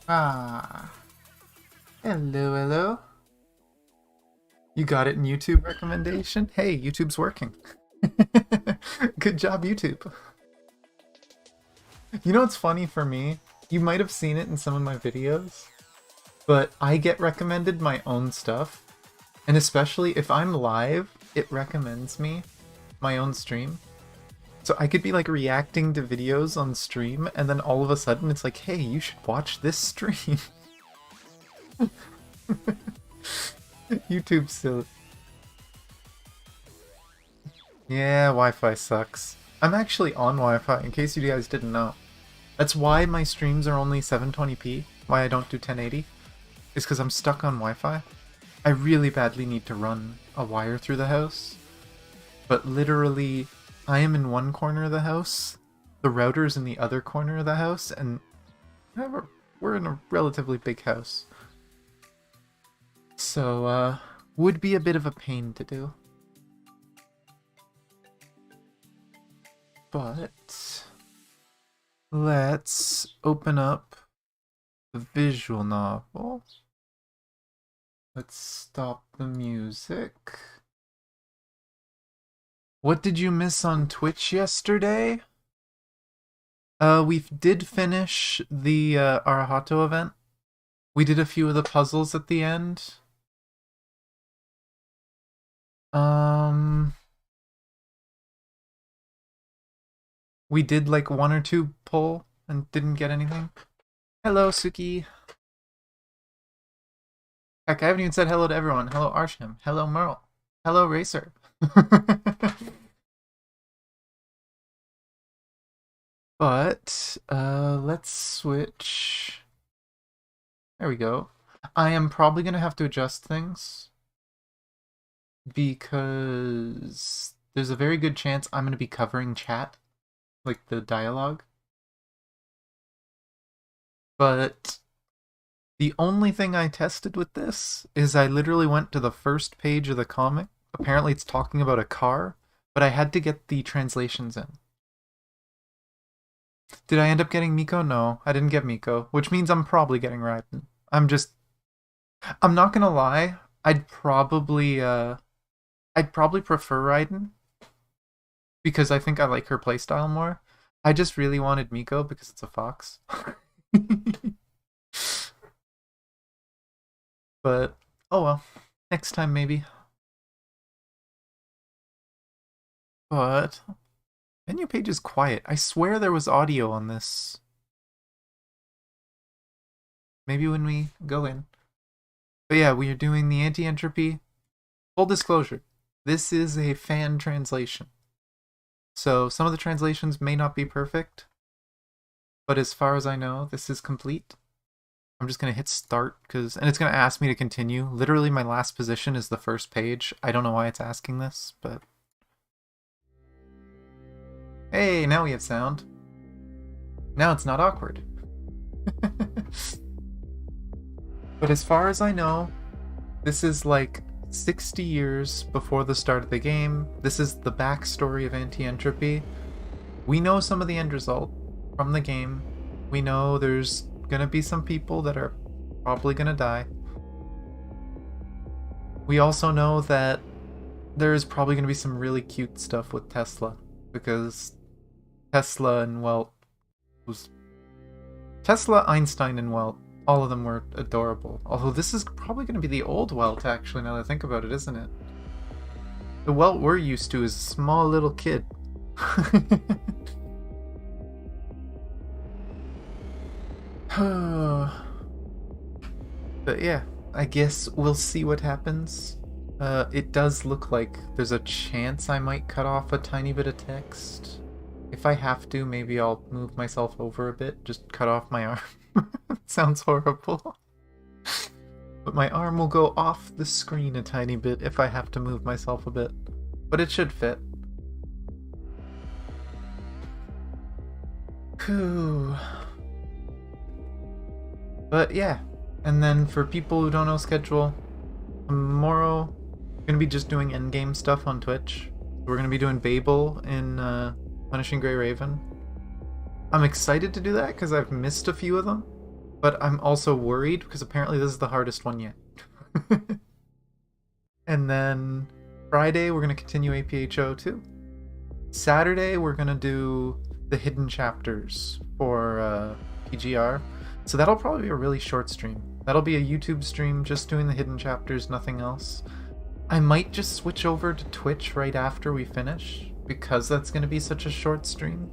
Ah, hello, hello. You got it in YouTube recommendation? Hey, YouTube's working. Good job, YouTube. You know what's funny for me? You might have seen it in some of my videos, but I get recommended my own stuff. And especially if I'm live, it recommends me my own stream. So I could be like reacting to videos on stream, and then all of a sudden it's like, hey, you should watch this stream. YouTube's silly. Yeah, Wi-Fi sucks. I'm actually on Wi-Fi, in case you guys didn't know. That's why my streams are only 720p, why I don't do 1080, is because I'm stuck on Wi-Fi. I really badly need to run a wire through the house, but literally, I am in one corner of the house, the router's in the other corner of the house, and we're in a relatively big house. So, would be a bit of a pain to do. But let's open up the visual novel. Let's stop the music. What did you miss on Twitch yesterday? We did finish the Arahato event. We did a few of the puzzles at the end. We did like 1 or 2 pull and didn't get anything. Hello, Suki. Heck, I haven't even said hello to everyone. Hello, Arsham. Hello, Merle. Hello, Racer. But, let's switch. There we go. I am probably going to have to adjust things because there's a very good chance I'm going to be covering chat, like the dialogue. But the only thing I tested with this is I literally went to the first page of the comic. Apparently it's talking about a car, but I had to get the translations in. Did I end up getting Miko? No, I didn't get Miko, which means I'm probably getting Raiden. I'm not gonna lie, I'd probably prefer Raiden because I think I like her playstyle more. I just really wanted Miko because it's a fox. But, oh well. Next time, maybe. But menu page is quiet. I swear there was audio on this. Maybe when we go in. But yeah, we are doing the anti-entropy. Full disclosure, this is a fan translation. So some of the translations may not be perfect, but as far as I know, this is complete. I'm just going to hit start, and it's going to ask me to continue. Literally, my last position is the first page. I don't know why it's asking this, but... Hey, now we have sound. Now it's not awkward. But as far as I know, this is like 60 years before the start of the game. This is the backstory of Anti-Entropy. We know some of the end result from the game. We know there's gonna be some people that are probably gonna die. We also know that there's probably gonna be some really cute stuff with Tesla, because Tesla and Welt was... Tesla, Einstein, and Welt, all of them were adorable. Although this is probably going to be the old Welt, actually, now that I think about it, isn't it? The Welt we're used to is a small little kid. But yeah, I guess we'll see what happens. It does look like there's a chance I might cut off a tiny bit of text. If I have to, maybe I'll move myself over a bit, just cut off my arm. Sounds horrible. But my arm will go off the screen a tiny bit if I have to move myself a bit. But it should fit. Whew. But yeah, and then for people who don't know schedule, tomorrow I'm going to be just doing endgame stuff on Twitch. We're going to be doing Babel in Punishing Grey Raven. I'm excited to do that because I've missed a few of them, but I'm also worried because apparently this is the hardest one yet. And then Friday we're going to continue APHO too. Saturday we're going to do the hidden chapters for PGR. So that'll probably be a really short stream. That'll be a YouTube stream just doing the hidden chapters, nothing else. I might just switch over to Twitch right after we finish, because that's going to be such a short stream.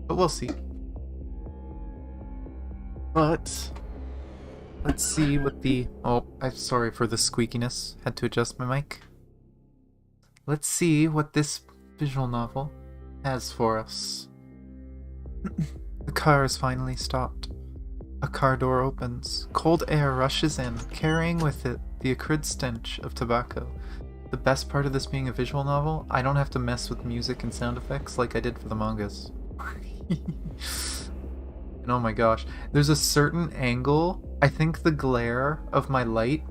But we'll see. But let's see what the... Oh, I'm sorry for the squeakiness. Had to adjust my mic. Let's see what this visual novel has for us. The car has finally stopped. A car door opens. Cold air rushes in, carrying with it the acrid stench of tobacco. The best part of this being a visual novel, I don't have to mess with music and sound effects like I did for the mangas. And oh my gosh, there's a certain angle, I think the glare of my light...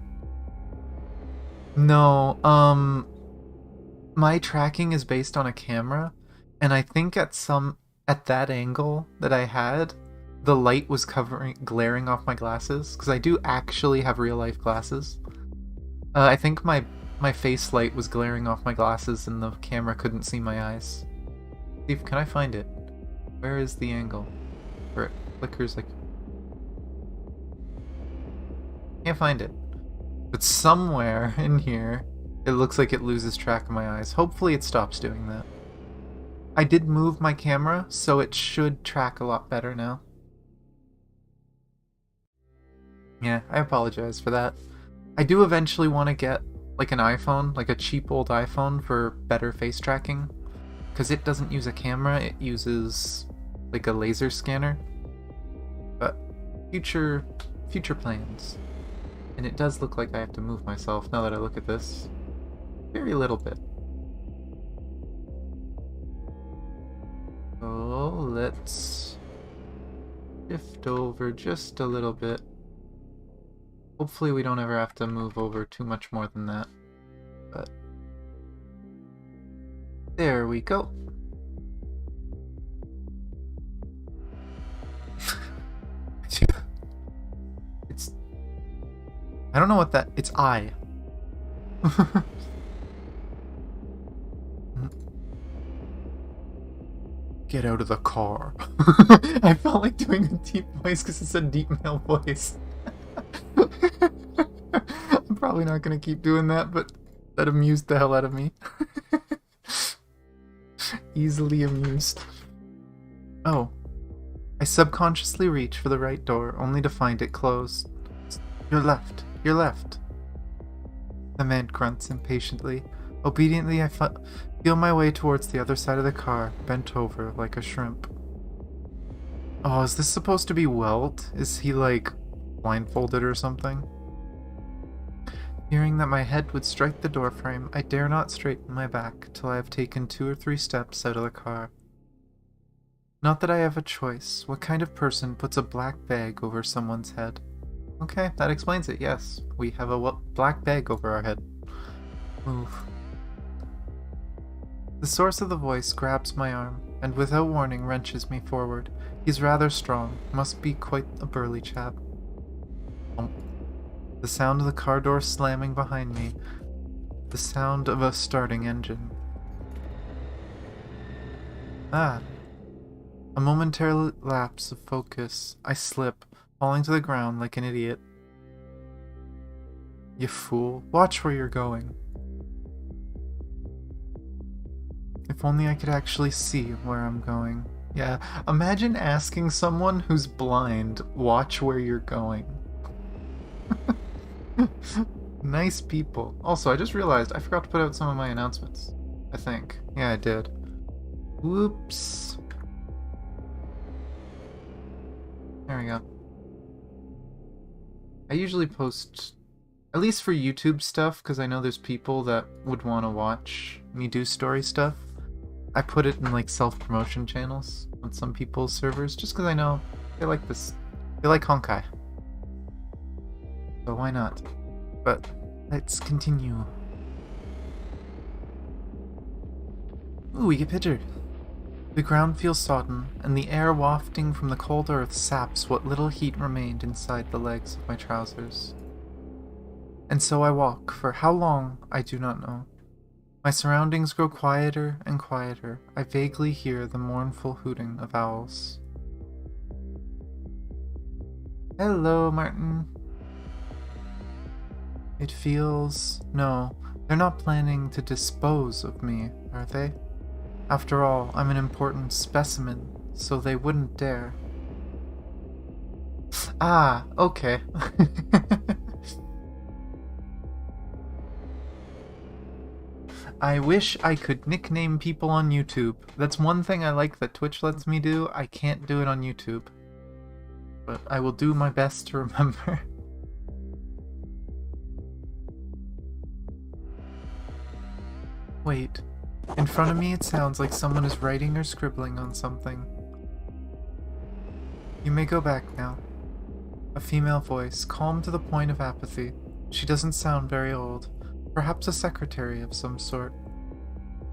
No, my tracking is based on a camera, and I think at that angle that I had, the light was glaring off my glasses, because I do actually have real life glasses. I think my face light was glaring off my glasses and the camera couldn't see my eyes. Steve, can I find it? Where is the angle? Where it flickers like... Can't find it. But somewhere in here, it looks like it loses track of my eyes. Hopefully it stops doing that. I did move my camera, so it should track a lot better now. Yeah, I apologize for that. I do eventually want to get like an iPhone, like a cheap old iPhone for better face tracking. Because it doesn't use a camera, it uses like a laser scanner. But future plans. And it does look like I have to move myself now that I look at this. Very little bit. So let's shift over just a little bit. Hopefully we don't ever have to move over too much more than that. But there we go. It's... I don't know what that... It's I. Get out of the car. I felt like doing a deep voice because it's a deep male voice. I'm probably not going to keep doing that, but that amused the hell out of me. Easily amused. Oh. I subconsciously reach for the right door, only to find it closed. Your left. Your left. The man grunts impatiently. Obediently, I feel my way towards the other side of the car, bent over like a shrimp. Oh, is this supposed to be Welt? Is he, like, blindfolded or something? Fearing that my head would strike the doorframe, I dare not straighten my back till I have taken 2 or 3 steps out of the car. Not that I have a choice. What kind of person puts a black bag over someone's head? Okay, that explains it, yes. We have a black bag over our head. Move. The source of the voice grabs my arm, and without warning wrenches me forward. He's rather strong, must be quite a burly chap. The sound of the car door slamming behind me. The sound of a starting engine. Ah. A momentary lapse of focus. I slip, falling to the ground like an idiot. You fool. Watch where you're going. If only I could actually see where I'm going. Yeah, imagine asking someone who's blind, watch where you're going. Nice people. Also, I just realized I forgot to put out some of my announcements. I think. Yeah, I did. Whoops. There we go. I usually post, at least for YouTube stuff, because I know there's people that would want to watch me do story stuff. I put it in like self-promotion channels on some people's servers, just because I know they like this. They like Honkai. So why not? But let's continue. Ooh, we get pictured. The ground feels sodden, and the air wafting from the cold earth saps what little heat remained inside the legs of my trousers. And so I walk, for how long, I do not know. My surroundings grow quieter and quieter. I vaguely hear the mournful hooting of owls. Hello, Martin. It feels... No, they're not planning to dispose of me, are they? After all, I'm an important specimen, so they wouldn't dare. Ah, okay. I wish I could nickname people on YouTube. That's one thing I like that Twitch lets me do. I can't do it on YouTube. But I will do my best to remember. Wait. In front of me it sounds like someone is writing or scribbling on something. You may go back now. A female voice, calm to the point of apathy. She doesn't sound very old. Perhaps a secretary of some sort.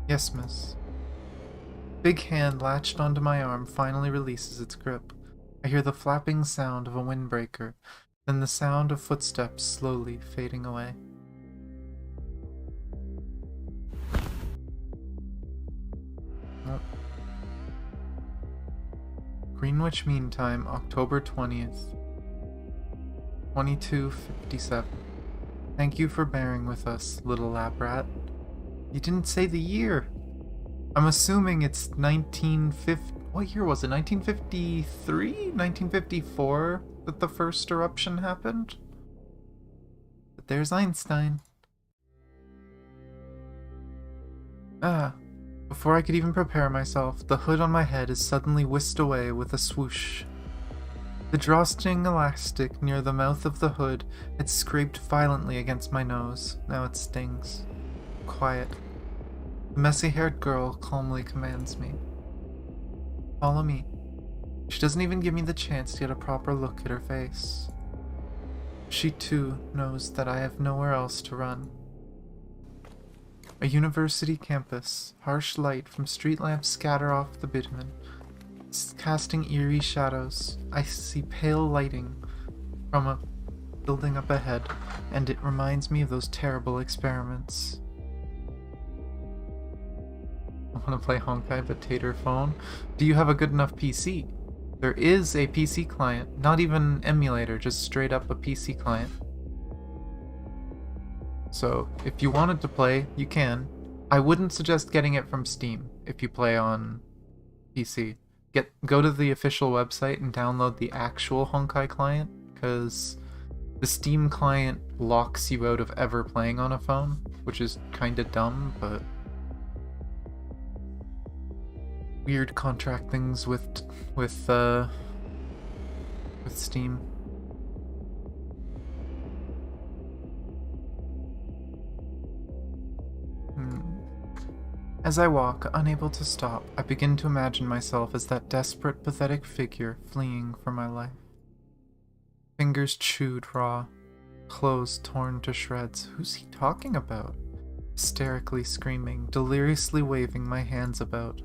Yes, miss. Big hand latched onto my arm finally releases its grip. I hear the flapping sound of a windbreaker, then the sound of footsteps slowly fading away. Nope. Greenwich Mean Time, October 20th. 22:57. Thank you for bearing with us, little lab rat. You didn't say the year. I'm assuming it's 1950... What year was it? 1953? 1954 that the first eruption happened? But there's Einstein. Ah. Before I could even prepare myself, the hood on my head is suddenly whisked away with a swoosh. The drawstring elastic near the mouth of the hood had scraped violently against my nose. Now it stings. Quiet. The messy-haired girl calmly commands me. Follow me. She doesn't even give me the chance to get a proper look at her face. She too knows that I have nowhere else to run. A university campus. Harsh light from street lamps scatter off the bitumen, casting eerie shadows. I see pale lighting from a building up ahead, and it reminds me of those terrible experiments. I want to play Honkai but tater phone. Do you have a good enough PC? There is a PC client, not even emulator, just straight up a PC client. So if you wanted to play, you can. I wouldn't suggest getting it from Steam if you play on PC. Go to the official website and download the actual Honkai client, because the Steam client locks you out of ever playing on a phone, which is kinda dumb, but weird contract things with Steam. As I walk, unable to stop, I begin to imagine myself as that desperate, pathetic figure fleeing for my life. Fingers chewed raw, clothes torn to shreds. Who's he talking about? Hysterically screaming, deliriously waving my hands about,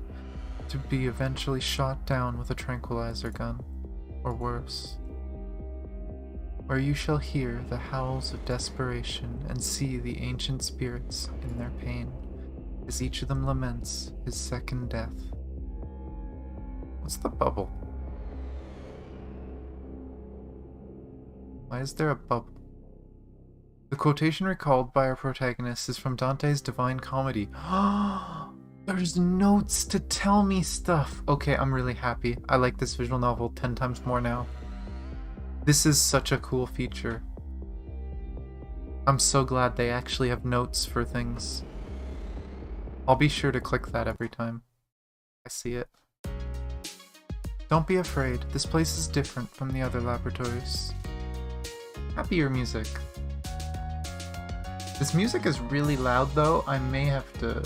to be eventually shot down with a tranquilizer gun, or worse. Where you shall hear the howls of desperation and see the ancient spirits in their pain, as each of them laments his second death. What's the bubble? Why is there a bubble? The quotation recalled by our protagonist is from Dante's Divine Comedy. There's notes to tell me stuff. Okay, I'm really happy. I like this visual novel 10 times more now. This is such a cool feature. I'm so glad they actually have notes for things. I'll be sure to click that every time I see it. Don't be afraid, this place is different from the other laboratories. Happier music. This music is really loud though, I may have to...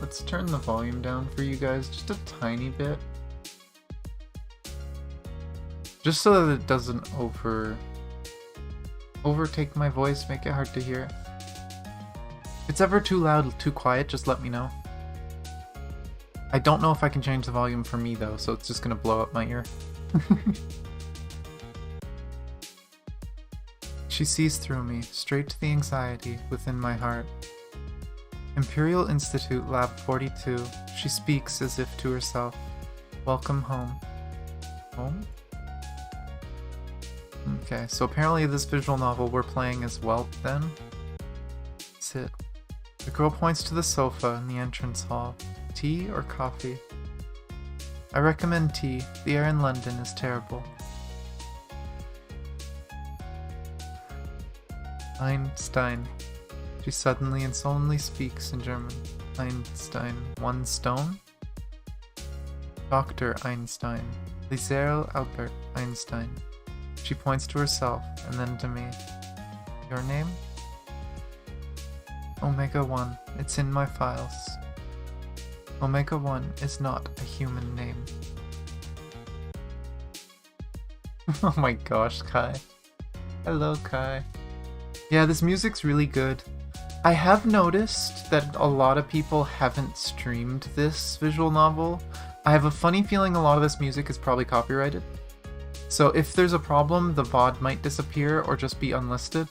Let's turn the volume down for you guys just a tiny bit. Just so that it doesn't overtake my voice, make it hard to hear. If it's ever too loud or too quiet, just let me know. I don't know if I can change the volume for me though, so it's just gonna blow up my ear. She sees through me, straight to the anxiety within my heart. Imperial Institute Lab 42, she speaks as if to herself. Welcome home. Home? Okay, so apparently this visual novel we're playing as Welt then. Sit. The girl points to the sofa in the entrance hall. Tea or coffee? I recommend tea. The air in London is terrible. Einstein. She suddenly and solemnly speaks in German. Einstein. One stone? Dr. Einstein. Lisero Albert Einstein. She points to herself, and then to me. Your name? Omega 1. It's in my files. Omega 1 is not a human name. Oh my gosh, Kai. Hello, Kai. Yeah, this music's really good. I have noticed that a lot of people haven't streamed this visual novel. I have a funny feeling a lot of this music is probably copyrighted. So if there's a problem, the VOD might disappear or just be unlisted.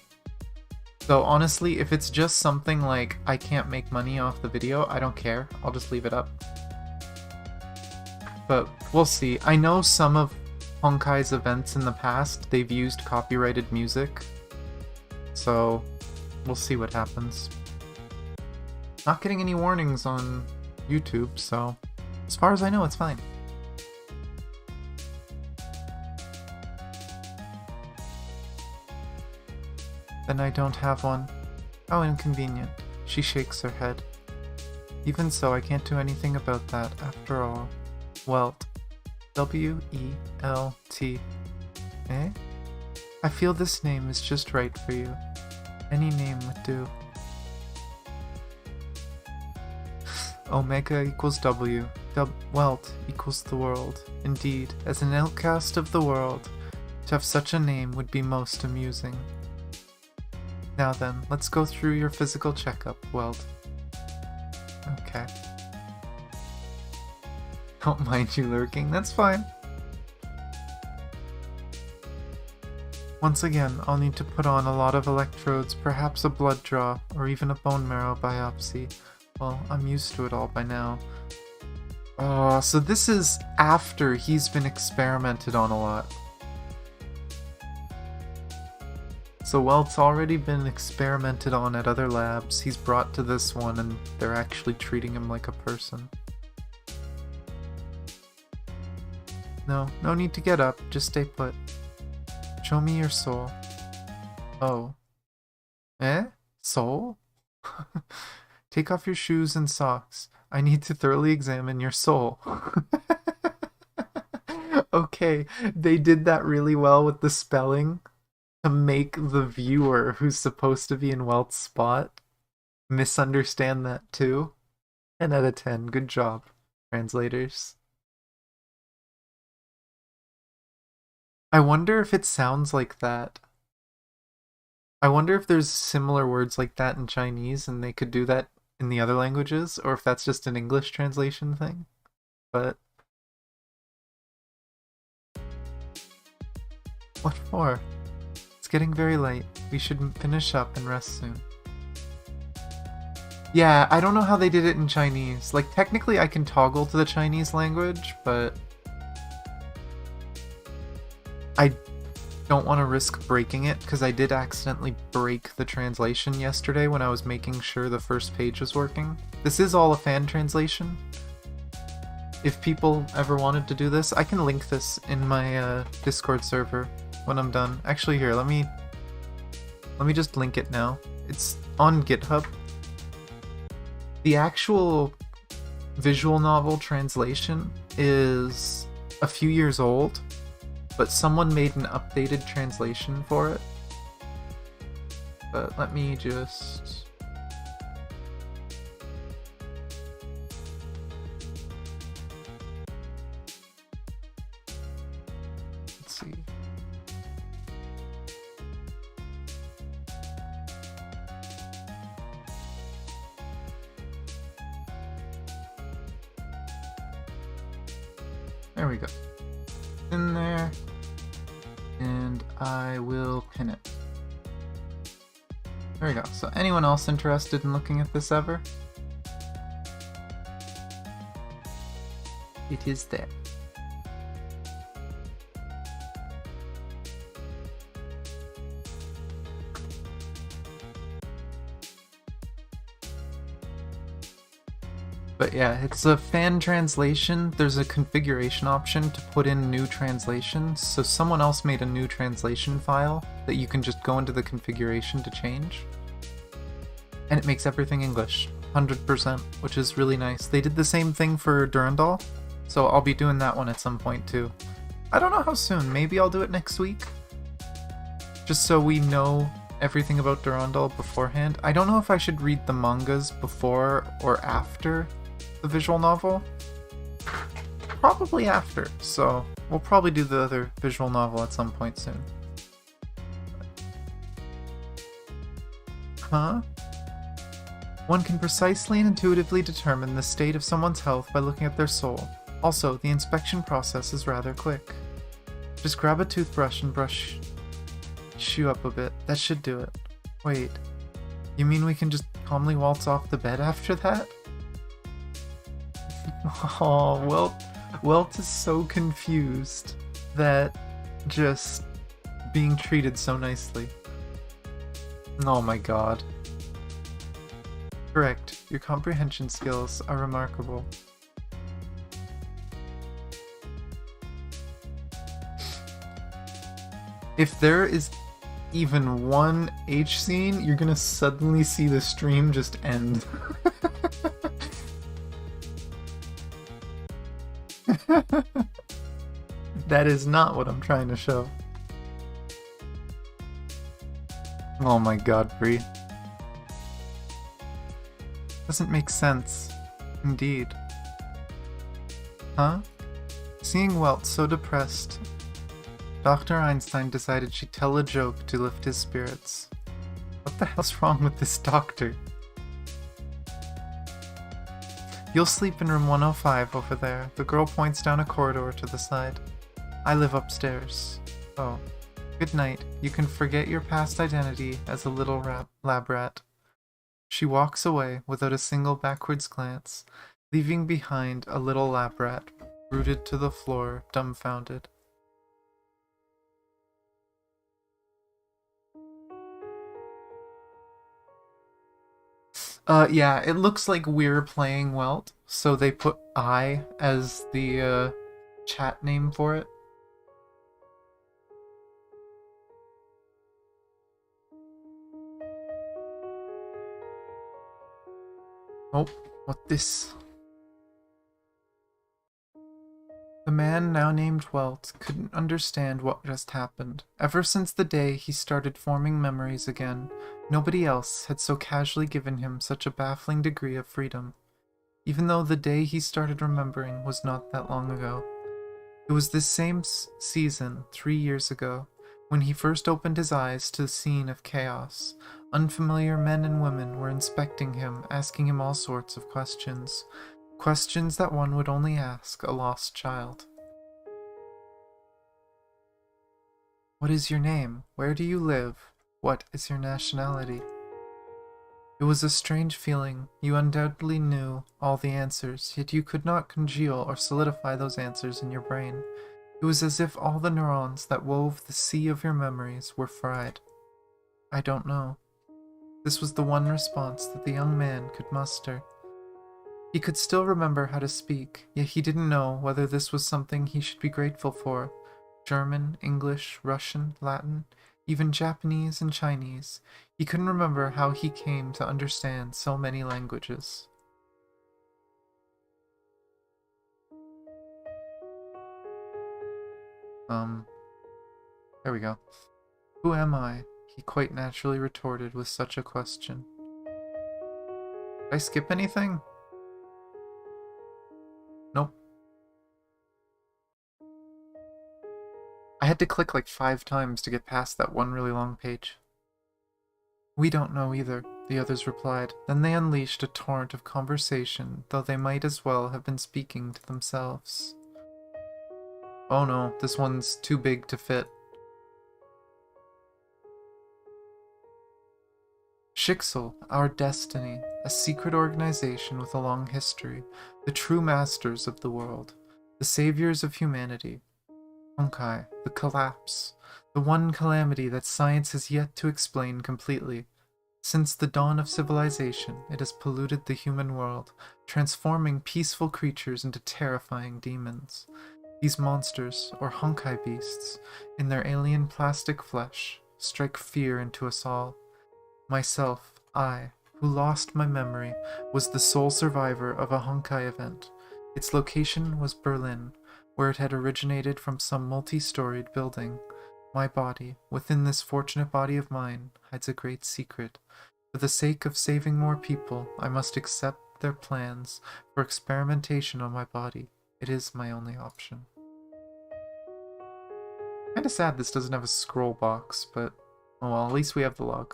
So honestly, if it's just something like I can't make money off the video, I don't care. I'll just leave it up. But we'll see. I know some of Honkai's events in the past, they've used copyrighted music. So we'll see what happens. Not getting any warnings on YouTube, so as far as I know, it's fine. Then I don't have one. How inconvenient. She shakes her head. Even so, I can't do anything about that, after all. Welt. W-E-L-T. Eh? I feel this name is just right for you. Any name would do. Omega equals W. Welt equals the world. Indeed, as an outcast of the world, to have such a name would be most amusing. Now then, let's go through your physical checkup, Welt. Okay. Don't mind you lurking, that's fine. Once again, I'll need to put on a lot of electrodes, perhaps a blood draw, or even a bone marrow biopsy. Well, I'm used to it all by now. Oh, so this is after he's been experimented on a lot. So Welt's already been experimented on at other labs. He's brought to this one and they're actually treating him like a person. No, no need to get up. Just stay put. Show me your soul. Oh. Eh? Soul? Take off your shoes and socks. I need to thoroughly examine your soul. Okay, they did that really well with the spelling to make the viewer who's supposed to be in Welt's spot misunderstand that too. 10 out of 10. Good job, translators. I wonder if it sounds like that. I wonder if there's similar words like that in Chinese and they could do that in the other languages, or if that's just an English translation thing. But what for? It's getting very late. We should finish up and rest soon. Yeah, I don't know how they did it in Chinese. Like, technically I can toggle to the Chinese language, but I don't want to risk breaking it, because I did accidentally break the translation yesterday when I was making sure the first page was working. This is all a fan translation. If people ever wanted to do this, I can link this in my Discord server when I'm done. Actually, here, let me just link it now. It's on GitHub. The actual visual novel translation is a few years old, but someone made an updated translation for it. But let me just... Let's see. There we go. In there. And I will pin it. There we go. So anyone else interested in looking at this ever? It is there. But yeah, it's a fan translation. There's a configuration option to put in new translations, so someone else made a new translation file that you can just go into the configuration to change. And it makes everything English, 100%, which is really nice. They did the same thing for Durandal, so I'll be doing that one at some point too. I don't know how soon, maybe I'll do it next week? Just so we know everything about Durandal beforehand. I don't know if I should read the mangas before or after the visual novel. Probably after, so we'll probably do the other visual novel at some point soon. Huh? One can precisely and intuitively determine the state of someone's health by looking at their soul. Also, the inspection process is rather quick. Just grab a toothbrush and brush you up a bit. That should do it. Wait, you mean we can just calmly waltz off the bed after that? Oh, Welt is so confused that just being treated so nicely. Oh my god. Correct. Your comprehension skills are remarkable. If there is even one H scene, you're gonna suddenly see the stream just end. That is not what I'm trying to show. Oh my god, Bree. Doesn't make sense. Indeed. Huh? Seeing Welt so depressed, Dr. Einstein decided she'd tell a joke to lift his spirits. What the hell's wrong with this doctor? You'll sleep in room 105 over there. The girl points down a corridor to the side. I live upstairs. Oh. Good night. You can forget your past identity as a little lab rat. She walks away without a single backwards glance, leaving behind a little lab rat, rooted to the floor, dumbfounded. Yeah, it looks like we're playing Welt, so they put I as the chat name for it. Oh, what this? The man, now named Welt, couldn't understand what just happened. Ever since the day he started forming memories again, nobody else had so casually given him such a baffling degree of freedom. Even though the day he started remembering was not that long ago. It was this same season, 3 years ago, when he first opened his eyes to the scene of chaos. Unfamiliar men and women were inspecting him, asking him all sorts of questions. Questions that one would only ask a lost child. What is your name? Where do you live? What is your nationality? It was a strange feeling. You undoubtedly knew all the answers, yet you could not congeal or solidify those answers in your brain. It was as if all the neurons that wove the sea of your memories were fried. I don't know. This was the one response that the young man could muster. He could still remember how to speak, yet he didn't know whether this was something he should be grateful for. German, English, Russian, Latin, even Japanese and Chinese. He couldn't remember how he came to understand so many languages. There we go. Who am I? He quite naturally retorted with such a question. Did I skip anything? Nope. I had to click like 5 times to get past that one really long page. We don't know either, the others replied. Then they unleashed a torrent of conversation, though they might as well have been speaking to themselves. Oh no, this one's too big to fit. Schicksal, our destiny, a secret organization with a long history, the true masters of the world, the saviors of humanity. Honkai, the collapse, the one calamity that science has yet to explain completely. Since the dawn of civilization, it has polluted the human world, transforming peaceful creatures into terrifying demons. These monsters, or Honkai beasts, in their alien plastic flesh, strike fear into us all. Myself, I, who lost my memory, was the sole survivor of a Honkai event. Its location was Berlin, where it had originated from some multi-storied building. My body, within this fortunate body of mine, hides a great secret. For the sake of saving more people, I must accept their plans for experimentation on my body. It is my only option. Kinda sad this doesn't have a scroll box, but oh well, at least we have the log.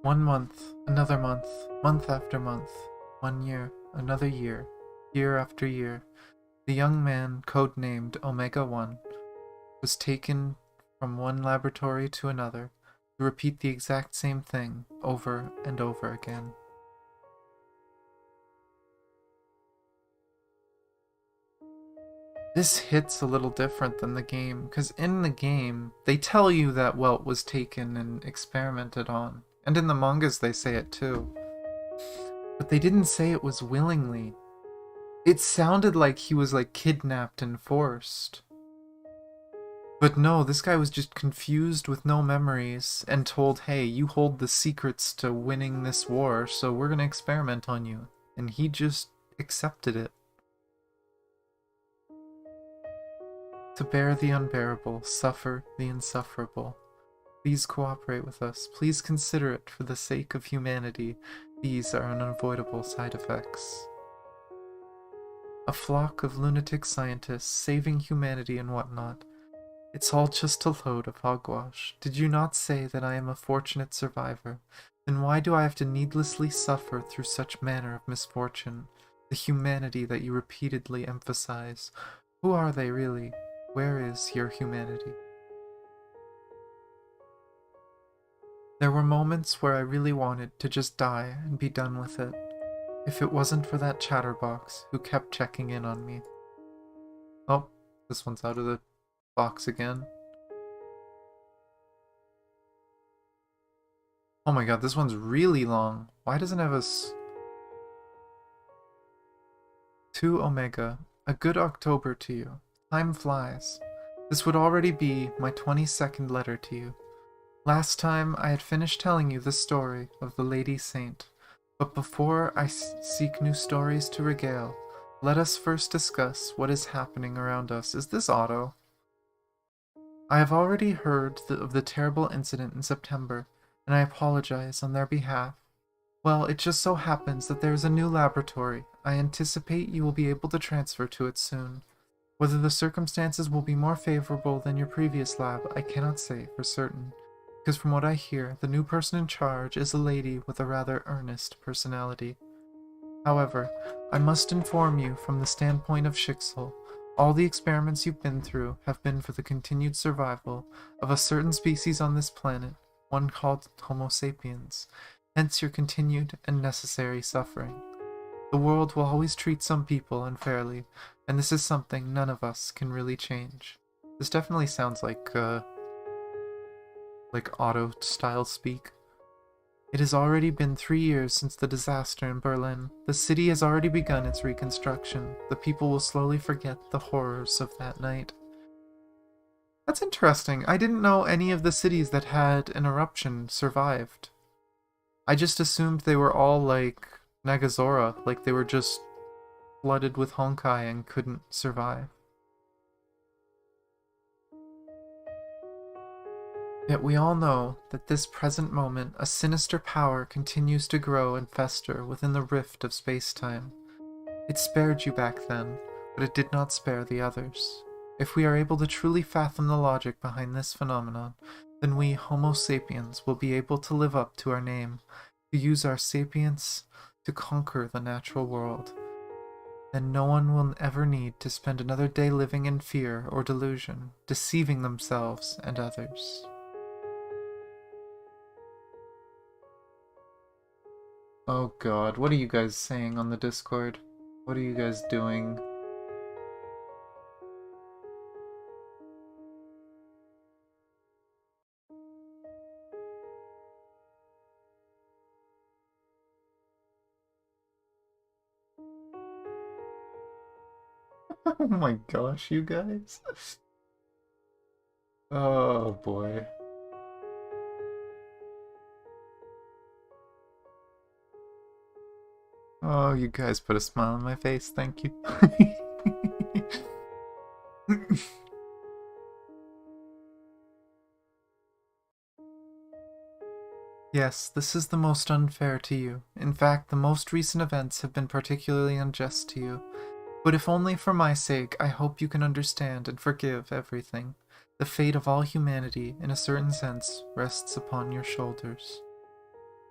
1 month, another month, month after month, 1 year, another year, year after year. The young man, codenamed Omega-1, was taken from one laboratory to another to repeat the exact same thing over and over again. This hits a little different than the game, because in the game, they tell you that Welt was taken and experimented on. And in the mangas they say it too. But they didn't say it was willingly. It sounded like he was like kidnapped and forced. But no, this guy was just confused with no memories and told, hey, you hold the secrets to winning this war, so we're gonna experiment on you. And he just accepted it. To bear the unbearable, suffer the insufferable. Please cooperate with us. Please consider it for the sake of humanity. These are unavoidable side effects. A flock of lunatic scientists saving humanity and whatnot. It's all just a load of hogwash. Did you not say that I am a fortunate survivor? Then why do I have to needlessly suffer through such manner of misfortune? The humanity that you repeatedly emphasize. Who are they really? Where is your humanity? There were moments where I really wanted to just die and be done with it. If it wasn't for that chatterbox who kept checking in on me. Oh, this one's out of the box again. Oh my god, this one's really long. Why doesn't it have a 2 Omega? A good October to you. Time flies. This would already be my 22nd letter to you. Last time I had finished telling you the story of the Lady Saint, but before I seek new stories to regale, let us first discuss what is happening around us. Is this Otto? I have already heard of the terrible incident in September, and I apologize on their behalf. Well, it just so happens that there is a new laboratory. I anticipate you will be able to transfer to it soon. Whether the circumstances will be more favorable than your previous lab, I cannot say for certain, because from what I hear, the new person in charge is a lady with a rather earnest personality. However, I must inform you from the standpoint of Schicksal, all the experiments you've been through have been for the continued survival of a certain species on this planet, one called Homo sapiens, hence your continued and necessary suffering. The world will always treat some people unfairly, and this is something none of us can really change. This definitely sounds like auto-style speak. It has already been 3 years since the disaster in Berlin. The city has already begun its reconstruction. The people will slowly forget the horrors of that night. That's interesting. I didn't know any of the cities that had an eruption survived. I just assumed they were all like Nagazora, like they were just flooded with Honkai and couldn't survive. Yet we all know that this present moment a sinister power continues to grow and fester within the rift of space-time. It spared you back then, but it did not spare the others. If we are able to truly fathom the logic behind this phenomenon, then we, Homo sapiens, will be able to live up to our name, to use our sapience to conquer the natural world. Then no one will ever need to spend another day living in fear or delusion, deceiving themselves and others. Oh god, what are you guys saying on the Discord? What are you guys doing? Oh my gosh, you guys. Oh boy. Oh, you guys put a smile on my face, thank you. Yes, this is the most unfair to you. In fact, the most recent events have been particularly unjust to you. But if only for my sake, I hope you can understand and forgive everything. The fate of all humanity, in a certain sense, rests upon your shoulders.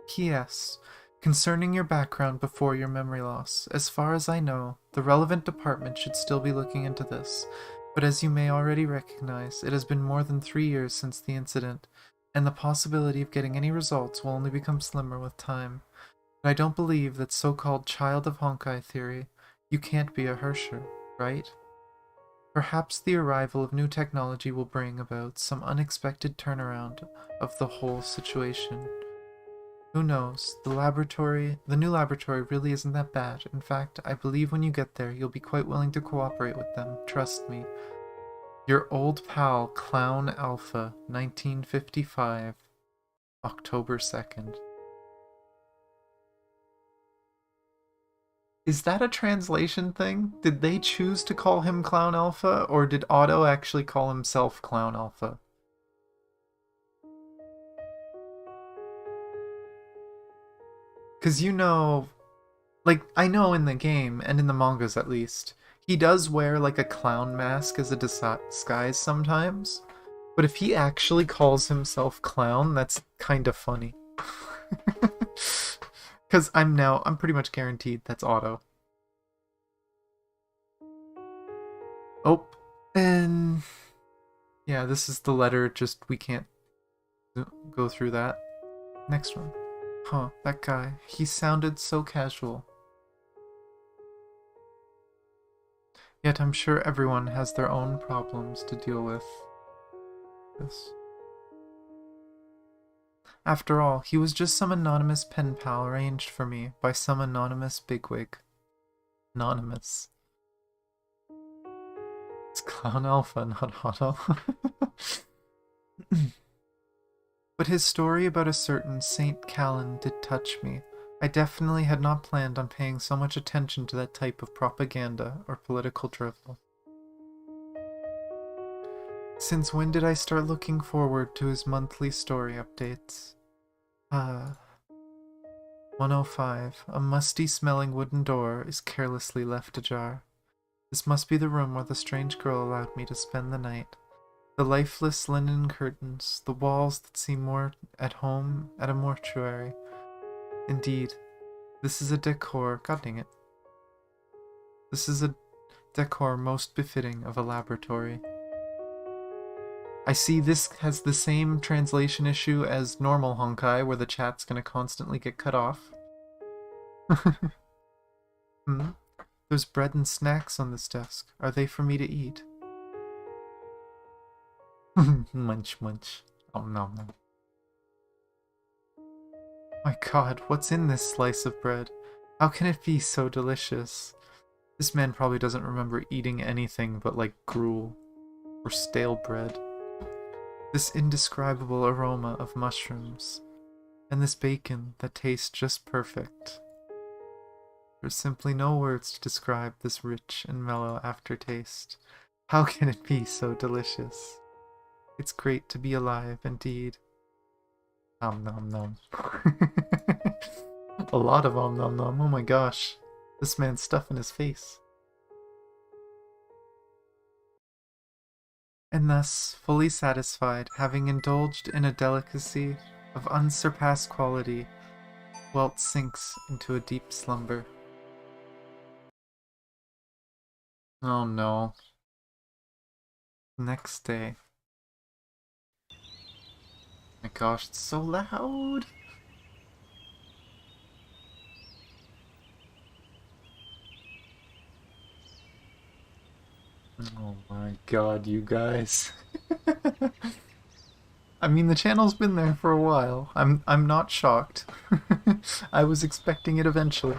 P.S. Concerning your background before your memory loss, as far as I know, the relevant department should still be looking into this, but as you may already recognize, it has been more than 3 years since the incident, and the possibility of getting any results will only become slimmer with time. And I don't believe that so-called child of Honkai theory. You can't be a Hersher, right? Perhaps the arrival of new technology will bring about some unexpected turnaround of the whole situation. Who knows? The new laboratory really isn't that bad. In fact, I believe when you get there, you'll be quite willing to cooperate with them. Trust me. Your old pal, Clown Alpha, 1955, October 2nd. Is that a translation thing? Did they choose to call him Clown Alpha, or did Otto actually call himself Clown Alpha? Because like, I know in the game, and in the mangas at least, he does wear like a clown mask as a disguise sometimes. But if he actually calls himself Clown, that's kind of funny. Because I'm pretty much guaranteed that's Otto. Oh, and yeah, this is the letter, just we can't go through that. Next one. Huh, that guy. He sounded so casual. Yet I'm sure everyone has their own problems to deal with. This. After all, he was just some anonymous pen pal arranged for me by some anonymous bigwig. Anonymous. It's Clown Alpha, not Otto. But his story about a certain Saint Callan did touch me. I definitely had not planned on paying so much attention to that type of propaganda or political drivel. Since when did I start looking forward to his monthly story updates? 105. A musty-smelling wooden door is carelessly left ajar. This must be the room where the strange girl allowed me to spend the night. The lifeless linen curtains, the walls that seem more at home at a mortuary. Indeed, this is a decor. God dang it. This is a decor most befitting of a laboratory. I see this has the same translation issue as normal Honkai, where the chat's gonna constantly get cut off. There's bread and snacks on this desk. Are they for me to eat? Munch, munch. Oh, no. My god, what's in this slice of bread? How can it be so delicious? This man probably doesn't remember eating anything but, like, gruel or stale bread. This indescribable aroma of mushrooms, and this bacon that tastes just perfect. There's simply no words to describe this rich and mellow aftertaste. How can it be so delicious? It's great to be alive, indeed. Nom nom nom. A lot of nom nom nom, oh my gosh. This man's stuffing his face. And thus, fully satisfied, having indulged in a delicacy of unsurpassed quality, Walt sinks into a deep slumber. Oh no. Next day. My gosh, it's so loud! Oh my god, you guys. I mean, the channel's been there for a while. I'm not shocked. I was expecting it eventually.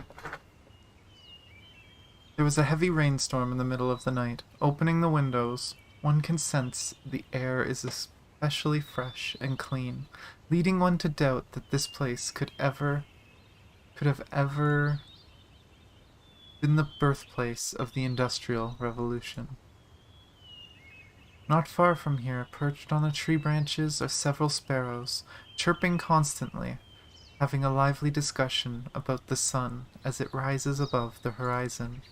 There was a heavy rainstorm in the middle of the night. Opening the windows, one can sense the air is especially fresh and clean, leading one to doubt that this place could have ever been the birthplace of the Industrial Revolution. Not far from here, perched on the tree branches, are several sparrows, chirping constantly, having a lively discussion about the sun as it rises above the horizon.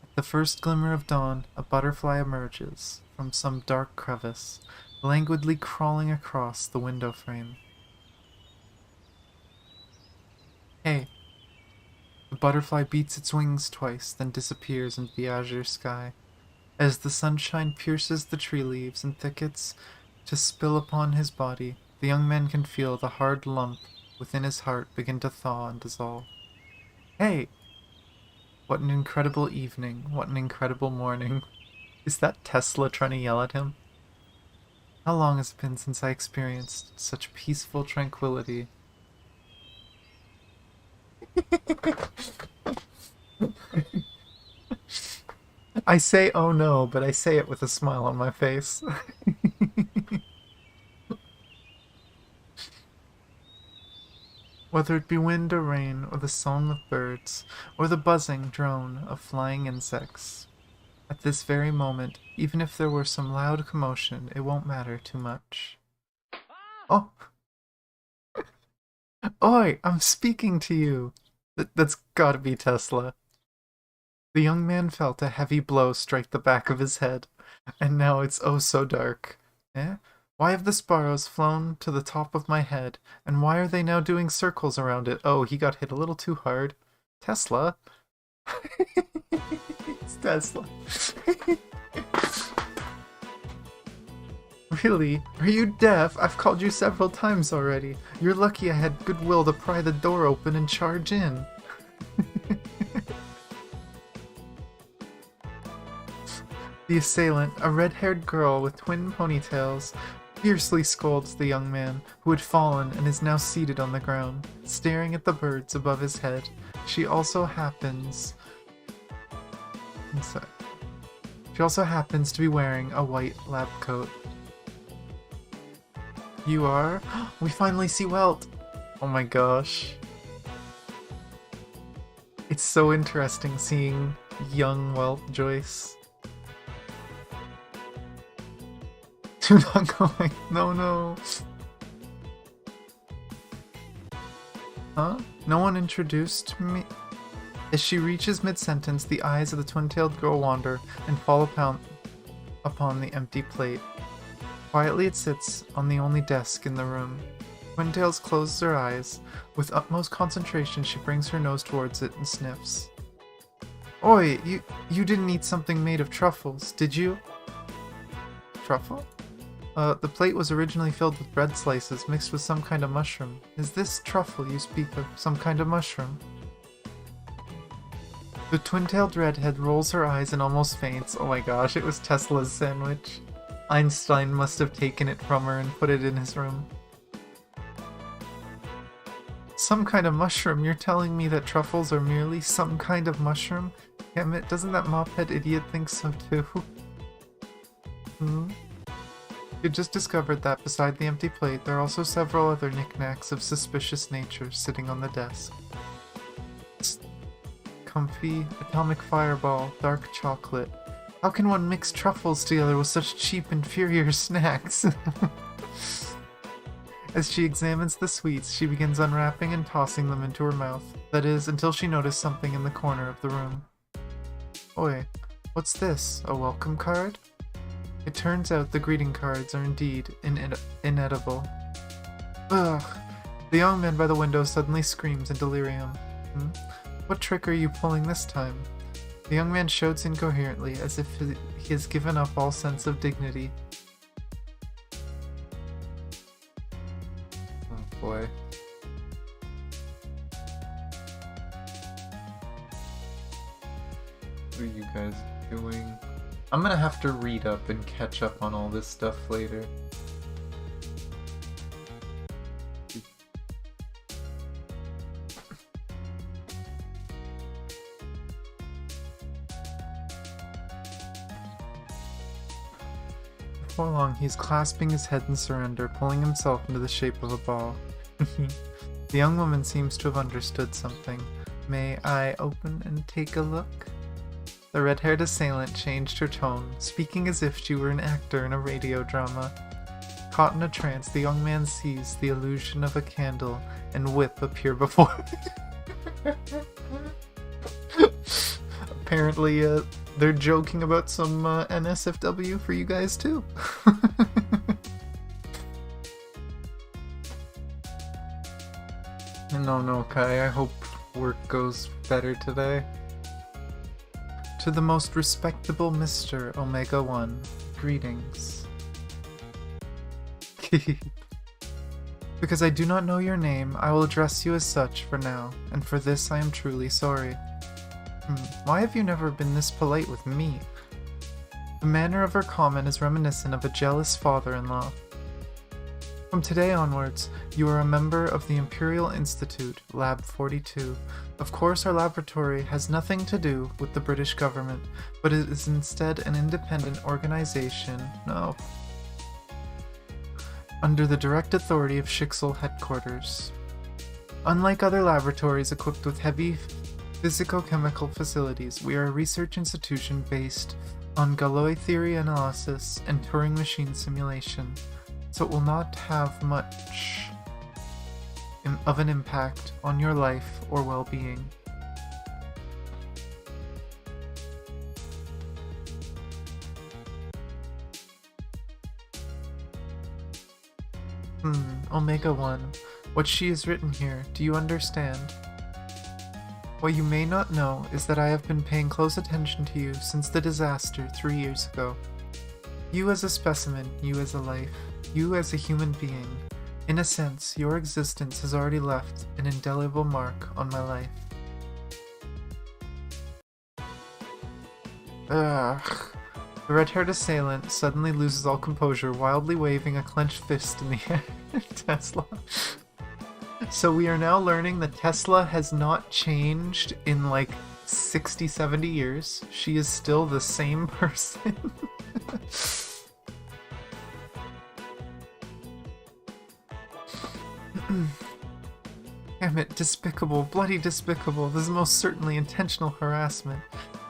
At the first glimmer of dawn, a butterfly emerges from some dark crevice, languidly crawling across the window frame. Hey! The butterfly beats its wings twice, then disappears into the azure sky. As the sunshine pierces the tree leaves and thickets to spill upon his body, the young man can feel the hard lump within his heart begin to thaw and dissolve. Hey! What an incredible evening, what an incredible morning. Is that Tesla trying to yell at him? How long has it been since I experienced such peaceful tranquility? I say oh no, but I say it with a smile on my face. Whether it be wind or rain, or the song of birds, or the buzzing drone of flying insects, at this very moment, even if there were some loud commotion, it won't matter too much. Oh! Oi! I'm speaking to you! That's gotta be Tesla. The young man felt a heavy blow strike the back of his head, and now it's oh so dark. Eh? Why have the sparrows flown to the top of my head, and why are they now doing circles around it? Oh, he got hit a little too hard. Tesla? It's Tesla. Really? Are you deaf? I've called you several times already. You're lucky I had goodwill to pry the door open and charge in. The assailant, a red-haired girl with twin ponytails, fiercely scolds the young man, who had fallen and is now seated on the ground, staring at the birds above his head. She also happens to be wearing a white lab coat. You are? We finally see Welt! Oh my gosh. It's so interesting seeing young Welt Joyce. Do not go away. No. Huh? No one introduced me? As she reaches mid-sentence, the eyes of the twin-tailed girl wander and fall upon the empty plate. Quietly it sits on the only desk in the room. Twin-tails closes her eyes. With utmost concentration, she brings her nose towards it and sniffs. Oi, you didn't eat something made of truffles, did you? Truffle? The plate was originally filled with bread slices mixed with some kind of mushroom. Is this truffle you speak of some kind of mushroom? The twin-tailed redhead rolls her eyes and almost faints. Oh my gosh, it was Tesla's sandwich. Einstein must have taken it from her and put it in his room. Some kind of mushroom? You're telling me that truffles are merely some kind of mushroom? Damn it, doesn't that mophead idiot think so too? You just discovered that beside the empty plate, there are also several other knickknacks of suspicious nature sitting on the desk. Comfy, atomic fireball, dark chocolate. How can one mix truffles together with such cheap, inferior snacks? As she examines the sweets, she begins unwrapping and tossing them into her mouth. That is, until she noticed something in the corner of the room. Oi, what's this? A welcome card? It turns out the greeting cards are indeed inedible. Ugh! The young man by the window suddenly screams in delirium. What trick are you pulling this time? The young man shouts incoherently, as if he has given up all sense of dignity. Oh boy. What are you guys doing? I'm gonna have to read up and catch up on all this stuff later. Before long, he's clasping his head in surrender, pulling himself into the shape of a ball. The young woman seems to have understood something. May I open and take a look? The red-haired assailant changed her tone, speaking as if she were an actor in a radio drama. Caught in a trance, the young man sees the illusion of a candle and whip appear before him. Apparently, they're joking about some NSFW for you guys too. No, Kai, I hope work goes better today. To the most respectable Mr. Omega-1, greetings. Because I do not know your name, I will address you as such for now, and for this I am truly sorry. Why have you never been this polite with me? The manner of her comment is reminiscent of a jealous father-in-law. From today onwards, you are a member of the Imperial Institute Lab 42. Of course, our laboratory has nothing to do with the British government, but it is instead an independent organization, under the direct authority of Schicksal headquarters. Unlike other laboratories equipped with heavy physico-chemical facilities, we are a research institution based on Galois theory analysis and Turing machine simulation, so it will not have much of an impact on your life or well-being. Omega-1, what she has written here, do you understand? What you may not know is that I have been paying close attention to you since the disaster 3 years ago. You as a specimen, you as a life, you as a human being. In a sense, your existence has already left an indelible mark on my life. The red-haired assailant suddenly loses all composure, wildly waving a clenched fist in the air. Tesla. So we are now learning that Tesla has not changed in like 60, 70 years. She is still the same person. Damn it, despicable, bloody despicable. This is most certainly intentional harassment.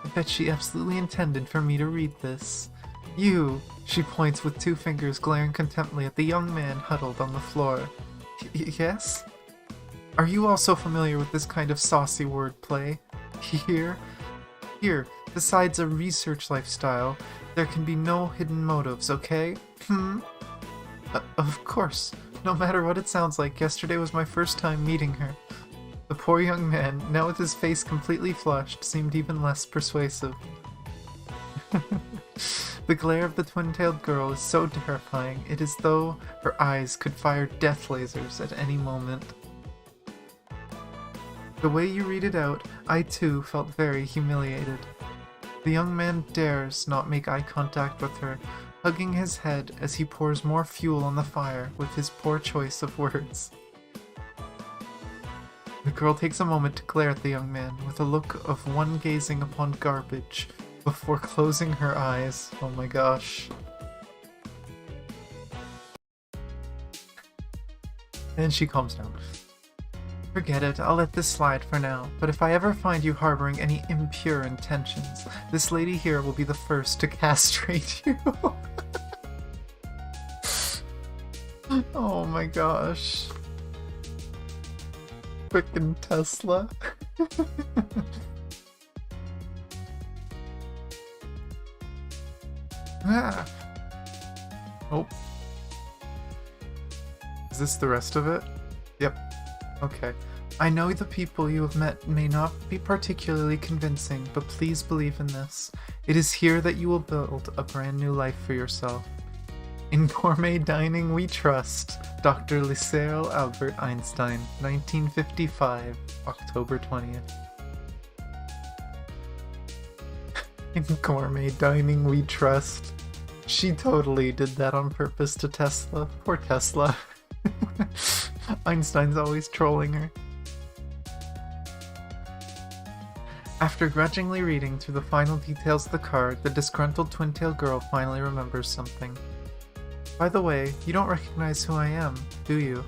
I bet she absolutely intended for me to read this. You, she points with two fingers, glaring contemptly at the young man huddled on the floor. Yes? Are you also familiar with this kind of saucy wordplay? Here, besides a research lifestyle, there can be no hidden motives, okay? Of course. No matter what it sounds like, yesterday was my first time meeting her. The poor young man, now with his face completely flushed, seemed even less persuasive. The glare of the twin-tailed girl is so terrifying, it is as though her eyes could fire death lasers at any moment. The way you read it out, I too felt very humiliated. The young man dares not make eye contact with her, hugging his head as he pours more fuel on the fire with his poor choice of words. The girl takes a moment to glare at the young man with a look of one gazing upon garbage before closing her eyes. Oh my gosh. And she calms down. Forget it, I'll let this slide for now, but if I ever find you harboring any impure intentions, this lady here will be the first to castrate you. Oh my gosh. Frickin' Tesla. Ah. Oh. Is this the rest of it? Yep. Okay. I know the people you have met may not be particularly convincing, but please believe in this. It is here that you will build a brand new life for yourself. In gourmet dining we trust. Dr. Liceo Albert Einstein, 1955, October 20th. In gourmet dining we trust. She totally did that on purpose to Tesla. Poor Tesla. Einstein's always trolling her. After grudgingly reading through the final details of the card, the disgruntled twin-tailed girl finally remembers something. By the way, you don't recognize who I am, do you?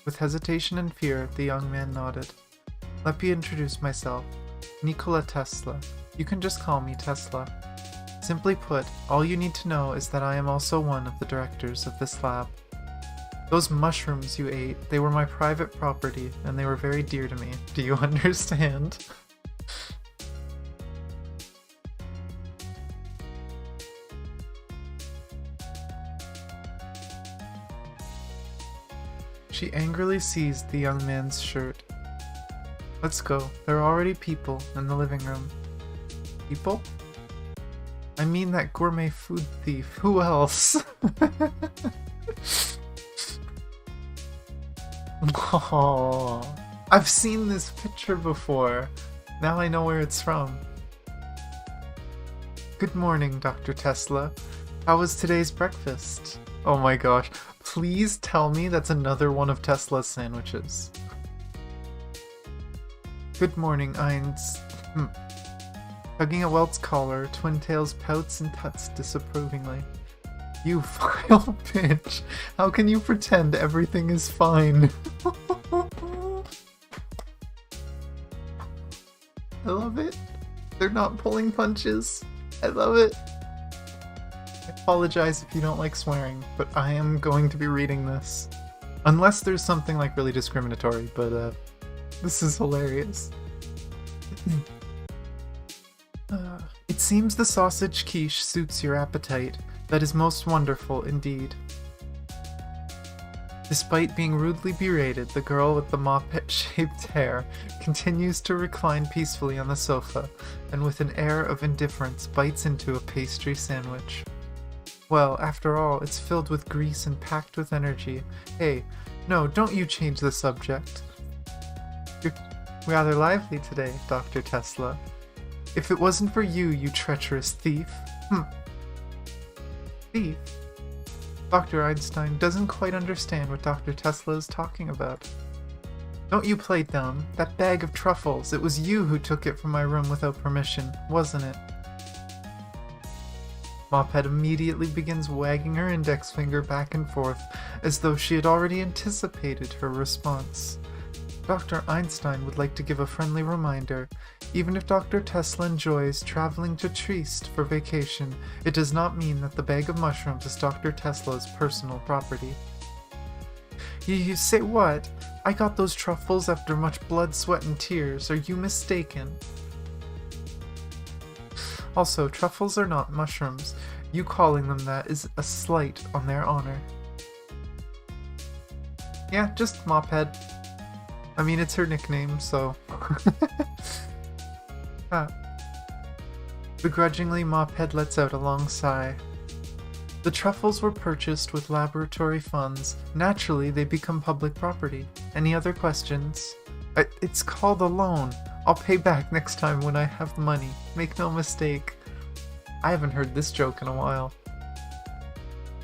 With hesitation and fear, the young man nodded. Let me introduce myself. Nikola Tesla. You can just call me Tesla. Simply put, all you need to know is that I am also one of the directors of this lab. Those mushrooms you ate, they were my private property, and they were very dear to me. Do you understand? She angrily seized the young man's shirt. Let's go. There are already people in the living room. People? I mean that gourmet food thief. Who else? Oh, I've seen this picture before. Now I know where it's from. Good morning, Dr. Tesla. How was today's breakfast? Oh my gosh. Please tell me that's another one of Tesla's sandwiches. Good morning, Eins. Tugging at Welt's collar, Twin-Tails pouts and tuts disapprovingly. You vile bitch! How can you pretend everything is fine? I love it. They're not pulling punches. I love it. I apologize if you don't like swearing, but I am going to be reading this. Unless there's something like really discriminatory, but this is hilarious. It seems the sausage quiche suits your appetite. That is most wonderful indeed. Despite being rudely berated, the girl with the mop-shaped hair continues to recline peacefully on the sofa, and with an air of indifference bites into a pastry sandwich. Well, after all, it's filled with grease and packed with energy. Hey, no, don't you change the subject. You're rather lively today, Dr. Tesla. If it wasn't for you, you treacherous thief. Thief? Dr. Einstein doesn't quite understand what Dr. Tesla is talking about. Don't you play dumb. That bag of truffles, it was you who took it from my room without permission, wasn't it? Mophead immediately begins wagging her index finger back and forth, as though she had already anticipated her response. Dr. Einstein would like to give a friendly reminder. Even if Dr. Tesla enjoys traveling to Trieste for vacation, it does not mean that the bag of mushrooms is Dr. Tesla's personal property. You say what? I got those truffles after much blood, sweat, and tears. Are you mistaken? Also, truffles are not mushrooms. You calling them that is a slight on their honor. Yeah, just Mophead. I mean, it's her nickname, so... Begrudgingly, Mophead lets out a long sigh. The truffles were purchased with laboratory funds. Naturally, they become public property. Any other questions? It's called a loan. I'll pay back next time when I have the money. Make no mistake. I haven't heard this joke in a while.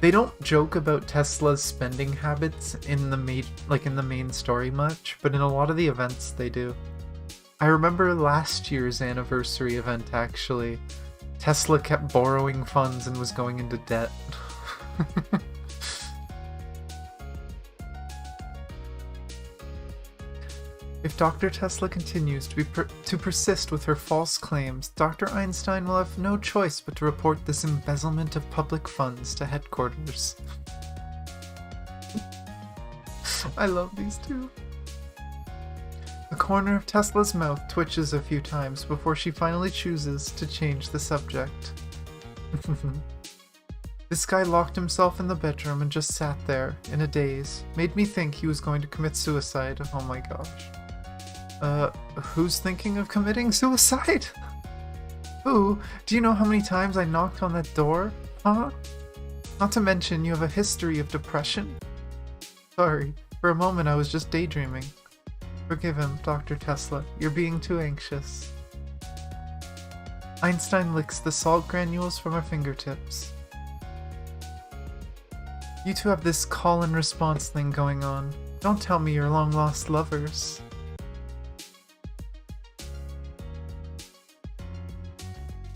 They don't joke about Tesla's spending habits in the main story much, but in a lot of the events they do. I remember last year's anniversary event actually. Tesla kept borrowing funds and was going into debt. If Dr. Tesla continues to persist with her false claims, Dr. Einstein will have no choice but to report this embezzlement of public funds to headquarters. I love these two. The corner of Tesla's mouth twitches a few times before she finally chooses to change the subject. This guy locked himself in the bedroom and just sat there, in a daze. Made me think he was going to commit suicide. Oh my gosh. Who's thinking of committing suicide? Who? Do you know how many times I knocked on that door? Huh? Not to mention you have a history of depression? Sorry, for a moment I was just daydreaming. Forgive him, Dr. Tesla. You're being too anxious. Einstein licks the salt granules from her fingertips. You two have this call and response thing going on. Don't tell me you're long-lost lovers.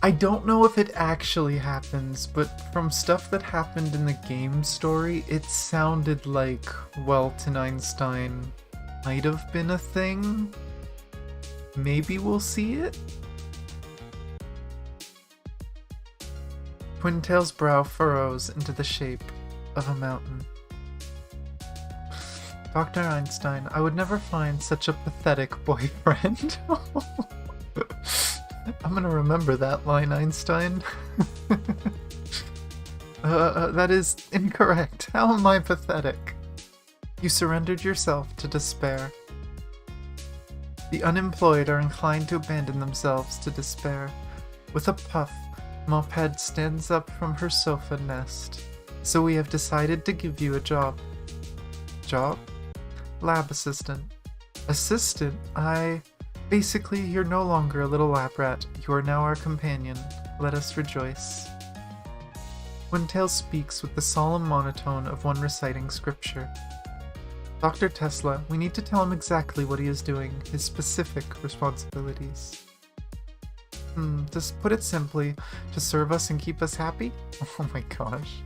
I don't know if it actually happens, but from stuff that happened in the game story, it sounded like Welt and Einstein might have been a thing. Maybe we'll see it? Twintail's brow furrows into the shape of a mountain. Dr. Einstein, I would never find such a pathetic boyfriend. I'm gonna remember that line, Einstein. That is incorrect. How am I pathetic? You surrendered yourself to despair. The unemployed are inclined to abandon themselves to despair. With a puff, Mophead stands up from her sofa nest. So we have decided to give you a job. Job? Lab assistant. Assistant? Basically, you're no longer a little lab rat. You are now our companion. Let us rejoice. Twintail speaks with the solemn monotone of one reciting scripture. Dr. Tesla, we need to tell him exactly what he is doing, his specific responsibilities. Just put it simply, to serve us and keep us happy? Oh my gosh.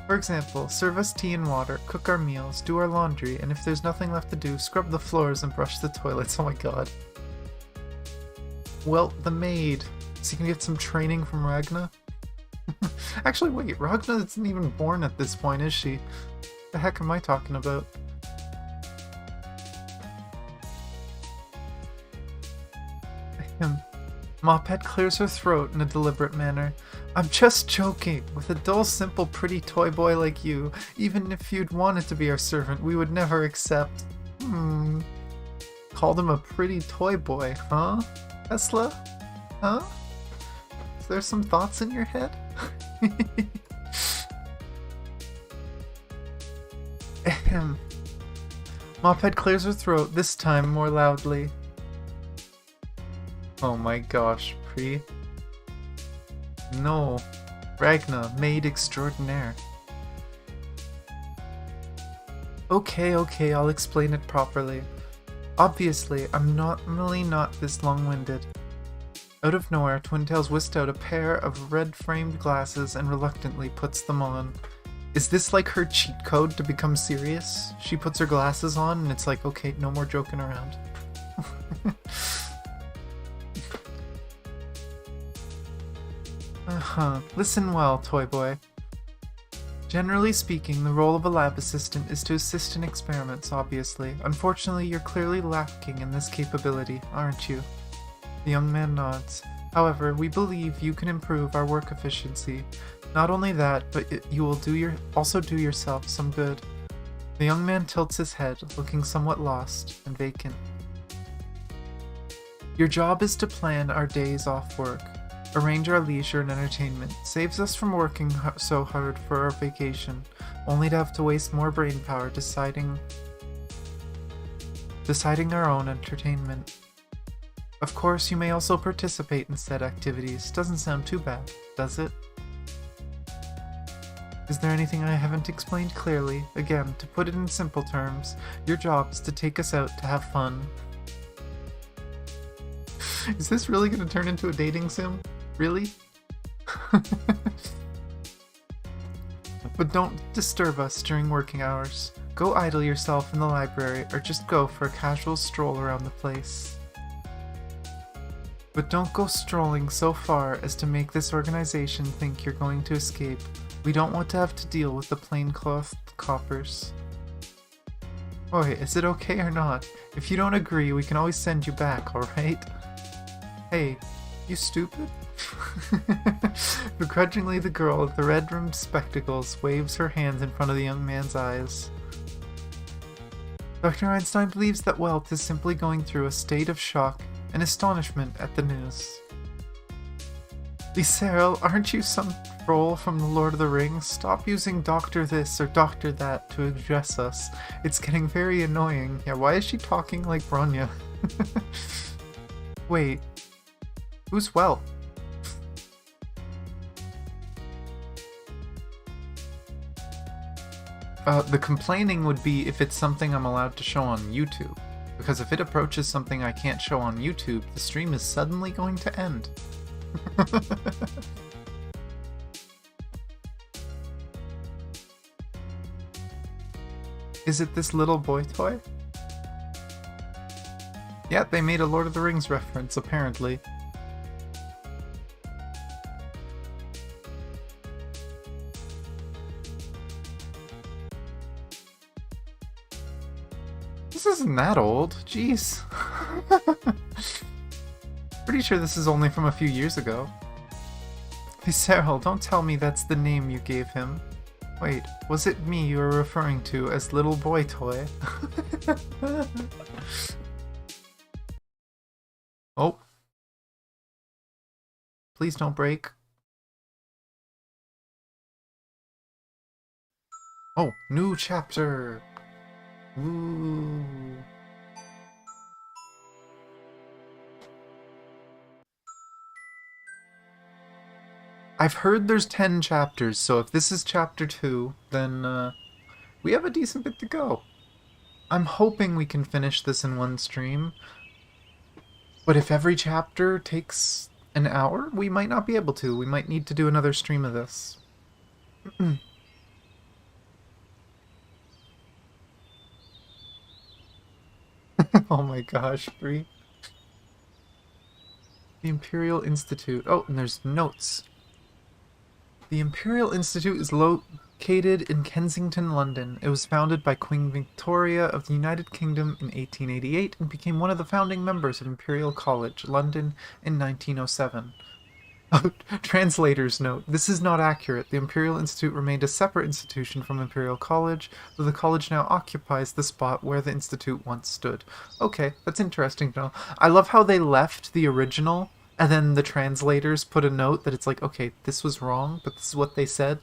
For example, serve us tea and water, cook our meals, do our laundry, and if there's nothing left to do, scrub the floors and brush the toilets. Oh my god. Well, the maid. So you can get some training from Ragna? Actually, wait, Ragna isn't even born at this point, is she? The heck am I talking about? Mophead clears her throat in a deliberate manner. I'm just joking. With a dull, simple, pretty toy boy like you, even if you'd wanted to be our servant, we would never accept. Called him a pretty toy boy, huh? Tesla? Huh? Is there some thoughts in your head? Ahem. Mophead clears her throat, this time more loudly. Oh my gosh, Pri. No. Ragna, maid extraordinaire. Okay, I'll explain it properly. Obviously, I'm normally not this long-winded. Out of nowhere, Twintails whisked out a pair of red-framed glasses and reluctantly puts them on. Is this like her cheat code to become serious? She puts her glasses on and it's like, okay, no more joking around. Listen well, toy boy. Generally speaking, the role of a lab assistant is to assist in experiments, obviously. Unfortunately, you're clearly lacking in this capability, aren't you? The young man nods. However, we believe you can improve our work efficiency. Not only that, but you will also do yourself some good. The young man tilts his head, looking somewhat lost and vacant. Your job is to plan our days off work, arrange our leisure and entertainment, saves us from working so hard for our vacation, only to have to waste more brain power deciding our own entertainment. Of course, you may also participate in said activities. Doesn't sound too bad, does it? Is there anything I haven't explained clearly? Again, to put it in simple terms, your job is to take us out to have fun. Is this really going to turn into a dating sim? Really? But don't disturb us during working hours. Go idle yourself in the library or just go for a casual stroll around the place. But don't go strolling so far as to make this organization think you're going to escape. We don't want to have to deal with the plainclothed coppers. Oi, is it okay or not? If you don't agree, we can always send you back, alright? Hey, you stupid? Begrudgingly, the girl with the red-rimmed spectacles waves her hands in front of the young man's eyes. Dr. Einstein believes that wealth is simply going through a state of shock and astonishment at the news. Lyseril, aren't you some troll from the Lord of the Rings? Stop using Doctor this or Doctor that to address us. It's getting very annoying. Yeah, why is she talking like Bronya? Wait, who's well? The complaining would be if it's something I'm allowed to show on YouTube. Because if it approaches something I can't show on YouTube, the stream is suddenly going to end. Is it this little boy toy? Yeah, they made a Lord of the Rings reference, apparently. This isn't that old, jeez. Pretty sure this is only from a few years ago. Lyseril, don't tell me that's the name you gave him. Wait, was it me you were referring to as little boy toy? Oh. Please don't break. Oh, new chapter! Ooh. I've heard there's 10 chapters, so if this is chapter 2, then we have a decent bit to go. I'm hoping we can finish this in one stream, but if every chapter takes an hour, we might not be able to. We might need to do another stream of this. Oh my gosh, Bree. The Imperial Institute. Oh, and there's notes. The Imperial Institute is located in Kensington, London. It was founded by Queen Victoria of the United Kingdom in 1888 and became one of the founding members of Imperial College, London, in 1907. Oh, translator's note. This is not accurate. The Imperial Institute remained a separate institution from Imperial College, though the college now occupies the spot where the institute once stood. Okay, that's interesting to know. I love how they left the original, and then the translators put a note that it's like, okay, this was wrong, but this is what they said.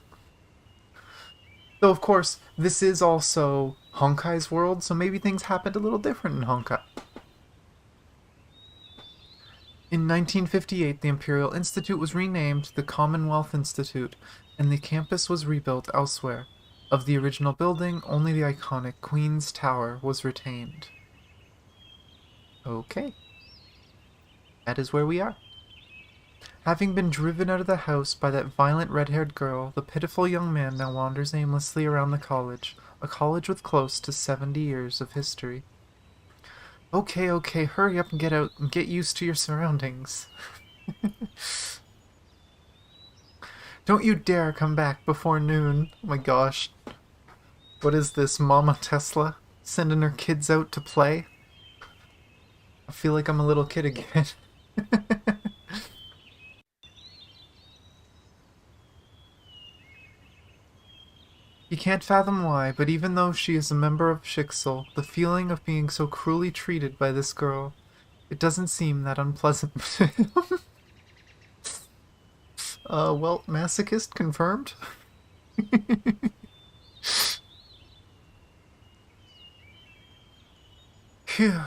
Though, of course, this is also Honkai's world, so maybe things happened a little different in Honkai. In 1958, the Imperial Institute was renamed the Commonwealth Institute, and the campus was rebuilt elsewhere. Of the original building, only the iconic Queen's Tower was retained. Okay. That is where we are. Having been driven out of the house by that violent red-haired girl, the pitiful young man now wanders aimlessly around the college, a college with close to 70 years of history. Okay, hurry up and get out and get used to your surroundings. Don't you dare come back before noon. Oh my gosh. What is this, Mama Tesla? Sending her kids out to play? I feel like I'm a little kid again. You can't fathom why, but even though she is a member of Shixel, the feeling of being so cruelly treated by this girl, it doesn't seem that unpleasant to him. Well, masochist confirmed? Phew.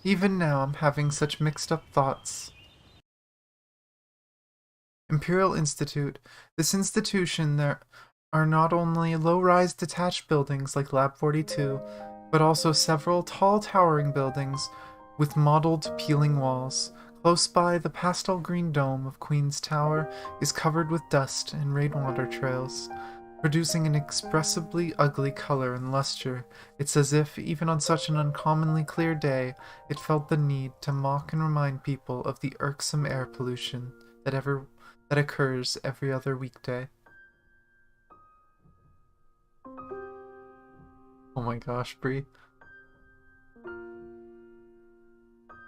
Even now I'm having such mixed up thoughts. Imperial Institute. This institution, there are not only low-rise detached buildings like Lab 42, but also several tall towering buildings with mottled peeling walls. Close by, the pastel green dome of Queen's Tower is covered with dust and rainwater trails, producing an inexpressibly ugly color and luster. It's as if, even on such an uncommonly clear day, it felt the need to mock and remind people of the irksome air pollution that occurs every other weekday. Oh my gosh, Bree.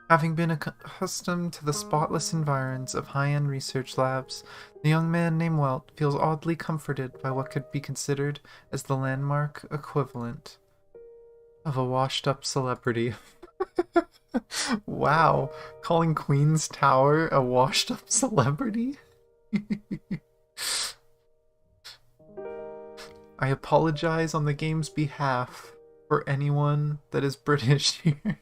Having been accustomed to the spotless environs of high-end research labs, the young man named Welt feels oddly comforted by what could be considered as the landmark equivalent of a washed-up celebrity. Wow, calling Queen's Tower a washed-up celebrity? I apologize on the game's behalf for anyone that is British here.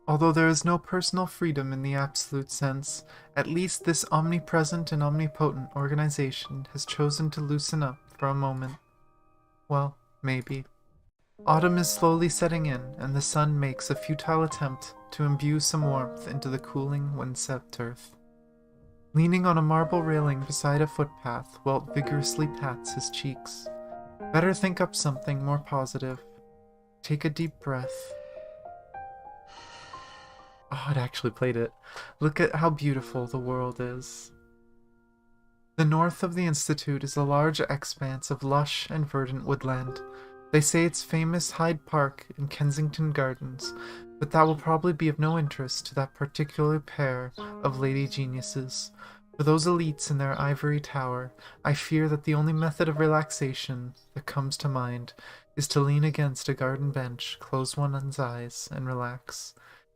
Although there is no personal freedom in the absolute sense, at least this omnipresent and omnipotent organization has chosen to loosen up for a moment. Well, maybe. Autumn is slowly setting in, and the sun makes a futile attempt to imbue some warmth into the cooling, wind-swept earth. Leaning on a marble railing beside a footpath, Welt vigorously pats his cheeks. Better think up something more positive. Take a deep breath. Oh, it actually played it. Look at how beautiful the world is. The north of the Institute is a large expanse of lush and verdant woodland. They say it's famous Hyde Park and Kensington Gardens, but that will probably be of no interest to that particular pair of lady geniuses. For those elites in their ivory tower, I fear that the only method of relaxation that comes to mind is to lean against a garden bench, close one's eyes, and relax.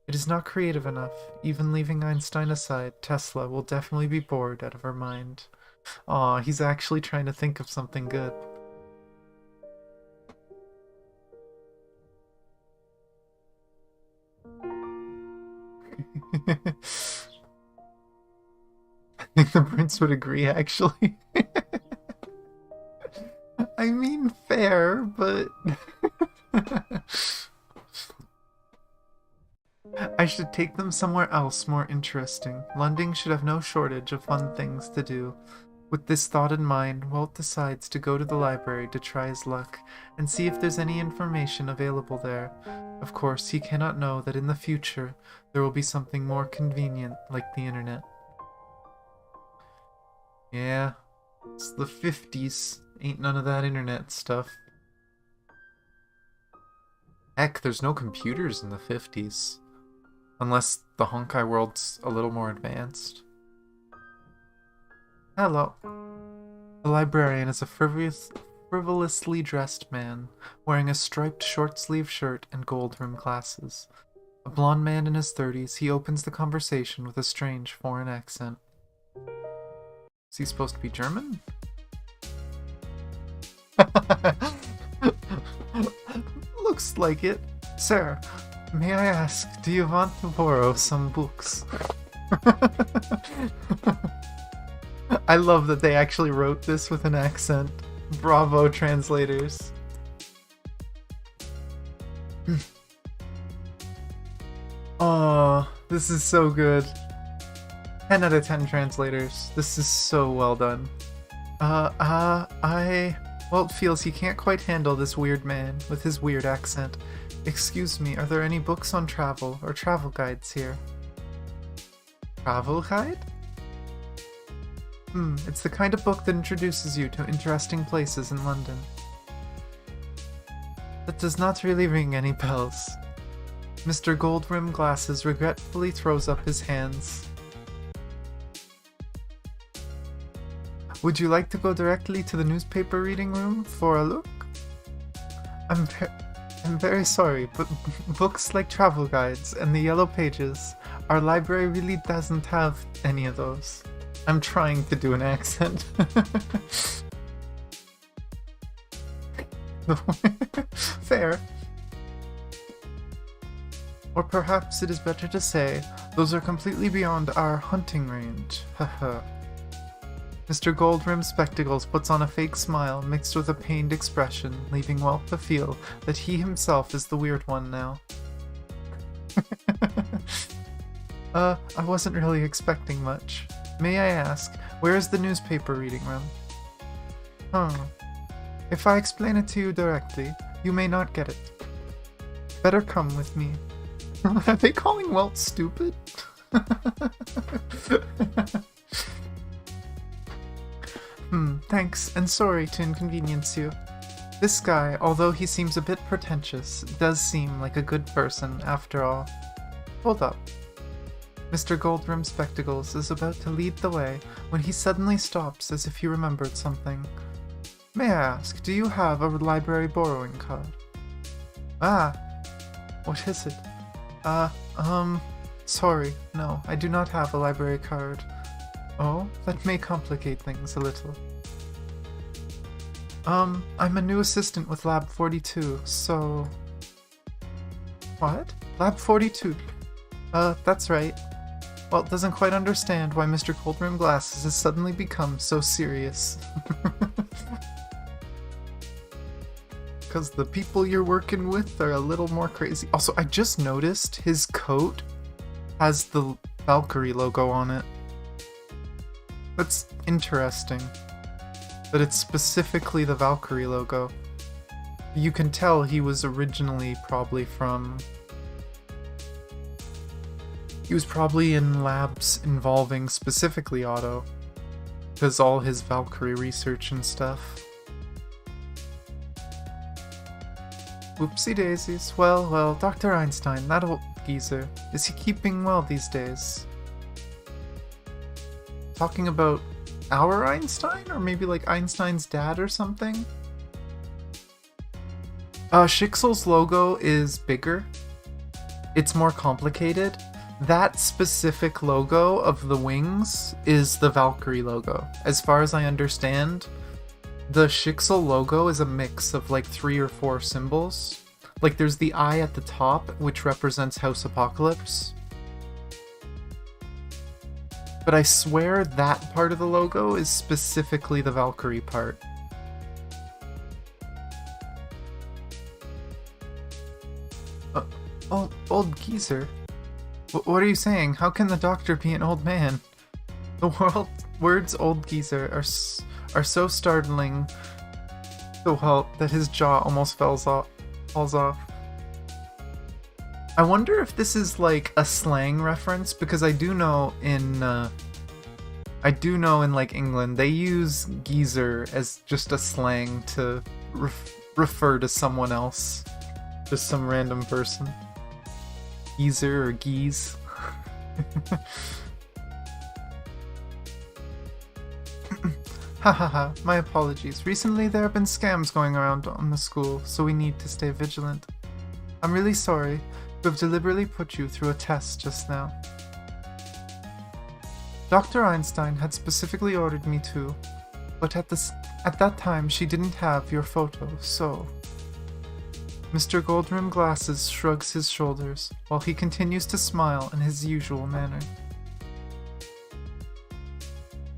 It is not creative enough. Even leaving Einstein aside, Tesla will definitely be bored out of her mind. Aw, he's actually trying to think of something good. I think the prince would agree, actually. I mean, fair, but... I should take them somewhere else more interesting. London should have no shortage of fun things to do. With this thought in mind, Walt decides to go to the library to try his luck and see if there's any information available there. Of course, he cannot know that in the future there will be something more convenient like the internet. Yeah, it's the 50s. Ain't none of that internet stuff. Heck, there's no computers in the 50s. Unless the Honkai world's a little more advanced. Hello. The librarian is a frivolously dressed man, wearing a striped short-sleeved shirt and gold rimmed glasses. A blonde man in his 30s, he opens the conversation with a strange foreign accent. Is he supposed to be German? Looks like it. Sir, May I ask, do you want to borrow some books? I love that they actually wrote this with an accent. Bravo, translators. Oh, this is so good. 10 out of 10 translators. This is so well done. Walt feels he can't quite handle this weird man with his weird accent. Excuse me, are there any books on travel or travel guides here? Travel guide? It's the kind of book that introduces you to interesting places in London. That does not really ring any bells. Mr. Goldrim Glasses regretfully throws up his hands. Would you like to go directly to the newspaper reading room for a look? I'm very sorry, but books like travel guides and the yellow pages, our library really doesn't have any of those. I'm trying to do an accent. Fair. Or perhaps it is better to say, those are completely beyond our hunting range. Haha. Mr. Goldrim's spectacles puts on a fake smile mixed with a pained expression, leaving Welt to feel that he himself is the weird one now. I wasn't really expecting much. May I ask, where is the newspaper reading room? If I explain it to you directly, you may not get it. Better come with me. Are they calling Welt stupid? Thanks, and sorry to inconvenience you. This guy, although he seems a bit pretentious, does seem like a good person after all. Hold up. Mr. Goldrim's spectacles is about to lead the way when he suddenly stops as if he remembered something. May I ask, do you have a library borrowing card? Ah, what is it? Sorry, no, I do not have a library card. Oh, that may complicate things a little. I'm a new assistant with Lab 42, so... What? Lab 42? That's right. Walt doesn't quite understand why Mr. Goldrim Glasses has suddenly become so serious. Because the people you're working with are a little more crazy. Also, I just noticed his coat has the Valkyrie logo on it. That's interesting. But it's specifically the Valkyrie logo. You can tell he was originally probably from... He was probably in labs involving specifically Otto. Because all his Valkyrie research and stuff. Whoopsie daisies. Well, Dr. Einstein, that old geezer, is he keeping well these days? Talking about our Einstein? Or maybe like Einstein's dad or something? Schicksel's logo is bigger. It's more complicated. That specific logo of the wings is the Valkyrie logo. As far as I understand, the Schicksal logo is a mix of like 3 or 4 symbols. Like there's the eye at the top, which represents House Apocalypse. But I swear that part of the logo is specifically the Valkyrie part. Old geezer? What are you saying? How can the doctor be an old man? The words old geezer are so startling to Walt that his jaw almost falls off. I wonder if this is like a slang reference, because I do know in like England they use geezer as just a slang to refer to someone else, just some random person. Geezer or geese. Hahaha, my apologies. Recently there have been scams going around on the school, so we need to stay vigilant. I'm really sorry to have deliberately put you through a test just now. Dr. Einstein had specifically ordered me to, but at that time she didn't have your photo, so... Mr. Goldrim Glasses shrugs his shoulders, while he continues to smile in his usual manner.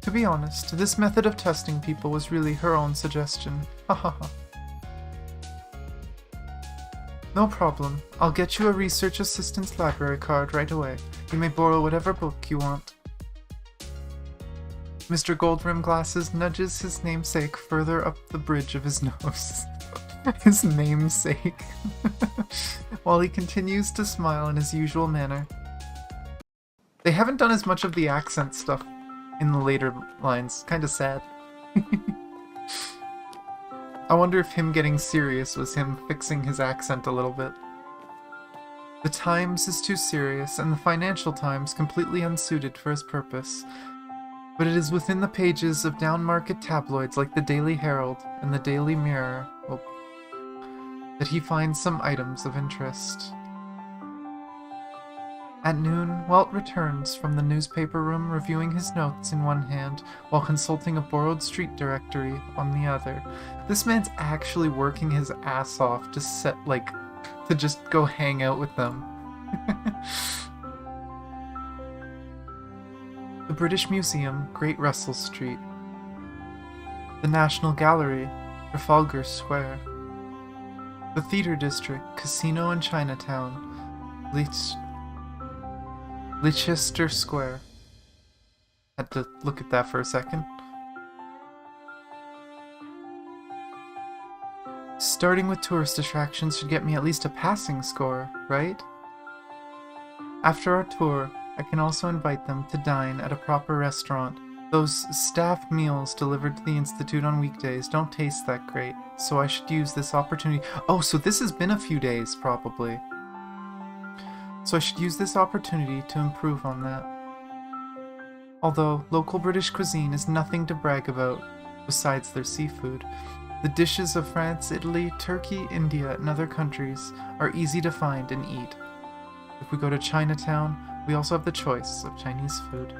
To be honest, this method of testing people was really her own suggestion. Ha ha ha. No problem. I'll get you a research assistant's library card right away. You may borrow whatever book you want. Mr. Goldrim Glasses nudges his namesake further up the bridge of his nose. His namesake. While he continues to smile in his usual manner. They haven't done as much of the accent stuff in the later lines. Kinda sad. I wonder if him getting serious was him fixing his accent a little bit. The Times is too serious, and the Financial Times completely unsuited for his purpose. But it is within the pages of down-market tabloids like the Daily Herald and the Daily Mirror that he finds some items of interest. At noon, Welt returns from the newspaper room reviewing his notes in one hand while consulting a borrowed street directory on the other. This man's actually working his ass off to just go hang out with them. The British Museum, Great Russell Street. The National Gallery, Trafalgar Square. The Theatre District, Casino and Chinatown, Leicester Square. Had to look at that for a second. Starting with tourist attractions should get me at least a passing score, right? After our tour, I can also invite them to dine at a proper restaurant. Those staff meals delivered to the Institute on weekdays don't taste that great, so I should use this opportunity. Oh, so this has been a few days, probably. So I should use this opportunity to improve on that. Although local British cuisine is nothing to brag about, besides their seafood, the dishes of France, Italy, Turkey, India, and other countries are easy to find and eat. If we go to Chinatown, we also have the choice of Chinese food.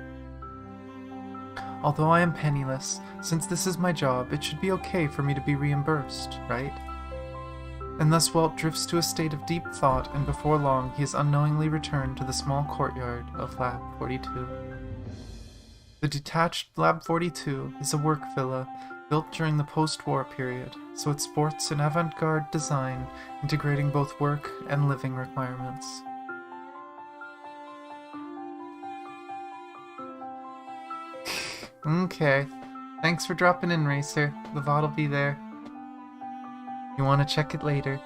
Although I am penniless, since this is my job, it should be okay for me to be reimbursed, right? And thus Welt drifts to a state of deep thought, and before long he is unknowingly returned to the small courtyard of Lab 42. The detached Lab 42 is a work villa built during the post-war period, so it sports an avant-garde design integrating both work and living requirements. Okay. Thanks for dropping in, Racer. The VOD'll be there. You want to check it later.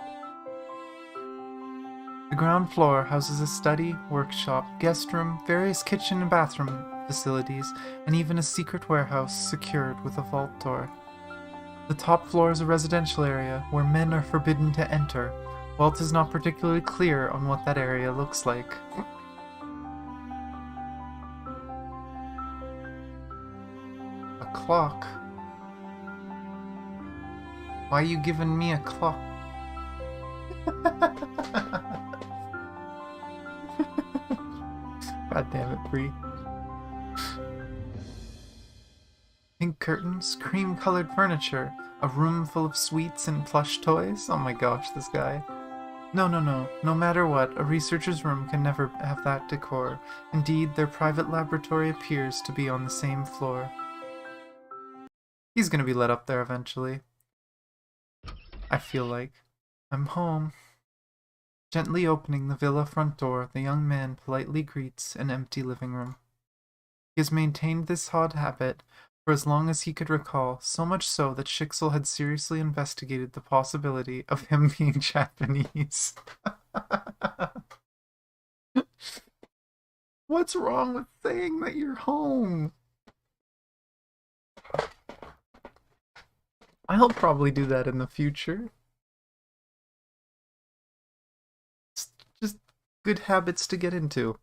The ground floor houses a study, workshop, guest room, various kitchen and bathroom facilities, and even a secret warehouse secured with a vault door. The top floor is a residential area where men are forbidden to enter. Welt is not particularly clear on what that area looks like. Clock. Why are you giving me a clock? God damn it, Bree. Pink curtains, cream-colored furniture, a room full of sweets and plush toys. Oh my gosh, this guy. No. No matter what, a researcher's room can never have that decor. Indeed, their private laboratory appears to be on the same floor. He's gonna be let up there eventually. I feel like. I'm home. Gently opening the villa front door, the young man politely greets an empty living room. He has maintained this odd habit for as long as he could recall, so much so that Schicksal had seriously investigated the possibility of him being Japanese. What's wrong with saying that you're home? I'll probably do that in the future. It's just good habits to get into.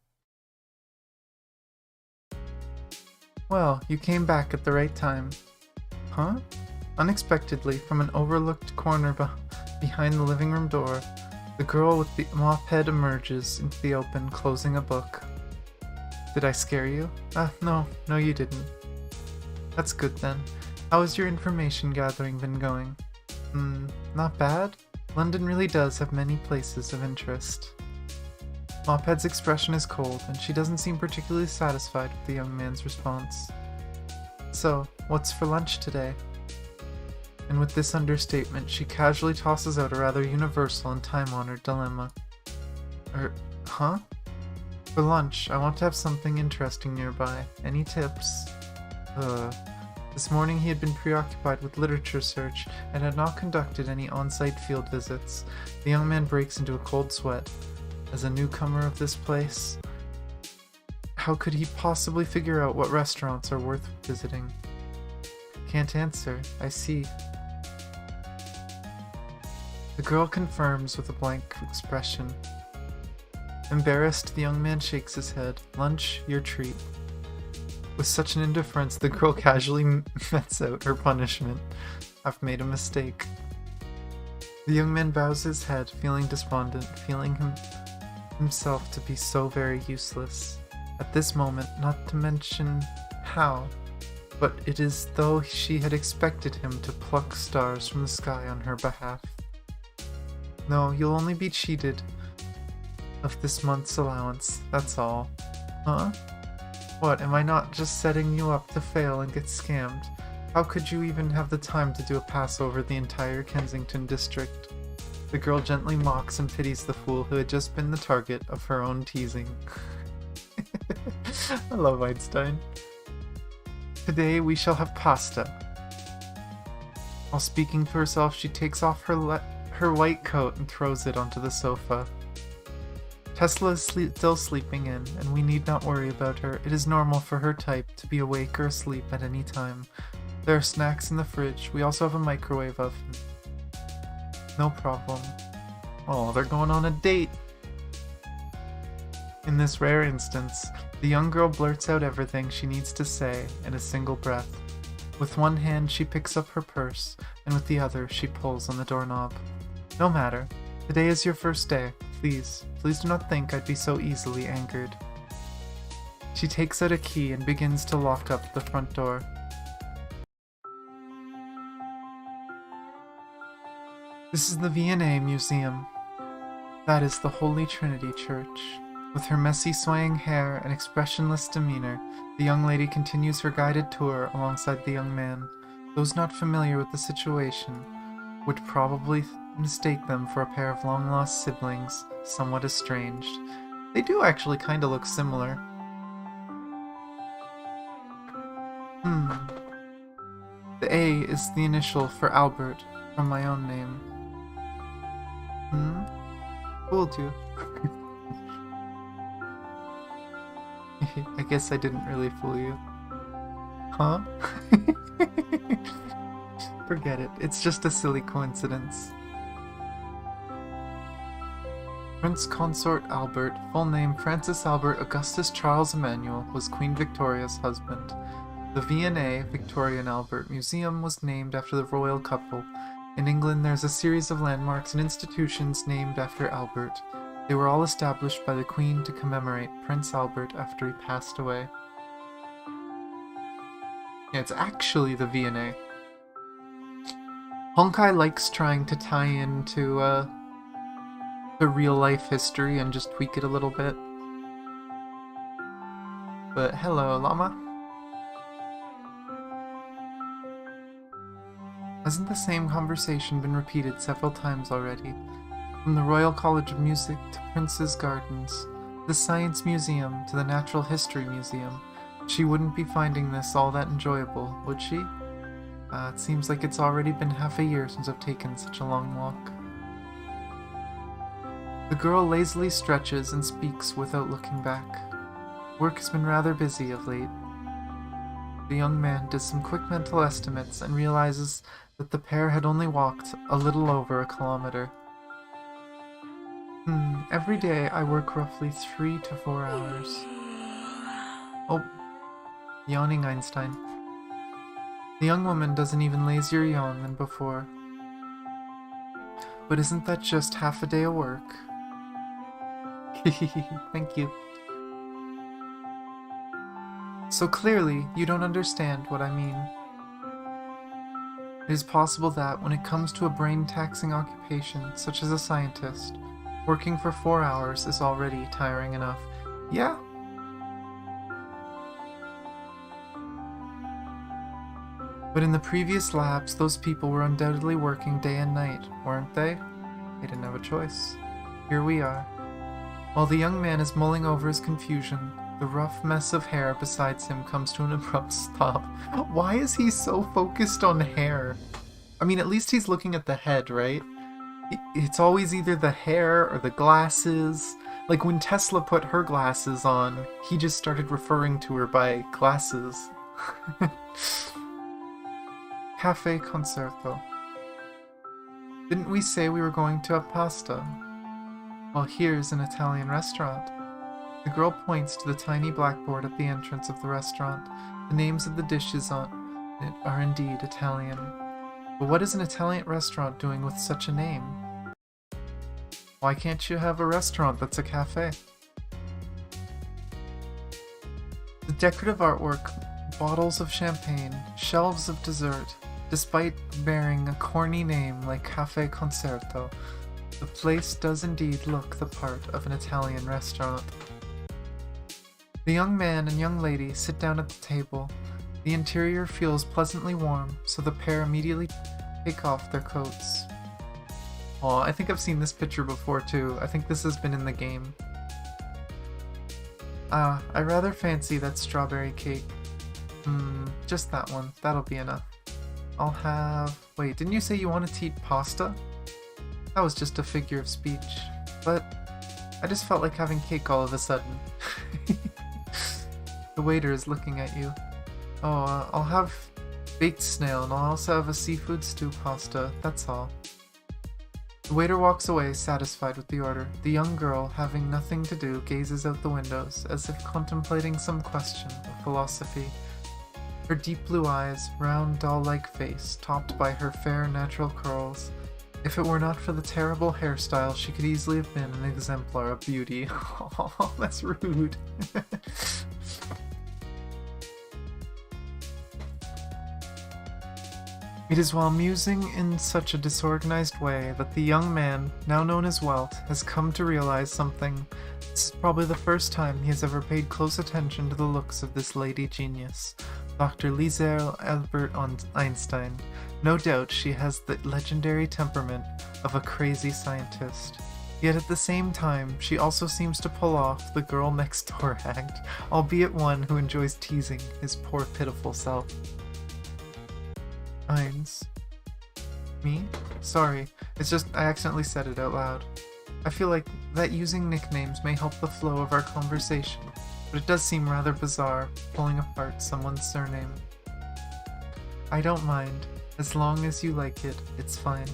Well, you came back at the right time. Huh? Unexpectedly, from an overlooked corner behind the living room door, the girl with the mop head emerges into the open, closing a book. Did I scare you? No you didn't. That's good then. How has your information gathering been going? Not bad? London really does have many places of interest. Mophead's expression is cold, and she doesn't seem particularly satisfied with the young man's response. So, what's for lunch today? And with this understatement, she casually tosses out a rather universal and time-honored dilemma. Huh? For lunch, I want to have something interesting nearby. Any tips? This morning he had been preoccupied with literature search and had not conducted any on-site field visits. The young man breaks into a cold sweat. As a newcomer of this place, how could he possibly figure out what restaurants are worth visiting? Can't answer. I see. The girl confirms with a blank expression. Embarrassed, the young man shakes his head. Lunch, your treat. With such an indifference, the girl casually mets out her punishment. I've made a mistake. The young man bows his head, feeling despondent, feeling himself to be so very useless. At this moment, not to mention how, but it is though she had expected him to pluck stars from the sky on her behalf. No, you'll only be cheated of this month's allowance, that's all. Huh? What, am I not just setting you up to fail and get scammed? How could you even have the time to do a pass over the entire Kensington district? The girl gently mocks and pities the fool who had just been the target of her own teasing. I love Einstein. Today we shall have pasta. While speaking to herself, she takes off her white coat and throws it onto the sofa. Tesla is still sleeping in, and we need not worry about her. It is normal for her type to be awake or asleep at any time. There are snacks in the fridge. We also have a microwave oven. No problem. Oh, they're going on a date! In this rare instance, the young girl blurts out everything she needs to say in a single breath. With one hand, she picks up her purse, and with the other, she pulls on the doorknob. No matter. Today is your first day. Please do not think I'd be so easily angered. She takes out a key and begins to lock up the front door. This is the V&A Museum. That is the Holy Trinity Church. With her messy swaying hair and expressionless demeanor, the young lady continues her guided tour alongside the young man. Those not familiar with the situation would probably mistake them for a pair of long-lost siblings, somewhat estranged. They do actually kind of look similar. The A is the initial for Albert, from my own name. Fooled you. I guess I didn't really fool you. Huh? Forget it. It's just a silly coincidence. Prince Consort Albert, full name Francis Albert Augustus Charles Emmanuel, was Queen Victoria's husband. The V&A Victoria and Albert Museum was named after the royal couple. In England, there's a series of landmarks and institutions named after Albert. They were all established by the Queen to commemorate Prince Albert after he passed away. Yeah, it's actually the V&A. Honkai likes trying to tie into the real-life history and just tweak it a little bit. But hello, llama. Hasn't the same conversation been repeated several times already? From the Royal College of Music to Prince's Gardens, the Science Museum to the Natural History Museum. She wouldn't be finding this all that enjoyable, would she? It seems like it's already been half a year since I've taken such a long walk. The girl lazily stretches and speaks without looking back. Work has been rather busy of late. The young man does some quick mental estimates and realizes that the pair had only walked a little over a kilometer. Every day I work roughly 3 to 4 hours. Oh, yawning Einstein. The young woman does an even lazier yawn than before. But isn't that just half a day of work? Thank you. So clearly, you don't understand what I mean. It is possible that, when it comes to a brain-taxing occupation, such as a scientist, working for 4 hours is already tiring enough. Yeah. But in the previous labs, those people were undoubtedly working day and night, weren't they? They didn't have a choice. Here we are. While the young man is mulling over his confusion, the rough mess of hair beside him comes to an abrupt stop. Why is he so focused on hair? I mean, at least he's looking at the head, right? It's always either the hair or the glasses. Like when Tesla put her glasses on, he just started referring to her by glasses. Cafe Concerto. Didn't we say we were going to have pasta? Well, here's an Italian restaurant. The girl points to the tiny blackboard at the entrance of the restaurant. The names of the dishes on it are indeed Italian. But what is an Italian restaurant doing with such a name? Why can't you have a restaurant that's a cafe? The decorative artwork, bottles of champagne, shelves of dessert, despite bearing a corny name like Cafe Concerto, the place does indeed look the part of an Italian restaurant. The young man and young lady sit down at the table. The interior feels pleasantly warm, so the pair immediately take off their coats. Aw, I think I've seen this picture before too. I think this has been in the game. Ah, I rather fancy that strawberry cake. Just that one. That'll be enough. I'll have... Wait, didn't you say you wanted to eat pasta? That was just a figure of speech. But I just felt like having cake all of a sudden. The waiter is looking at you. Oh, I'll have baked snail and I'll also have a seafood stew pasta, that's all. The waiter walks away, satisfied with the order. The young girl, having nothing to do, gazes out the windows, as if contemplating some question of philosophy. Her deep blue eyes, round doll-like face, topped by her fair natural curls. If it were not for the terrible hairstyle, she could easily have been an exemplar of beauty. Oh, that's rude. It is while musing in such a disorganized way that the young man, now known as Welt, has come to realize something. This is probably the first time he has ever paid close attention to the looks of this lady genius, Dr. Liesel Albert Einstein. No doubt she has the legendary temperament of a crazy scientist. Yet at the same time, she also seems to pull off the girl next door act, albeit one who enjoys teasing his poor pitiful self. Eins. Me? Sorry, it's just I accidentally said it out loud. I feel like that using nicknames may help the flow of our conversation, but it does seem rather bizarre pulling apart someone's surname. I don't mind. As long as you like it, it's fine.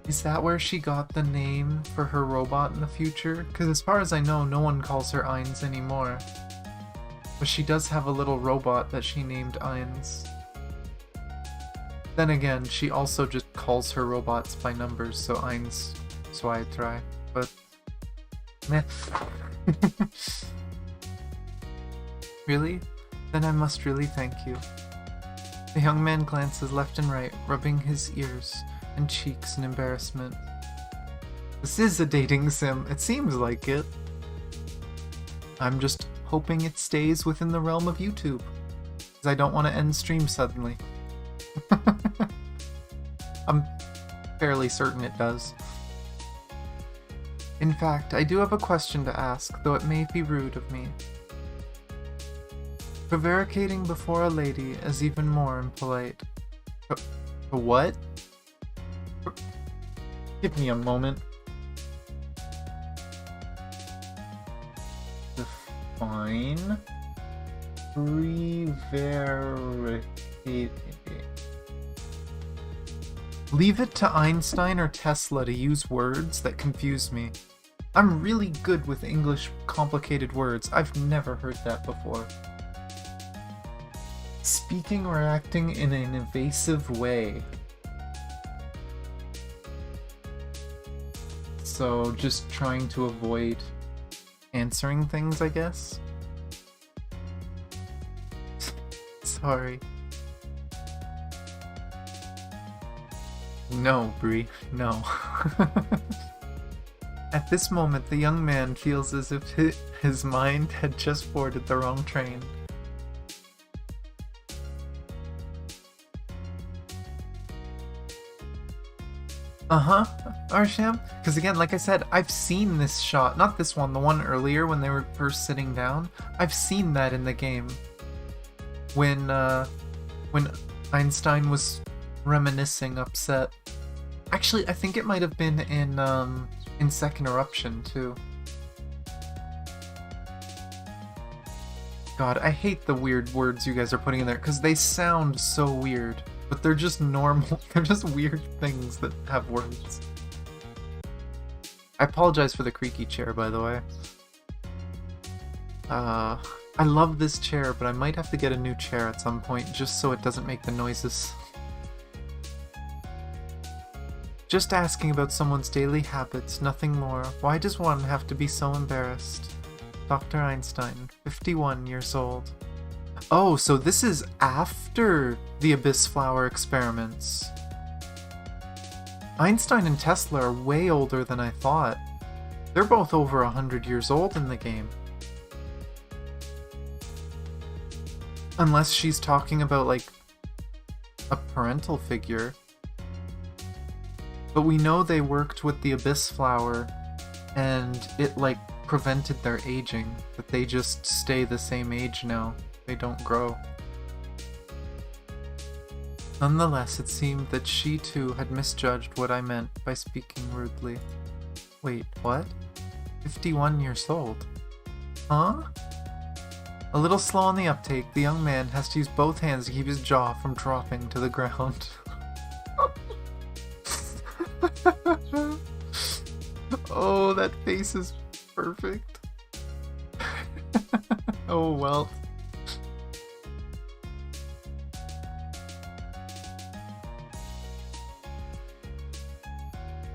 Is that where she got the name for her robot in the future? Because as far as I know, no one calls her Eins anymore. But she does have a little robot that she named Eins. Then again, she also just calls her robots by numbers, so Eins, zwei, drei, but meh. Really? Then I must really thank you. The young man glances left and right, rubbing his ears and cheeks in embarrassment. This is a dating sim, it seems like it. I'm just hoping it stays within the realm of YouTube, because I don't want to end stream suddenly. I'm fairly certain it does. In fact, I do have a question to ask, though it may be rude of me. Prevaricating before a lady is even more impolite. What? Give me a moment. Define prevaricating. Leave it to Einstein or Tesla to use words that confuse me. I'm really good with English complicated words. I've never heard that before. Speaking or acting in an evasive way. So just trying to avoid answering things, I guess. So sorry. No, Bree, no. At this moment, the young man feels as if his mind had just boarded the wrong train. Uh-huh, Arsham. Because again, like I said, I've seen this shot. Not this one, the one earlier when they were first sitting down. I've seen that in the game. When Einstein was reminiscing, upset. Actually, I think it might have been in Second Eruption, too. God, I hate the weird words you guys are putting in there, because they sound so weird. But they're just normal, they're just weird things that have words. I apologize for the creaky chair, by the way. I love this chair, but I might have to get a new chair at some point, just so it doesn't make the noises. Just asking about someone's daily habits, nothing more. Why does one have to be so embarrassed? Dr. Einstein, 51 years old. Oh, so this is after the Abyss Flower experiments. Einstein and Tesla are way older than I thought. They're both over 100 years old in the game. Unless she's talking about, like, a parental figure. But we know they worked with the Abyss Flower, and it, like, prevented their aging. That they just stay the same age now. They don't grow. Nonetheless, it seemed that she too had misjudged what I meant by speaking rudely. Wait, what? 51 years old? Huh? A little slow on the uptake, the young man has to use both hands to keep his jaw from dropping to the ground. Oh, that face is perfect. Oh, well.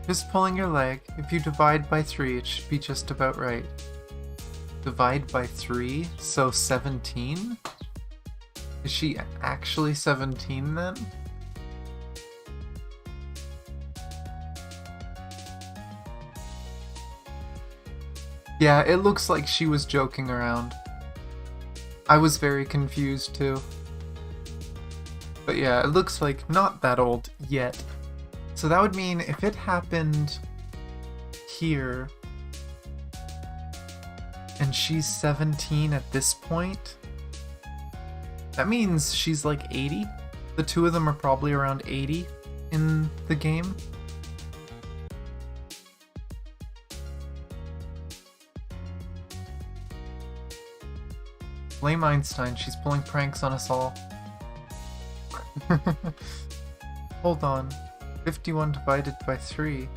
Just pulling your leg. If you divide by 3, it should be just about right. Divide by 3? So 17? Is she actually 17 then? Yeah, it looks like she was joking around. I was very confused too. But yeah, it looks like not that old yet. So that would mean if it happened here, and she's 17 at this point, that means she's like 80? The two of them are probably around 80 in the game. Blame Einstein, she's pulling pranks on us all. Hold on. 51 divided by 3.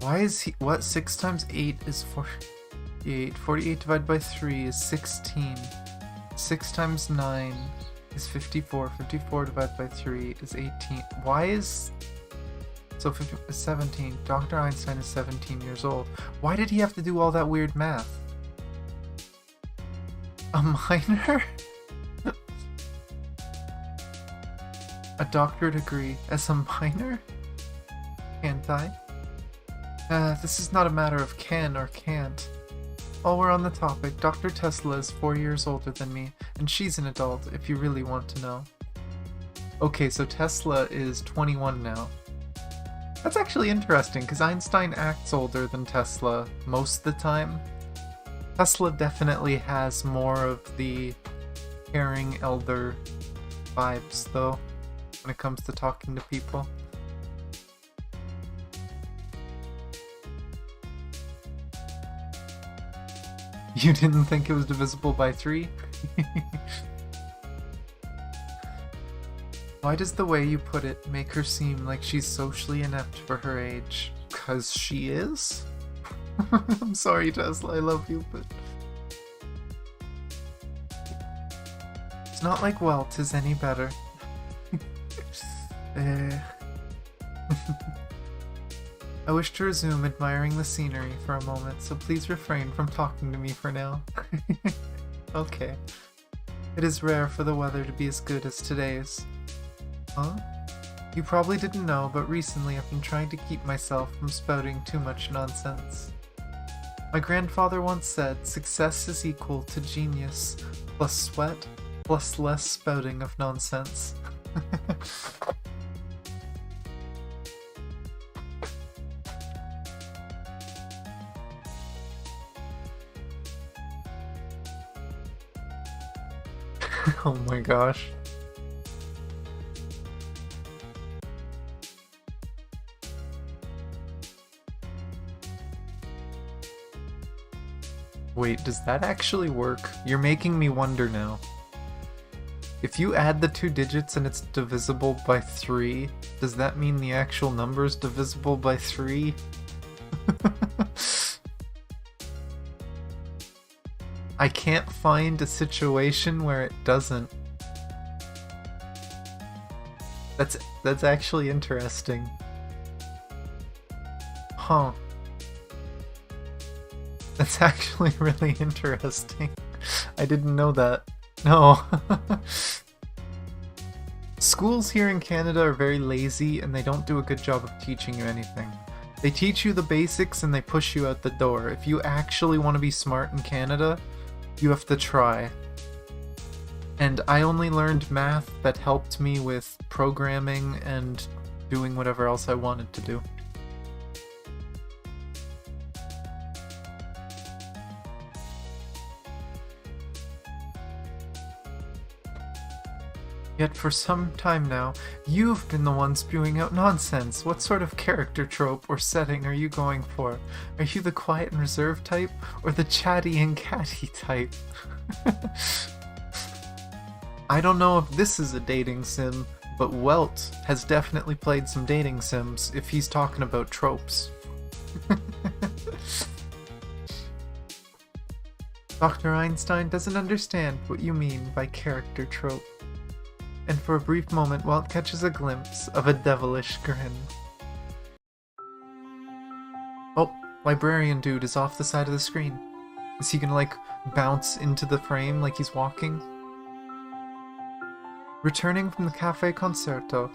Why is he... What? 6 times 8 is 48. 48 divided by 3 is 16. 6 times 9 is 54. 54 divided by 3 is 18. Why is... So 50 is 17. Dr. Einstein is 17 years old. Why did he have to do all that weird math? A minor? A doctorate degree as a minor? Can't I? This is not a matter of can or can't. While we're on the topic, Dr. Tesla is 4 years older than me, and she's an adult, if you really want to know. Okay, so Tesla is 21 now. That's actually interesting, because Einstein acts older than Tesla most of the time. Tesla definitely has more of the caring elder vibes, though, when it comes to talking to people. You didn't think it was divisible by 3? Why does the way you put it make her seem like she's socially inept for her age? 'Cause she is? I'm sorry, Tesla, I love you, but... It's not like Welt is any better. I wish to resume admiring the scenery for a moment, so please refrain from talking to me for now. Okay. It is rare for the weather to be as good as today's. Huh? You probably didn't know, but recently I've been trying to keep myself from spouting too much nonsense. My grandfather once said, success is equal to genius plus sweat plus less spouting of nonsense. Oh my gosh. Wait, does that actually work? You're making me wonder now. If you add the 2 digits and it's divisible by 3, does that mean the actual number is divisible by 3? I can't find a situation where it doesn't. That's actually interesting. Huh. That's actually really interesting. I didn't know that. No. Schools here in Canada are very lazy and they don't do a good job of teaching you anything. They teach you the basics and they push you out the door. If you actually want to be smart in Canada, you have to try. And I only learned math that helped me with programming and doing whatever else I wanted to do. Yet for some time now, you've been the one spewing out nonsense. What sort of character trope or setting are you going for? Are you the quiet and reserved type, or the chatty and catty type? I don't know if this is a dating sim, but Welt has definitely played some dating sims if he's talking about tropes. Dr. Einstein doesn't understand what you mean by character trope. And for a brief moment, Walt catches a glimpse of a devilish grin. Oh, librarian dude is off the side of the screen. Is he gonna, like, bounce into the frame like he's walking? Returning from the Cafe Concerto,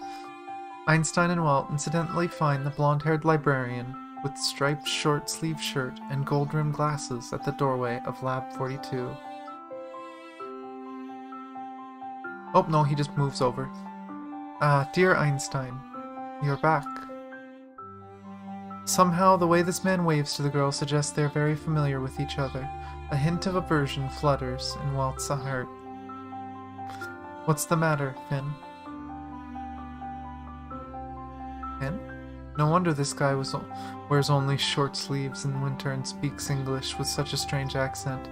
Einstein and Walt incidentally find the blonde-haired librarian with striped short-sleeved shirt and gold-rimmed glasses at the doorway of Lab 42. Oh, no, he just moves over. Ah, dear Einstein, you're back. Somehow, the way this man waves to the girl suggests they're very familiar with each other. A hint of aversion flutters in Walt's heart. What's the matter, Finn? Finn? No wonder this guy wears only short sleeves in winter and speaks English with such a strange accent.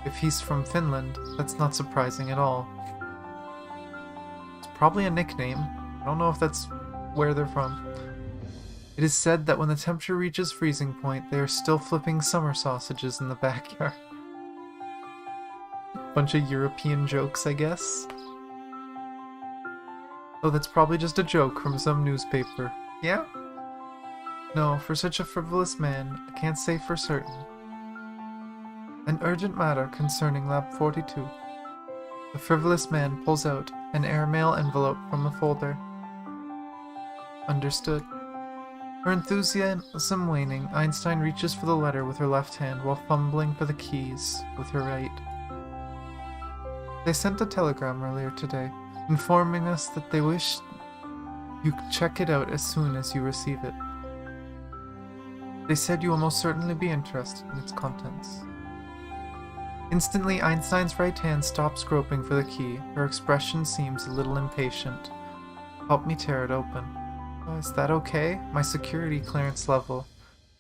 If he's from Finland, that's not surprising at all. Probably a nickname. I don't know if that's where they're from. It is said that when the temperature reaches freezing point, they are still flipping summer sausages in the backyard. Bunch of European jokes, I guess. Oh, that's probably just a joke from some newspaper. Yeah? No, for such a frivolous man, I can't say for certain. An urgent matter concerning Lab 42. The frivolous man pulls out an airmail envelope from a folder. Understood. Her enthusiasm waning, Einstein reaches for the letter with her left hand while fumbling for the keys with her right. They sent a telegram earlier today, informing us that they wish you check it out as soon as you receive it. They said you will most certainly be interested in its contents. Instantly, Einstein's right hand stops groping for the key. Her expression seems a little impatient. Help me tear it open. Oh, is that okay? My security clearance level.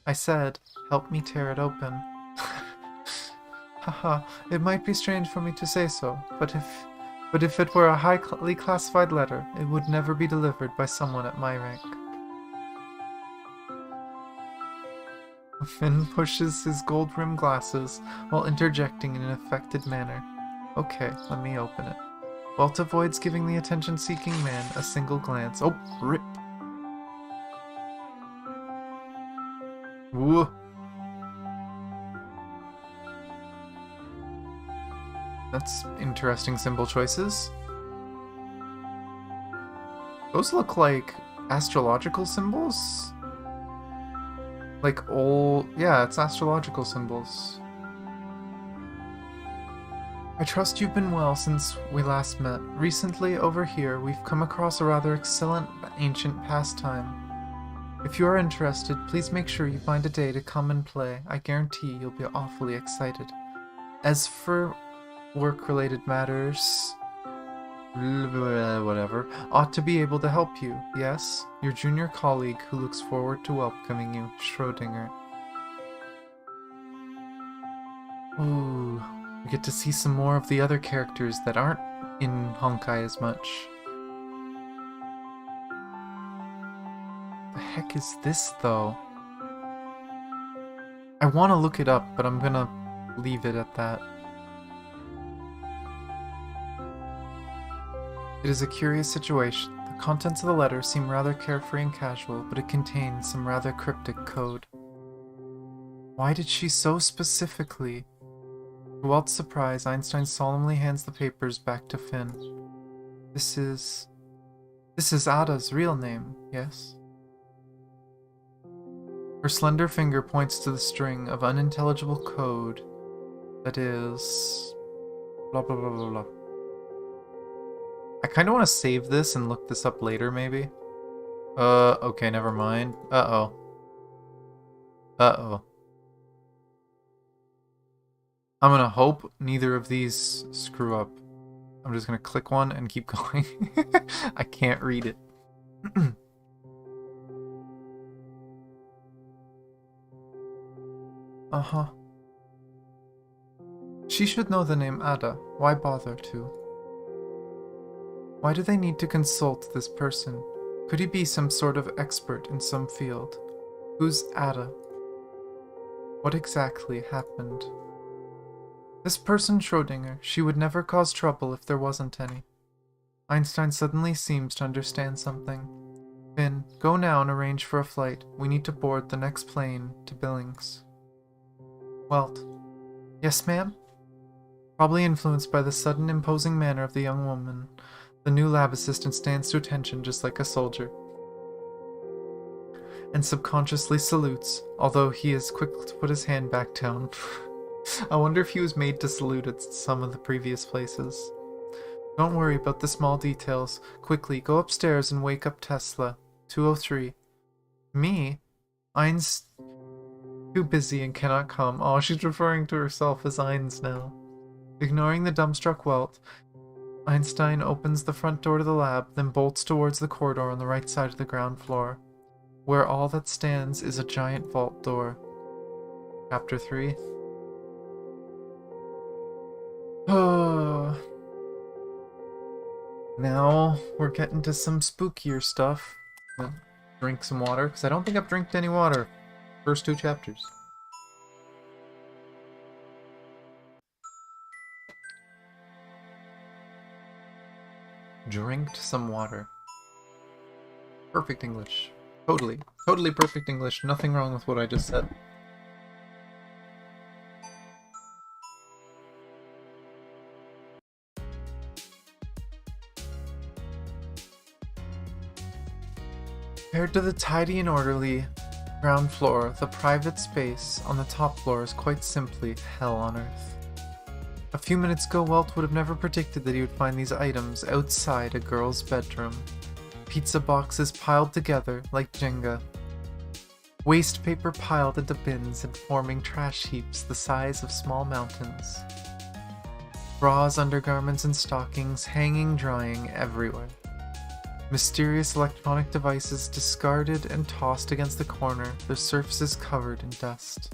I said, help me tear it open. Haha, it might be strange for me to say so, but if it were a highly classified letter, it would never be delivered by someone at my rank. Finn pushes his gold-rimmed glasses while interjecting in an affected manner. Okay, let me open it. Walt avoids giving the attention-seeking man a single glance. Oh, rip! Ooh. That's interesting symbol choices. Those look like astrological symbols? Like old... Yeah, it's astrological symbols. I trust you've been well since we last met. Recently, over here, we've come across a rather excellent ancient pastime. If you are interested, please make sure you find a day to come and play. I guarantee you'll be awfully excited. As for work-related matters... whatever, ought to be able to help you, yes? Your junior colleague who looks forward to welcoming you, Schrödinger. Ooh, we get to see some more of the other characters that aren't in Honkai as much. The heck is this, though? I want to look it up, but I'm gonna leave it at that. It is a curious situation. The contents of the letter seem rather carefree and casual, but it contains some rather cryptic code. Why did she so specifically? To Walt's surprise, Einstein solemnly hands the papers back to Finn. This is Ada's real name, yes? Her slender finger points to the string of unintelligible code that is... blah blah blah blah blah. I kind of want to save this and look this up later, maybe. Okay, never mind. Uh-oh. Uh-oh. I'm gonna hope neither of these screw up. I'm just gonna click one and keep going. I can't read it. Uh-huh. She should know the name Ada. Why bother to? Why do they need to consult this person? Could he be some sort of expert in some field? Who's Ada? What exactly happened? This person, Schrödinger, she would never cause trouble if there wasn't any. Einstein suddenly seems to understand something. Finn, go now and arrange for a flight. We need to board the next plane to Billings. Welt. Yes, ma'am? Probably influenced by the sudden, imposing manner of the young woman, the new lab assistant stands to attention just like a soldier, and subconsciously salutes, although he is quick to put his hand back down. I wonder if he was made to salute at some of the previous places. Don't worry about the small details. Quickly, go upstairs and wake up Tesla. 203. Me? Ein's too busy and cannot come. Oh, she's referring to herself as Eins now. Ignoring the dumbstruck Welt, Einstein opens the front door to the lab, then bolts towards the corridor on the right side of the ground floor, where all that stands is a giant vault door. Chapter 3. Now we're getting to some spookier stuff. Drink some water, because I don't think I've drank any water. First 2 chapters. Drinked some water. Perfect English. Totally perfect English. Nothing wrong with what I just said. Compared to the tidy and orderly ground floor, the private space on the top floor is quite simply hell on earth. A few minutes ago, Welt would have never predicted that he would find these items outside a girl's bedroom. Pizza boxes piled together like Jenga. Waste paper piled into bins and forming trash heaps the size of small mountains. Bras, undergarments, and stockings hanging drying everywhere. Mysterious electronic devices discarded and tossed against the corner, their surfaces covered in dust.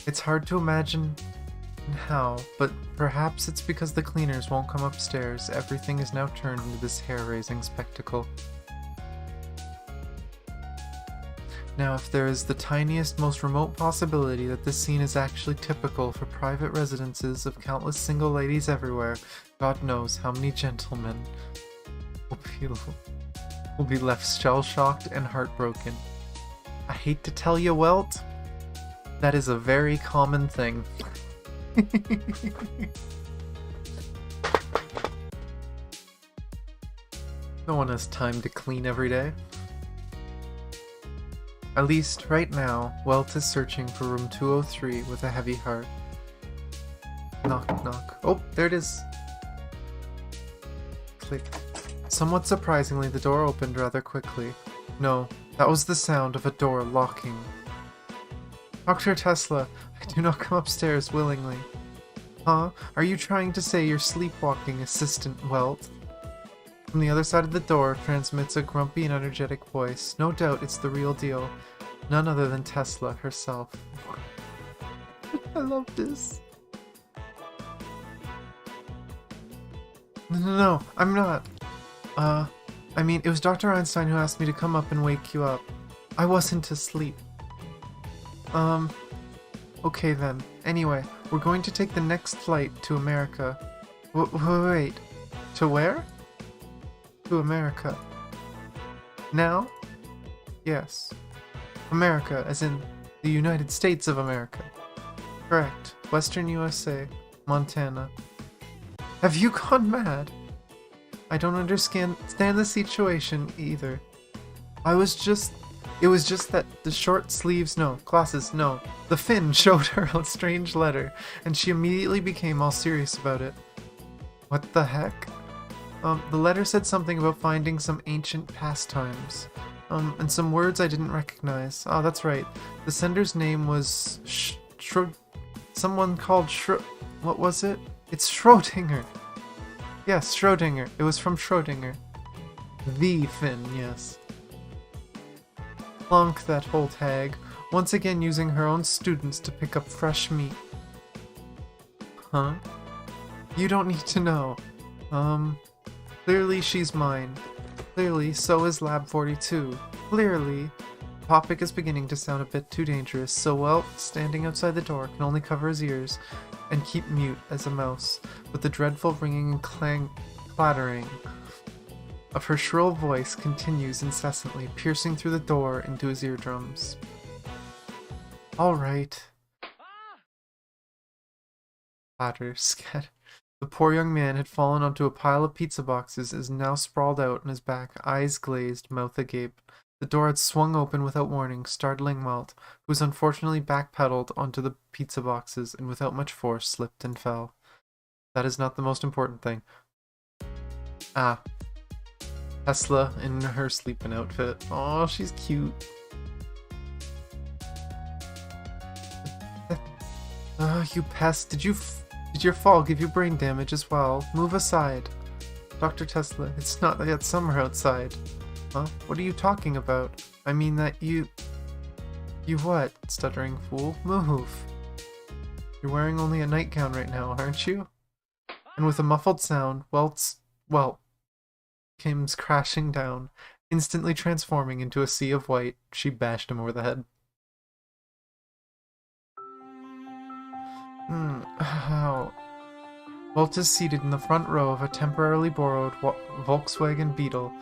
It's hard to imagine how, but perhaps it's because the cleaners won't come upstairs. Everything is now turned into this hair-raising spectacle. Now, if there is the tiniest, most remote possibility that this scene is actually typical for private residences of countless single ladies everywhere, God knows how many gentlemen will be left shell-shocked and heartbroken. I hate to tell you, Welt, that is a very common thing. No one has time to clean every day. At least, right now, Welt is searching for room 203 with a heavy heart. Knock, knock. Oh, there it is. Click. Somewhat surprisingly, the door opened rather quickly. No, that was the sound of a door locking. Dr. Tesla, I do not come upstairs willingly. Huh? Are you trying to say you're sleepwalking, Assistant Welt? From the other side of the door transmits a grumpy and energetic voice. No doubt it's the real deal. None other than Tesla herself. I love this. No, I'm not. I mean, it was Dr. Einstein who asked me to come up and wake you up. I wasn't asleep. Okay then. Anyway, we're going to take the next flight to America. Wait. To where? To America. Now? Yes. America, as in the United States of America. Correct. Western USA. Montana. Have you gone mad? I don't understand the situation either. It was just that the short sleeves, no, glasses, no. The fin showed her a strange letter, and she immediately became all serious about it. What the heck? The letter said something about finding some ancient pastimes. And some words I didn't recognize. Oh, that's right. The sender's name was someone called what was it? It's Schrödinger. Yes, Schrödinger. It was from Schrödinger. The Finn, yes. Plonk, that old hag, once again using her own students to pick up fresh meat. Huh? You don't need to know. Clearly she's mine. Clearly, so is Lab 42. Clearly, the topic is beginning to sound a bit too dangerous, so Welt, standing outside the door, can only cover his ears and keep mute as a mouse, with the dreadful ringing and clattering of her shrill voice continues incessantly, piercing through the door into his eardrums. Alright. Clatter, scatter. The poor young man had fallen onto a pile of pizza boxes, is now sprawled out on his back, eyes glazed, mouth agape. The door had swung open without warning, startling Welt, who was unfortunately backpedaled onto the pizza boxes and without much force slipped and fell. That is not the most important thing. Ah. Tesla in her sleeping outfit. Oh, she's cute. You pest. Did your fall give you brain damage as well? Move aside. Dr. Tesla, it's not yet summer outside. Huh? What are you talking about? I mean that you what? Stuttering fool. Move. You're wearing only a nightgown right now, aren't you? And with a muffled sound, Welt comes crashing down, instantly transforming into a sea of white. She bashed him over the head. How? Welt is seated in the front row of a temporarily borrowed Volkswagen Beetle,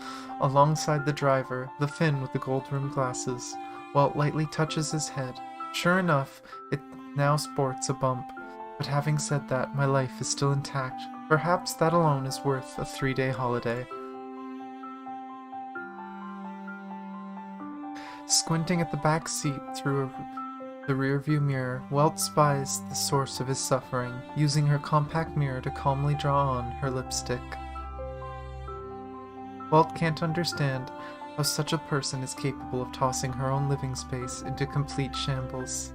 alongside the driver, the Finn with the gold-rimmed glasses. Welt lightly touches his head. Sure enough, it now sports a bump. But having said that, my life is still intact. Perhaps that alone is worth a 3-day holiday. Squinting at the back seat through the rearview mirror, Welt spies the source of his suffering, using her compact mirror to calmly draw on her lipstick. Welt can't understand how such a person is capable of tossing her own living space into complete shambles.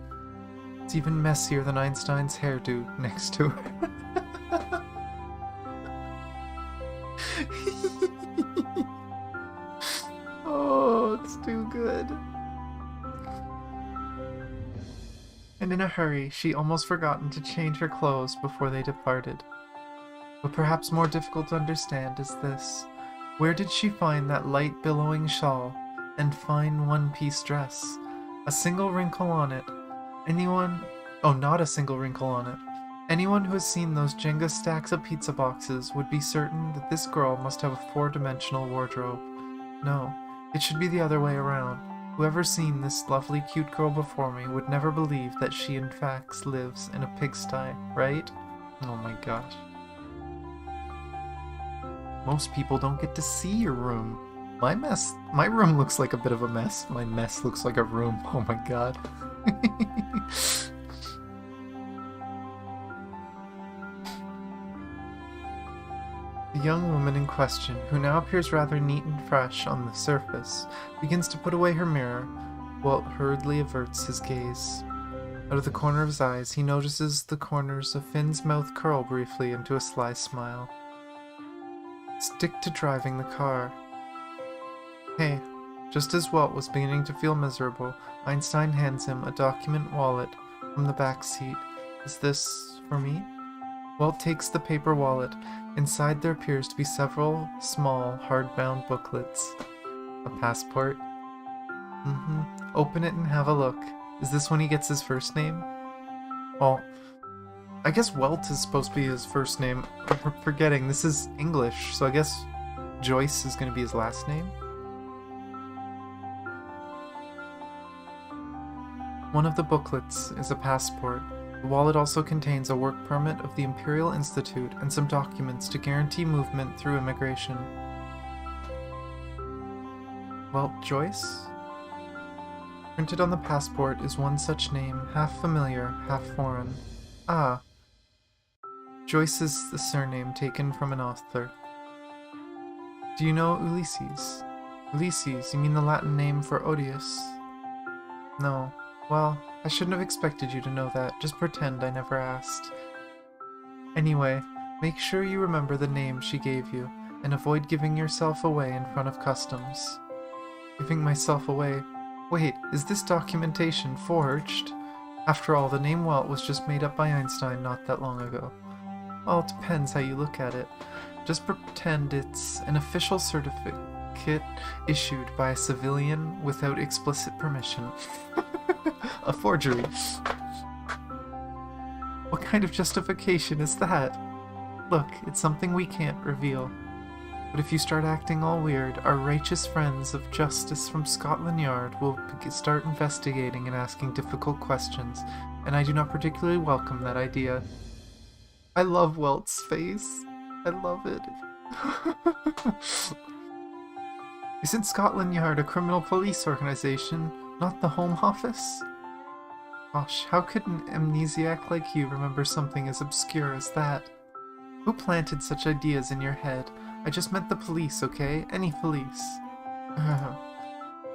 It's even messier than Einstein's hairdo next to her. Oh, it's too good. And in a hurry, she almost forgotten to change her clothes before they departed. But perhaps more difficult to understand is this. Where did she find that light billowing shawl and fine one-piece dress? A single wrinkle on it. Not a single wrinkle on it. Anyone who has seen those Jenga stacks of pizza boxes would be certain that this girl must have a 4-dimensional wardrobe. No, it should be the other way around. Whoever seen this lovely cute girl before me would never believe that she in fact lives in a pigsty, right? Oh my gosh. Most people don't get to see your room. My room looks like a bit of a mess. My mess looks like a room. Oh my god. The young woman in question, who now appears rather neat and fresh on the surface, begins to put away her mirror. Walt hurriedly averts his gaze. Out of the corner of his eyes, he notices the corners of Finn's mouth curl briefly into a sly smile. Stick to driving the car. Hey, just as Walt was beginning to feel miserable, Einstein hands him a document wallet from the back seat. Is this for me? Walt takes the paper wallet. Inside there appears to be several small, hardbound booklets. A passport? Open it and have a look. Is this when he gets his first name? Well, I guess Welt is supposed to be his first name. I'm forgetting, this is English, so I guess Joyce is going to be his last name? One of the booklets is a passport. The wallet also contains a work permit of the Imperial Institute and some documents to guarantee movement through immigration. Well, Joyce? Printed on the passport is one such name, half familiar, half foreign. Ah. Joyce is the surname taken from an author. Do you know Ulysses? Ulysses, you mean the Latin name for odious? No. Well, I shouldn't have expected you to know that. Just pretend I never asked. Anyway, make sure you remember the name she gave you, and avoid giving yourself away in front of customs. Giving myself away? Wait, is this documentation forged? After all, the name Welt was just made up by Einstein not that long ago. Well, it depends how you look at it. Just pretend it's an official certificate issued by a civilian without explicit permission. A forgery. What kind of justification is that? Look, it's something we can't reveal. But if you start acting all weird, our righteous friends of justice from Scotland Yard will start investigating and asking difficult questions, and I do not particularly welcome that idea. I love Welt's face. I love it. Isn't Scotland Yard a criminal police organization, not the Home Office? Gosh, how could an amnesiac like you remember something as obscure as that? Who planted such ideas in your head? I just meant the police, okay? Any police.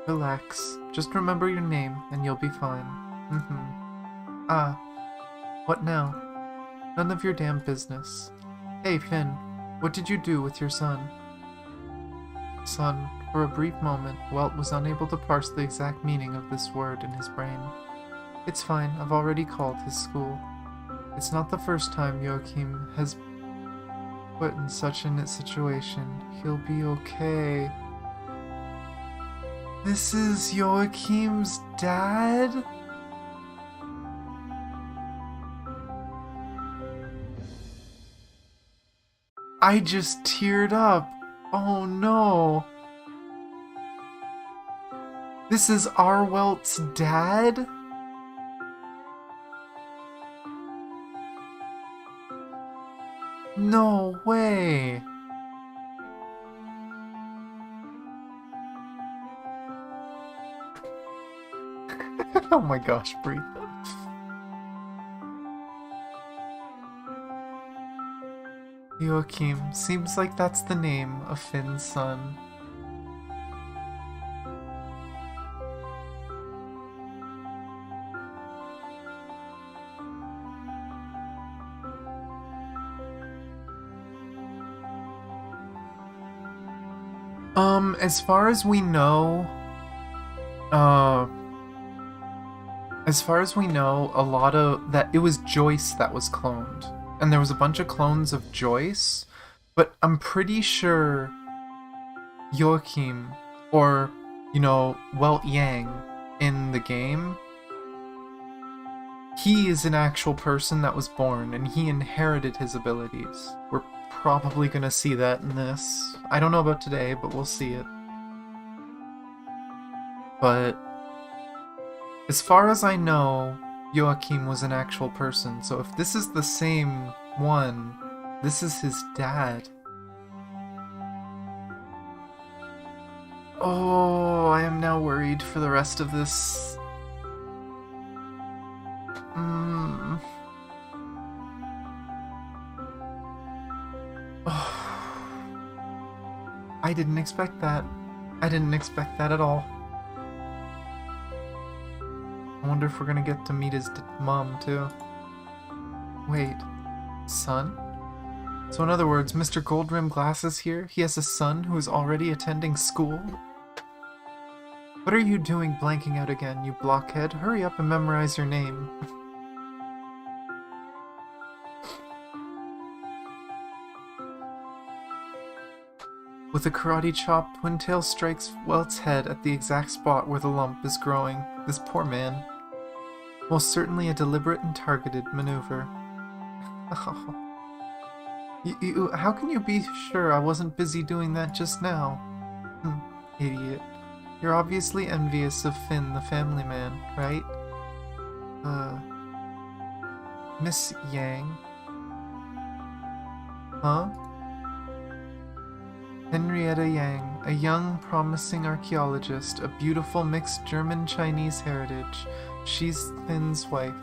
Relax. Just remember your name, and you'll be fine. Ah. What now? None of your damn business. Hey, Finn. What did you do with your son? Son. For a brief moment, Welt was unable to parse the exact meaning of this word in his brain. It's fine, I've already called his school. It's not the first time Joachim has put in such a situation. He'll be okay. This is Joachim's dad? I just teared up. Oh no. This is our Welt's dad? No way. Oh my gosh, breathe. Joachim, seems like that's the name of Finn's son. As far as we know, a lot of that, it was Joyce that was cloned. And there was a bunch of clones of Joyce, but I'm pretty sure Joachim, or, you know, Welt Yang in the game, he is an actual person that was born, and he inherited his abilities. We're probably gonna see that in this. I don't know about today, but we'll see it. But As far as I know, Joachim was an actual person, so if this is the same one, this is his dad. Oh, I am now worried for the rest of this. Oh, I didn't expect that. I didn't expect that at all. I wonder if we're gonna get to meet his mom, too. Wait, son? So in other words, Mr. Goldrim Glasses here, he has a son who is already attending school? What are you doing blanking out again, you blockhead? Hurry up and memorize your name. With a karate chop, Twintail strikes Welt's head at the exact spot where the lump is growing. This poor man. Most certainly a deliberate and targeted maneuver. Oh. How can you be sure I wasn't busy doing that just now? Idiot. You're obviously envious of Finn, the family man, right? Miss Yang? Huh? Henrietta Yang, a young, promising archaeologist, a beautiful mixed German-Chinese heritage. She's Finn's wife,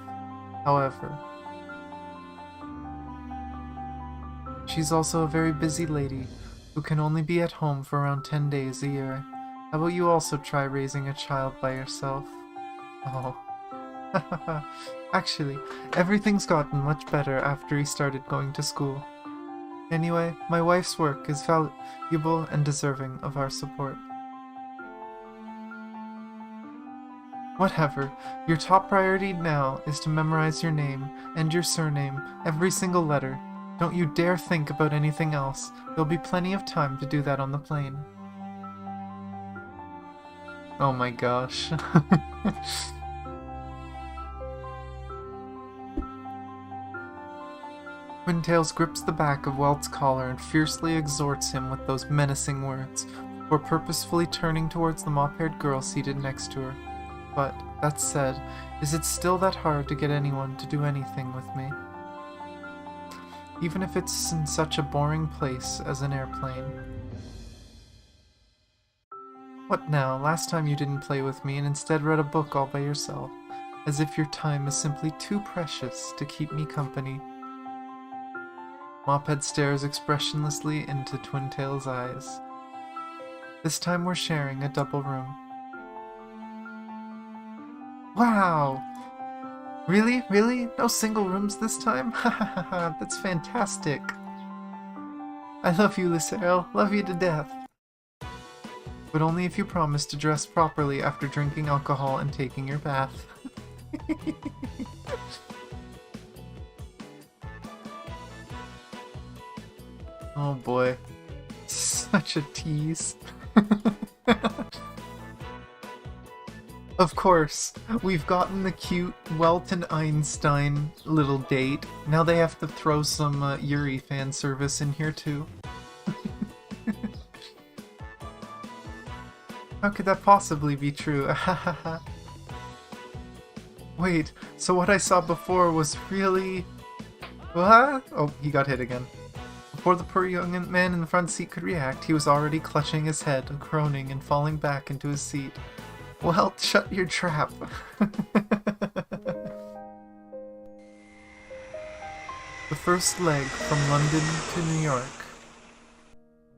however. She's also a very busy lady, who can only be at home for around 10 days a year. How about you also try raising a child by yourself? Oh. Actually, everything's gotten much better after he started going to school. Anyway, my wife's work is valuable and deserving of our support. Whatever, your top priority now is to memorize your name and your surname, every single letter. Don't you dare think about anything else. There'll be plenty of time to do that on the plane. Oh my gosh. Twintails grips the back of Welt's collar and fiercely exhorts him with those menacing words, before purposefully turning towards the mop-haired girl seated next to her. But, that said, is it still that hard to get anyone to do anything with me? Even if it's in such a boring place as an airplane. What now? Last time you didn't play with me and instead read a book all by yourself, as if your time is simply too precious to keep me company. Mophead stares expressionlessly into Twintail's eyes. This time we're sharing a double room. Wow! Really? Really? No single rooms this time? Hahaha, that's fantastic. I love you, Lucero. Love you to death. But only if you promise to dress properly after drinking alcohol and taking your bath. Oh boy. Such a tease. Of course, we've gotten the cute Welt and Einstein little date. Now they have to throw some Yuri fan service in here too. How could that possibly be true? Wait, so what I saw before was really... What? Oh, he got hit again. Before the poor young man in the front seat could react, he was already clutching his head, groaning and falling back into his seat. Well, shut your trap. The first leg from London to New York.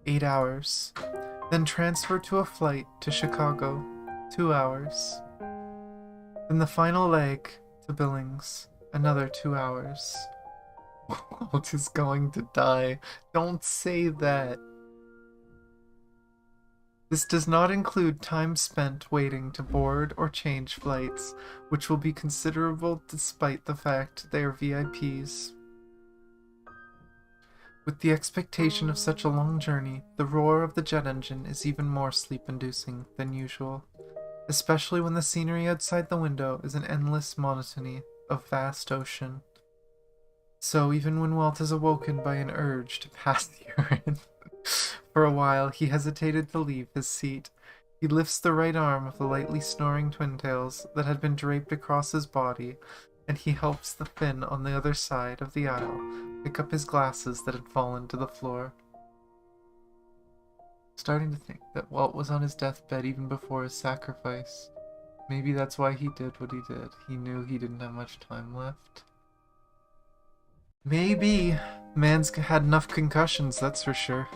8 hours. Then transfer to a flight to Chicago. 2 hours. Then the final leg to Billings. Another 2 hours. Walt is going to die. Don't say that. This does not include time spent waiting to board or change flights, which will be considerable despite the fact they are VIPs. With the expectation of such a long journey, the roar of the jet engine is even more sleep-inducing than usual, especially when the scenery outside the window is an endless monotony of vast ocean. So even when Walt is awoken by an urge to pass the urine, for a while he hesitated to leave his seat. He lifts the right arm of the lightly snoring Twin-Tails that had been draped across his body, and he helps the Finn on the other side of the aisle pick up his glasses that had fallen to the floor. Starting to think that Walt was on his deathbed even before his sacrifice. Maybe that's why he did what he did. He knew he didn't have much time left. Maybe. Man's had enough concussions, that's for sure.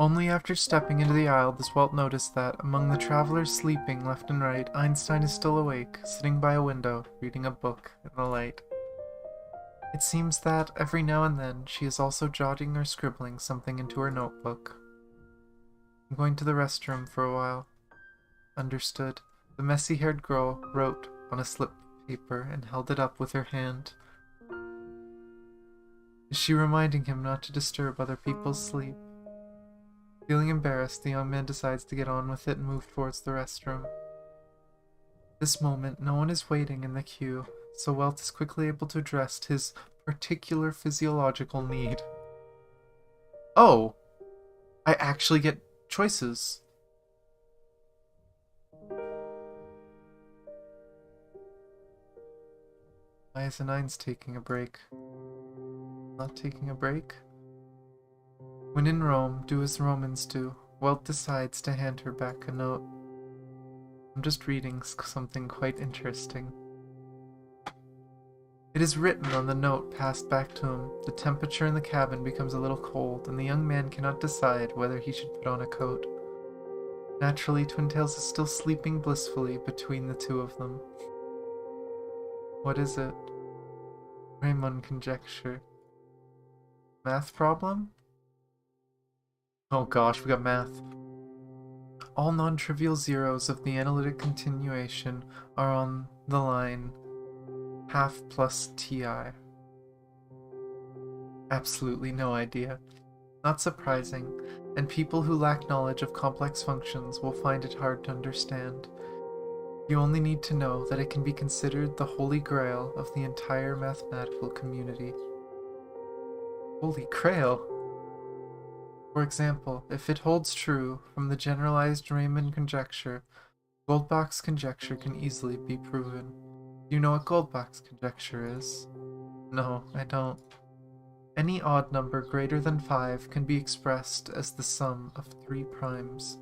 Only after stepping into the aisle does Walt notice that, among the travelers sleeping left and right, Einstein is still awake, sitting by a window, reading a book in the light. It seems that, every now and then, she is also jotting or scribbling something into her notebook. I'm going to the restroom for a while. Understood. The messy-haired girl wrote on a slip of paper and held it up with her hand. Is she reminding him not to disturb other people's sleep? Feeling embarrassed, the young man decides to get on with it and move towards the restroom. This moment, no one is waiting in the queue, so Walt is quickly able to address his particular physiological need. Oh! I actually get choices. Why is Nine's taking a break? Not taking a break? When in Rome, do as Romans do. Walt decides to hand her back a note. I'm just reading something quite interesting. It is written on the note passed back to him. The temperature in the cabin becomes a little cold, and the young man cannot decide whether he should put on a coat. Naturally, Twin-Tails is still sleeping blissfully between the two of them. What is it? Riemann conjecture. Math problem? Oh gosh, we got math. All non-trivial zeros of the analytic continuation are on the line half plus ti. Absolutely no idea. Not surprising, and people who lack knowledge of complex functions will find it hard to understand. You only need to know that it can be considered the holy grail of the entire mathematical community. Holy grail? For example, if it holds true from the generalized Riemann conjecture, Goldbox conjecture can easily be proven. Do you know what Goldbox conjecture is? No, I don't. Any odd number greater than 5 can be expressed as the sum of 3 primes.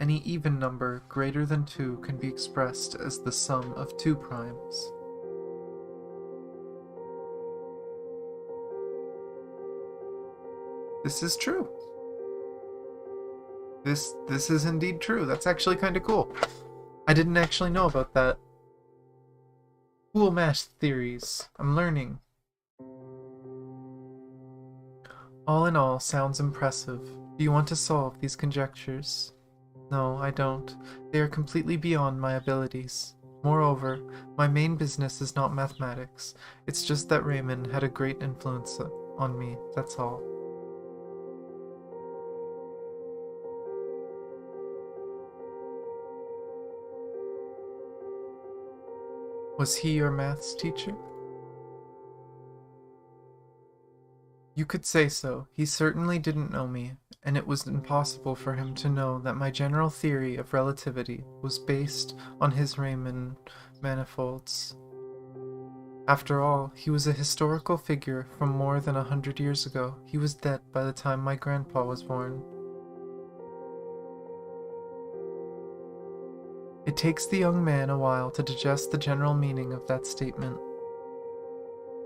Any even number greater than 2 can be expressed as the sum of 2 primes. This is true. This is indeed true. That's actually kind of cool. I didn't actually know about that. Cool math theories. I'm learning. All in all, sounds impressive. Do you want to solve these conjectures? No, I don't. They are completely beyond my abilities. Moreover, my main business is not mathematics. It's just that Riemann had a great influence on me, that's all. Was he your maths teacher? You could say so. He certainly didn't know me, and it was impossible for him to know that my general theory of relativity was based on his Riemann manifolds. After all, he was a historical figure from more than 100 years ago. He was dead by the time my grandpa was born. It takes the young man a while to digest the general meaning of that statement.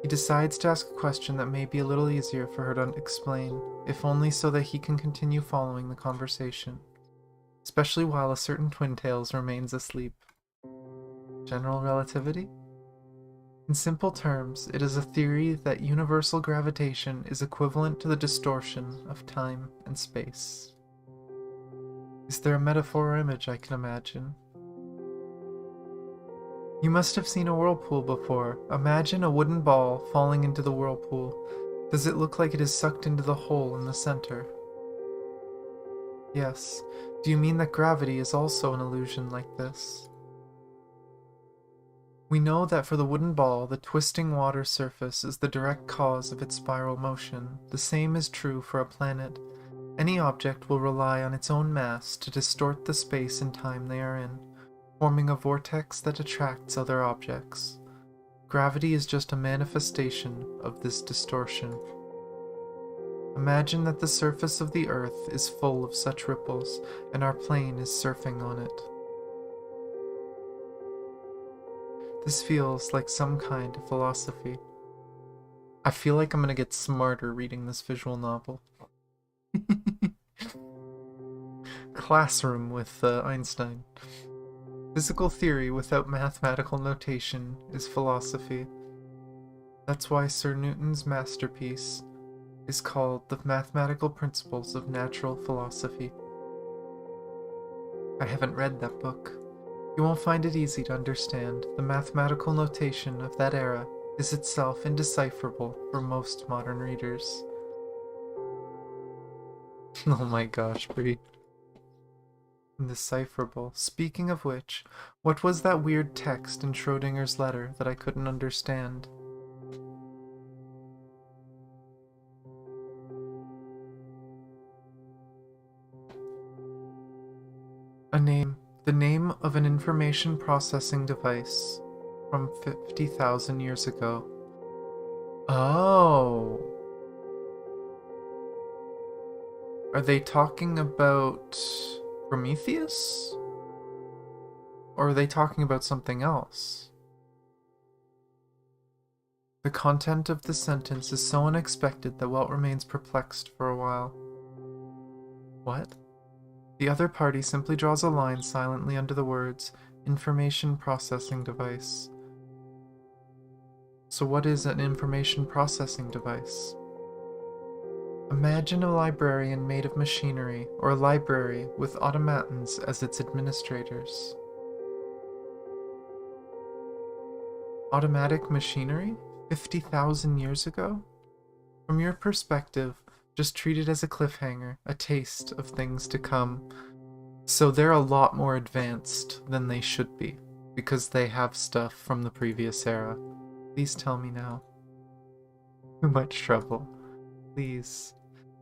He decides to ask a question that may be a little easier for her to explain, if only so that he can continue following the conversation, especially while a certain Twin-Tails remains asleep. General relativity? In simple terms, it is a theory that universal gravitation is equivalent to the distortion of time and space. Is there a metaphor or image I can imagine? You must have seen a whirlpool before. Imagine a wooden ball falling into the whirlpool. Does it look like it is sucked into the hole in the center? Yes. Do you mean that gravity is also an illusion like this? We know that for the wooden ball, the twisting water surface is the direct cause of its spiral motion. The same is true for a planet. Any object will rely on its own mass to distort the space and time they are in, forming a vortex that attracts other objects. Gravity is just a manifestation of this distortion. Imagine that the surface of the Earth is full of such ripples, and our plane is surfing on it. This feels like some kind of philosophy. I feel like I'm gonna get smarter reading this visual novel. Classroom with Einstein. Physical theory without mathematical notation is philosophy. That's why Sir Newton's masterpiece is called The Mathematical Principles of Natural Philosophy. I haven't read that book. You won't find it easy to understand. The mathematical notation of that era is itself indecipherable for most modern readers. Oh my gosh, Bree. Indecipherable. Speaking of which, what was that weird text in Schrodinger's letter that I couldn't understand? The name of an information processing device from 50,000 years ago. Oh. Are they talking about Prometheus? Or are they talking about something else? The content of the sentence is so unexpected that Walt remains perplexed for a while. What? The other party simply draws a line silently under the words, information processing device. So what is an information processing device? Imagine a librarian made of machinery, or a library with automatons as its administrators. Automatic machinery? 50,000 years ago? From your perspective, just treat it as a cliffhanger, a taste of things to come. So they're a lot more advanced than they should be, because they have stuff from the previous era. Please tell me now. Too much trouble. Please.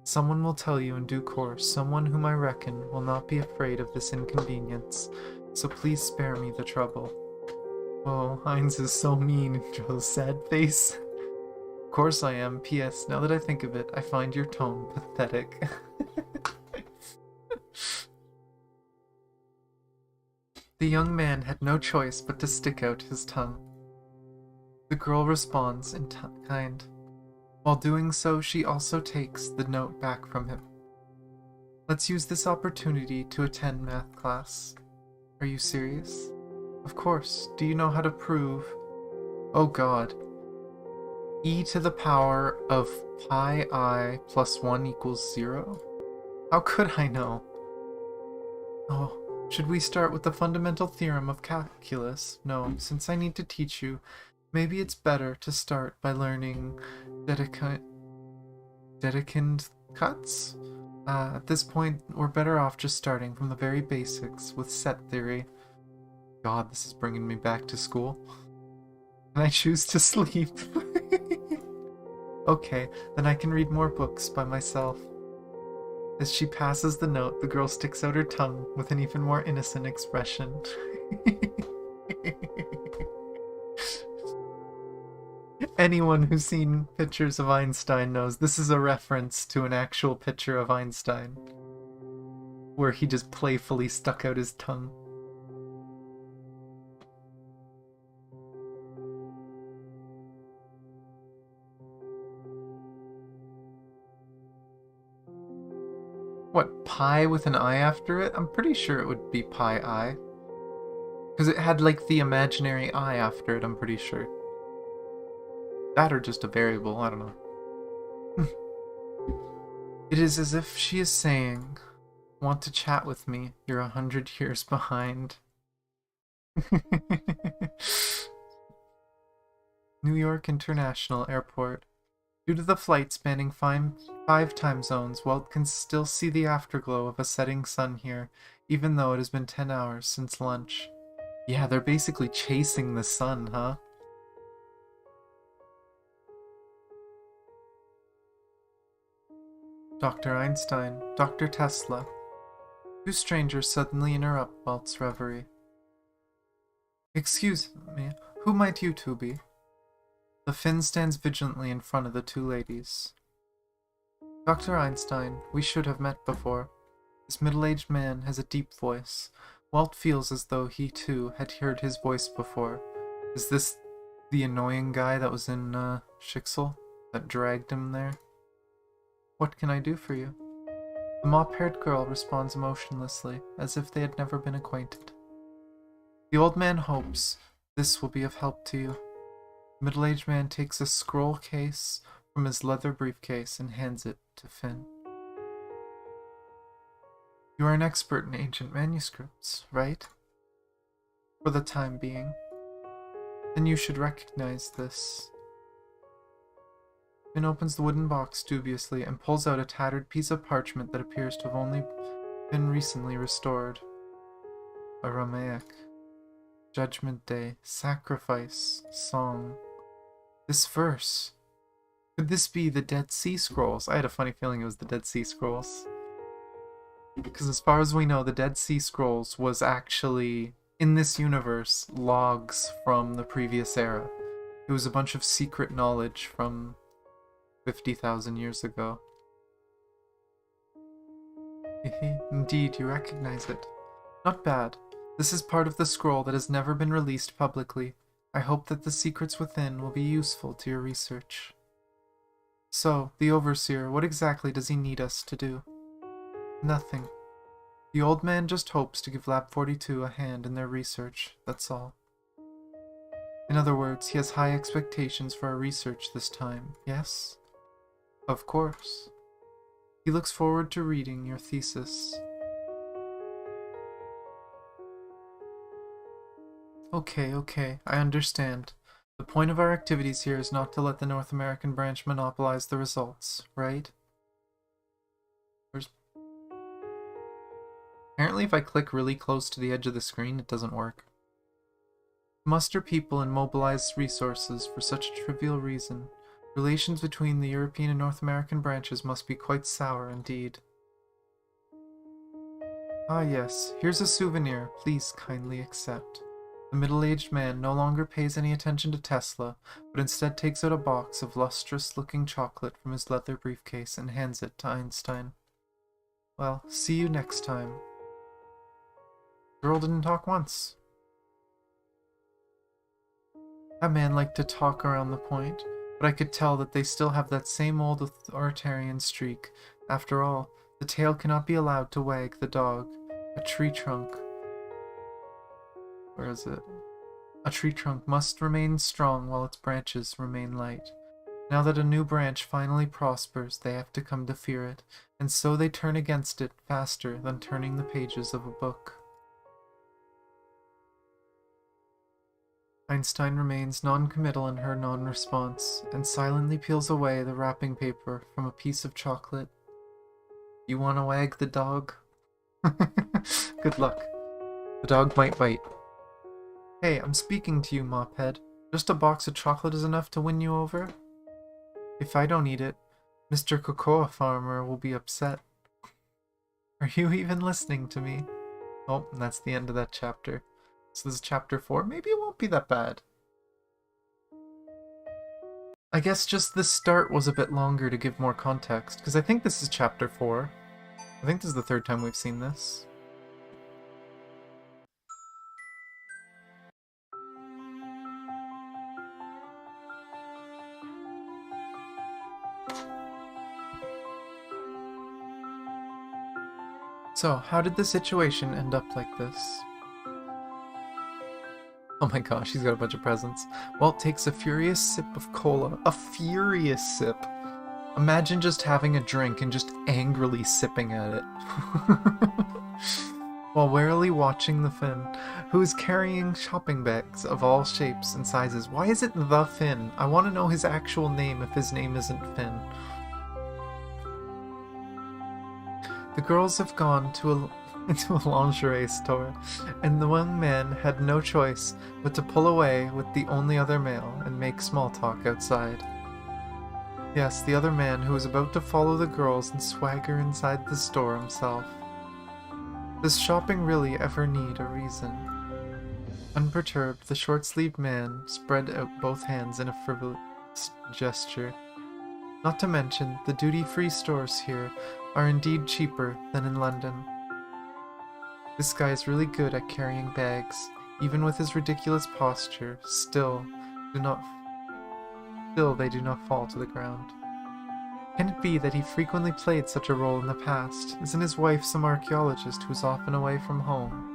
Someone will tell you in due course, someone whom I reckon will not be afraid of this inconvenience, so please spare me the trouble. Oh, Heinz is so mean, Joe's sad face. Of course I am. P.S. Now that I think of it, I find your tone pathetic. The young man had no choice but to stick out his tongue. The girl responds in kind. While doing so, she also takes the note back from him. Let's use this opportunity to attend math class. Are you serious? Of course. Do you know how to prove... Oh god. E to the power of pi I plus 1 equals 0? How could I know? Oh, should we start with the fundamental theorem of calculus? No, since I need to teach you, maybe it's better to start by learning Dedekind cuts? At this point, we're better off just starting from the very basics with set theory. God, this is bringing me back to school. And I choose to sleep. Okay, then I can read more books by myself. As she passes the note, the girl sticks out her tongue with an even more innocent expression. Anyone who's seen pictures of Einstein knows this is a reference to an actual picture of Einstein, where he just playfully stuck out his tongue. What, pi with an I after it? I'm pretty sure it would be pi I. Because it had like the imaginary I after it, I'm pretty sure. That or just a variable, I don't know. It is as if she is saying, want to chat with me, you're 100 years behind. New York International Airport. Due to the flight spanning five time zones, Walt can still see the afterglow of a setting sun here, even though it has been 10 hours since lunch. Yeah, they're basically chasing the sun, huh? Dr. Einstein, Dr. Tesla. Two strangers suddenly interrupt Walt's reverie. Excuse me, who might you two be? The Finn stands vigilantly in front of the two ladies. Dr. Einstein, we should have met before. This middle-aged man has a deep voice. Walt feels as though he too had heard his voice before. Is this the annoying guy that was in Schicksal that dragged him there? What can I do for you? The mop-haired girl responds emotionlessly, as if they had never been acquainted. The old man hopes this will be of help to you. The middle-aged man takes a scroll case from his leather briefcase and hands it to Finn. You are an expert in ancient manuscripts, right? For the time being. Then you should recognize this. Finn opens the wooden box dubiously and pulls out a tattered piece of parchment that appears to have only been recently restored. Aramaic. Judgment Day. Sacrifice. Song. This verse. Could this be the Dead Sea Scrolls? I had a funny feeling it was the Dead Sea Scrolls. Because as far as we know, the Dead Sea Scrolls was actually, in this universe, logs from the previous era. It was a bunch of secret knowledge from 50,000 years ago. Indeed, you recognize it. Not bad. This is part of the scroll that has never been released publicly. I hope that the secrets within will be useful to your research. So, the Overseer, what exactly does he need us to do? Nothing. The old man just hopes to give Lab 42 a hand in their research, that's all. In other words, he has high expectations for our research this time, yes? Of course. He looks forward to reading your thesis. Okay, I understand. The point of our activities here is not to let the North American branch monopolize the results, right? Apparently if I click really close to the edge of the screen, it doesn't work. Muster people and mobilize resources for such a trivial reason. Relations between the European and North American branches must be quite sour indeed. Ah yes, here's a souvenir, please kindly accept. The middle-aged man no longer pays any attention to Tesla, but instead takes out a box of lustrous-looking chocolate from his leather briefcase and hands it to Einstein. Well, see you next time. The girl didn't talk once. That man liked to talk around the point, but I could tell that they still have that same old authoritarian streak. After all, the tail cannot be allowed to wag the dog. A tree trunk. Where is it? A tree trunk must remain strong while its branches remain light. Now that a new branch finally prospers, they have to come to fear it, and so they turn against it faster than turning the pages of a book. Einstein remains non-committal in her non-response, and silently peels away the wrapping paper from a piece of chocolate. You want to wag the dog? Good luck. The dog might bite. Hey, I'm speaking to you, Mophead. Just a box of chocolate is enough to win you over? If I don't eat it, Mr. Cocoa Farmer will be upset. Are you even listening to me? Oh, and that's the end of that chapter. So this is chapter 4. Maybe it won't be that bad. I guess just the start was a bit longer to give more context, because I think this is chapter 4. I think this is the third time we've seen this. So, how did the situation end up like this? Oh my gosh, he's got a bunch of presents. Walt takes a furious sip of cola. A furious sip! Imagine just having a drink and just angrily sipping at it. While warily watching the Finn, who is carrying shopping bags of all shapes and sizes. Why is it the Finn? I want to know his actual name if his name isn't Finn. The girls have gone into a lingerie store, and the young man had no choice but to pull away with the only other male and make small talk outside. Yes, the other man who was about to follow the girls and swagger inside the store himself. Does shopping really ever need a reason? Unperturbed, the short-sleeved man spread out both hands in a frivolous gesture. Not to mention, the duty-free stores here are indeed cheaper than in London. This guy is really good at carrying bags, even with his ridiculous posture. Still, they do not fall to the ground. Can it be that he frequently played such a role in the past? Isn't his wife some archaeologist who's often away from home?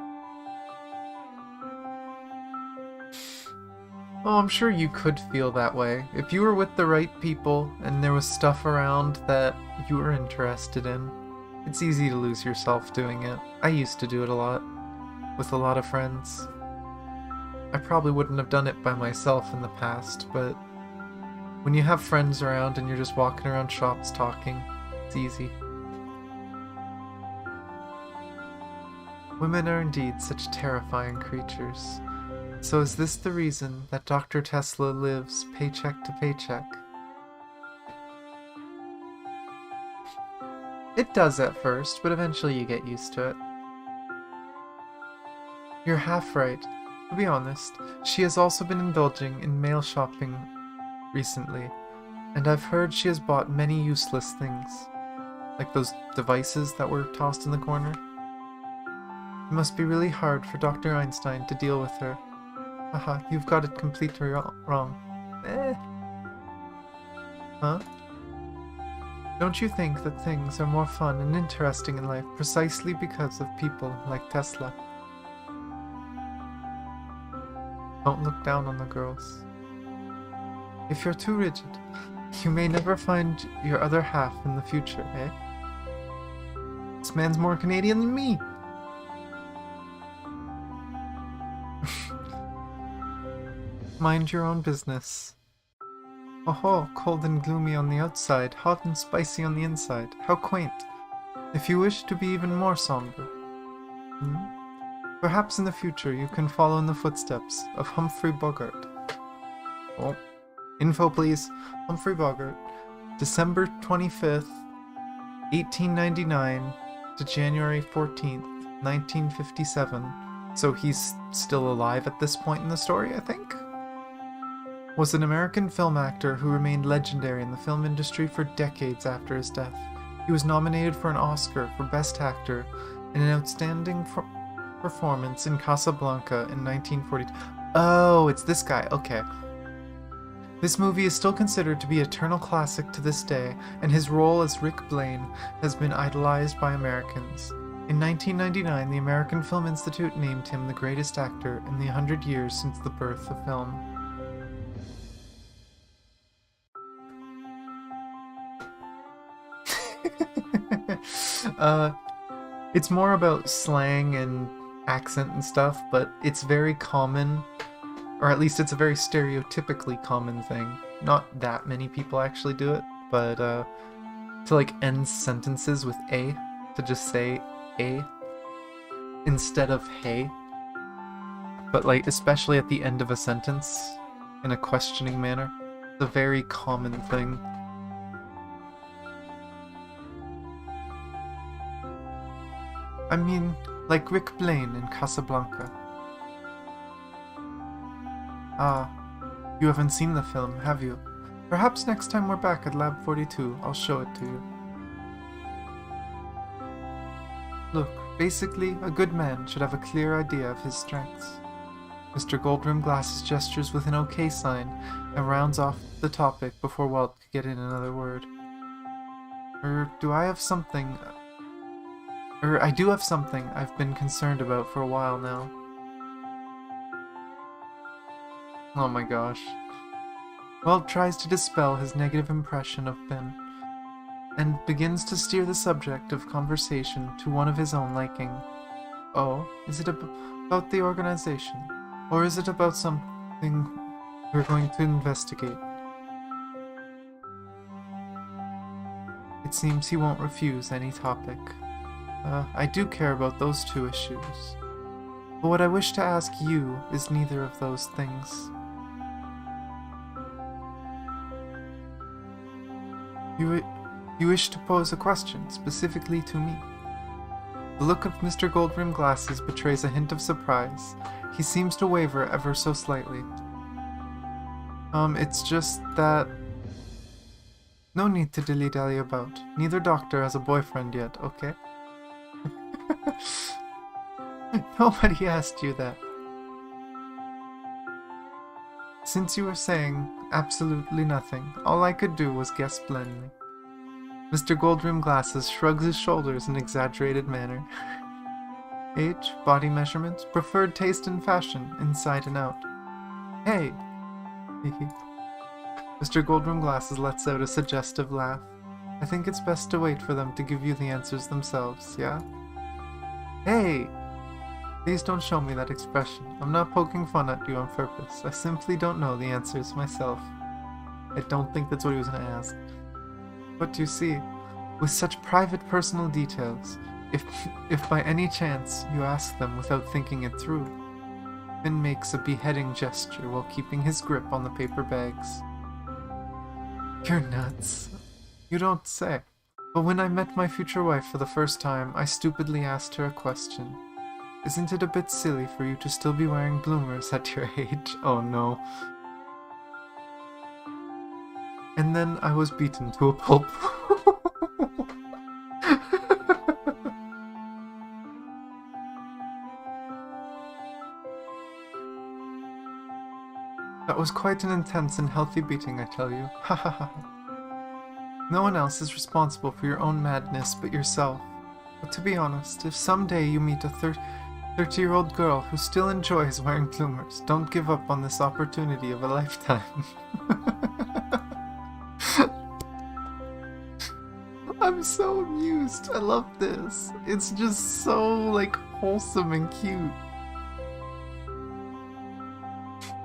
Oh, I'm sure you could feel that way. If you were with the right people and there was stuff around that you were interested in, it's easy to lose yourself doing it. I used to do it a lot, with a lot of friends. I probably wouldn't have done it by myself in the past, but when you have friends around and you're just walking around shops talking, it's easy. Women are indeed such terrifying creatures. So is this the reason that Dr. Tesla lives paycheck to paycheck? It does at first, but eventually you get used to it. You're half right. To be honest, she has also been indulging in mail shopping recently, and I've heard she has bought many useless things, like those devices that were tossed in the corner. It must be really hard for Dr. Einstein to deal with her. Haha, you've got it completely wrong. Huh? Don't you think that things are more fun and interesting in life precisely because of people like Tesla? Don't look down on the girls. If you're too rigid, you may never find your other half in the future, eh? This man's more Canadian than me! Mind your own business. Oh, cold and gloomy on the outside, hot and spicy on the inside. How quaint. If you wish to be even more somber. Perhaps in the future you can follow in the footsteps of Humphrey Bogart. Oh. Info please. Humphrey Bogart. December 25th, 1899 to January 14th, 1957. So he's still alive at this point in the story, I think? Was an American film actor who remained legendary in the film industry for decades after his death. He was nominated for an Oscar for Best Actor in an outstanding performance in Casablanca in 1942. Oh, it's this guy, okay. This movie is still considered to be an eternal classic to this day, and his role as Rick Blaine has been idolized by Americans. In 1999, the American Film Institute named him the greatest actor in the 100 years since the birth of film. It's more about slang and accent and stuff, but it's very common, or at least it's a very stereotypically common thing. Not that many people actually do it, but to like end sentences with a, to just say a instead of hey, but like especially at the end of a sentence in a questioning manner. It's a very common thing. I mean, like Rick Blaine in Casablanca. Ah, you haven't seen the film, have you? Perhaps next time we're back at Lab 42, I'll show it to you. Look, basically, a good man should have a clear idea of his strengths. Mr. Goldroom Glasses gestures with an OK sign and rounds off the topic before Walt could get in another word. I do have something I've been concerned about for a while now. Oh my gosh. Walt tries to dispel his negative impression of Ben, and begins to steer the subject of conversation to one of his own liking. Oh, is it about the organization? Or is it about something we're going to investigate? It seems he won't refuse any topic. I do care about those two issues. But what I wish to ask you is neither of those things. You wish to pose a question, specifically to me. The look of Mr. Goldrim Glasses betrays a hint of surprise. He seems to waver ever so slightly. It's just that... No need to dilly-dally about. Neither doctor has a boyfriend yet, okay? Nobody asked you that. Since you were saying absolutely nothing, all I could do was guess blindly. Mr. Goldrim Glasses shrugs his shoulders in an exaggerated manner. Age, body measurements, preferred taste and fashion, inside and out. Hey! Mr. Goldrim Glasses lets out a suggestive laugh. I think it's best to wait for them to give you the answers themselves, yeah? Hey! Please don't show me that expression. I'm not poking fun at you on purpose. I simply don't know the answers myself. I don't think that's what he was going to ask. But you see, with such private personal details, if by any chance you ask them without thinking it through, Finn makes a beheading gesture while keeping his grip on the paper bags. You're nuts. You don't say. But when I met my future wife for the first time, I stupidly asked her a question. Isn't it a bit silly for you to still be wearing bloomers at your age? Oh no. And then I was beaten to a pulp. That was quite an intense and healthy beating, I tell you. Ha ha ha. No one else is responsible for your own madness but yourself. But to be honest, if someday you meet a 30-year-old girl who still enjoys wearing bloomers, don't give up on this opportunity of a lifetime. I'm so amused. I love this. It's just so, like, wholesome and cute.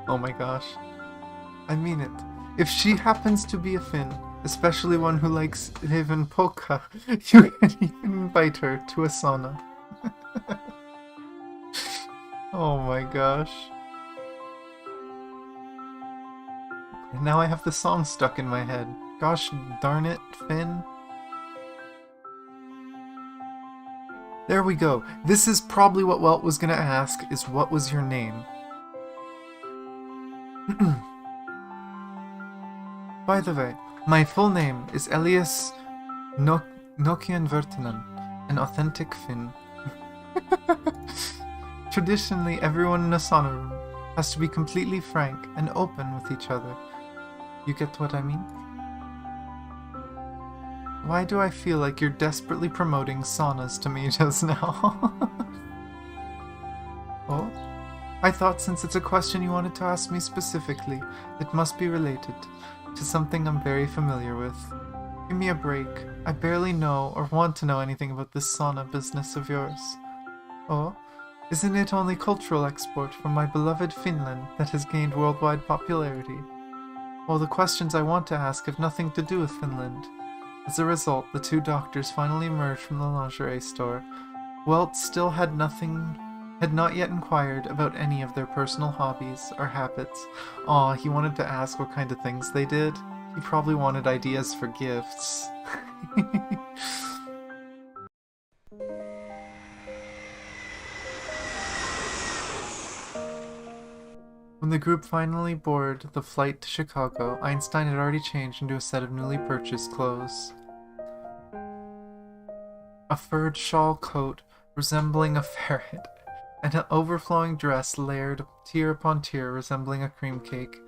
Oh my gosh. I mean it. If she happens to be a Finn, especially one who likes Raven Polka, you can even invite her to a sauna. Oh my gosh. And now I have the song stuck in my head. Gosh darn it, Finn. There we go. This is probably what Welt was gonna ask, is what was your name? By the way, my full name is Elias Nokian Vertanen, an authentic Finn. Traditionally, everyone in a sauna room has to be completely frank and open with each other. You get what I mean? Why do I feel like you're desperately promoting saunas to me just now? Oh? I thought since it's a question you wanted to ask me specifically, it must be related to something I'm very familiar with. Give me a break. I barely know or want to know anything about this sauna business of yours. Oh? Isn't it only cultural export from my beloved Finland that has gained worldwide popularity? Well, the questions I want to ask have nothing to do with Finland. As a result, the two doctors finally emerged from the lingerie store. Welt still had not yet inquired about any of their personal hobbies or habits. Aw, he wanted to ask what kind of things they did. He probably wanted ideas for gifts. When the group finally boarded the flight to Chicago, Einstein had already changed into a set of newly purchased clothes. A furred shawl coat resembling a ferret, and an overflowing dress layered tier upon tier resembling a cream cake.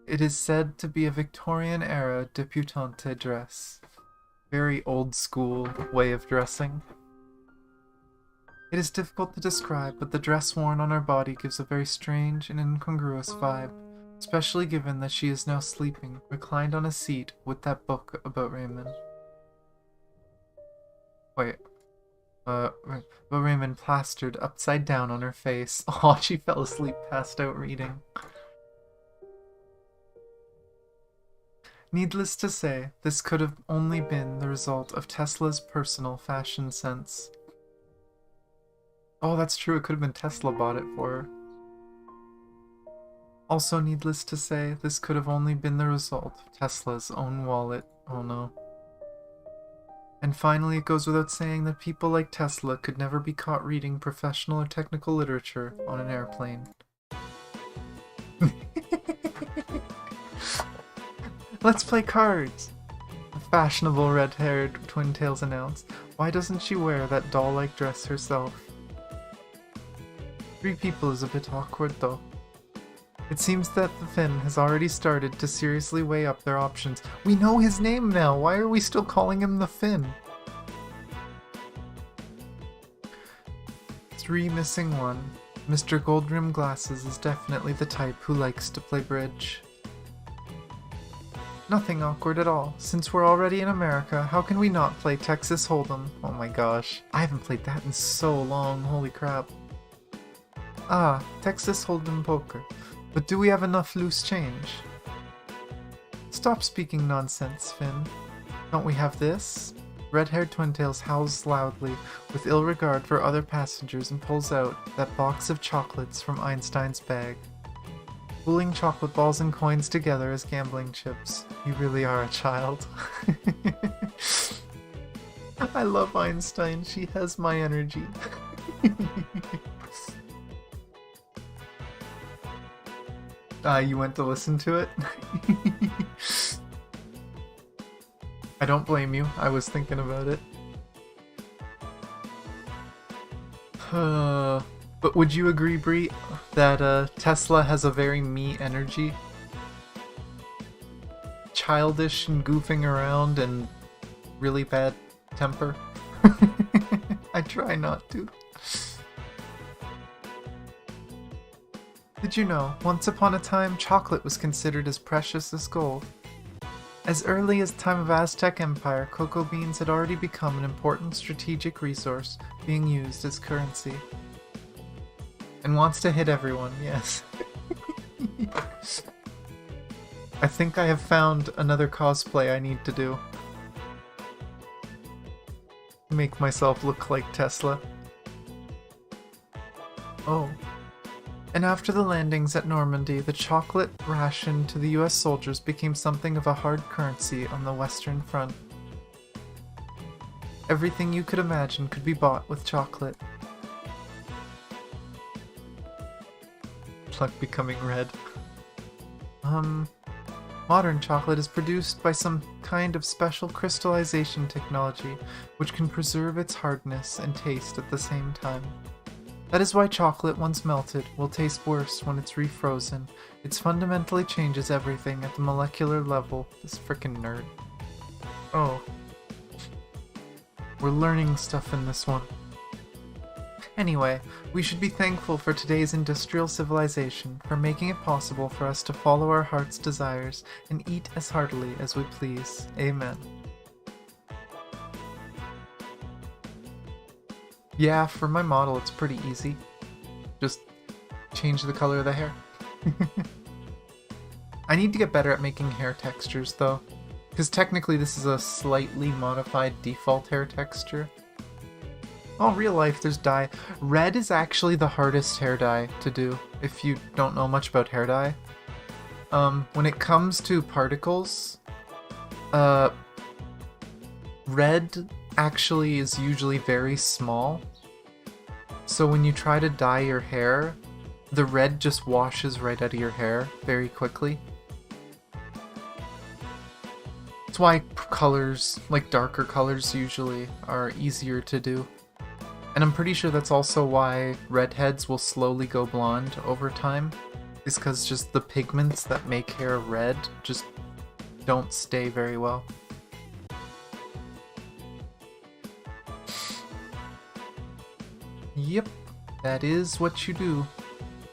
It is said to be a Victorian-era debutante dress. Very old-school way of dressing. It is difficult to describe, but the dress worn on her body gives a very strange and incongruous vibe, especially given that she is now sleeping, reclined on a seat with that book about Raymond. Wait. But Raymond plastered upside down on her face. Oh, she fell asleep, passed out reading. Needless to say, this could have only been the result of Tesla's personal fashion sense. Oh, that's true, it could have been Tesla bought it for her. Also, needless to say, this could have only been the result of Tesla's own wallet. Oh no. And finally, it goes without saying that people like Tesla could never be caught reading professional or technical literature on an airplane. Let's play cards! The fashionable red-haired Twin-Tails announced. Why doesn't she wear that doll-like dress herself? 3 people is a bit awkward, though. It seems that the Finn has already started to seriously weigh up their options. We know his name now! Why are we still calling him the Finn? 3 missing 1. Mr. Goldrim Glasses is definitely the type who likes to play bridge. Nothing awkward at all. Since we're already in America, how can we not play Texas Hold'em? Oh my gosh. I haven't played that in so long, holy crap. Ah, Texas Hold'em poker. But do we have enough loose change? Stop speaking nonsense, Finn. Don't we have this? Red-haired Twin-Tails howls loudly, with ill regard for other passengers, and pulls out that box of chocolates from Einstein's bag. Pooling chocolate balls and coins together as gambling chips. You really are a child. I love Einstein. She has my energy. You went to listen to it? I don't blame you. I was thinking about it. But would you agree, Bree, that Tesla has a very me energy? Childish and goofing around and really bad temper? I try not to. Did you know, once upon a time, chocolate was considered as precious as gold? As early as the time of Aztec Empire, cocoa beans had already become an important strategic resource, being used as currency. And wants to hit everyone, yes. I think I have found another cosplay I need to do. Make myself look like Tesla. Oh. And after the landings at Normandy, the chocolate ration to the US soldiers became something of a hard currency on the Western Front. Everything you could imagine could be bought with chocolate. Pluck becoming red. Modern chocolate is produced by some kind of special crystallization technology, which can preserve its hardness and taste at the same time. That is why chocolate, once melted, will taste worse when it's refrozen. It fundamentally changes everything at the molecular level. This frickin' nerd. Oh. We're learning stuff in this one. Anyway, we should be thankful for today's industrial civilization, for making it possible for us to follow our heart's desires and eat as heartily as we please. Amen. Yeah, for my model it's pretty easy. Just change the color of the hair. I need to get better at making hair textures though, because technically this is a slightly modified default hair texture. Oh, real life, there's dye. Red is actually the hardest hair dye to do, if you don't know much about hair dye. When it comes to particles, red actually is usually very small. So when you try to dye your hair, the red just washes right out of your hair very quickly. That's why colors, like darker colors, usually are easier to do. And I'm pretty sure that's also why redheads will slowly go blonde over time, is because just the pigments that make hair red just don't stay very well. Yep, that is what you do.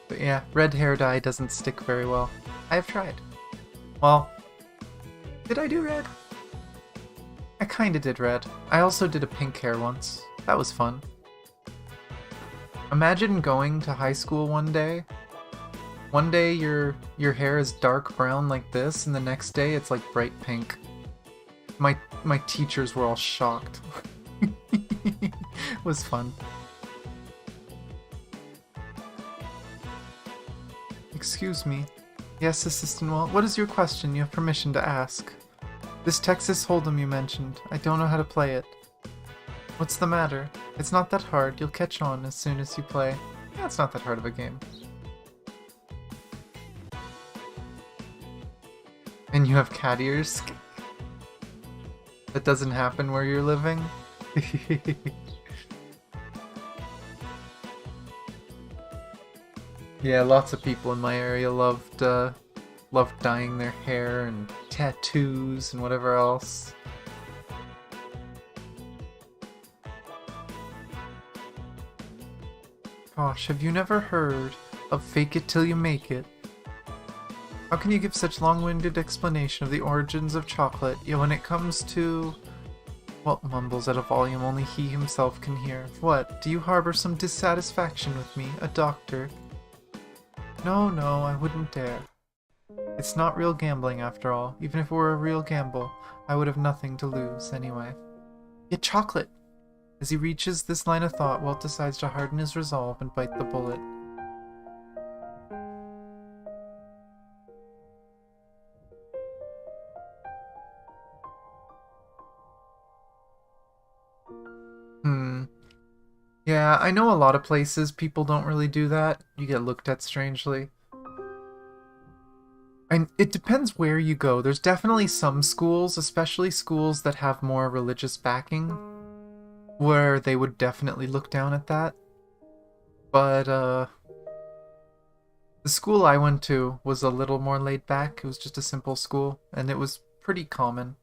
But yeah, red hair dye doesn't stick very well. I have tried. Well, did I do red? I kinda did red. I also did a pink hair once. That was fun. Imagine going to high school one day. One day your hair is dark brown like this, and the next day it's like bright pink. My teachers were all shocked. It was fun. Excuse me. Yes, Assistant Walt, what is your question? You have permission to ask. This Texas Hold'em you mentioned. I don't know how to play it. What's the matter? It's not that hard. You'll catch on as soon as you play. Yeah, it's not that hard of a game. And you have cat ears? That doesn't happen where you're living? Yeah, lots of people in my area loved dyeing their hair and tattoos and whatever else. Gosh, have you never heard of fake it till you make it? How can you give such long-winded explanation of the origins of chocolate, yet when it comes to... Well, mumbles at a volume only he himself can hear. What, do you harbor some dissatisfaction with me, a doctor? No, no, I wouldn't dare. It's not real gambling after all. Even if it were a real gamble, I would have nothing to lose anyway. Yet chocolate! As he reaches this line of thought, Walt decides to harden his resolve and bite the bullet. Yeah, I know a lot of places people don't really do that. You get looked at strangely. And it depends where you go. There's definitely some schools, especially schools that have more religious backing, where they would definitely look down at that. But, the school I went to was a little more laid back. It was just a simple school, and it was pretty common.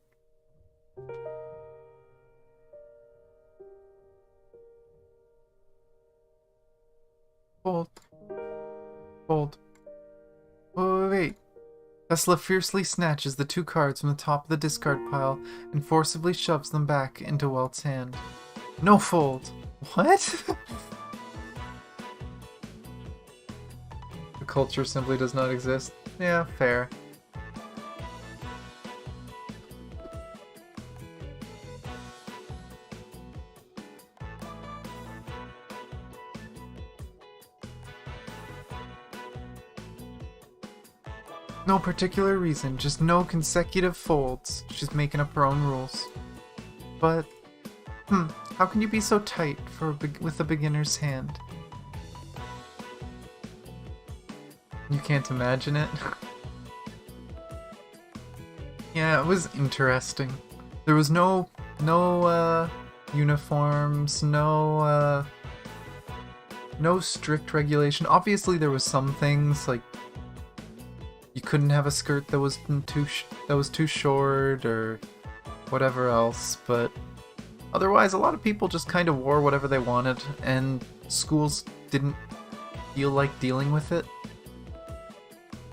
Hold. Hold. Wait. Tesla fiercely snatches the 2 cards from the top of the discard pile and forcibly shoves them back into Welt's hand. No fold. What? The culture simply does not exist. Yeah, fair. No particular reason, just no consecutive folds. She's making up her own rules. But, how can you be so tight with a beginner's hand? You can't imagine it? Yeah, it was interesting. There was no uniforms, no strict regulation. Obviously there was some things, like, you couldn't have a skirt that was too short or whatever else, but otherwise a lot of people just kind of wore whatever they wanted, and schools didn't feel like dealing with it.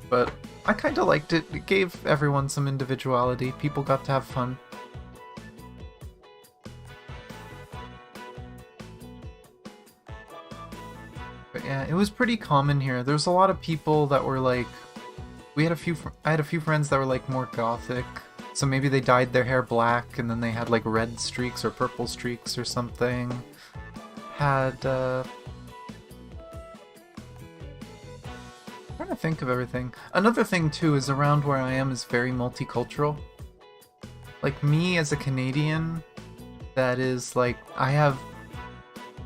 But I kind of liked it. It gave everyone some individuality. People got to have fun. But yeah, it was pretty common here. There's a lot of people that were like... I had a few friends that were like more gothic, so maybe they dyed their hair black and then they had like red streaks or purple streaks or something. Had I'm trying to think of everything. Another thing too is around where I am is very multicultural. Like me as a Canadian, that is like, I have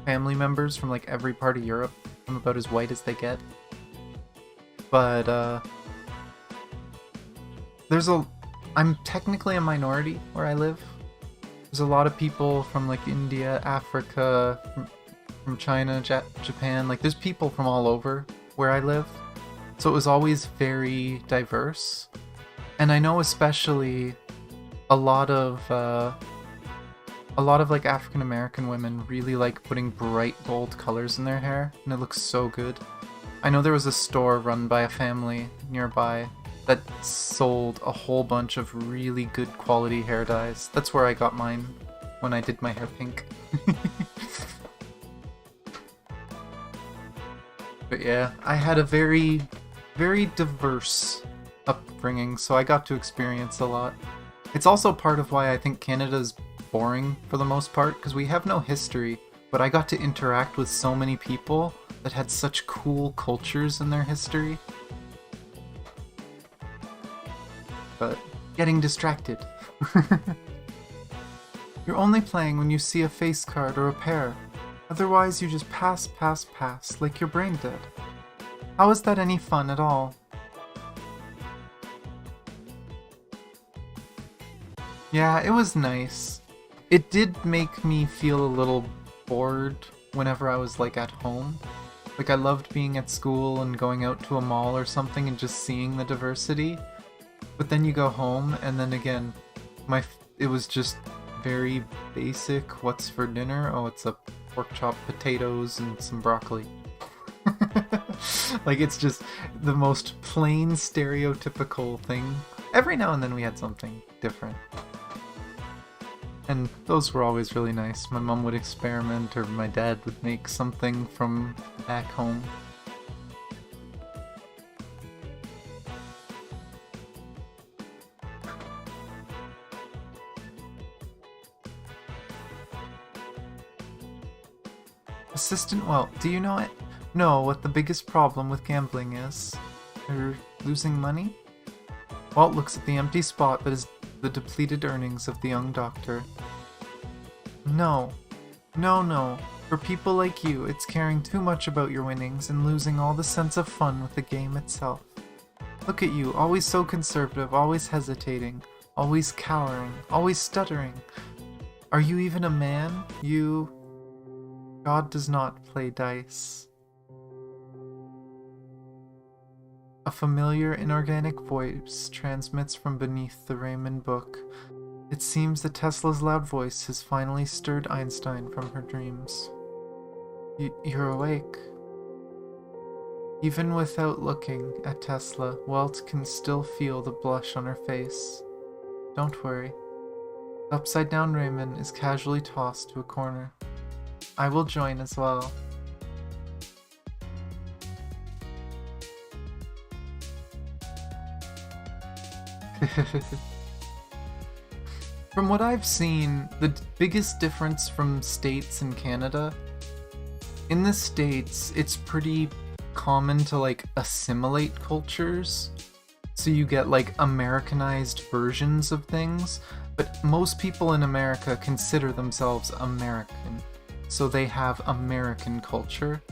family members from like every part of Europe. I'm about as white as they get. But I'm technically a minority where I live. There's a lot of people from like India, Africa, from China, Japan. Like there's people from all over where I live. So it was always very diverse. And I know especially a lot of like African American women really like putting bright gold colors in their hair, and it looks so good. I know there was a store run by a family nearby that sold a whole bunch of really good quality hair dyes. That's where I got mine when I did my hair pink. But yeah, I had a very, very diverse upbringing, so I got to experience a lot. It's also part of why I think Canada's boring for the most part, because we have no history, but I got to interact with so many people that had such cool cultures in their history. But getting distracted. You're only playing when you see a face card or a pair. Otherwise, you just pass, pass, pass, like your brain dead. How is that any fun at all? Yeah, it was nice. It did make me feel a little bored whenever I was, like, at home. Like, I loved being at school and going out to a mall or something and just seeing the diversity. But then you go home, and then again, it was just very basic. What's for dinner? Oh, it's a pork chop, potatoes, and some broccoli. Like, it's just the most plain, stereotypical thing. Every now and then we had something different. And those were always really nice. My mom would experiment, or my dad would make something from back home. Assistant, well, do you know what the biggest problem with gambling is? You're losing money? Walt looks at the empty spot that is the depleted earnings of the young doctor. No. No. For people like you, it's caring too much about your winnings and losing all the sense of fun with the game itself. Look at you, always so conservative, always hesitating, always cowering, always stuttering. Are you even a man? God does not play dice. A familiar, inorganic voice transmits from beneath the Raymond book. It seems that Tesla's loud voice has finally stirred Einstein from her dreams. You're awake. Even without looking at Tesla, Walt can still feel the blush on her face. Don't worry. The upside-down Raymond is casually tossed to a corner. I will join as well. From what I've seen, the biggest difference from States and Canada, in the States, it's pretty common to, like, assimilate cultures. So you get, like, Americanized versions of things, but most people in America consider themselves American. So they have American culture.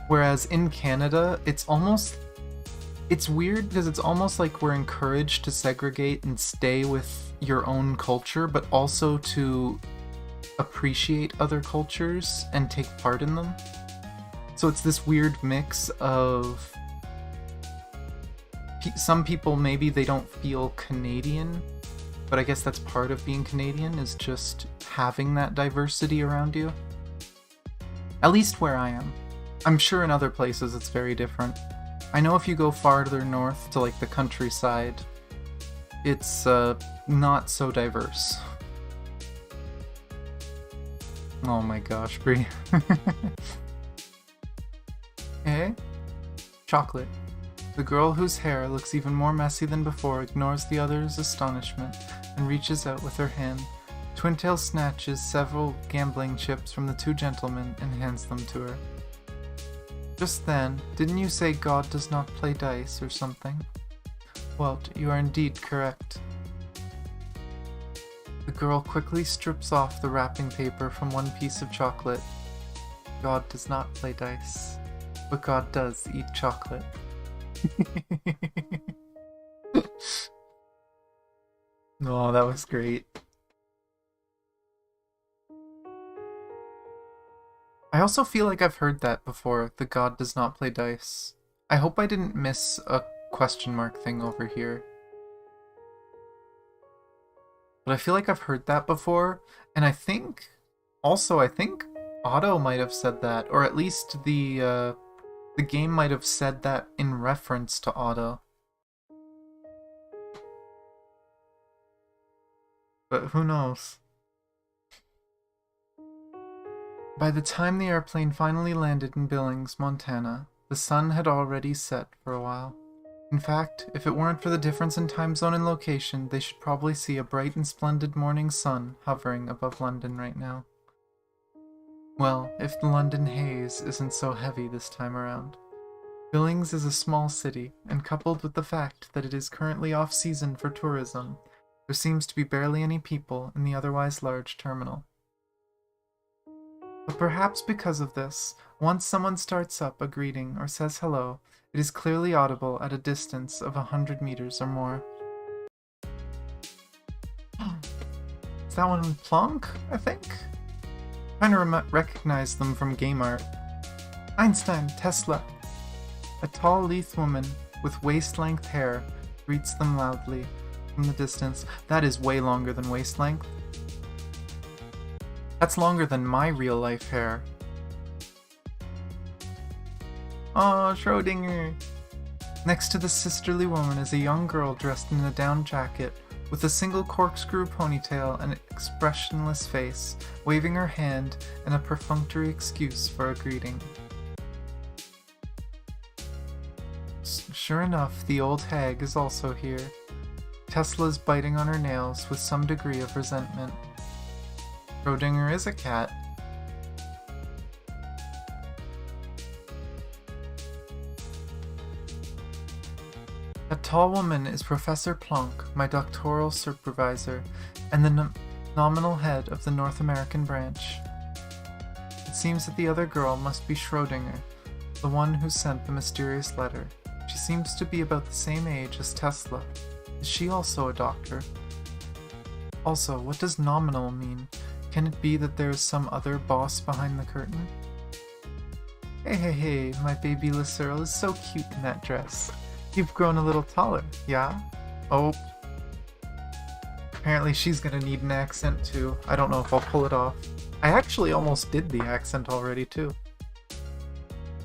Whereas in Canada, it's weird because it's almost like we're encouraged to segregate and stay with your own culture, but also to appreciate other cultures and take part in them. So it's this weird mix of some people, maybe they don't feel Canadian, but I guess that's part of being Canadian, is just having that diversity around you. At least where I am. I'm sure in other places it's very different. I know if you go farther north to, like, the countryside, it's not so diverse. Oh my gosh, Brie. Eh? Chocolate. The girl whose hair looks even more messy than before ignores the other's astonishment and reaches out with her hand. Twintail snatches several gambling chips from the two gentlemen and hands them to her. Just then, didn't you say God does not play dice or something? Walt, you are indeed correct. The girl quickly strips off the wrapping paper from one piece of chocolate. God does not play dice, but God does eat chocolate. Oh, that was great. I also feel like I've heard that before, the God does not play dice. I hope I didn't miss a question mark thing over here. But I feel like I've heard that before, and I think Otto might have said that, or at least the game might have said that in reference to Otto. But who knows? By the time the airplane finally landed in Billings, Montana, the sun had already set for a while. In fact, if it weren't for the difference in time zone and location, they should probably see a bright and splendid morning sun hovering above London right now. Well, if the London haze isn't so heavy this time around. Billings is a small city, and coupled with the fact that it is currently off-season for tourism, There seems to be barely any people in the otherwise large terminal. But perhaps because of this, once someone starts up a greeting or says hello, it is clearly audible at a distance of 100 meters or more. Is that one Planck, I think? Trying to recognize them from game art. Einstein, Tesla. A tall, lithe woman with waist-length hair greets them loudly from the distance. That is way longer than waist-length. That's longer than my real-life hair. Aw, Schrödinger! Next to the sisterly woman is a young girl dressed in a down jacket, with a single corkscrew ponytail and expressionless face, waving her hand in a perfunctory excuse for a greeting. Sure enough, the old hag is also here. Tesla's biting on her nails with some degree of resentment. Schrödinger is a cat. A tall woman is Professor Planck, my doctoral supervisor, and the nominal head of the North American branch. It seems that the other girl must be Schrödinger, the one who sent the mysterious letter. She seems to be about the same age as Tesla. Is she also a doctor? Also, what does nominal mean? Can it be that there is some other boss behind the curtain? Hey, my baby Lucille is so cute in that dress. You've grown a little taller, yeah? Oh. Apparently she's gonna need an accent too. I don't know if I'll pull it off. I actually almost did the accent already too.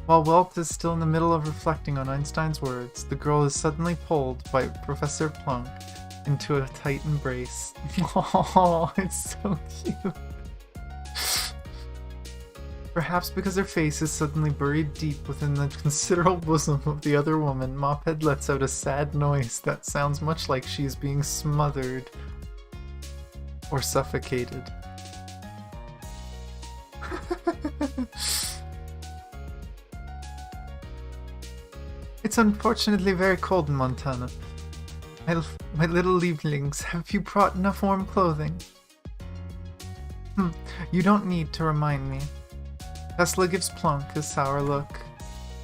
While Welt is still in the middle of reflecting on Einstein's words, the girl is suddenly pulled by Professor Planck into a tight embrace. Oh, it's so cute. Perhaps because her face is suddenly buried deep within the considerable bosom of the other woman, Mophead lets out a sad noise that sounds much like she is being smothered or suffocated. It's unfortunately very cold in Montana. My little lieblings, have you brought enough warm clothing? You don't need to remind me. Tesla gives Planck a sour look.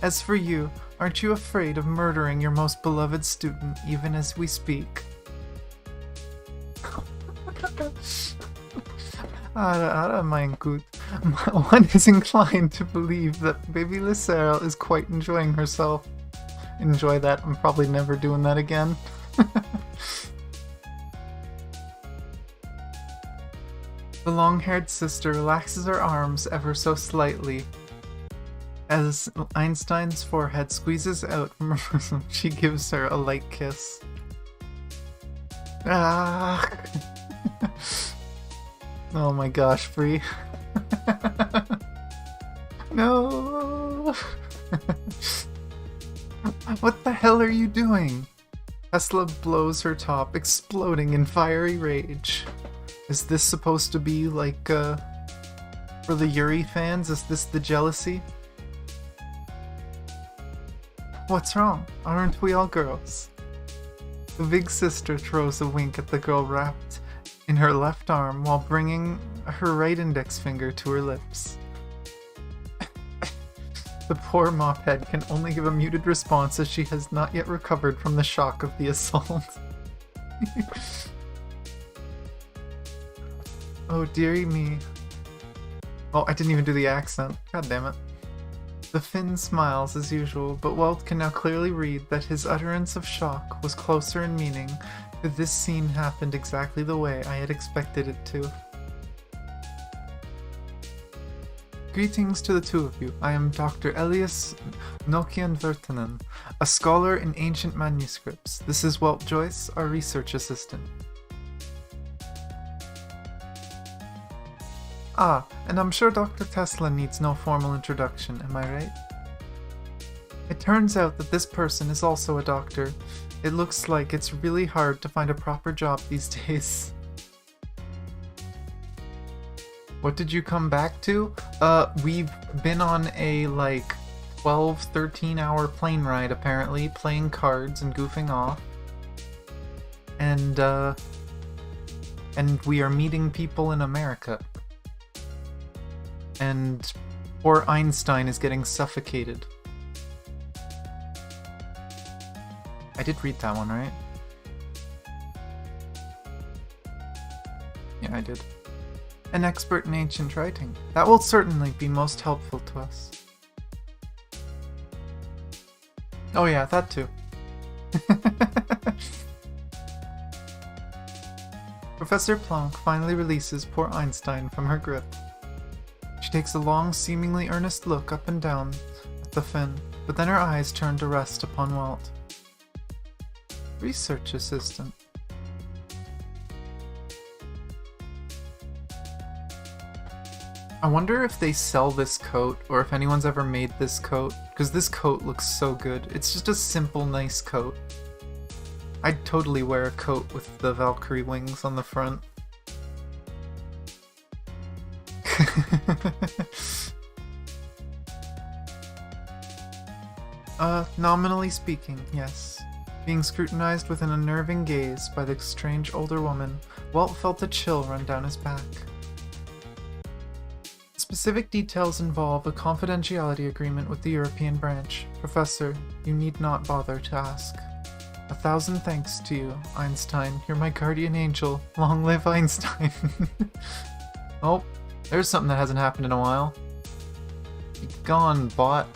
As for you, aren't you afraid of murdering your most beloved student even as we speak? Mein Gut. One is inclined to believe that baby Lucille is quite enjoying herself. Enjoy that, I'm probably never doing that again. The long-haired sister relaxes her arms ever so slightly. As Einstein's forehead squeezes out from her bosom, she gives her a light kiss. Ah! Oh my gosh, Free. No! What the hell are you doing? Tesla blows her top, exploding in fiery rage. Is this supposed to be like, for the Yuri fans, is this the jealousy? What's wrong? Aren't we all girls? The big sister throws a wink at the girl wrapped in her left arm while bringing her right index finger to her lips. The poor Mophead can only give a muted response as she has not yet recovered from the shock of the assault. Oh dearie me. Oh, I didn't even do the accent. God damn it. The Finn smiles as usual, but Welt can now clearly read that his utterance of shock was closer in meaning to this scene happened exactly the way I had expected it to. Greetings to the two of you. I am Dr. Elias Nokian Virtanen, a scholar in ancient manuscripts. This is Welt Joyce, our research assistant. Ah, and I'm sure Dr. Tesla needs no formal introduction, am I right? It turns out that this person is also a doctor. It looks like it's really hard to find a proper job these days. What did you come back to? We've been on a, 12-13 hour plane ride, apparently, playing cards and goofing off. And, And we are meeting people in America. And poor Einstein is getting suffocated. I did read that one, right? Yeah, I did. An expert in ancient writing. That will certainly be most helpful to us. Oh yeah, that too. Professor Planck finally releases poor Einstein from her grip. She takes a long, seemingly earnest look up and down at the fin, but then her eyes turn to rest upon Walt. Research assistant. I wonder if they sell this coat, or if anyone's ever made this coat, because this coat looks so good. It's just a simple, nice coat. I'd totally wear a coat with the Valkyrie wings on the front. Nominally speaking, yes. Being scrutinized with an unnerving gaze by the strange older woman, Walt felt a chill run down his back. Specific details involve a confidentiality agreement with the European branch. Professor, you need not bother to ask. 1,000 thanks to you, Einstein. You're my guardian angel. Long live Einstein. Oh, there's something that hasn't happened in a while. Be gone, bot.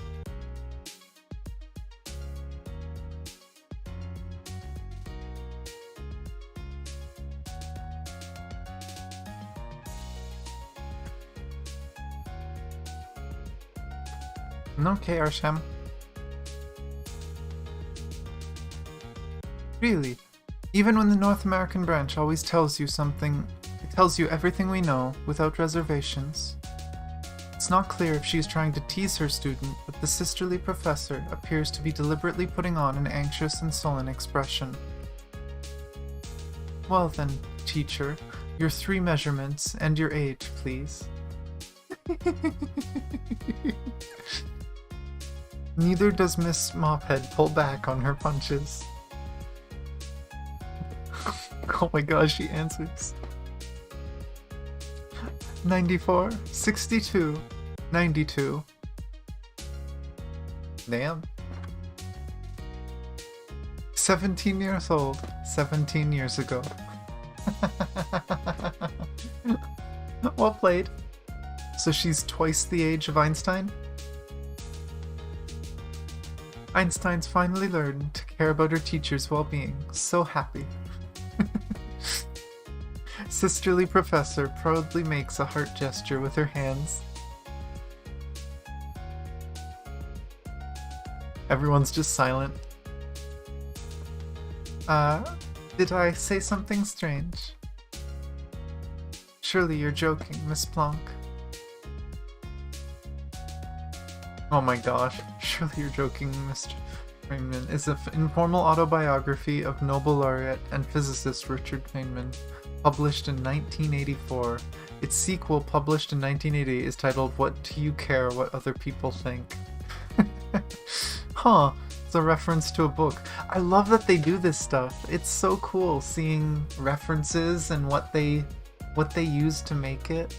Okay, Arsham. Really? Even when the North American branch always tells you something, it tells you everything we know, without reservations. It's not clear if she is trying to tease her student, but the sisterly professor appears to be deliberately putting on an anxious and sullen expression. Well then, teacher, your 3 measurements and your age, please. Neither does Miss Mophead pull back on her punches. Oh my gosh, she answers. 94, 62, 92. Damn. 17 years old, 17 years ago. Well played. So she's twice the age of Einstein? Einstein's finally learned to care about her teacher's well-being. So happy. Sisterly professor proudly makes a heart gesture with her hands. Everyone's just silent. Did I say something strange? Surely you're joking, Miss Planck. Oh my gosh, surely you're joking, Mr. Feynman is an informal autobiography of Nobel laureate and physicist Richard Feynman, published in 1984. Its sequel, published in 1980, is titled What Do You Care What Other People Think? Huh, it's a reference to a book. I love that they do this stuff. It's so cool seeing references and what they use to make it.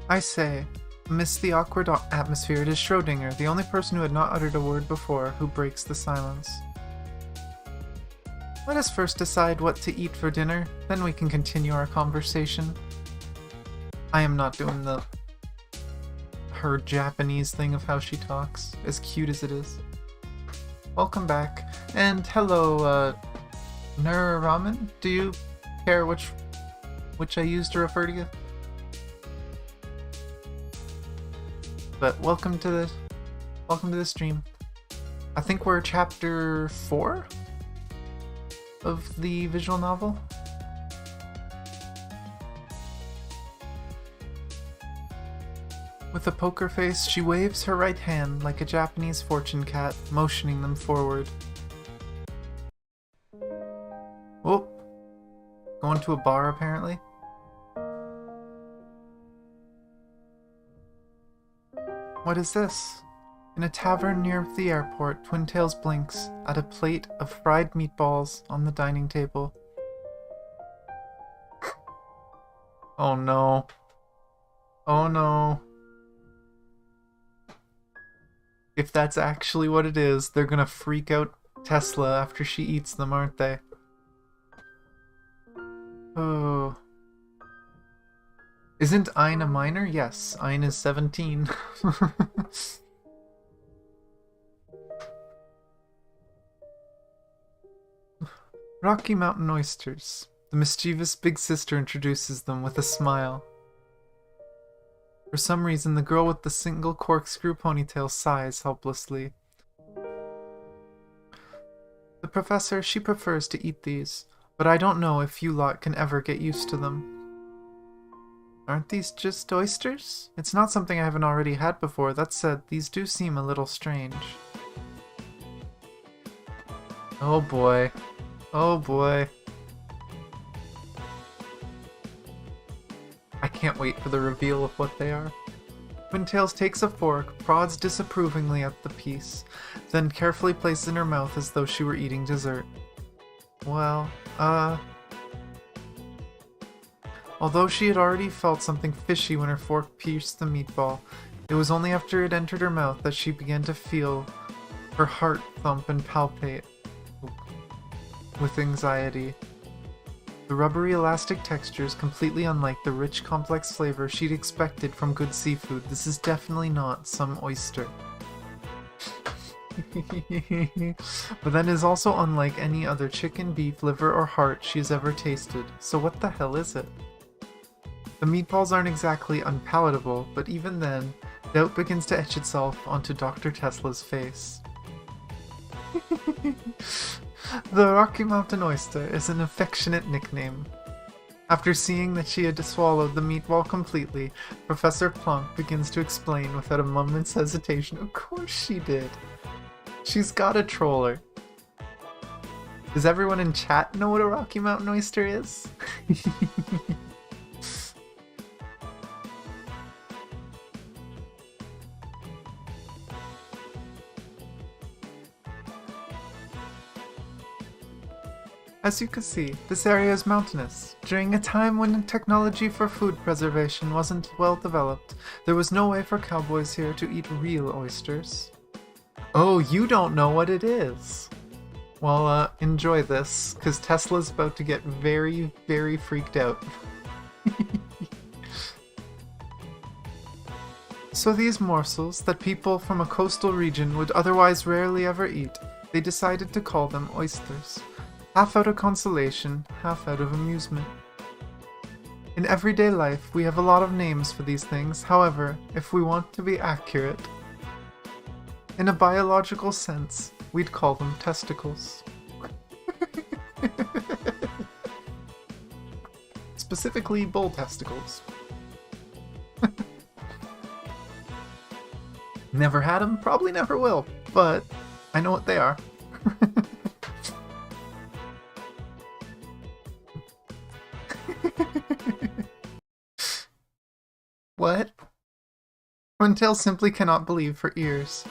I say, amidst the awkward atmosphere, it is Schrödinger, the only person who had not uttered a word before, who breaks the silence. Let us first decide what to eat for dinner, then we can continue our conversation. I am not doing her Japanese thing of how she talks, as cute as it is. Welcome back, and hello, Nur Ramen? Do you care which I use to refer to you? But welcome to the stream. I think we're chapter 4 of the visual novel. With a poker face, she waves her right hand like a Japanese fortune cat, motioning them forward. Oh, going to a bar apparently. What is this? In a tavern near the airport, Twin Tails blinks at a plate of fried meatballs on the dining table. Oh no. Oh no. If that's actually what it is, they're gonna freak out Tesla after she eats them, aren't they? Oh. Isn't Ein a minor? Yes, Ein is 17. Rocky Mountain oysters. The mischievous big sister introduces them with a smile. For some reason, the girl with the single corkscrew ponytail sighs helplessly. The professor, she prefers to eat these, but I don't know if you lot can ever get used to them. Aren't these just oysters? It's not something I haven't already had before. That said, these do seem a little strange. Oh boy. Oh boy. I can't wait for the reveal of what they are. Twin Tails takes a fork, prods disapprovingly at the piece, then carefully places it in her mouth as though she were eating dessert. Well, Although she had already felt something fishy when her fork pierced the meatball, it was only after it entered her mouth that she began to feel her heart thump and palpate with anxiety. The rubbery elastic texture is completely unlike the rich complex flavor she'd expected from good seafood. This is definitely not some oyster. But then is also unlike any other chicken, beef, liver, or heart she has ever tasted. So what the hell is it? The meatballs aren't exactly unpalatable, but even then, doubt begins to etch itself onto Dr. Tesla's face. The Rocky Mountain Oyster is an affectionate nickname. After seeing that she had swallowed the meatball completely, Professor Plonk begins to explain without a moment's hesitation. Of course she did. She's got a troller. Does everyone in chat know what a Rocky Mountain Oyster is? As you can see, this area is mountainous. During a time when technology for food preservation wasn't well developed, there was no way for cowboys here to eat real oysters. Oh, you don't know what it is! Well, enjoy this, because Tesla's about to get very, very freaked out. So these morsels that people from a coastal region would otherwise rarely ever eat, they decided to call them oysters. Half out of consolation, half out of amusement. In everyday life, we have a lot of names for these things. However, if we want to be accurate, in a biological sense, we'd call them testicles. Specifically, bull testicles. Never had them, probably never will, but I know what they are. What? Twintail simply cannot believe her ears.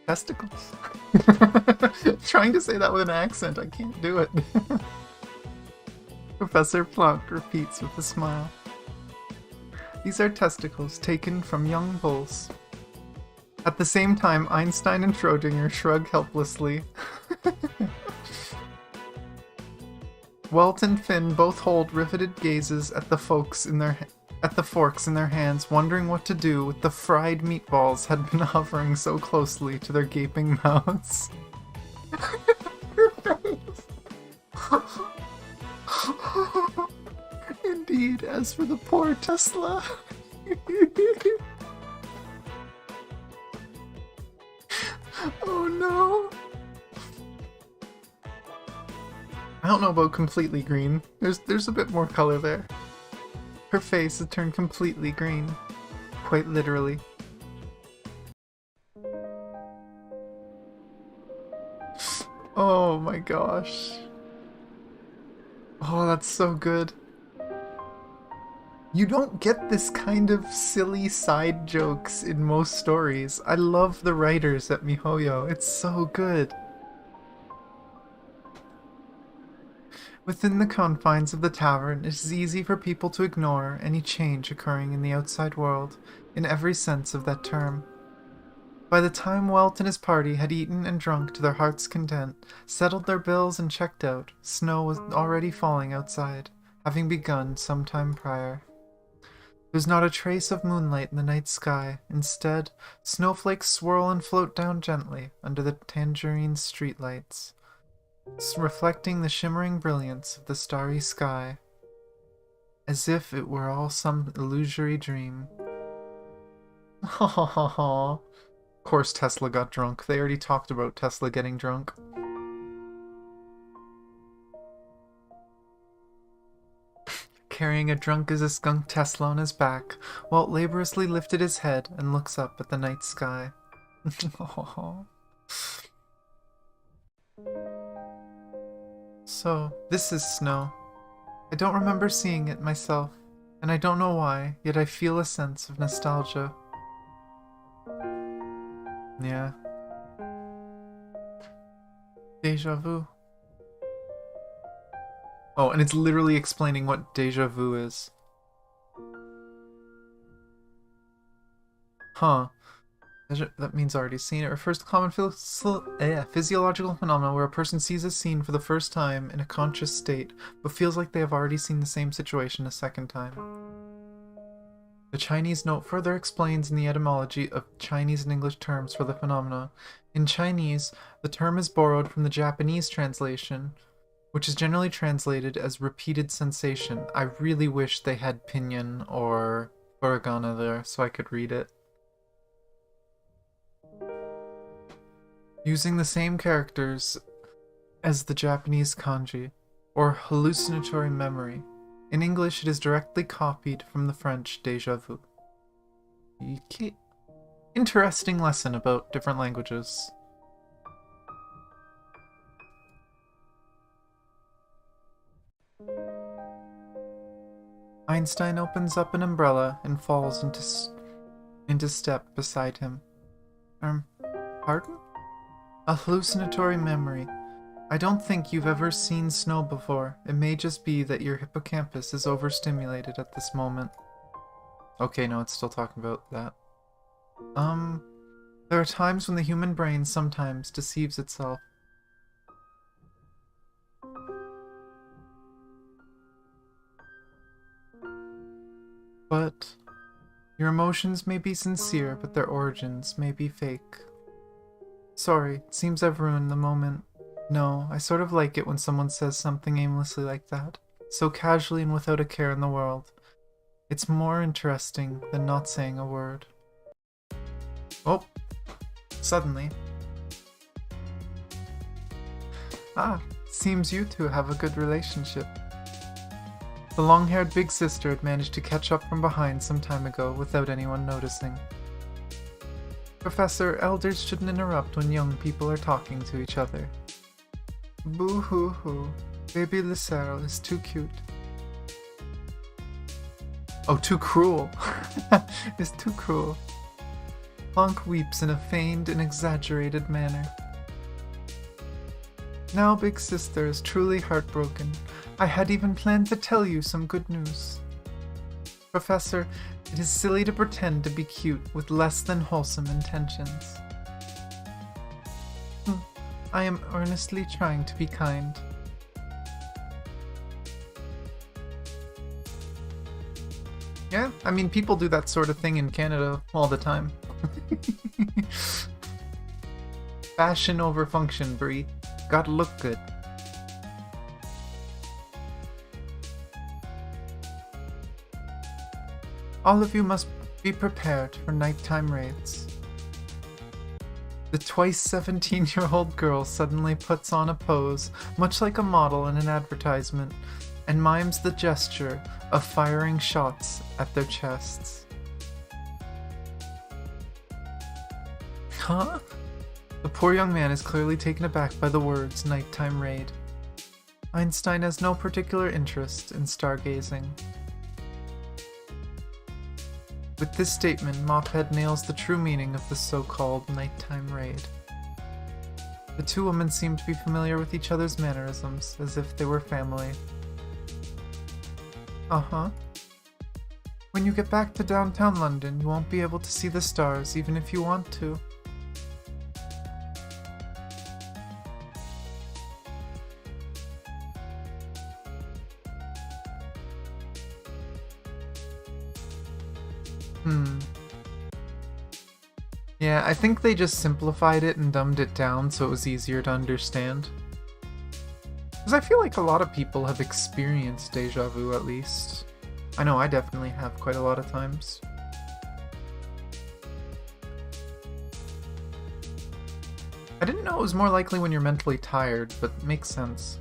Testicles. Trying to say that with an accent, I can't do it. Professor Plonk repeats with a smile. These are testicles taken from young bulls. At the same time, Einstein and Schrödinger shrug helplessly. Welt and Finn both hold riveted gazes at the forks in their hands, wondering what to do with the fried meatballs had been hovering so closely to their gaping mouths. Her face. Indeed, as for the poor Tesla. Oh no. I don't know about completely green. There's a bit more color there. Her face had turned completely green. Quite literally. Oh my gosh. Oh, that's so good. You don't get this kind of silly side jokes in most stories. I love the writers at MiHoYo. It's so good. Within the confines of the tavern, it is easy for people to ignore any change occurring in the outside world, in every sense of that term. By the time Welt and his party had eaten and drunk to their heart's content, settled their bills and checked out, snow was already falling outside, having begun some time prior. There was not a trace of moonlight in the night sky. Instead, snowflakes swirl and float down gently under the tangerine streetlights, reflecting the shimmering brilliance of the starry sky, as if it were all some illusory dream. Ha ha ha ha. Of course Tesla got drunk. They already talked about Tesla getting drunk. Carrying a drunk as a skunk Tesla on his back, Walt laboriously lifted his head and looks up at the night sky. So, this is snow. I don't remember seeing it myself, and I don't know why, yet I feel a sense of nostalgia. Yeah. Deja vu. Oh, and it's literally explaining what deja vu is. Huh. That means already seen. It refers to common physiological phenomena where a person sees a scene for the first time in a conscious state, but feels like they have already seen the same situation a second time. The Chinese note further explains in the etymology of Chinese and English terms for the phenomena. In Chinese, the term is borrowed from the Japanese translation, which is generally translated as repeated sensation. I really wish they had pinyin or hiragana there so I could read it. Using the same characters as the Japanese kanji, or hallucinatory memory. In English, it is directly copied from the French déjà vu. Interesting lesson about different languages. Einstein opens up an umbrella and falls into step beside him. Pardon? A hallucinatory memory. I don't think you've ever seen snow before. It may just be that your hippocampus is overstimulated at this moment. Okay, no, it's still talking about that. There are times when the human brain sometimes deceives itself. But your emotions may be sincere, but their origins may be fake. Sorry, it seems I've ruined the moment. No, I sort of like it when someone says something aimlessly like that, so casually and without a care in the world. It's more interesting than not saying a word. Oh, suddenly. Ah, seems you two have a good relationship. The long-haired big sister had managed to catch up from behind some time ago without anyone noticing. Professor, elders shouldn't interrupt when young people are talking to each other. Boo-hoo-hoo. Baby Lucero is too cute. Oh, too cruel. It's too cruel. Plonk weeps in a feigned and exaggerated manner. Now Big Sister is truly heartbroken. I had even planned to tell you some good news. Professor, it is silly to pretend to be cute with less than wholesome intentions. I am earnestly trying to be kind. Yeah, I mean, people do that sort of thing in Canada all the time. Fashion over function, Brie. Gotta look good. All of you must be prepared for nighttime raids. The twice 17-year-old girl suddenly puts on a pose, much like a model in an advertisement, and mimes the gesture of firing shots at their chests. Huh? The poor young man is clearly taken aback by the words nighttime raid. Einstein has no particular interest in stargazing. With this statement, Mophead nails the true meaning of the so-called nighttime raid. The two women seem to be familiar with each other's mannerisms, as if they were family. Uh-huh. When you get back to downtown London, you won't be able to see the stars, even if you want to. Yeah, I think they just simplified it and dumbed it down so it was easier to understand. Because I feel like a lot of people have experienced deja vu, at least. I know I definitely have quite a lot of times. I didn't know it was more likely when you're mentally tired, but makes sense.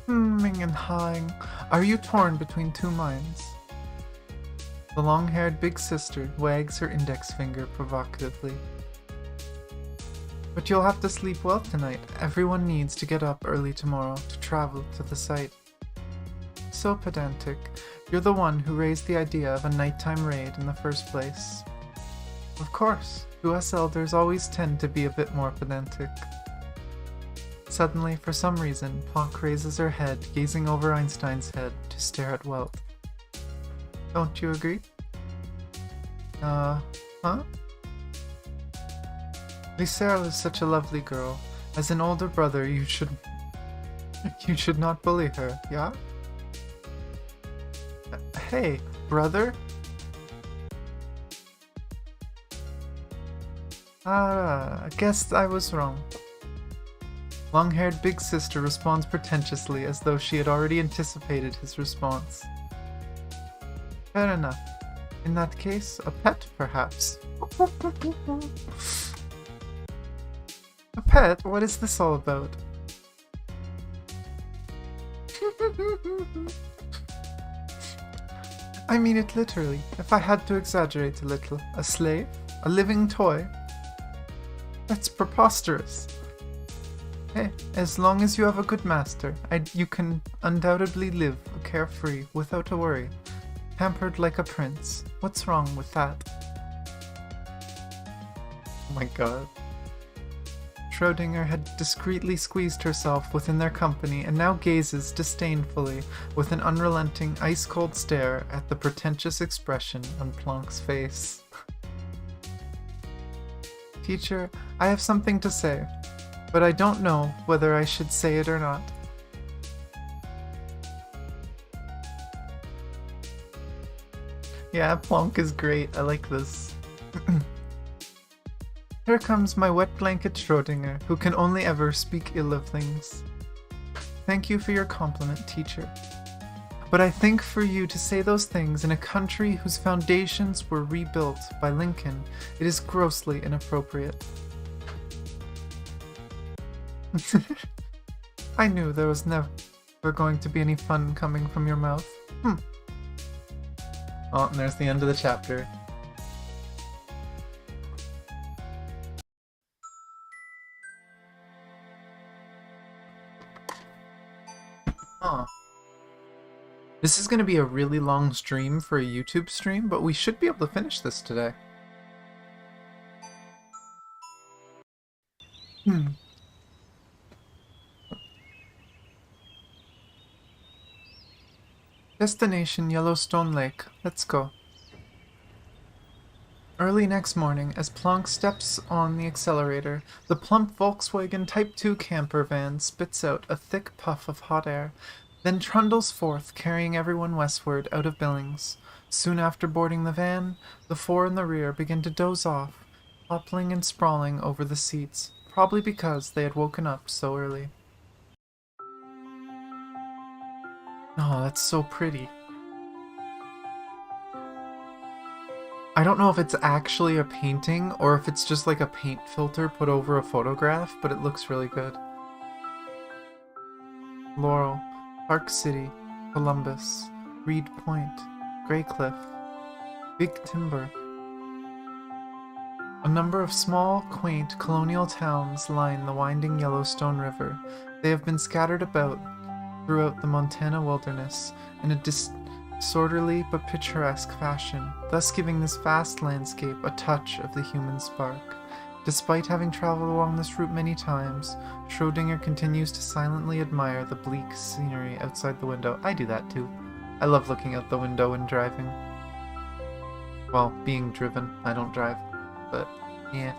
Humming and hawing. Are you torn between two minds? The long-haired big sister wags her index finger provocatively. But you'll have to sleep well tonight. Everyone needs to get up early tomorrow to travel to the site. So pedantic. You're the one who raised the idea of a nighttime raid in the first place. Of course, you us elders always tend to be a bit more pedantic. Suddenly, for some reason, Planck raises her head, gazing over Einstein's head to stare at Welt. Don't you agree? Huh? Lucille is such a lovely girl. As an older brother, you should not bully her, yeah? Hey, brother? I guess I was wrong. Long-haired big sister responds pretentiously as though she had already anticipated his response. Fair enough. In that case, a pet, perhaps. A pet? What is this all about? I mean it literally. If I had to exaggerate a little. A slave? A living toy? That's preposterous. Hey, as long as you have a good master, you can undoubtedly live carefree, without a worry. Pampered like a prince. What's wrong with that? Oh my god. Schrödinger had discreetly squeezed herself within their company and now gazes disdainfully with an unrelenting ice-cold stare at the pretentious expression on Planck's face. Teacher, I have something to say, but I don't know whether I should say it or not. Yeah, Planck is great. I like this. Here comes my wet blanket Schrödinger, who can only ever speak ill of things. Thank you for your compliment, teacher. But I think for you to say those things in a country whose foundations were rebuilt by Lincoln, it is grossly inappropriate. I knew there was never going to be any fun coming from your mouth. Oh, and there's the end of the chapter. Huh. This is going to be a really long stream for a YouTube stream, but we should be able to finish this today. Destination Yellowstone Lake. Let's go. Early next morning, as Planck steps on the accelerator, the plump Volkswagen Type 2 camper van spits out a thick puff of hot air, then trundles forth, carrying everyone westward out of Billings. Soon after boarding the van, the four in the rear begin to doze off, toppling and sprawling over the seats, probably because they had woken up so early. Oh, that's so pretty. I don't know if it's actually a painting or if it's just like a paint filter put over a photograph, but it looks really good. Laurel, Park City, Columbus, Reed Point, Grey Cliff, Big Timber. A number of small, quaint, colonial towns line the winding Yellowstone River. They have been scattered about throughout the Montana wilderness in a disorderly but picturesque fashion, thus giving this vast landscape a touch of the human spark. Despite having traveled along this route many times, Schrödinger continues to silently admire the bleak scenery outside the window. I do that too. I love looking out the window and driving. Well, being driven. I don't drive. But, yeah.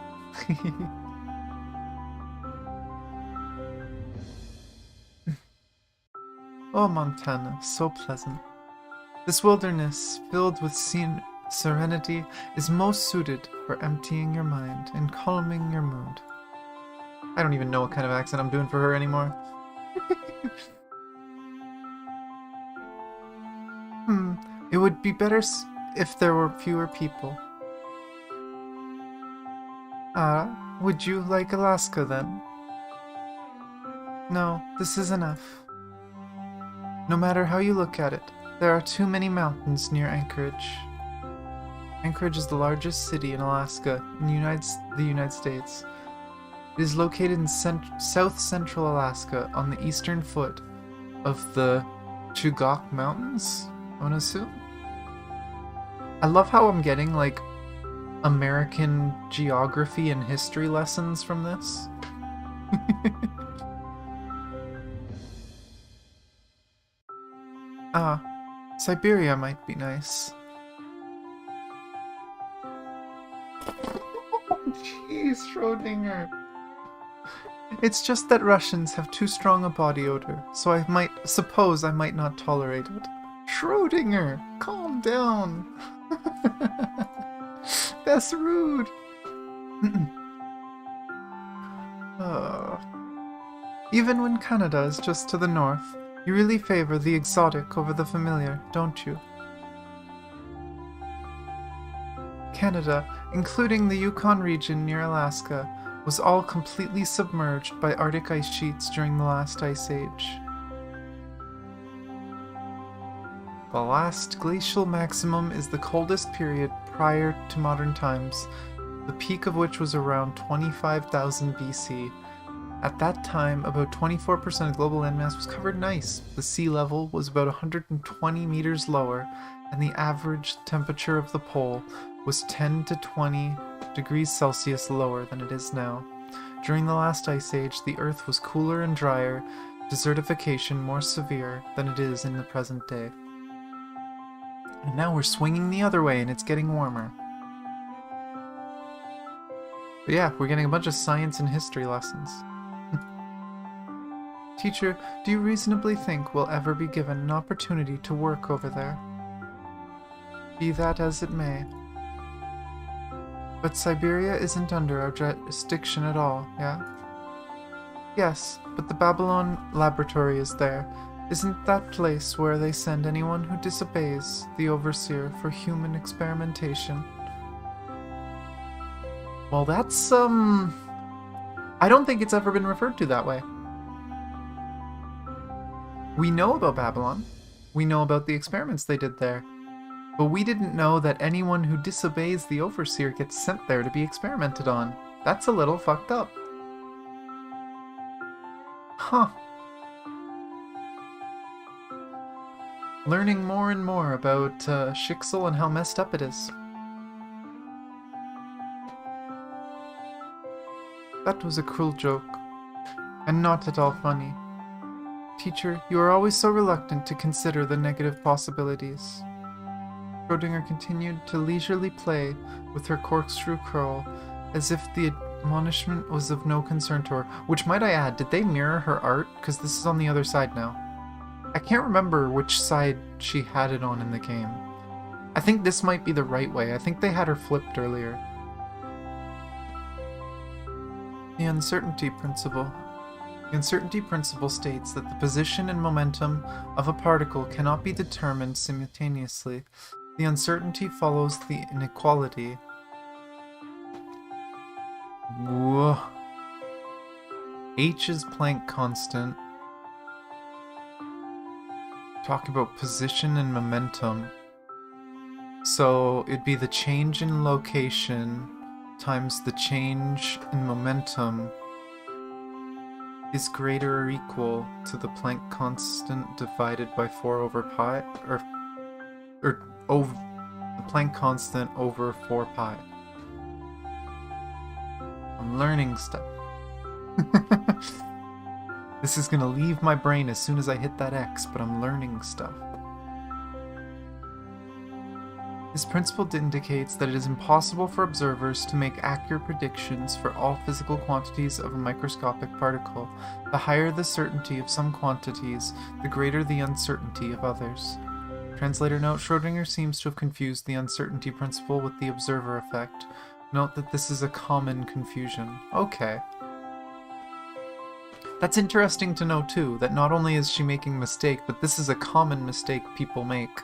Oh, Montana, so pleasant. This wilderness, filled with serenity, is most suited for emptying your mind and calming your mood. I don't even know what kind of accent I'm doing for her anymore. It would be better if there were fewer people. Would you like Alaska then? No, this is enough. No matter how you look at it, there are too many mountains near Anchorage. Anchorage is the largest city in Alaska, in the United States. It is located in south-central Alaska, on the eastern foot of the Chugach Mountains, I want to assume? I love how I'm getting, like, American geography and history lessons from this. Siberia might be nice. Oh, jeez, Schrödinger. It's just that Russians have too strong a body odor, so I might not tolerate it. Schrödinger, calm down. That's rude. Even when Canada is just to the north, you really favor the exotic over the familiar, don't you? Canada, including the Yukon region near Alaska, was all completely submerged by Arctic ice sheets during the last ice age. The last glacial maximum is the coldest period prior to modern times, the peak of which was around 25,000 BC. At that time, about 24% of global landmass was covered in ice. The sea level was about 120 meters lower, and the average temperature of the pole was 10 to 20 degrees Celsius lower than it is now. During the last ice age, the Earth was cooler and drier, desertification more severe than it is in the present day. And now we're swinging the other way and it's getting warmer. But yeah, we're getting a bunch of science and history lessons. Teacher, do you reasonably think we'll ever be given an opportunity to work over there? Be that as it may. But Siberia isn't under our jurisdiction at all, yeah? Yes, but the Babylon laboratory is there. Isn't that place where they send anyone who disobeys the overseer for human experimentation? Well, that's, I don't think it's ever been referred to that way. We know about Babylon. We know about the experiments they did there. But we didn't know that anyone who disobeys the overseer gets sent there to be experimented on. That's a little fucked up. Huh. Learning more and more about Shixel and how messed up it is. That was a cruel joke, and not at all funny. Teacher, you are always so reluctant to consider the negative possibilities. Schrödinger continued to leisurely play with her corkscrew curl, as if the admonishment was of no concern to her. Which, might I add, did they mirror her art? Because this is on the other side now. I can't remember which side she had it on in the game. I think this might be the right way. I think they had her flipped earlier. The uncertainty principle. The uncertainty principle states that the position and momentum of a particle cannot be determined simultaneously. The uncertainty follows the inequality. Whoa. H is Planck constant. Talk about position and momentum. So it'd be the change in location times the change in momentum is greater or equal to the Planck constant divided by 4 over pi, or or over the Planck constant over 4 pi. I'm learning stuff. This is gonna leave my brain as soon as I hit that X, but I'm learning stuff. This principle indicates that it is impossible for observers to make accurate predictions for all physical quantities of a microscopic particle. The higher the certainty of some quantities, the greater the uncertainty of others. Translator note: Schrödinger seems to have confused the uncertainty principle with the observer effect. Note that this is a common confusion. Okay. That's interesting to know too, that not only is she making a mistake, but this is a common mistake people make.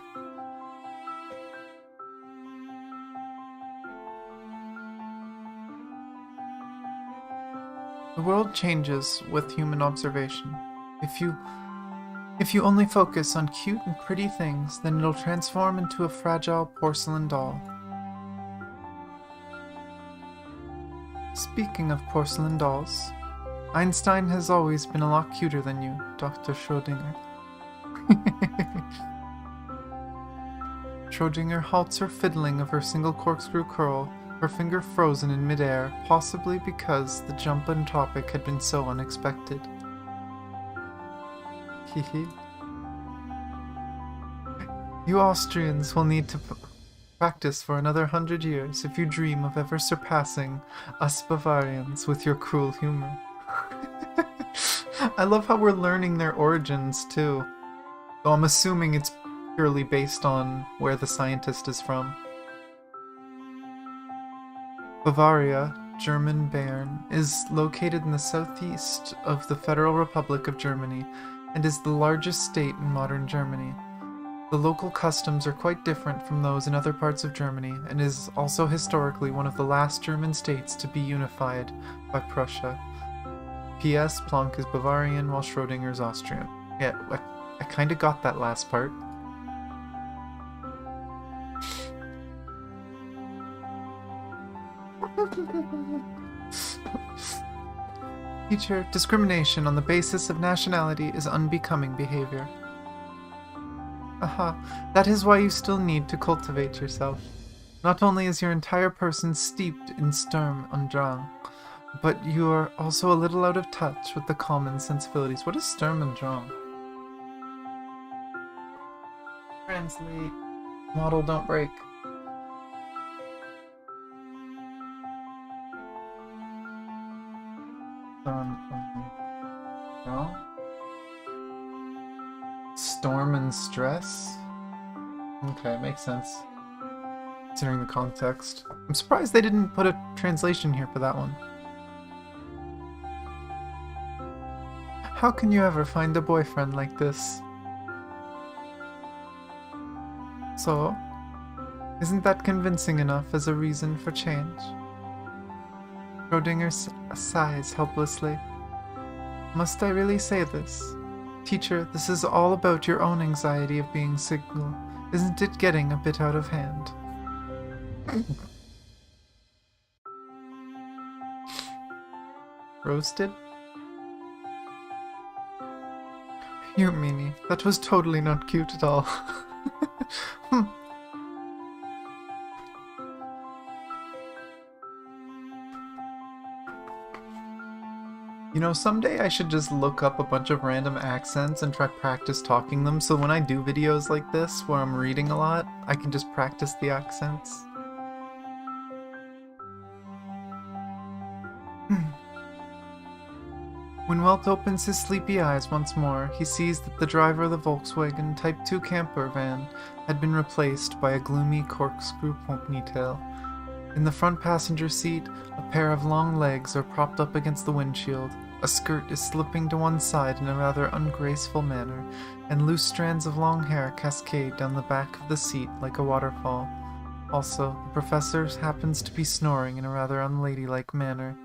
The world changes with human observation. If you only focus on cute and pretty things, then it'll transform into a fragile porcelain doll. Speaking of porcelain dolls, Einstein has always been a lot cuter than you, Dr. Schrödinger. Schrödinger halts her fiddling of her single corkscrew curl, her finger frozen in midair, possibly because the jump on topic had been so unexpected. Hehe. You Austrians will need to practice for another 100 years if you dream of ever surpassing us Bavarians with your cruel humor. I love how we're learning their origins too, though I'm assuming it's purely based on where the scientist is from. Bavaria, German Bern, is located in the southeast of the Federal Republic of Germany and is the largest state in modern Germany. The local customs are quite different from those in other parts of Germany and is also historically one of the last German states to be unified by Prussia. P.S. Planck is Bavarian while Schrödinger is Austrian. Yeah, I kinda got that last part. Teacher, discrimination on the basis of nationality is unbecoming behavior. Aha, that is why you still need to cultivate yourself. Not only is your entire person steeped in Sturm und Drang, but you are also a little out of touch with the common sensibilities. What is Sturm und Drang? Translate. Model don't break. Storm and stress? Okay, makes sense. Considering the context. I'm surprised they didn't put a translation here for that one. How can you ever find a boyfriend like this? So, isn't that convincing enough as a reason for change? Schrödinger sighs helplessly. Must I really say this? Teacher, this is all about your own anxiety of being single. Isn't it getting a bit out of hand? Roasted? You meanie, that was totally not cute at all. You know, someday I should just look up a bunch of random accents and try practice talking them, so when I do videos like this, where I'm reading a lot, I can just practice the accents. When Welt opens his sleepy eyes once more, he sees that the driver of the Volkswagen Type 2 camper van had been replaced by a gloomy corkscrew ponytail. In the front passenger seat, a pair of long legs are propped up against the windshield, a skirt is slipping to one side in a rather ungraceful manner, and loose strands of long hair cascade down the back of the seat like a waterfall. Also, the professor happens to be snoring in a rather unladylike manner.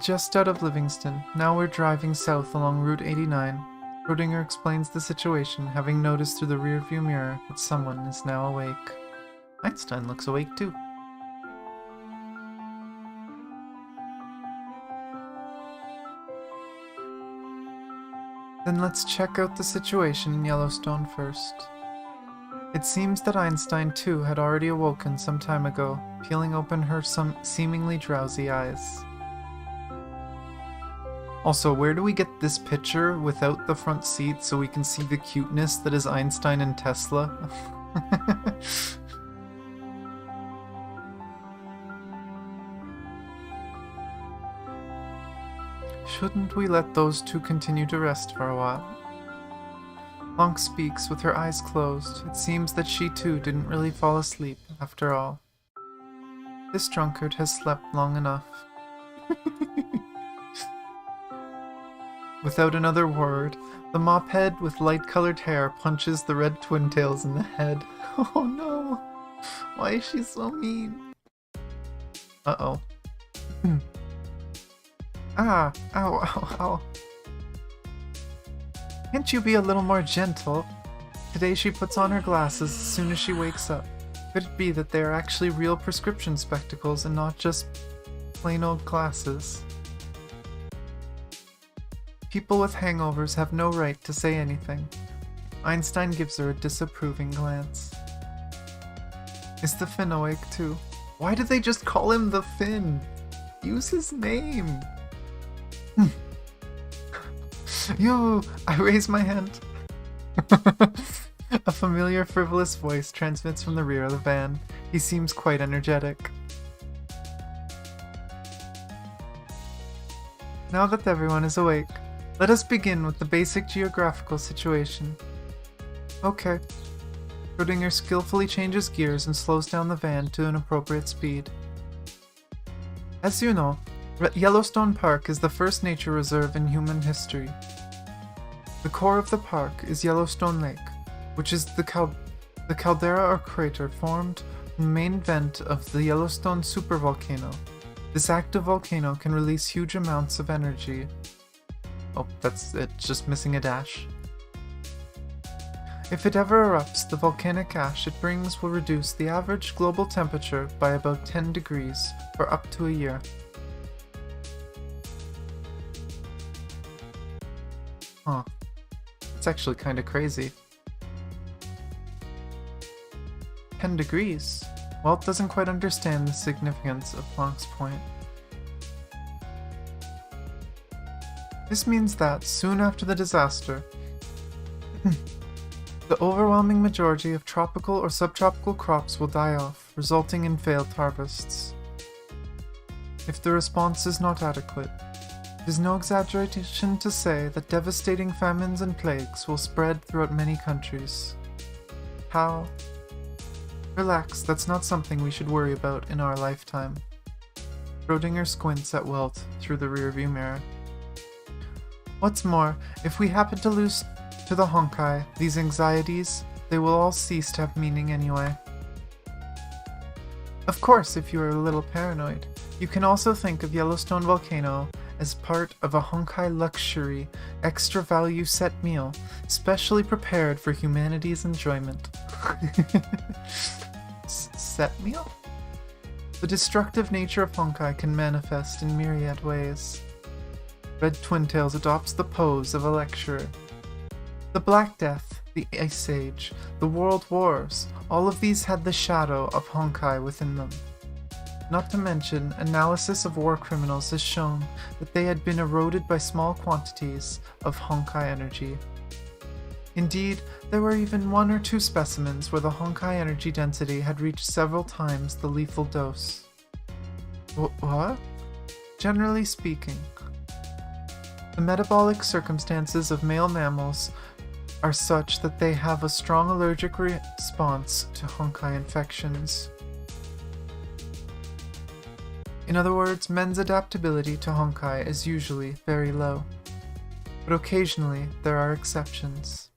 Just out of Livingston, now we're driving south along Route 89. Schrödinger explains the situation, having noticed through the rearview mirror that someone is now awake. Einstein looks awake too. Then let's check out the situation in Yellowstone first. It seems that Einstein too had already awoken some time ago, peeling open her some seemingly drowsy eyes. Also, where do we get this picture without the front seat so we can see the cuteness that is Einstein and Tesla? Shouldn't we let those two continue to rest for a while? Lonk speaks with her eyes closed. It seems that she too didn't really fall asleep, after all. This drunkard has slept long enough. Without another word, the mophead with light-colored hair punches the red twin-tails in the head. Oh no! Why is she so mean? Uh-oh. Ah! Ow, ow, ow. Can't you be a little more gentle? Today she puts on her glasses as soon as she wakes up. Could it be that they are actually real prescription spectacles and not just plain old glasses? People with hangovers have no right to say anything. Einstein gives her a disapproving glance. Is the Finn awake too? Why did they just call him the Finn? Use his name! You! I raise my hand. A familiar, frivolous voice transmits from the rear of the van. He seems quite energetic. Now that everyone is awake, let us begin with the basic geographical situation. Okay. Schrödinger skillfully changes gears and slows down the van to an appropriate speed. As you know, Yellowstone Park is the first nature reserve in human history. The core of the park is Yellowstone Lake, which is the caldera or crater formed from the main vent of the Yellowstone supervolcano. This active volcano can release huge amounts of energy. Oh, that's it, just missing a dash. If it ever erupts, the volcanic ash it brings will reduce the average global temperature by about 10 degrees for up to a year. Huh. It's actually kinda crazy. 10 degrees? Walt doesn't quite understand the significance of Planck's point. This means that, soon after the disaster, the overwhelming majority of tropical or subtropical crops will die off, resulting in failed harvests. If the response is not adequate, it is no exaggeration to say that devastating famines and plagues will spread throughout many countries. How? Relax, that's not something we should worry about in our lifetime. Schrödinger squints at Walt through the rearview mirror. What's more, if we happen to lose to the Honkai these anxieties, they will all cease to have meaning anyway. Of course, if you are a little paranoid, you can also think of Yellowstone Volcano as part of a Honkai luxury, extra value set meal, specially prepared for humanity's enjoyment. Set meal? The destructive nature of Honkai can manifest in myriad ways. Red Twintails adopts the pose of a lecturer. The Black Death, the Ice Age, the World Wars, all of these had the shadow of Honkai within them. Not to mention, analysis of war criminals has shown that they had been eroded by small quantities of Honkai energy. Indeed, there were even 1 or 2 specimens where the Honkai energy density had reached several times the lethal dose. What? Generally speaking, the metabolic circumstances of male mammals are such that they have a strong allergic response to Honkai infections. In other words, men's adaptability to Honkai is usually very low, but occasionally there are exceptions.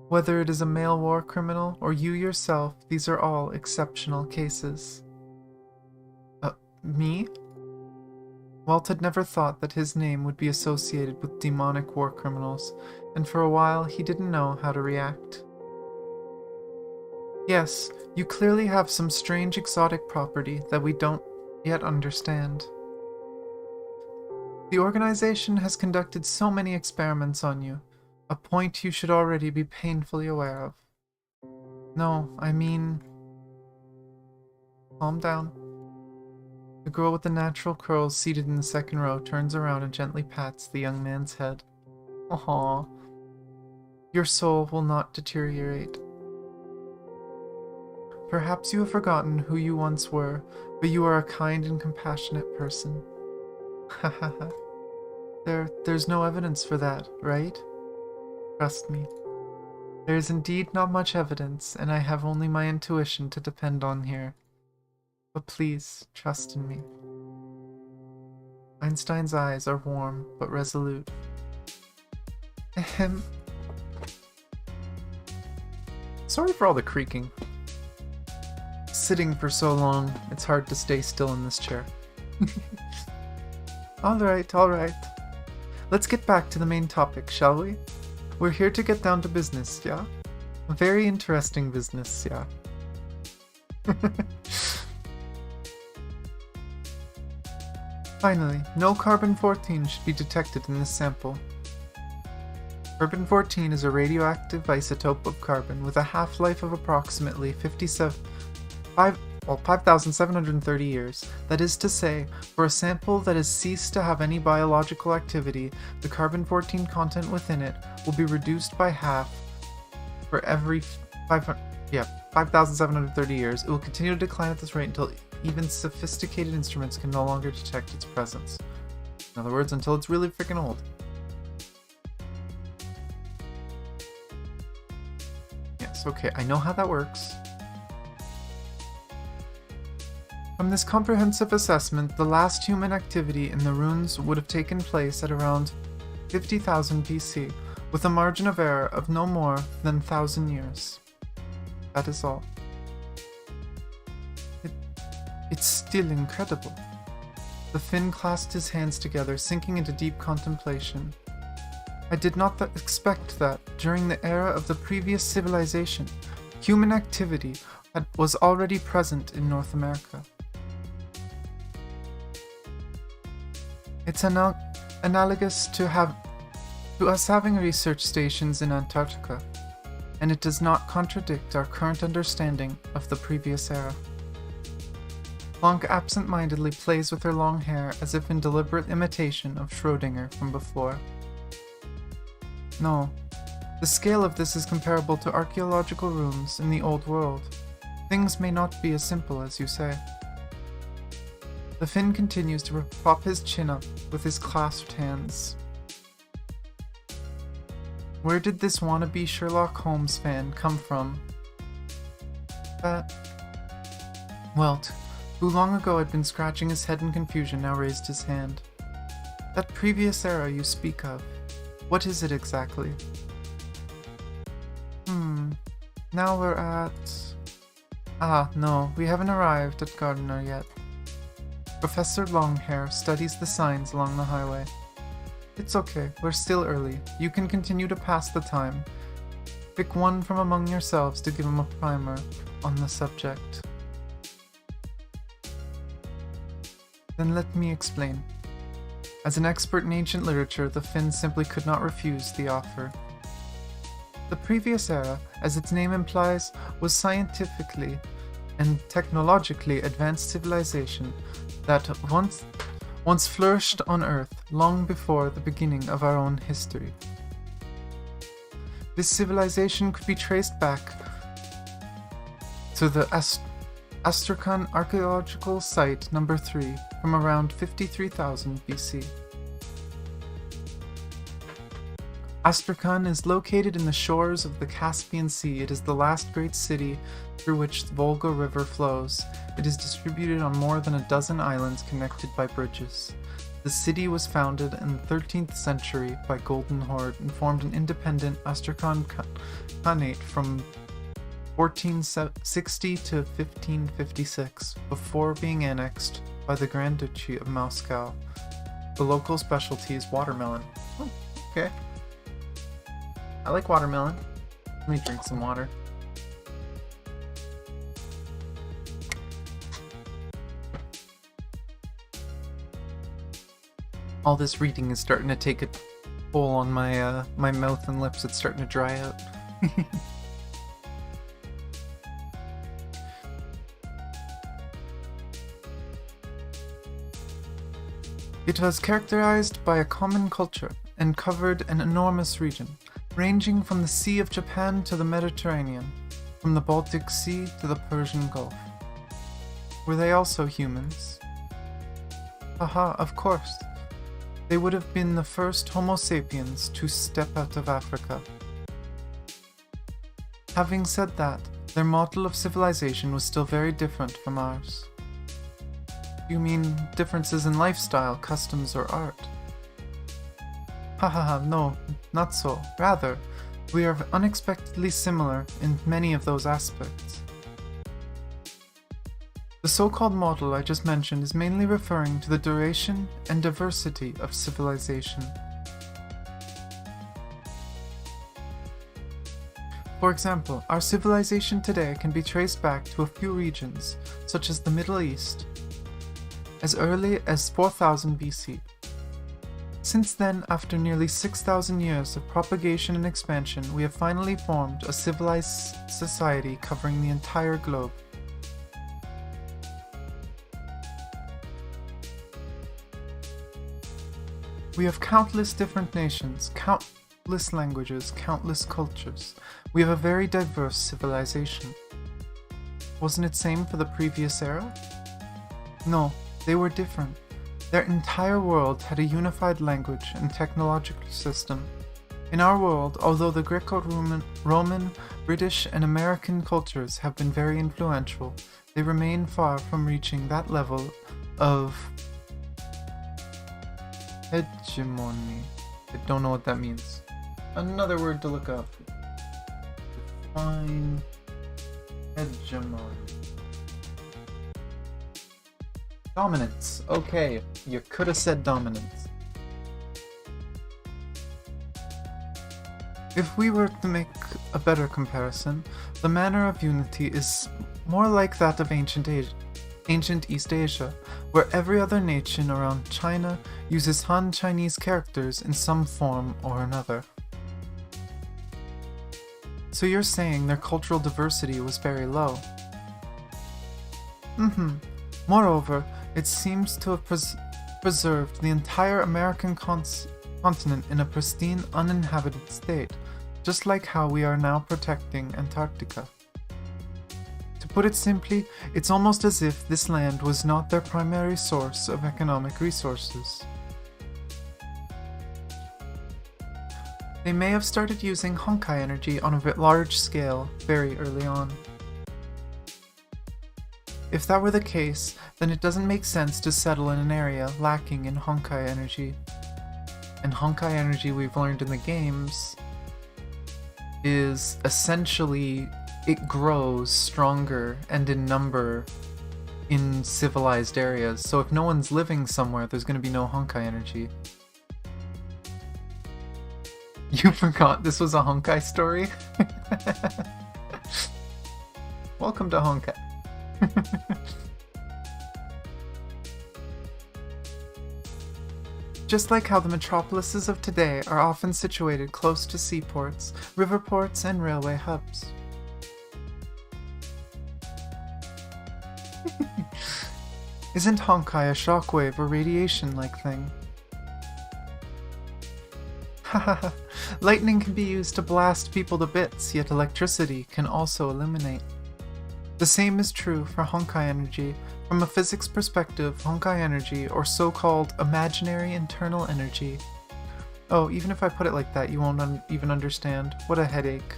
Whether it is a male war criminal or you yourself, these are all exceptional cases. Me? Walt had never thought that his name would be associated with demonic war criminals, and for a while he didn't know how to react. Yes, you clearly have some strange exotic property that we don't yet understand. The organization has conducted so many experiments on you, a point you should already be painfully aware of. No, I mean... Calm down. The girl with the natural curls seated in the second row turns around and gently pats the young man's head. Aww. Your soul will not deteriorate. Perhaps you have forgotten who you once were, but you are a kind and compassionate person. Hahaha. There's no evidence for that, right? Trust me. There is indeed not much evidence, and I have only my intuition to depend on here. But please, trust in me. Einstein's eyes are warm, but resolute. Ahem. Sorry for all the creaking. Sitting for so long, it's hard to stay still in this chair. Alright. Let's get back to the main topic, shall we? We're here to get down to business, yeah? A very interesting business, yeah. Finally, no carbon-14 should be detected in this sample. Carbon-14 is a radioactive isotope of carbon with a half-life of approximately 5,730 years. That is to say, for a sample that has ceased to have any biological activity, the carbon-14 content within it will be reduced by half for every 5,730 years. It will continue to decline at this rate until even sophisticated instruments can no longer detect its presence. In other words, until it's really freaking old. Yes, okay, I know how that works. From this comprehensive assessment, the last human activity in the ruins would have taken place at around 50,000 BC, with a margin of error of no more than 1,000 years. That is all. It's still incredible. The Finn clasped his hands together, sinking into deep contemplation. I did not expect that, during the era of the previous civilization, human activity was already present in North America. It's analogous to us having research stations in Antarctica, and it does not contradict our current understanding of the previous era. Blanc absent-mindedly plays with her long hair as if in deliberate imitation of Schrödinger from before. No, the scale of this is comparable to archaeological ruins in the Old World. Things may not be as simple as you say. The Finn continues to prop his chin up with his clasped hands. Where did this wannabe Sherlock Holmes fan come from? Welt, who long ago had been scratching his head in confusion, now raised his hand. That previous era you speak of, what is it exactly? Now we're at... no, we haven't arrived at Gardner yet. Professor Longhair studies the signs along the highway. It's okay, we're still early. You can continue to pass the time. Pick one from among yourselves to give him a primer on the subject. Then let me explain. As an expert in ancient literature, the Finn simply could not refuse the offer. The previous era, as its name implies, was scientifically and technologically advanced civilization that once flourished on Earth long before the beginning of our own history. This civilization could be traced back to the Astrakhan archaeological site number 3 from around 53,000 BC. Astrakhan is located in the shores of the Caspian Sea. It is the last great city through which the Volga River flows. It is distributed on more than a dozen islands connected by bridges. The city was founded in the 13th century by Golden Horde and formed an independent Astrakhan Khanate from 1460 to 1556, before being annexed by the Grand Duchy of Moscow. The local specialty is watermelon. Oh, okay. I like watermelon. Let me drink some water. All this reading is starting to take a toll on my my mouth and lips. It's starting to dry out. It was characterized by a common culture and covered an enormous region, ranging from the Sea of Japan to the Mediterranean, from the Baltic Sea to the Persian Gulf. Were they also humans? Haha, of course. They would have been the first Homo sapiens to step out of Africa. Having said that, their model of civilization was still very different from ours. You mean differences in lifestyle, customs, or art? Hahaha, no, not so. Rather, we are unexpectedly similar in many of those aspects. The so-called model I just mentioned is mainly referring to the duration and diversity of civilization. For example, our civilization today can be traced back to a few regions, such as the Middle East, as early as 4000 BC. Since then, after nearly 6,000 years of propagation and expansion, we have finally formed a civilized society covering the entire globe. We have countless different nations, countless languages, countless cultures. We have a very diverse civilization. Wasn't it same for the previous era? No, they were different. Their entire world had a unified language and technological system. In our world, although the Greco-Roman, British, and American cultures have been very influential, they remain far from reaching that level of hegemony. I don't know what that means. Another word to look up. Define hegemony. Dominance. Okay, you could have said dominance. If we were to make a better comparison, the manner of unity is more like that of ancient East Asia, where every other nation around China uses Han Chinese characters in some form or another. So you're saying their cultural diversity was very low? Moreover, it seems to have preserved the entire American continent in a pristine, uninhabited state, just like how we are now protecting Antarctica. To put it simply, it's almost as if this land was not their primary source of economic resources. They may have started using Honkai energy on a large scale very early on. If that were the case, then it doesn't make sense to settle in an area lacking in Honkai energy. And Honkai energy, we've learned in the games, is essentially it grows stronger and in number in civilized areas. So if no one's living somewhere, there's going to be no Honkai energy. You forgot this was a Honkai story? Welcome to Honkai. Just like how the metropolises of today are often situated close to seaports, river ports, and railway hubs. Isn't Honkai a shockwave or radiation-like thing? Hahaha, lightning can be used to blast people to bits, yet electricity can also illuminate. The same is true for Honkai energy. From a physics perspective, Honkai energy, or so-called imaginary internal energy. Oh, even if I put it like that, you won't even understand. What a headache.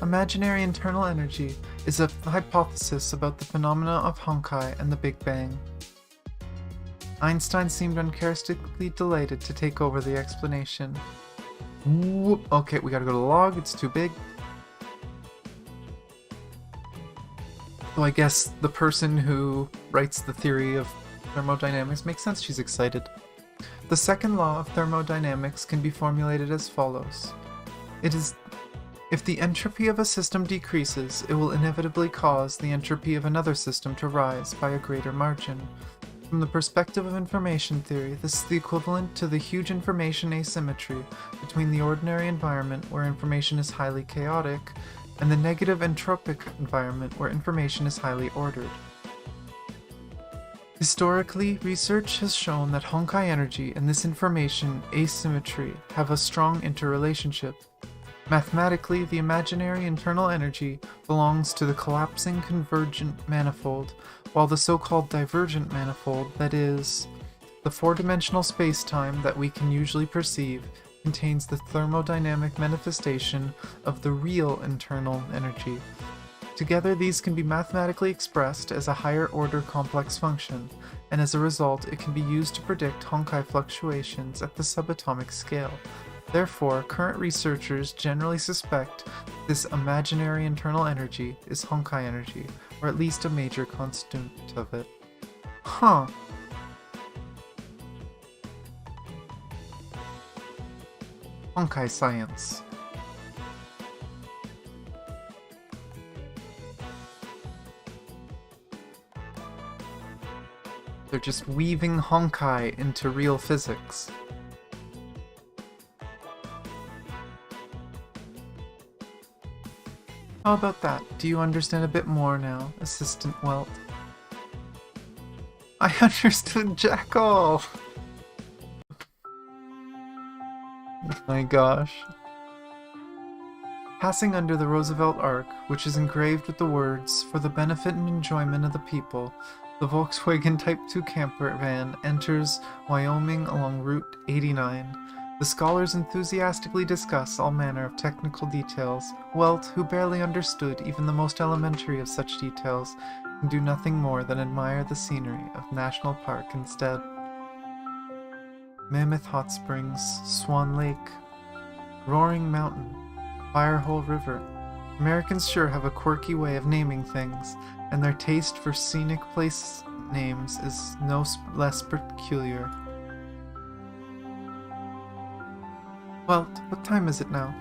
Imaginary internal energy is a hypothesis about the phenomena of Honkai and the Big Bang. Einstein seemed uncharacteristically delighted to take over the explanation. Okay, we gotta go to the log, it's too big. So I guess the person who writes the theory of thermodynamics makes sense, she's excited. The second law of thermodynamics can be formulated as follows. It is, if the entropy of a system decreases, it will inevitably cause the entropy of another system to rise by a greater margin. From the perspective of information theory, this is the equivalent to the huge information asymmetry between the ordinary environment where information is highly chaotic and the negative entropic environment where information is highly ordered. Historically, research has shown that Honkai energy and this information asymmetry have a strong interrelationship. Mathematically, the imaginary internal energy belongs to the collapsing convergent manifold, while the so-called divergent manifold, that is, the four-dimensional space-time that we can usually perceive, contains the thermodynamic manifestation of the real internal energy. Together, these can be mathematically expressed as a higher-order complex function, and as a result, it can be used to predict Honkai fluctuations at the subatomic scale. Therefore, current researchers generally suspect this imaginary internal energy is Honkai energy, or at least a major constituent of it. Huh. Honkai science. They're just weaving Honkai into real physics. How about that? Do you understand a bit more now, Assistant Welt? I understood Jackal! Oh my gosh. Passing under the Roosevelt Arc, which is engraved with the words, "For the benefit and enjoyment of the people," the Volkswagen Type 2 camper van enters Wyoming along Route 89. The scholars enthusiastically discuss all manner of technical details. Welt, who barely understood even the most elementary of such details, can do nothing more than admire the scenery of National Park instead. Mammoth Hot Springs, Swan Lake, Roaring Mountain, Firehole River. Americans sure have a quirky way of naming things, and their taste for scenic place names is no less peculiar. Well, what time is it now?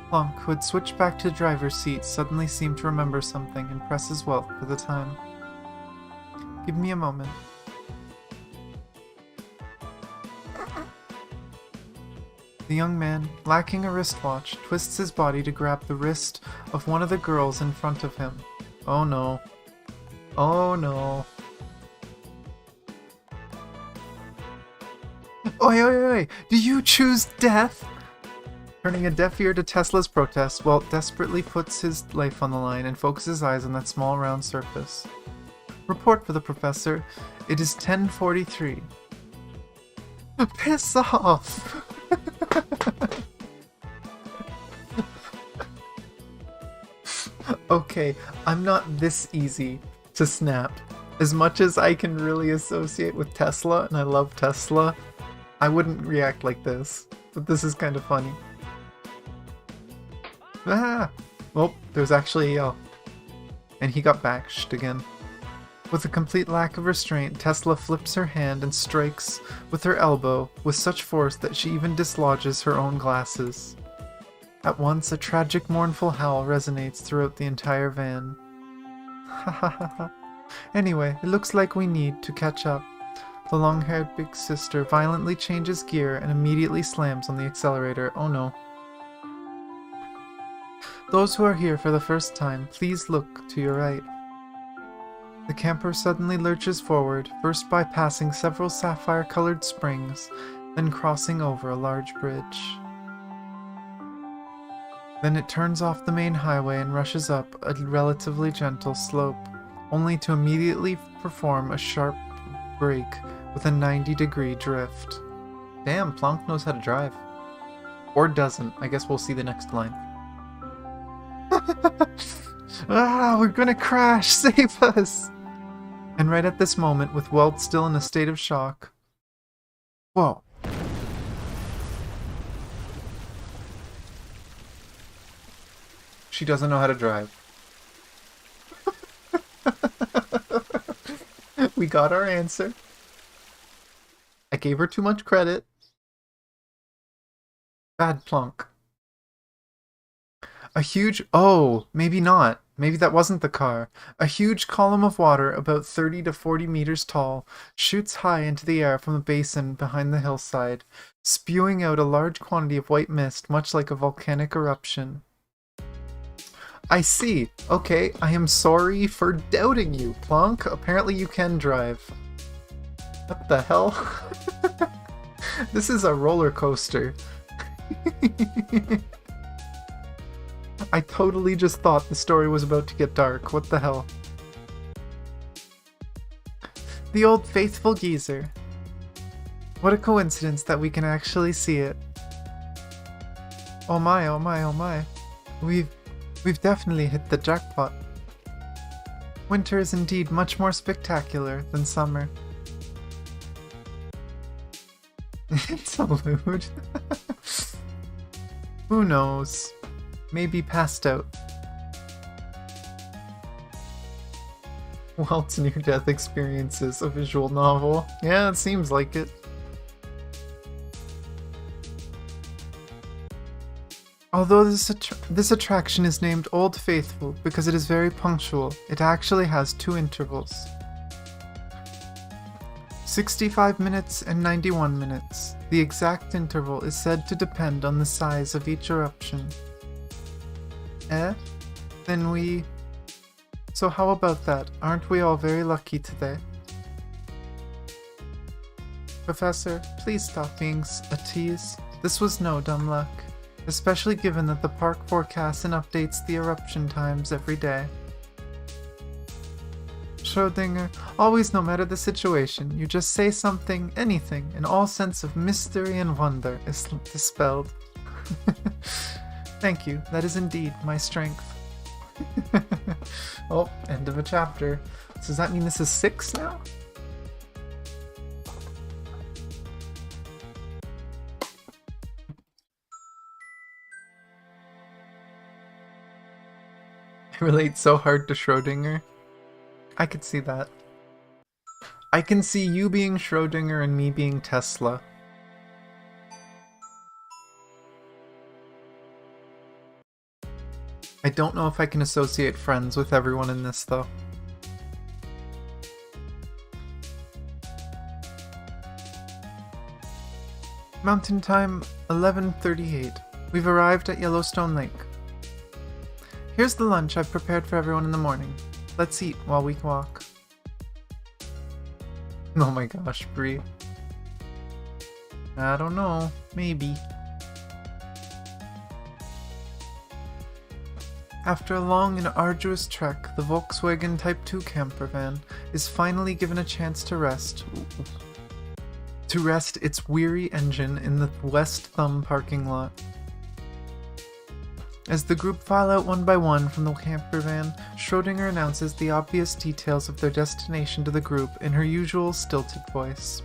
Plonk, who had switched back to the driver's seat, suddenly seemed to remember something and presses Welt for the time. Give me a moment. The young man, lacking a wristwatch, twists his body to grab the wrist of one of the girls in front of him. Oh no. Oh no. Oi, oi, oi! Do you choose death? Turning a deaf ear to Tesla's protest, Welt desperately puts his life on the line and focuses his eyes on that small round surface. Report for the professor. It is 10:43. Piss off! Okay, I'm not this easy to snap. As much as I can really associate with Tesla, and I love Tesla, I wouldn't react like this. But this is kind of funny. Ah! Well, there's actually a yell. And he got bashed again. With a complete lack of restraint, Tesla flips her hand and strikes with her elbow with such force that she even dislodges her own glasses. At once, a tragic, mournful howl resonates throughout the entire van. Ha ha ha ha. Anyway, it looks like we need to catch up. The long-haired big sister violently changes gear and immediately slams on the accelerator. Oh no. Those who are here for the first time, please look to your right. The camper suddenly lurches forward, first bypassing several sapphire-colored springs, then crossing over a large bridge. Then it turns off the main highway and rushes up a relatively gentle slope, only to immediately perform a sharp brake with a 90-degree drift. Damn, Plonk knows how to drive. Or doesn't. I guess we'll see the next line. Ah, we're gonna crash! Save us! And right at this moment, with Welt still in a state of shock... Whoa. She doesn't know how to drive. We got our answer. I gave her too much credit. Bad Plonk. A huge... Oh, maybe not. maybe that wasn't the car. A huge column of water, about 30 to 40 meters tall, shoots high into the air from a basin behind the hillside, spewing out a large quantity of white mist, much like a volcanic eruption. I see. Okay, I am sorry for doubting you, Plonk. Apparently you can drive. What the hell? This is a roller coaster. I totally just thought the story was about to get dark. What the hell? The old faithful geezer. What a coincidence that we can actually see it. Oh my, oh my, oh my. We've definitely hit the jackpot. Winter is indeed much more spectacular than summer. Interlude. Who knows? Maybe passed out. Walt's near-death experiences, a visual novel. Yeah, it seems like it. Although this attraction is named Old Faithful because it is very punctual, it actually has 2 intervals. 65 minutes and 91 minutes. The exact interval is said to depend on the size of each eruption. Then we... So how about that? Aren't we all very lucky today? Professor, please stop being a tease. This was no dumb luck. Especially given that the park forecasts and updates the eruption times every day. Schrödinger, always, no matter the situation, you just say something, anything, and all sense of mystery and wonder is dispelled. Thank you, that is indeed my strength. Oh, end of a chapter. So does that mean this is 6 now? I relate so hard to Schrödinger. I could see that. I can see you being Schrödinger and me being Tesla. I don't know if I can associate friends with everyone in this, though. Mountain time, 11:38. We've arrived at Yellowstone Lake. Here's the lunch I've prepared for everyone in the morning. Let's eat while we walk. Oh my gosh, Bree. I don't know. Maybe. After a long and arduous trek, the Volkswagen Type 2 camper van is finally given a chance to rest. To rest its weary engine in the West Thumb parking lot. As the group file out one by one from the camper van, Schrödinger announces the obvious details of their destination to the group in her usual stilted voice.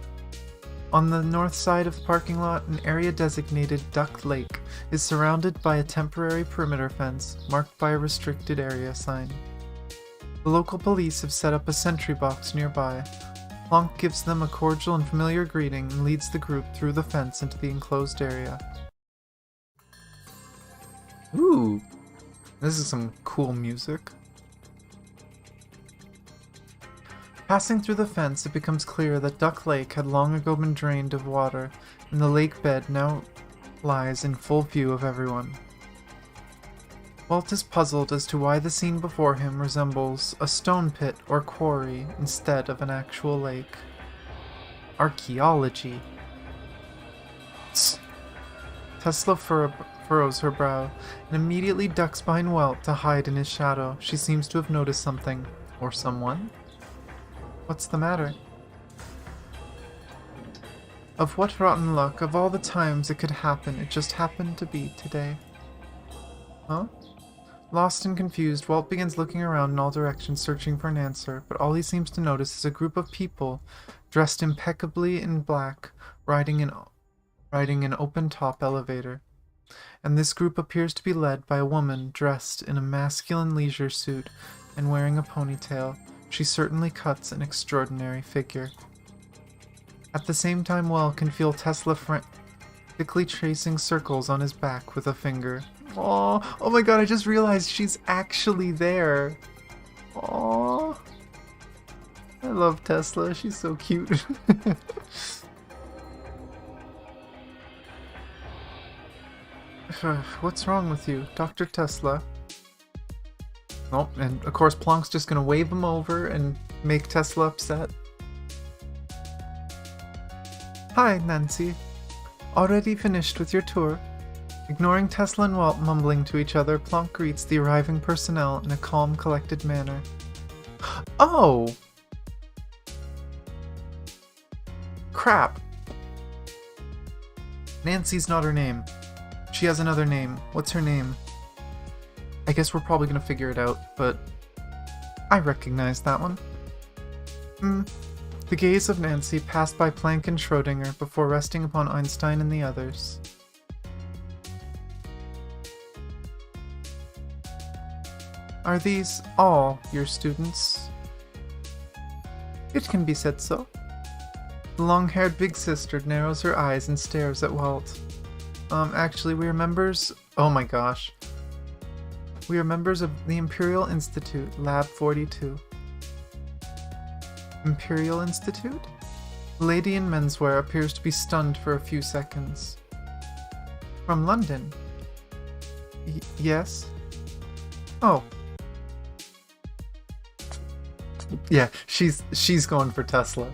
On the north side of the parking lot, an area designated Duck Lake is surrounded by a temporary perimeter fence marked by a restricted area sign. The local police have set up a sentry box nearby. Plonk gives them a cordial and familiar greeting and leads the group through the fence into the enclosed area. Ooh, this is some cool music. Passing through the fence, it becomes clear that Duck Lake had long ago been drained of water, and the lake bed now lies in full view of everyone. Walt is puzzled as to why the scene before him resembles a stone pit or quarry instead of an actual lake. Archaeology. Tss. Tesla furrows her brow and immediately ducks behind Walt to hide in his shadow. She seems to have noticed something. Or someone? What's the matter? Of what rotten luck, of all the times it could happen, it just happened to be today. Huh? Lost and confused, Walt begins looking around in all directions searching for an answer, but all he seems to notice is a group of people dressed impeccably in black, riding an open-top elevator. And this group appears to be led by a woman dressed in a masculine leisure suit and wearing a ponytail. She certainly cuts an extraordinary figure. At the same time, Well can feel Tesla frantically tracing circles on his back with a finger. Oh my god, I just realized she's actually there. Aw. I love Tesla, she's so cute. What's wrong with you, Dr. Tesla? Oh, and of course Planck's just gonna wave him over and make Tesla upset. Hi, Nancy. Already finished with your tour? Ignoring Tesla and Walt mumbling to each other, Planck greets the arriving personnel in a calm, collected manner. Oh! Crap! Nancy's not her name. She has another name. What's her name? I guess we're probably gonna figure it out, but I recognize that one. The gaze of Nancy passed by Planck and Schrödinger before resting upon Einstein and the others. Are these all your students? It can be said so. The long-haired big sister narrows her eyes and stares at Walt. Actually, we are members... Oh my gosh. We are members of the Imperial Institute Lab 42. Imperial Institute? The lady in menswear appears to be stunned for a few seconds. From London? Yes? Oh. Yeah, she's going for Tesla.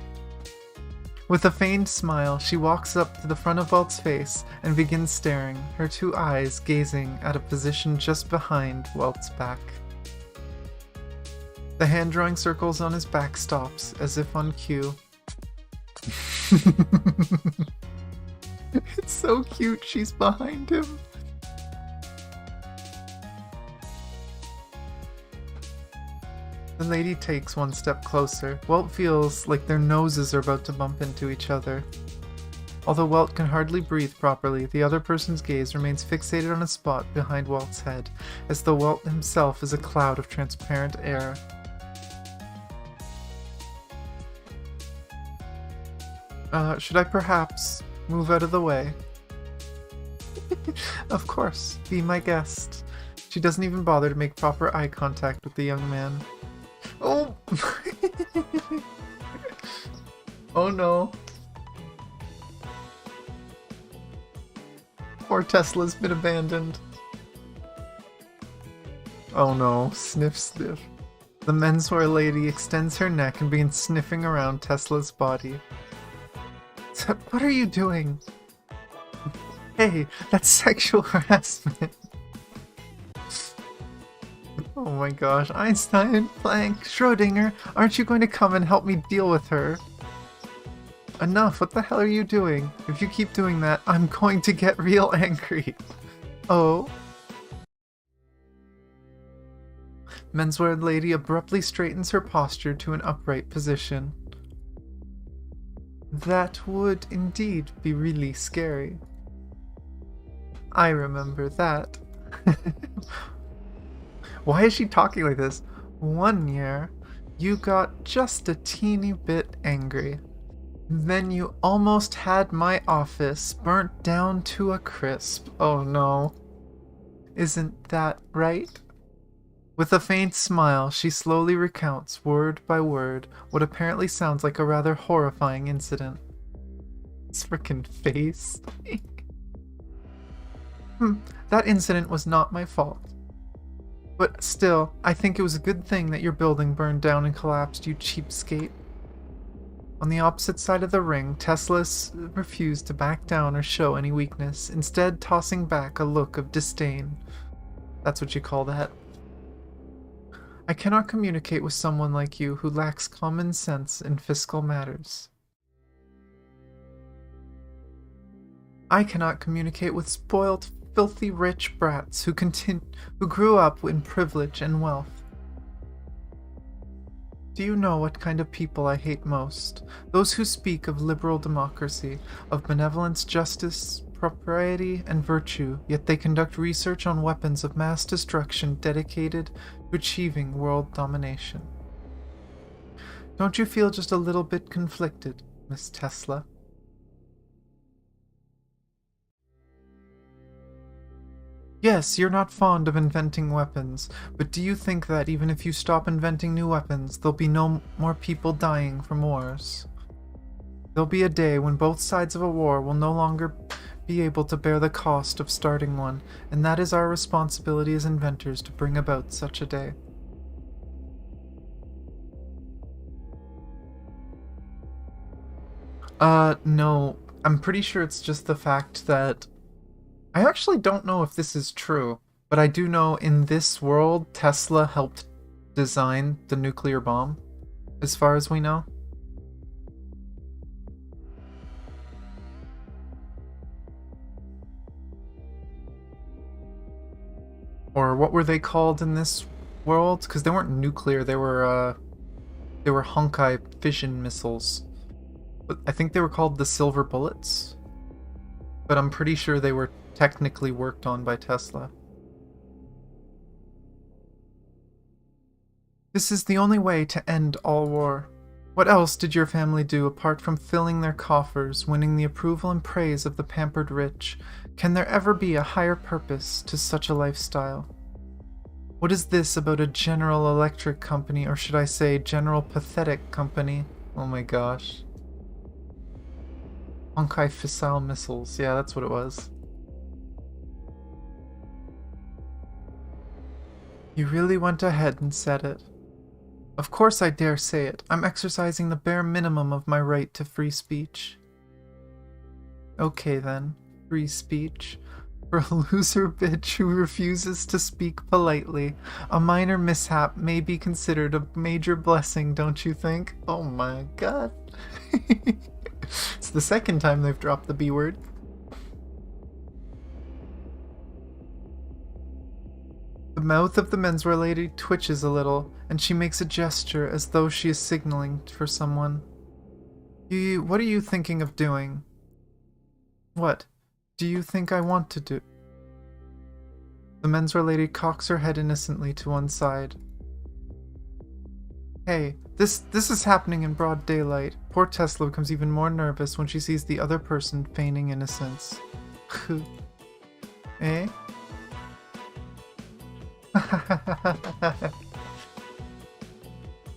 With a feigned smile, she walks up to the front of Walt's face and begins staring, her two eyes gazing at a position just behind Walt's back. The hand drawing circles on his back stops, as if on cue. It's so cute, she's behind him. The lady takes one step closer. Walt feels like their noses are about to bump into each other. Although Walt can hardly breathe properly, the other person's gaze remains fixated on a spot behind Walt's head, as though Walt himself is a cloud of transparent air. Should I perhaps move out of the way? Of course, be my guest. She doesn't even bother to make proper eye contact with the young man. Oh! Oh no. Poor Tesla's been abandoned. Oh no, sniff sniff. The menswear lady extends her neck and begins sniffing around Tesla's body. What are you doing? Hey, that's sexual harassment. Oh my gosh, Einstein, Planck, Schrödinger, aren't you going to come and help me deal with her? Enough, what the hell are you doing? If you keep doing that, I'm going to get real angry. Oh? Menswear lady abruptly straightens her posture to an upright position. That would indeed be really scary. I remember that. Why is she talking like this? One year, you got just a teeny bit angry. Then you almost had my office burnt down to a crisp. Oh no. Isn't that right? With a faint smile, she slowly recounts, word by word, what apparently sounds like a rather horrifying incident. His frickin' face. That incident was not my fault. But still, I think it was a good thing that your building burned down and collapsed, you cheapskate. On the opposite side of the ring, Tesla refused to back down or show any weakness, instead tossing back a look of disdain. That's what you call that. I cannot communicate with someone like you who lacks common sense in fiscal matters. I cannot communicate with spoiled, filthy rich brats who grew up in privilege and wealth. Do you know what kind of people I hate most? Those who speak of liberal democracy, of benevolence, justice, propriety, and virtue, yet they conduct research on weapons of mass destruction dedicated to achieving world domination. Don't you feel just a little bit conflicted, Miss Tesla? Yes, you're not fond of inventing weapons, but do you think that even if you stop inventing new weapons, there'll be no more people dying from wars? There'll be a day when both sides of a war will no longer be able to bear the cost of starting one, and that is our responsibility as inventors to bring about such a day. No. I'm pretty sure it's just the fact that I actually don't know if this is true, but I do know in this world, Tesla helped design the nuclear bomb, as far as we know. Or what were they called in this world? Because they weren't nuclear, they were Honkai fission missiles. But I think they were called the Silver Bullets. But I'm pretty sure they were technically worked on by Tesla. This is the only way to end all war. What else did your family do apart from filling their coffers, winning the approval and praise of the pampered rich? Can there ever be a higher purpose to such a lifestyle? What is this about a General Electric company, or should I say General Pathetic company? Oh my gosh. Honkai fissile missiles, yeah, that's what it was. You really went ahead and said it. Of course I dare say it. I'm exercising the bare minimum of my right to free speech. Okay then, free speech. For a loser bitch who refuses to speak politely, a minor mishap may be considered a major blessing, don't you think? Oh my god. It's the second time they've dropped the B word. The mouth of the menswear lady twitches a little, and she makes a gesture as though she is signaling for someone. What are you thinking of doing? What do you think I want to do? The menswear lady cocks her head innocently to one side. Hey, this is happening in broad daylight. Poor Tesla becomes even more nervous when she sees the other person feigning innocence. Eh?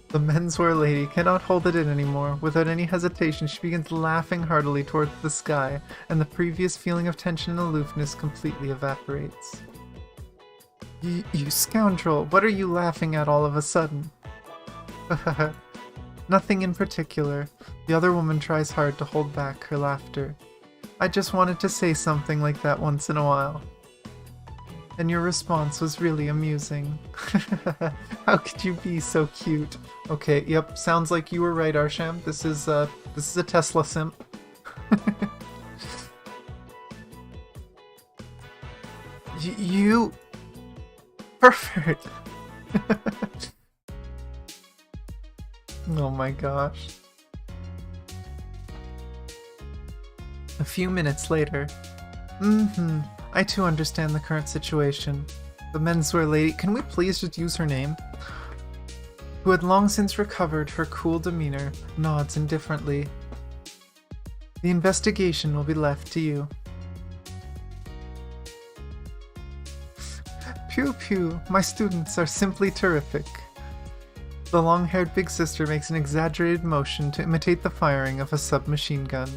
The menswear lady cannot hold it in anymore. Without any hesitation, she begins laughing heartily towards the sky, and the previous feeling of tension and aloofness completely evaporates. You scoundrel, what are you laughing at all of a sudden? Nothing in particular. The other woman tries hard to hold back her laughter. I just wanted to say something like that once in a while. And your response was really amusing. How could you be so cute? Okay, yep, sounds like you were right, Arsham. This is a Tesla simp. You... Perfect! Oh my gosh. A few minutes later. I too understand the current situation. The menswear lady, can we please just use her name? Who had long since recovered her cool demeanor, nods indifferently. The investigation will be left to you. Pew pew, my students are simply terrific. The long-haired big sister makes an exaggerated motion to imitate the firing of a submachine gun.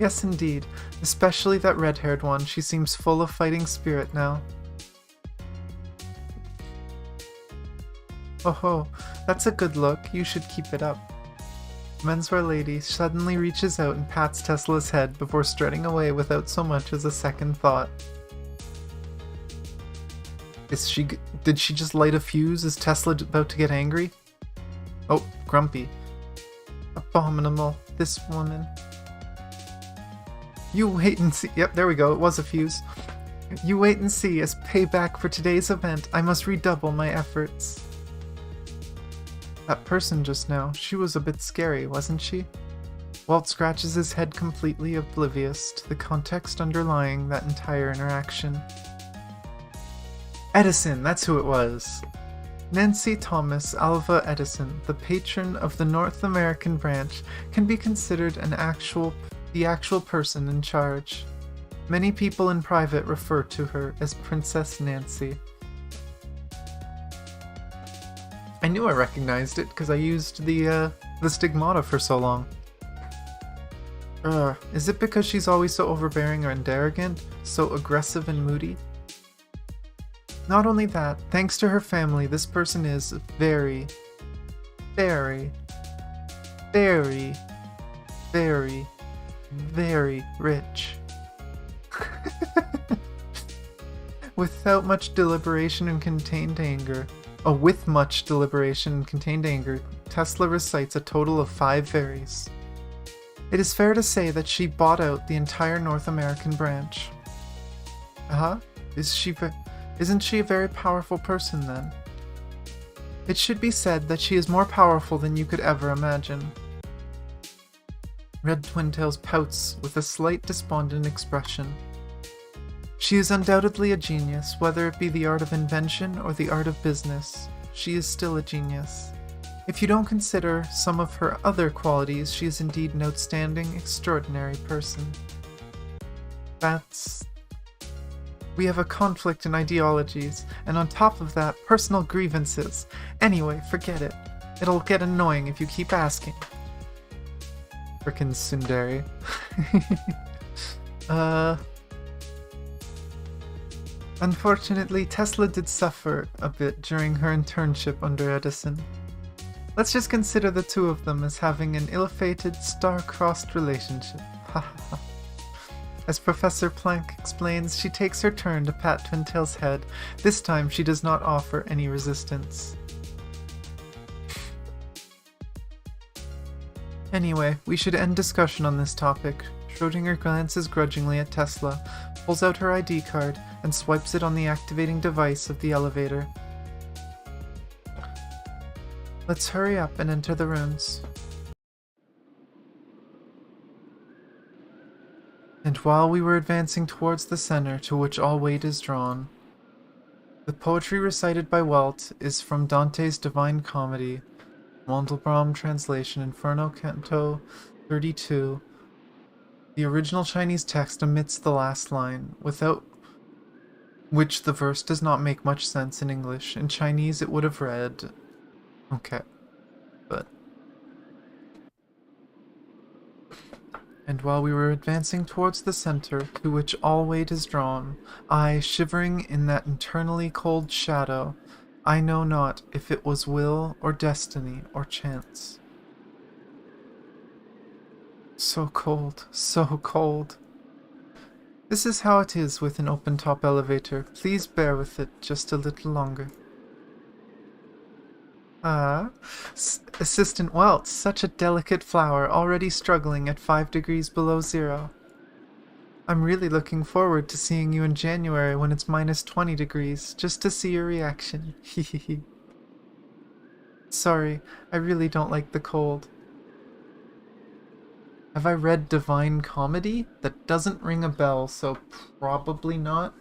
Yes, indeed, especially that red-haired one. She seems full of fighting spirit now. Oh, that's a good look. You should keep it up. Menswear lady suddenly reaches out and pats Tesla's head before strutting away without so much as a second thought. Did she just light a fuse? Is Tesla about to get angry? Oh, grumpy. Abominable, this woman. You wait and see. Yep, there we go. It was a fuse. You wait and see. As payback for today's event, I must redouble my efforts. That person just now, she was a bit scary, wasn't she? Walt scratches his head completely oblivious to the context underlying that entire interaction. Edison, that's who it was. Nancy Thomas Alva Edison, the patron of the North American branch, can be considered the actual person in charge. Many people in private refer to her as Princess Nancy. I knew I recognized it because I used the stigmata for so long. Is it because she's always so overbearing and arrogant, so aggressive and moody? Not only that, thanks to her family, this person is very, very, very, very, very rich. Without much deliberation and contained anger. With much deliberation and contained anger, Tesla recites a total of 5 veries. It is fair to say that she bought out the entire North American branch. Isn't she a very powerful person then? It should be said that she is more powerful than you could ever imagine. Red Twintails pouts with a slight despondent expression. She is undoubtedly a genius, whether it be the art of invention or the art of business. She is still a genius. If you don't consider some of her other qualities, she is indeed an outstanding, extraordinary person. We have a conflict in ideologies, and on top of that, personal grievances. Anyway, forget it. It'll get annoying if you keep asking. Frickin' tsundere. Unfortunately, Tesla did suffer a bit during her internship under Edison. Let's just consider the two of them as having an ill-fated, star-crossed relationship. As Professor Planck explains, she takes her turn to pat Twintail's head. This time, she does not offer any resistance. Anyway, we should end discussion on this topic. Schrödinger glances grudgingly at Tesla, pulls out her ID card, and swipes it on the activating device of the elevator. Let's hurry up and enter the rooms. And while we were advancing towards the center to which all weight is drawn, the poetry recited by Welt is from Dante's Divine Comedy, Mandelbaum translation, Inferno Canto 32. The original Chinese text omits the last line, without which the verse does not make much sense in English. In Chinese it would have read... Okay, but... And while we were advancing towards the center, to which all weight is drawn, I, shivering in that internally cold shadow, I know not if it was will, or destiny, or chance. So cold, so cold. This is how it is with an open-top elevator. Please bear with it just a little longer. Assistant Welt, such a delicate flower, already struggling at 5 degrees below zero. I'm really looking forward to seeing you in January when it's minus 20 degrees, just to see your reaction. Hehehe. Sorry, I really don't like the cold. Have I read Divine Comedy? That doesn't ring a bell, so probably not.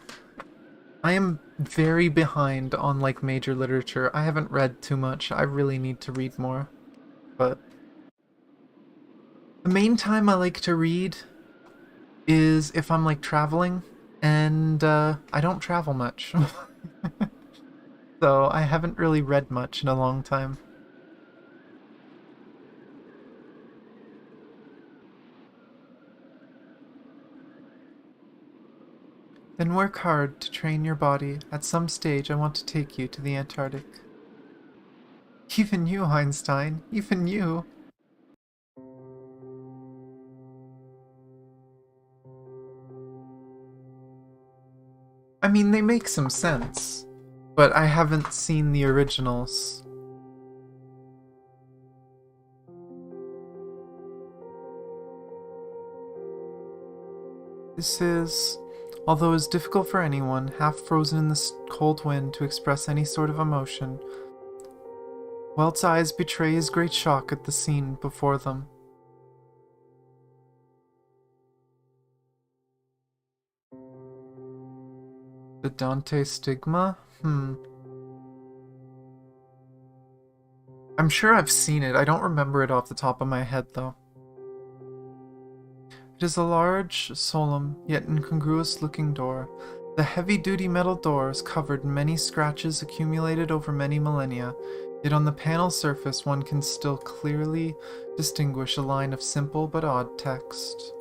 I am very behind on, like, major literature. I haven't read too much. I really need to read more. But the main time I like to read is if I'm, like, traveling, and I don't travel much. So I haven't really read much in a long time. Then work hard to train your body. At some stage I want to take you to the Antarctic. Even you, Einstein. Even you. I mean, they make some sense, but I haven't seen the originals. This is... Although it is difficult for anyone, half frozen in the cold wind, to express any sort of emotion, Welt's eyes betray his great shock at the scene before them. The Dante stigma? I'm sure I've seen it. I don't remember it off the top of my head, though. It is a large, solemn, yet incongruous-looking door. The heavy-duty metal door is covered in many scratches accumulated over many millennia, yet on the panel surface one can still clearly distinguish a line of simple but odd text.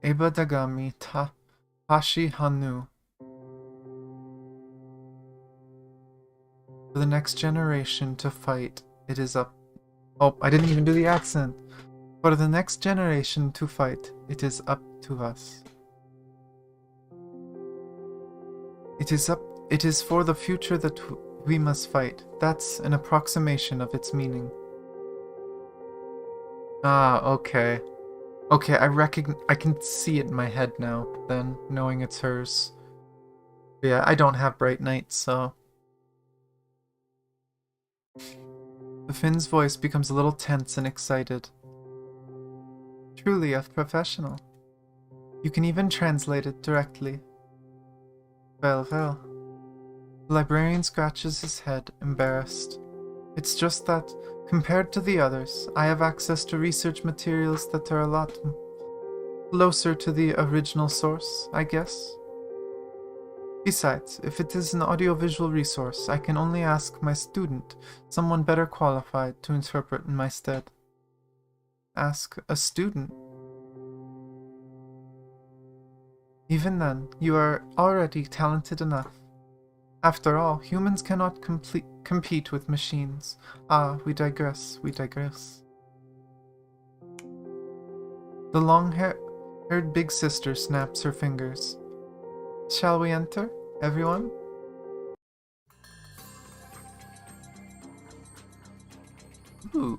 Eba Dagami Tashi Hanu. For the next generation to fight, it is up. Oh, I didn't even do the accent. For the next generation to fight, it is up to us. It is for the future that we must fight. That's an approximation of its meaning. Ah, okay. Okay, I can see it in my head now, then, knowing it's hers. But yeah, I don't have Bright Night, so... The Finn's voice becomes a little tense and excited. Truly a professional. You can even translate it directly. Well, well. The librarian scratches his head, embarrassed. It's just that, compared to the others, I have access to research materials that are a lot closer to the original source, I guess. Besides, if it is an audiovisual resource, I can only ask my student, someone better qualified, to interpret in my stead. Ask a student? Even then, you are already talented enough. After all, humans cannot compete with machines. Ah, we digress, we digress. The long-haired big sister snaps her fingers. Shall we enter, everyone? Ooh.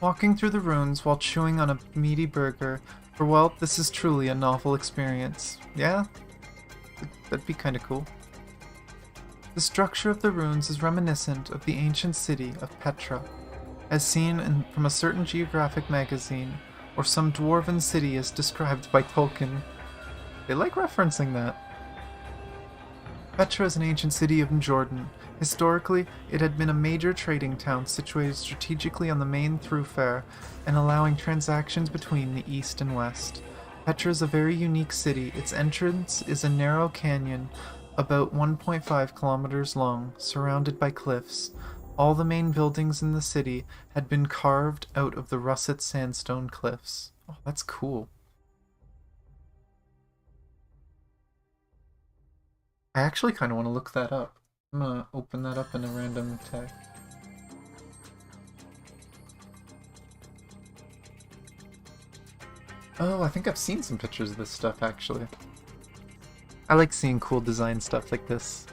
Walking through the ruins while chewing on a meaty burger, for well, this is truly a novel experience. Yeah? That'd be kinda cool. The structure of the ruins is reminiscent of the ancient city of Petra, as seen from a certain geographic magazine, or some dwarven city as described by Tolkien. They like referencing that. Petra is an ancient city of Jordan. Historically, it had been a major trading town situated strategically on the main thoroughfare and allowing transactions between the east and west. Petra is a very unique city. Its entrance is a narrow canyon about 1.5 kilometers long, surrounded by cliffs. All the main buildings in the city had been carved out of the russet sandstone cliffs. Oh, that's cool. I actually kind of want to look that up. I'm gonna open that up in a random tag. Oh, I think I've seen some pictures of this stuff, actually. I like seeing cool design stuff like this.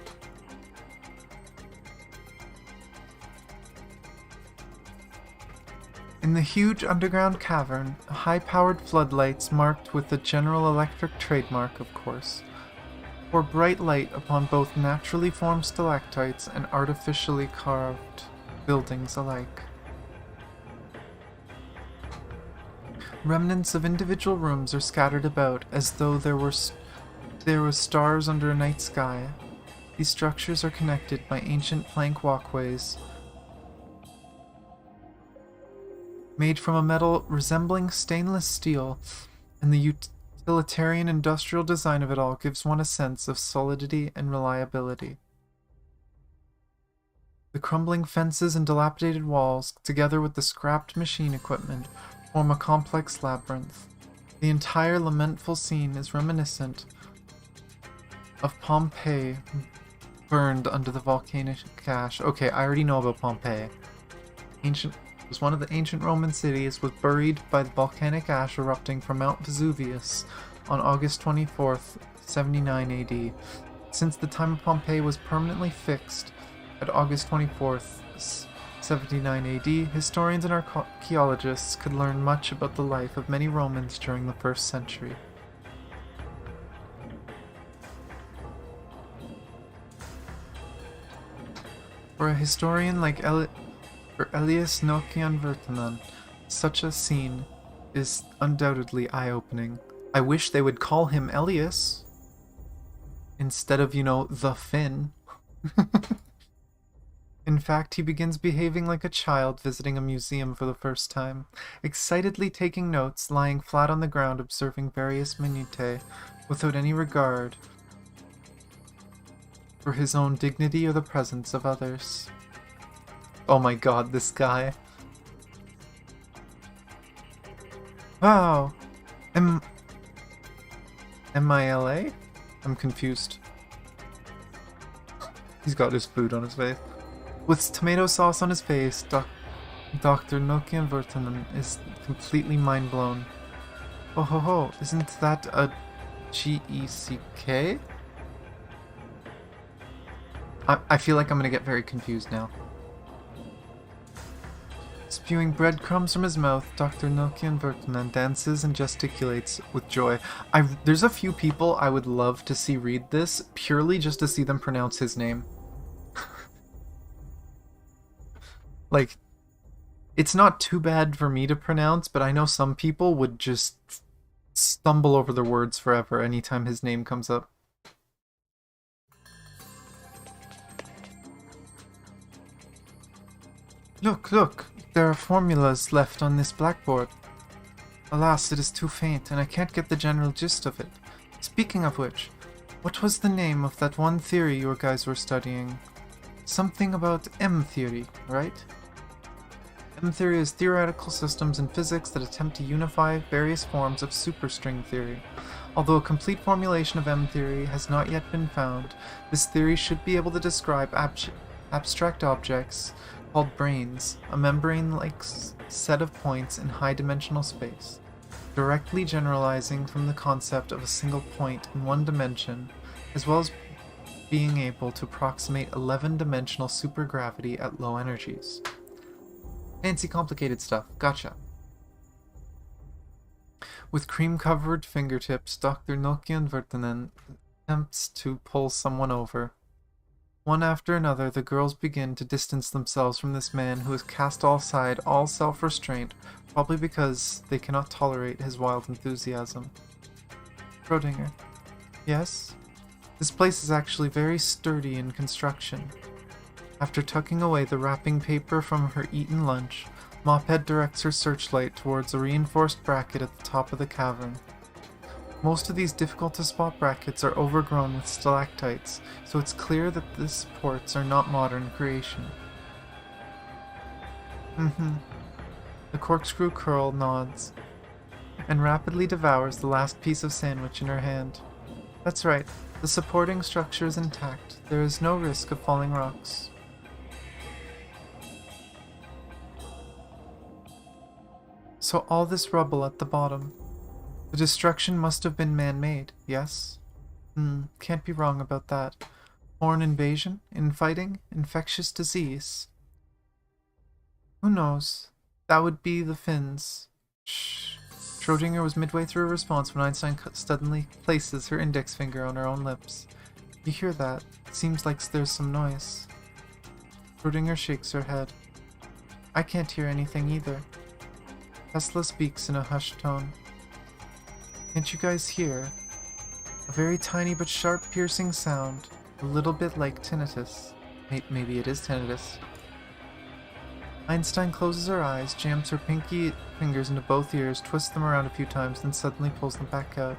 In the huge underground cavern, high-powered floodlights marked with the General Electric trademark, of course, pour bright light upon both naturally formed stalactites and artificially carved buildings alike. Remnants of individual rooms are scattered about as though there were stars under a night sky. These structures are connected by ancient plank walkways made from a metal resembling stainless steel, and the utilitarian industrial design of it all gives one a sense of solidity and reliability. The crumbling fences and dilapidated walls, together with the scrapped machine equipment, form a complex labyrinth. The entire lamentful scene is reminiscent of Pompeii burned under the volcanic ash. Okay, I already know about Pompeii. It was one of the ancient Roman cities, was buried by the volcanic ash erupting from Mount Vesuvius on August 24th, 79 AD. Since the time of Pompeii was permanently fixed at August 24th, 79 AD, historians and archaeologists could learn much about the life of many Romans during the 1st century. For a historian like Elias Nokian Vertanen, such a scene is undoubtedly eye-opening. I wish they would call him Elias instead of, the Finn. In fact, he begins behaving like a child visiting a museum for the first time, excitedly taking notes, lying flat on the ground observing various minutiae, without any regard for his own dignity or the presence of others. Oh my god, this guy. Wow! M-I-L-A? I'm confused. He's got his food on his face. With tomato sauce on his face, Dr. Nokian Vertanen is completely mind blown. Oh ho ho, isn't that a G-E-C-K? I feel like I'm gonna get very confused now. Spewing breadcrumbs from his mouth, Dr. Nokian Vertanen dances and gesticulates with joy. There's a few people I would love to see read this, purely just to see them pronounce his name. Like, it's not too bad for me to pronounce, but I know some people would just stumble over their words forever anytime his name comes up. Look, look! There are formulas left on this blackboard. Alas, it is too faint, and I can't get the general gist of it. Speaking of which, what was the name of that one theory your guys were studying? Something about M-theory, right? M-theory is theoretical systems in physics that attempt to unify various forms of superstring theory. Although a complete formulation of M-theory has not yet been found, this theory should be able to describe abstract objects called branes, a membrane-like set of points in high-dimensional space, directly generalizing from the concept of a single point in one dimension, as well as being able to approximate 11-dimensional supergravity at low energies. Fancy complicated stuff, gotcha. With cream-covered fingertips, Dr. Nokian Vertanen attempts to pull someone over. One after another, the girls begin to distance themselves from this man who has cast aside all self-restraint, probably because they cannot tolerate his wild enthusiasm. Schrodinger. Yes? This place is actually very sturdy in construction. After tucking away the wrapping paper from her eaten lunch, Mophead directs her searchlight towards a reinforced bracket at the top of the cavern. Most of these difficult-to-spot brackets are overgrown with stalactites, so it's clear that the supports are not modern creation. The corkscrew curl nods, and rapidly devours the last piece of sandwich in her hand. That's right, the supporting structure is intact. There is no risk of falling rocks. So all this rubble at the bottom. The destruction must have been man-made, yes? Can't be wrong about that. Foreign invasion, infighting, infectious disease. Who knows? That would be the Finns. Shh. Schrodinger was midway through a response when Einstein suddenly places her index finger on her own lips. You hear that? It seems like there's some noise. Schrodinger shakes her head. I can't hear anything either. Tesla speaks in a hushed tone. Can't you guys hear? A very tiny but sharp piercing sound, a little bit like tinnitus. Maybe it is tinnitus. Einstein closes her eyes, jams her pinky fingers into both ears, twists them around a few times, then suddenly pulls them back out.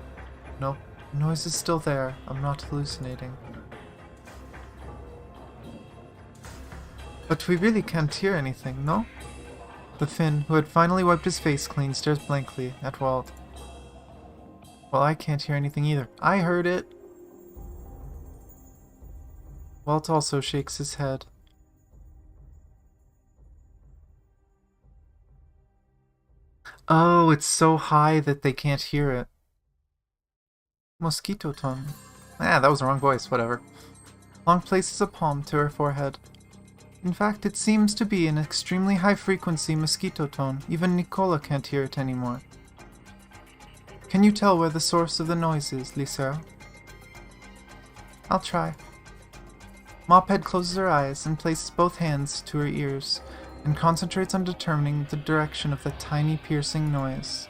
Nope, the noise is still there. I'm not hallucinating. But we really can't hear anything, no? The Finn, who had finally wiped his face clean, stares blankly at Walt. Well, I can't hear anything either. I heard it! Walt also shakes his head. Oh, it's so high that they can't hear it. Mosquito tone. Ah, that was the wrong voice, whatever. Long places a palm to her forehead. In fact, it seems to be an extremely high-frequency mosquito tone. Even Nikola can't hear it anymore. Can you tell where the source of the noise is, Lisa? I'll try. Mophead closes her eyes and places both hands to her ears, and concentrates on determining the direction of the tiny piercing noise.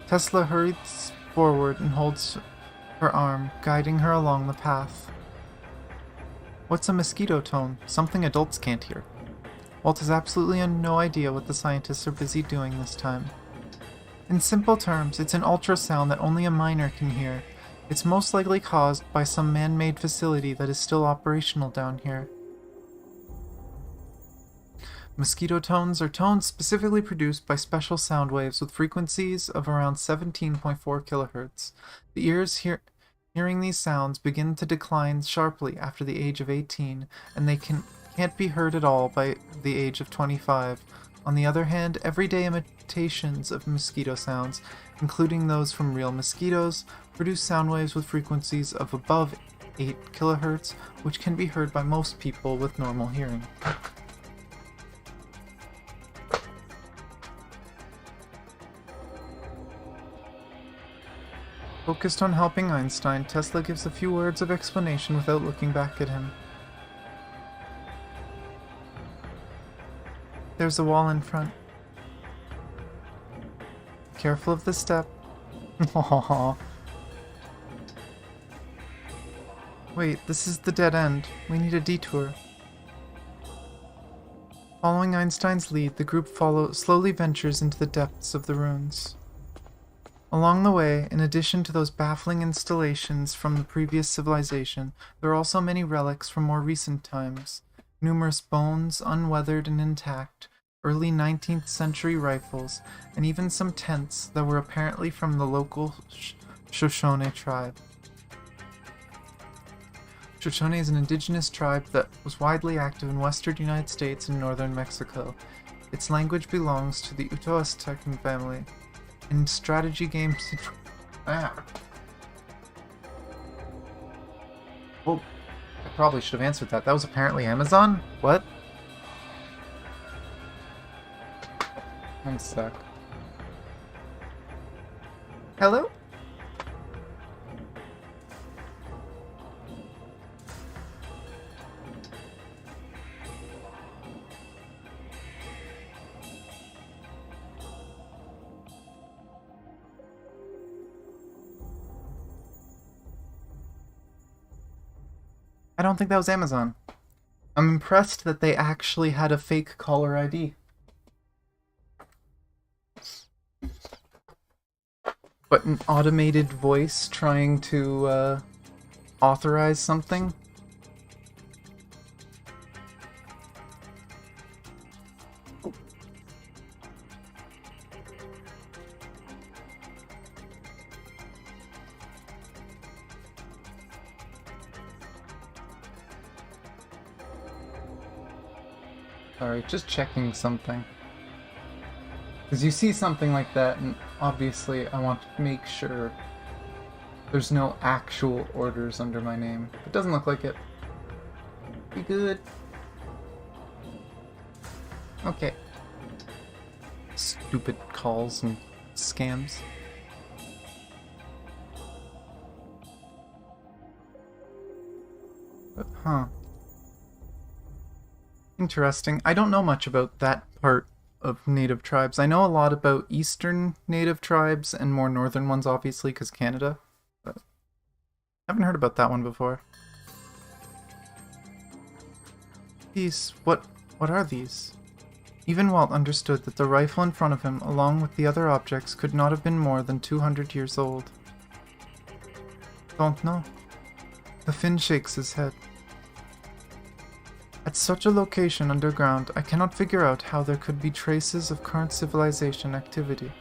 Tesla hurries forward and holds her arm, guiding her along the path. What's a mosquito tone? Something adults can't hear. Walt has absolutely no idea what the scientists are busy doing this time. In simple terms, it's an ultrasound that only a miner can hear. It's most likely caused by some man-made facility that is still operational down here. Mosquito tones are tones specifically produced by special sound waves with frequencies of around 17.4 kilohertz. The ears hearing these sounds begin to decline sharply after the age of 18, and they can't be heard at all by the age of 25. On the other hand, everyday imitations of mosquito sounds, including those from real mosquitoes, produce sound waves with frequencies of above 8 kilohertz, which can be heard by most people with normal hearing. Focused on helping Einstein, Tesla gives a few words of explanation without looking back at him. There's a wall in front. Careful of the step. Aww. Wait, this is the dead end. We need a detour. Following Einstein's lead, the group slowly ventures into the depths of the ruins. Along the way, in addition to those baffling installations from the previous civilization, there are also many relics from more recent times. Numerous bones, unweathered and intact, early 19th century rifles, and even some tents that were apparently from the local Shoshone tribe. Shoshone is an indigenous tribe that was widely active in western United States and northern Mexico. Its language belongs to the Uto-Aztecan family. In strategy games... Well, I probably should have answered that. That was apparently Amazon? What? I'm stuck. Hello? I don't think that was Amazon. I'm impressed that they actually had a fake caller ID. But an automated voice trying to authorize something? Sorry, just checking something. Because you see something like that, and obviously I want to make sure there's no actual orders under my name. It doesn't look like it. Be good. Okay. Stupid calls and scams. But, huh. Interesting. I don't know much about that part of native tribes. I know a lot about eastern native tribes and more northern ones, obviously, because Canada. But I haven't heard about that one before. These... what are these? Even Walt understood that the rifle in front of him, along with the other objects, could not have been more than 200 years old. Don't know. The Finn shakes his head. At such a location underground, I cannot figure out how there could be traces of current civilization activity.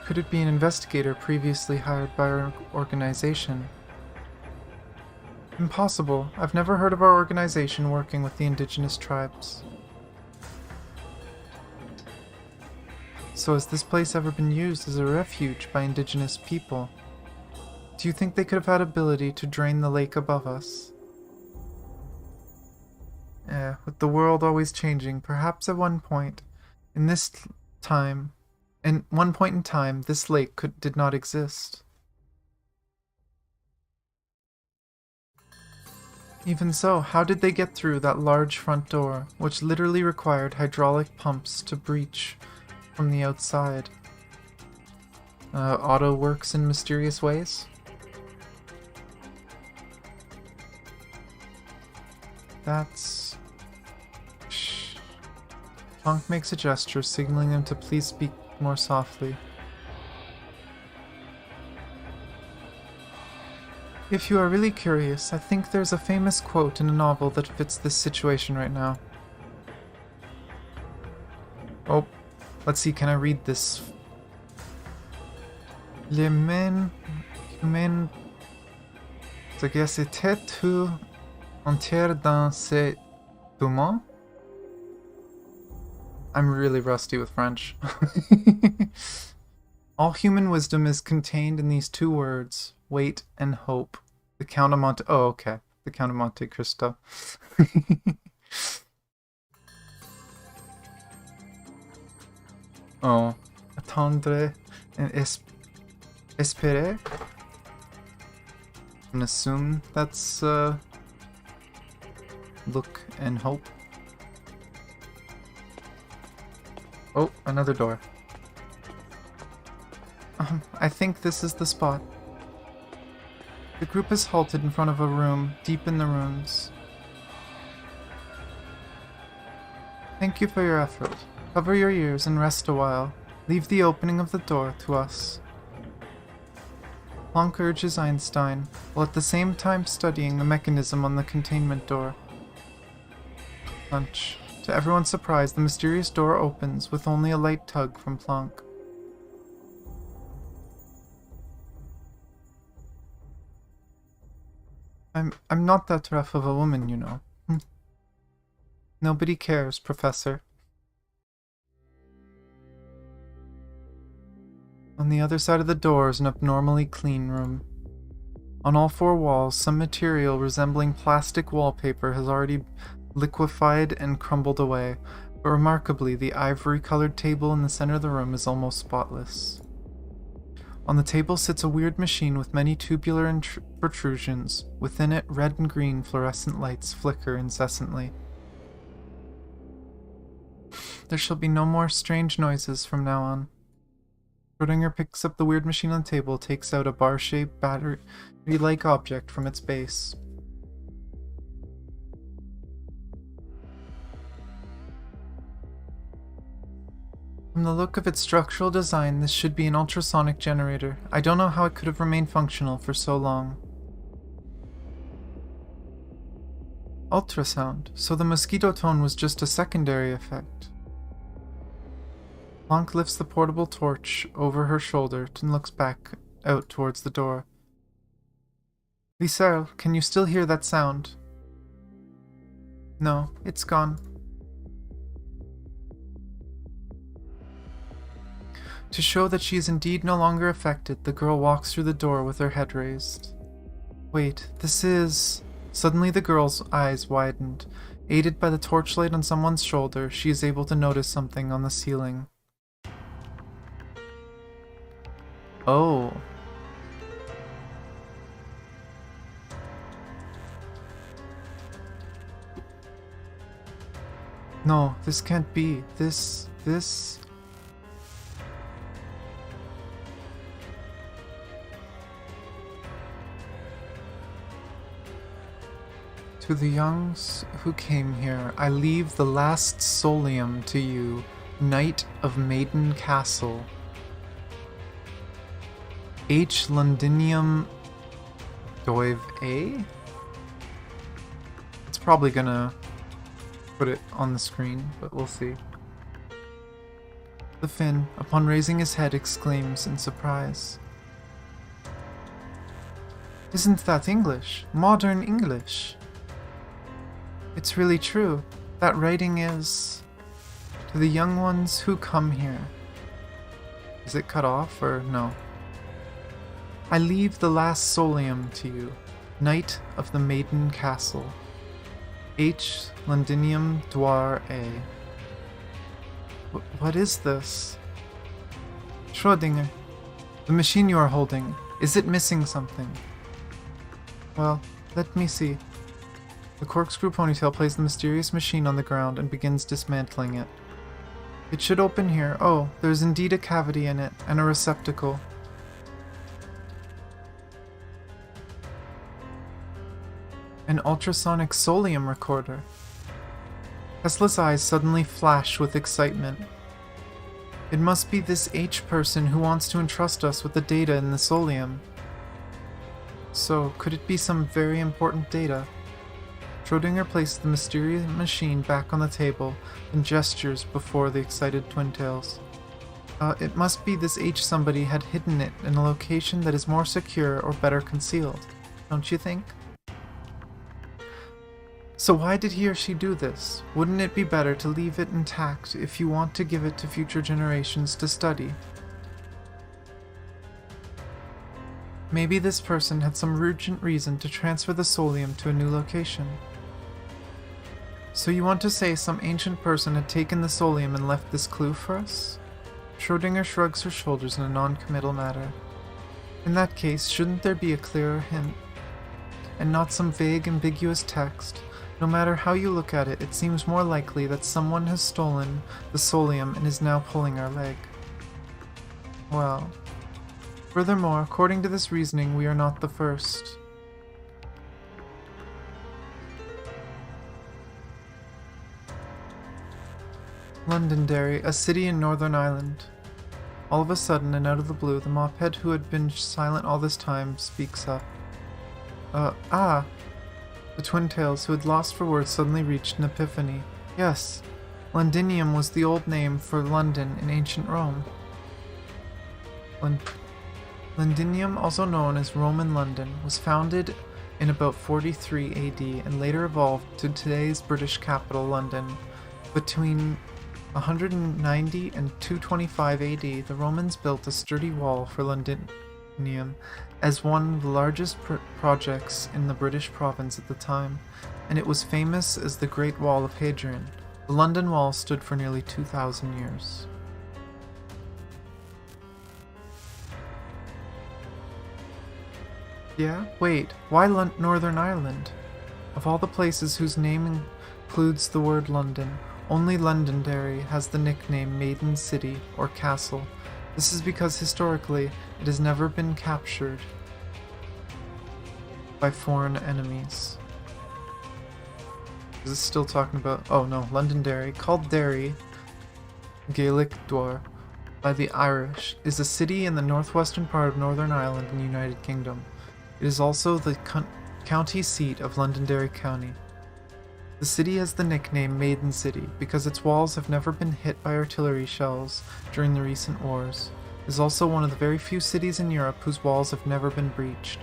Could it be an investigator previously hired by our organization? Impossible. I've never heard of our organization working with the indigenous tribes. So has this place ever been used as a refuge by indigenous people? Do you think they could have had ability to drain the lake above us? With the world always changing, perhaps at one point in time, this lake did not exist. Even so, how did they get through that large front door, which literally required hydraulic pumps to breach from the outside? Auto works in mysterious ways? That's... Shh. Planck makes a gesture, signaling him to please speak more softly. If you are really curious, I think there's a famous quote in a novel that fits this situation right now. Oh, let's see, can I read this? Les mains humaines s'exercitaient tout entière dans ces moments? I'm really rusty with French. All human wisdom is contained in these two words, wait and hope. The Count of Monte... Oh, okay. The Count of Monte Cristo. Oh. Attendre and espérer? And assume that's, look and hope. Oh, another door. I think this is the spot. The group has halted in front of a room deep in the ruins. Thank you for your effort. Cover your ears and rest a while. Leave the opening of the door to us. Planck urges Einstein, while at the same time studying the mechanism on the containment door. Punch. To everyone's surprise, the mysterious door opens with only a light tug from Planck. I'm not that rough of a woman, you know. Nobody cares, Professor. On the other side of the door is an abnormally clean room. On all four walls, some material resembling plastic wallpaper has already liquefied and crumbled away, but remarkably, the ivory-colored table in the center of the room is almost spotless. On the table sits a weird machine with many tubular protrusions. Within it, red and green fluorescent lights flicker incessantly. There shall be no more strange noises from now on. Schrödinger picks up the weird machine on the table, takes out a bar-shaped, battery-like object from its base. From the look of its structural design, this should be an ultrasonic generator. I don't know how it could have remained functional for so long. Ultrasound, so the mosquito tone was just a secondary effect. Planck lifts the portable torch over her shoulder and looks back out towards the door. Lisel, can you still hear that sound? No, it's gone. To show that she is indeed no longer affected, the girl walks through the door with her head raised. Wait, this is... Suddenly the girl's eyes widened. Aided by the torchlight on someone's shoulder, she is able to notice something on the ceiling. Oh. No, this can't be. This... To the youngs who came here, I leave the last solium to you, Knight of Maiden Castle. H. Londinium Doive A? It's probably gonna put it on the screen, but we'll see. The Finn, upon raising his head, exclaims in surprise. Isn't that English? Modern English? It's really true. That writing is... To the young ones who come here. Is it cut off or no? I leave the last solium to you, Knight of the Maiden Castle. H. Londinium Dwar A. What is this? Schrödinger, the machine you are holding, is it missing something? Well, let me see. The corkscrew ponytail places the mysterious machine on the ground and begins dismantling it. It should open here. Oh, there's indeed a cavity in it, and a receptacle. An ultrasonic solium recorder. Tesla's eyes suddenly flash with excitement. It must be this H person who wants to entrust us with the data in the solium. So, could it be some very important data? Schrödinger placed the mysterious machine back on the table and gestures before the excited twin tails. It must be this H somebody had hidden it in a location that is more secure or better concealed, don't you think? So why did he or she do this? Wouldn't it be better to leave it intact if you want to give it to future generations to study? Maybe this person had some urgent reason to transfer the solium to a new location. So you want to say some ancient person had taken the solium and left this clue for us? Schrödinger shrugs her shoulders in a non-committal manner. In that case, shouldn't there be a clearer hint? And not some vague, ambiguous text? No matter how you look at it, it seems more likely that someone has stolen the solium and is now pulling our leg. Well, furthermore, according to this reasoning, we are not the first. Londonderry, a city in Northern Ireland. All of a sudden, and out of the blue, the mophead who had been silent all this time speaks up. The twin tails, who had lost for words, suddenly reached an epiphany. Yes, Londinium was the old name for London in ancient Rome. Londinium, also known as Roman London, was founded in about 43 AD and later evolved to today's British capital, London. Between 190 and 225 AD, the Romans built a sturdy wall for Londinium as one of the largest projects in the British province at the time, and it was famous as the Great Wall of Hadrian. The London Wall stood for nearly 2,000 years. Yeah? Wait, why Northern Ireland? Of all the places whose name includes the word London, only Londonderry has the nickname Maiden City or Castle. This is because historically it has never been captured by foreign enemies. Is this still talking about... Oh no, Londonderry, called Derry, Gaelic Dwar, by the Irish, is a city in the northwestern part of Northern Ireland in the United Kingdom. It is also the county seat of Londonderry County. The city has the nickname Maiden City because its walls have never been hit by artillery shells during the recent wars. It is also one of the very few cities in Europe whose walls have never been breached.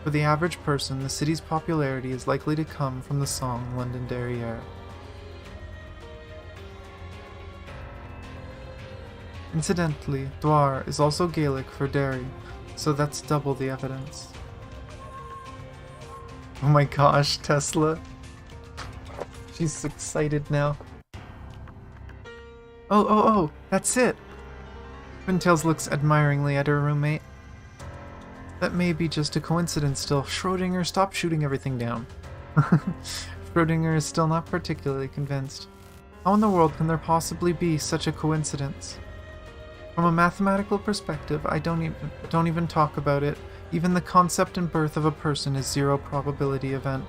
For the average person, the city's popularity is likely to come from the song Londonderry Air. Incidentally, Dwar is also Gaelic for Derry, so that's double the evidence. Oh my gosh, Tesla. She's excited now. Oh, that's it! Twintails looks admiringly at her roommate. That may be just a coincidence still. Schrödinger, stop shooting everything down. Schrödinger is still not particularly convinced. How in the world can there possibly be such a coincidence? From a mathematical perspective, I don't even talk about it. Even the concept and birth of a person is zero probability event.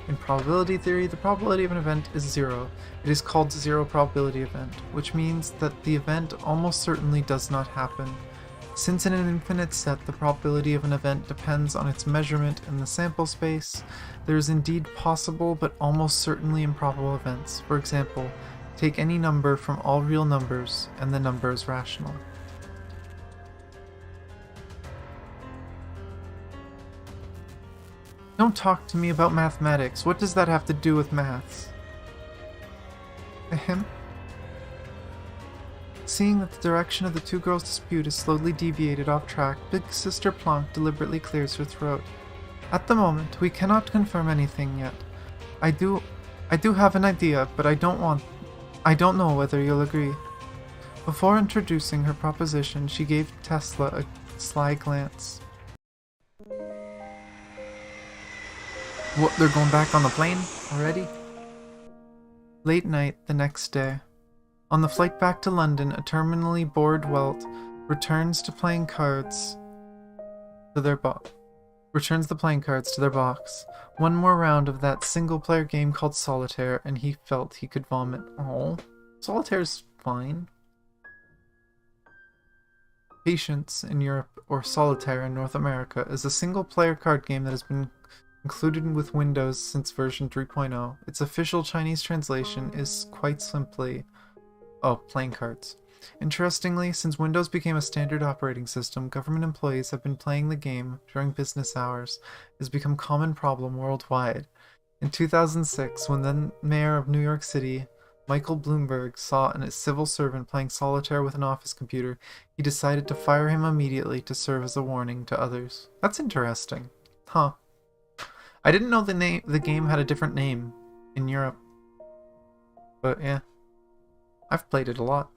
In probability theory, the probability of an event is zero. It is called zero probability event, which means that the event almost certainly does not happen. Since in an infinite set the probability of an event depends on its measurement in the sample space, there is indeed possible but almost certainly improbable events. For example, take any number from all real numbers and the number is rational. Don't talk to me about mathematics. What does that have to do with maths? Ahem. Seeing that the direction of the two girls' dispute is slowly deviated off track, Big Sister Plonk deliberately clears her throat. At the moment, we cannot confirm anything yet. I do have an idea, but I don't know whether you'll agree. Before introducing her proposition, she gave Tesla a sly glance. What, they're going back on the plane already? Late night the next day. On the flight back to London, a terminally bored Welt returns to playing cards to their returns the playing cards to their box. One more round of that single-player game called Solitaire, and he felt he could vomit. Oh, Solitaire's fine. Patience in Europe, or Solitaire in North America, is a single-player card game that has been included with Windows since version 3.0. Its official Chinese translation is quite simply, playing cards. Interestingly, since Windows became a standard operating system, government employees have been playing the game during business hours. It has become a common problem worldwide. In 2006, when then mayor of New York City, Michael Bloomberg, saw a civil servant playing solitaire with an office computer, he decided to fire him immediately to serve as a warning to others. That's interesting. Huh. I didn't know the game had a different name in Europe. But yeah. I've played it a lot.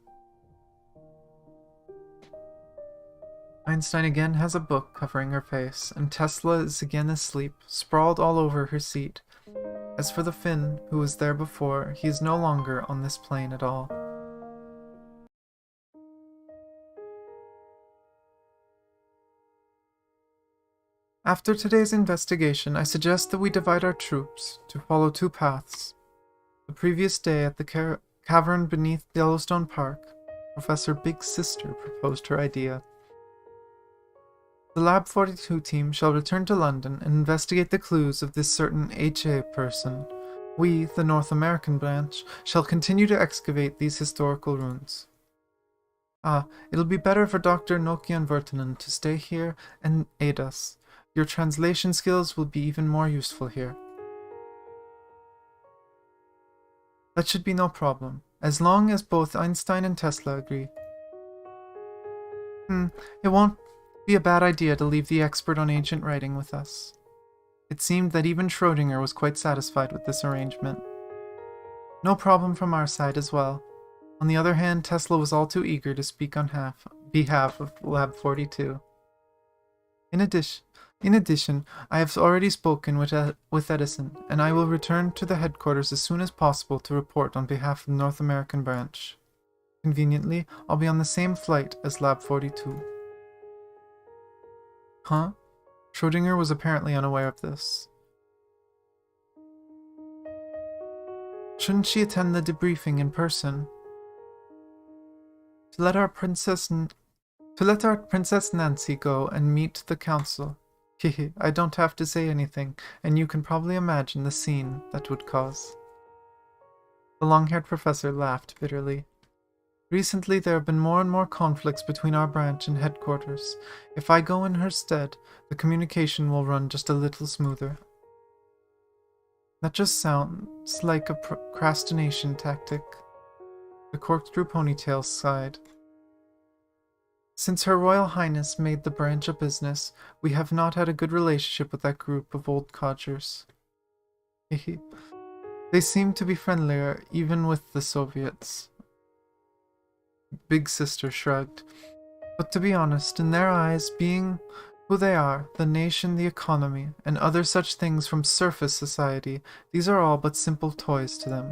Einstein again has a book covering her face, and Tesla is again asleep, sprawled all over her seat. As for the Finn, who was there before, he is no longer on this plane at all. After today's investigation, I suggest that we divide our troops to follow two paths. The previous day at the cavern beneath Yellowstone Park, Professor Big Sister proposed her idea. The Lab 42 team shall return to London and investigate the clues of this certain H.A. person. We, the North American branch, shall continue to excavate these historical ruins. It'll be better for Dr. Nokian Vertanen to stay here and aid us. Your translation skills will be even more useful here. That should be no problem, as long as both Einstein and Tesla agree. It won't be a bad idea to leave the expert on ancient writing with us. It seemed that even Schrödinger was quite satisfied with this arrangement. No problem from our side as well. On the other hand, Tesla was all too eager to speak on behalf of Lab 42. In addition, I have already spoken with Edison, and I will return to the headquarters as soon as possible to report on behalf of the North American branch. Conveniently, I'll be on the same flight as Lab 42. Huh? Schrödinger was apparently unaware of this. Shouldn't she attend the debriefing in person? To let our Princess Nancy go and meet the council. Hehe, I don't have to say anything, and you can probably imagine the scene that would cause. The long-haired professor laughed bitterly. Recently, there have been more and more conflicts between our branch and headquarters. If I go in her stead, the communication will run just a little smoother. That just sounds like a procrastination tactic. The corkscrew ponytail sighed. Since Her Royal Highness made the branch a business, we have not had a good relationship with that group of old codgers. They seem to be friendlier even with the Soviets. Big Sister shrugged. But to be honest, in their eyes, being who they are, the nation, the economy, and other such things from surface society, these are all but simple toys to them.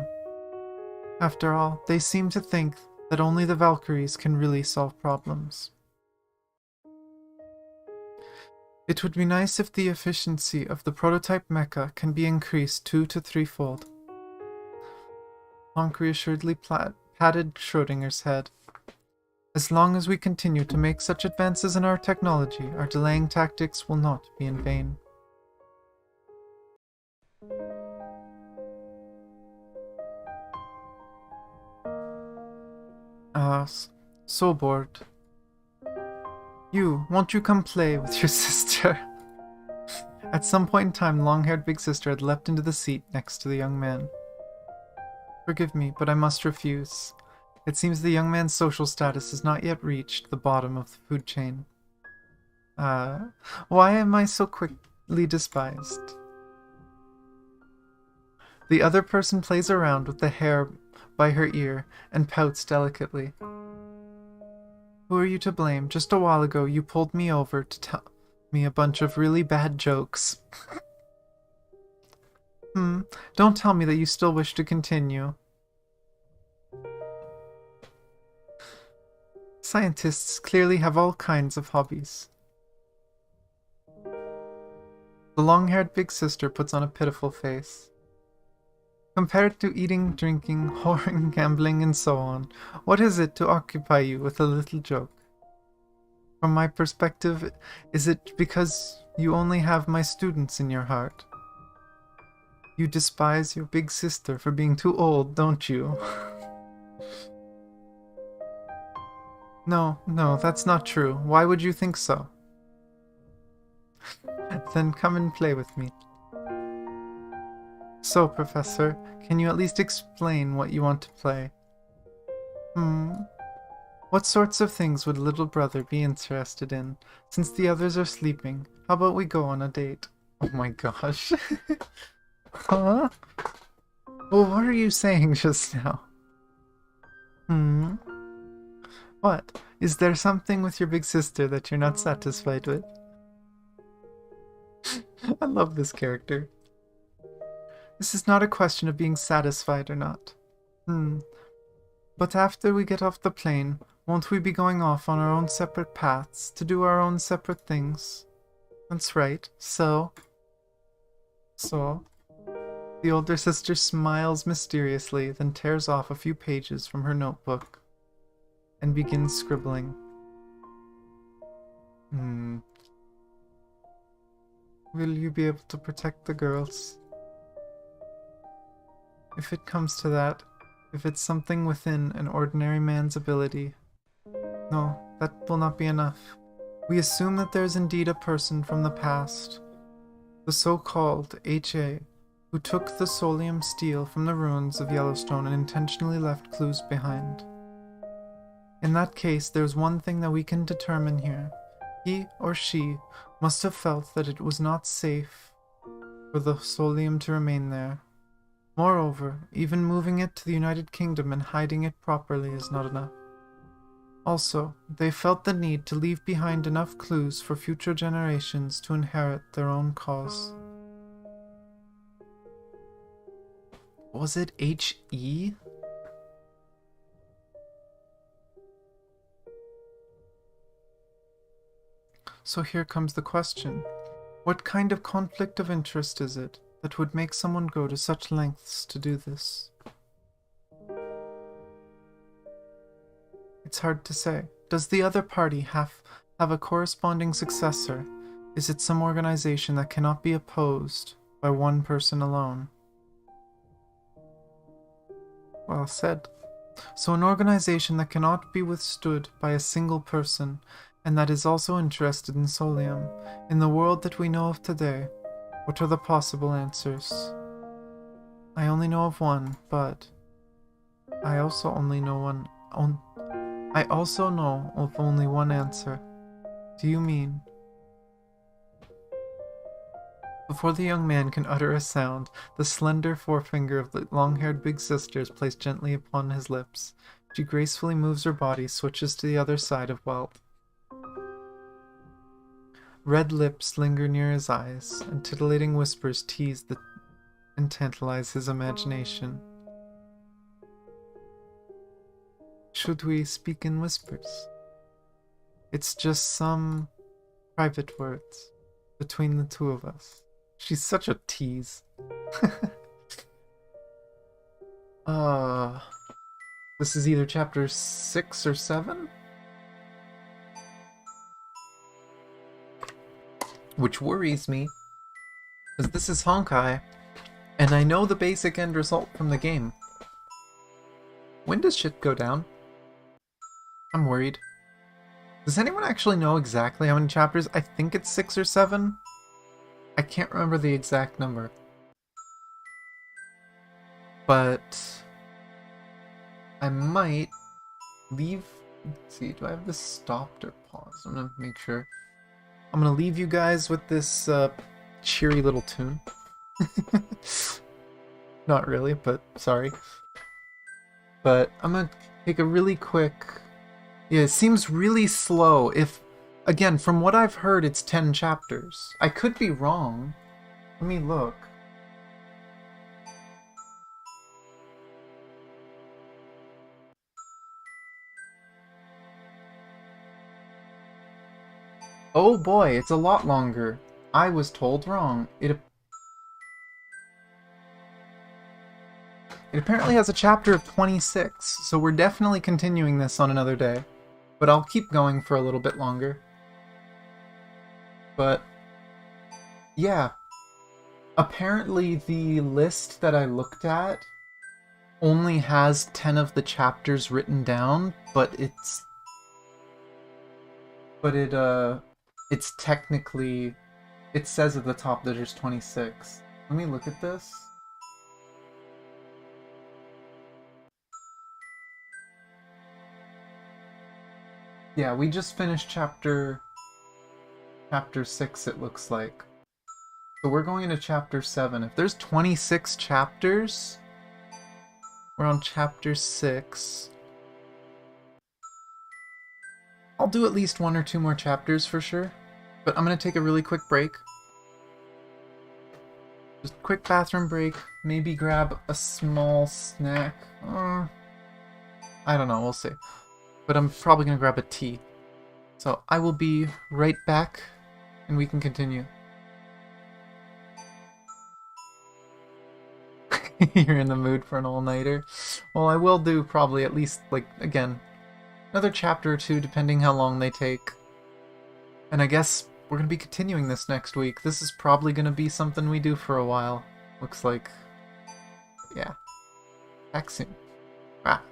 After all, they seem to think that only the Valkyries can really solve problems. It would be nice if the efficiency of the prototype mecha can be increased 2 to 3-fold. Honk reassuredly patted Schrödinger's head. As long as we continue to make such advances in our technology, our delaying tactics will not be in vain. So bored. Won't you come play with your sister? At some point in time, the long-haired Big Sister had leapt into the seat next to the young man. Forgive me, but I must refuse. It seems the young man's social status has not yet reached the bottom of the food chain. Why am I so quickly despised? The other person plays around with the hair by her ear and pouts delicately. Who are you to blame? Just a while ago you pulled me over to tell me a bunch of really bad jokes. Don't tell me that you still wish to continue. Scientists clearly have all kinds of hobbies. The long-haired big sister puts on a pitiful face. Compared to eating, drinking, whoring, gambling, and so on, what is it to occupy you with a little joke? From my perspective, is it because you only have my students in your heart? You despise your big sister for being too old, don't you? No, that's not true. Why would you think so? Then come and play with me. So, Professor, can you at least explain what you want to play? What sorts of things would little brother be interested in? Since the others are sleeping, how about we go on a date? Oh my gosh. Huh? Well, what are you saying just now? What? Is there something with your big sister that you're not satisfied with? I love this character. This is not a question of being satisfied or not. But after we get off the plane, won't we be going off on our own separate paths to do our own separate things? That's right. So. The older sister smiles mysteriously, then tears off a few pages from her notebook and begins scribbling. Will you be able to protect the girls? If it comes to that, if it's something within an ordinary man's ability. No, that will not be enough. We assume that there is indeed a person from the past, the so-called H.A., who took the Solium steel from the ruins of Yellowstone and intentionally left clues behind. In that case, there's one thing that we can determine here. He or she must have felt that it was not safe for the Solium to remain there. Moreover, even moving it to the United Kingdom and hiding it properly is not enough. Also, they felt the need to leave behind enough clues for future generations to inherit their own cause. Was it H.E.? So here comes the question. What kind of conflict of interest is it that would make someone go to such lengths to do this? It's hard to say. Does the other party have a corresponding successor? Is it some organization that cannot be opposed by one person alone? Well said. So an organization that cannot be withstood by a single person, and that is also interested in Solium. In the world that we know of today, what are the possible answers? I only know of one, but I also know of only one answer. Do you mean? Before the young man can utter a sound, the slender forefinger of the long-haired big sister is placed gently upon his lips. She gracefully moves her body, switches to the other side of Welt. Red lips linger near his eyes, and titillating whispers tease and tantalize his imagination. Should we speak in whispers? It's just some private words between the two of us. She's such a tease. This is either chapter 6 or 7? Which worries me, because this is Honkai, and I know the basic end result from the game. When does shit go down? I'm worried. Does anyone actually know exactly how many chapters? I think it's 6 or 7. I can't remember the exact number. But I might leave. Let's see, do I have this stopped or paused? I'm gonna make sure. I'm gonna leave you guys with this cheery little tune. Not really, but sorry. But I'm gonna take a really quick... Yeah, it seems really slow. Again, from what I've heard, it's 10 chapters. I could be wrong. Let me look. Oh boy, it's a lot longer. I was told wrong. It apparently has a chapter of 26, so we're definitely continuing this on another day. But I'll keep going for a little bit longer. But yeah, apparently the list that I looked at only has 10 of the chapters written down, but it's technically, it says at the top that there's 26. Let me look at this. Yeah, we just finished chapter 6, it looks like. So we're going into chapter 7. If there's 26 chapters, we're on chapter 6. I'll do at least 1 or 2 more chapters for sure. But I'm going to take a really quick break. Just a quick bathroom break. Maybe grab a small snack. I don't know, we'll see. But I'm probably going to grab a tea. So I will be right back, and we can continue. You're in the mood for an all-nighter? Well, I will do probably at least, like, again, another chapter or 2, depending how long they take. And I guess we're going to be continuing this next week. This is probably going to be something we do for a while. Looks like. Yeah. Back soon. Ah.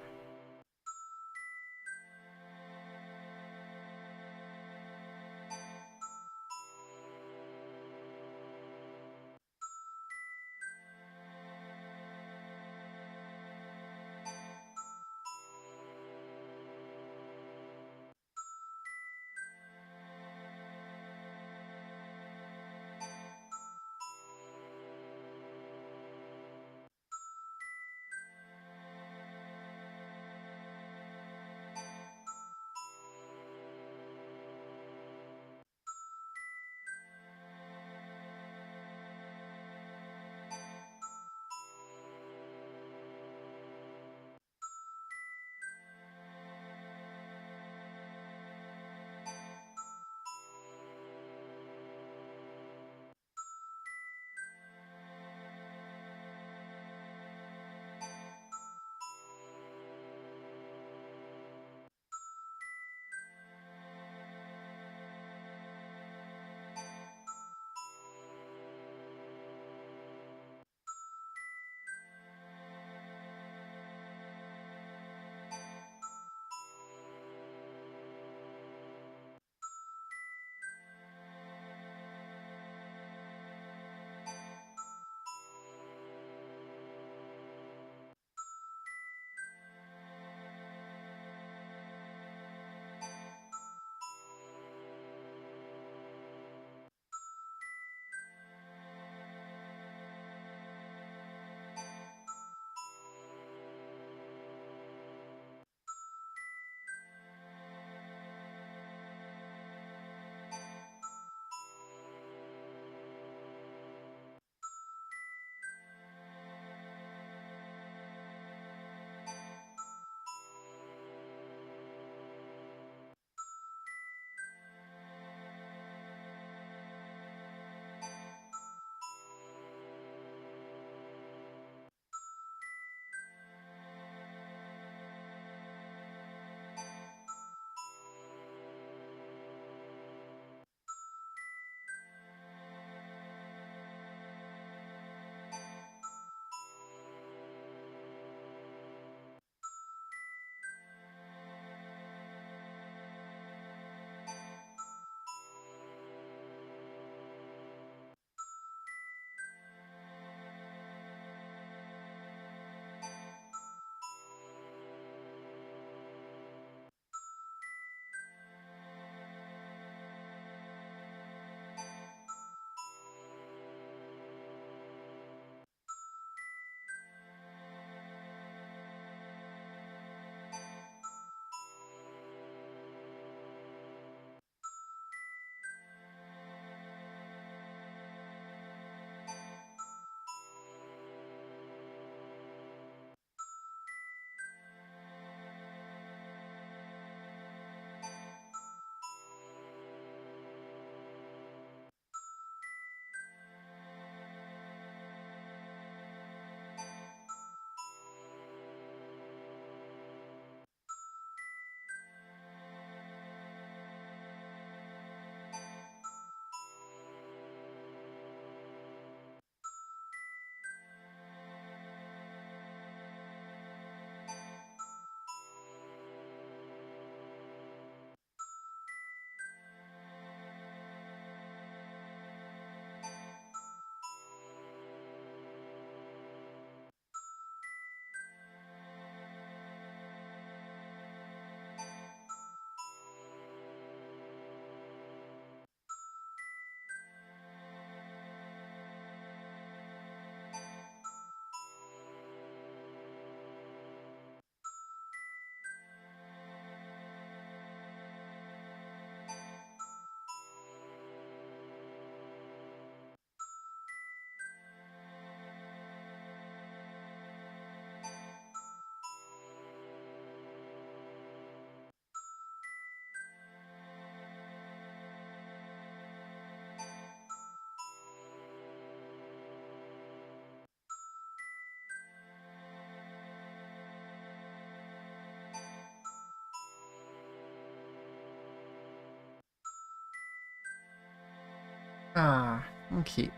Ah, okay.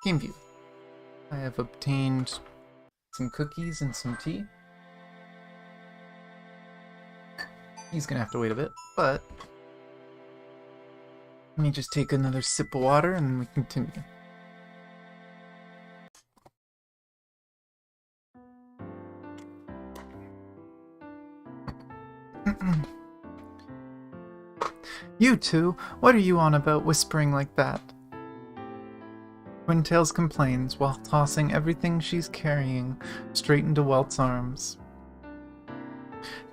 Game view. I have obtained some cookies and some tea. He's gonna have to wait a bit, but let me just take another sip of water and we continue. You two, what are you on about whispering like that? Twintails complains while tossing everything she's carrying straight into Welt's arms.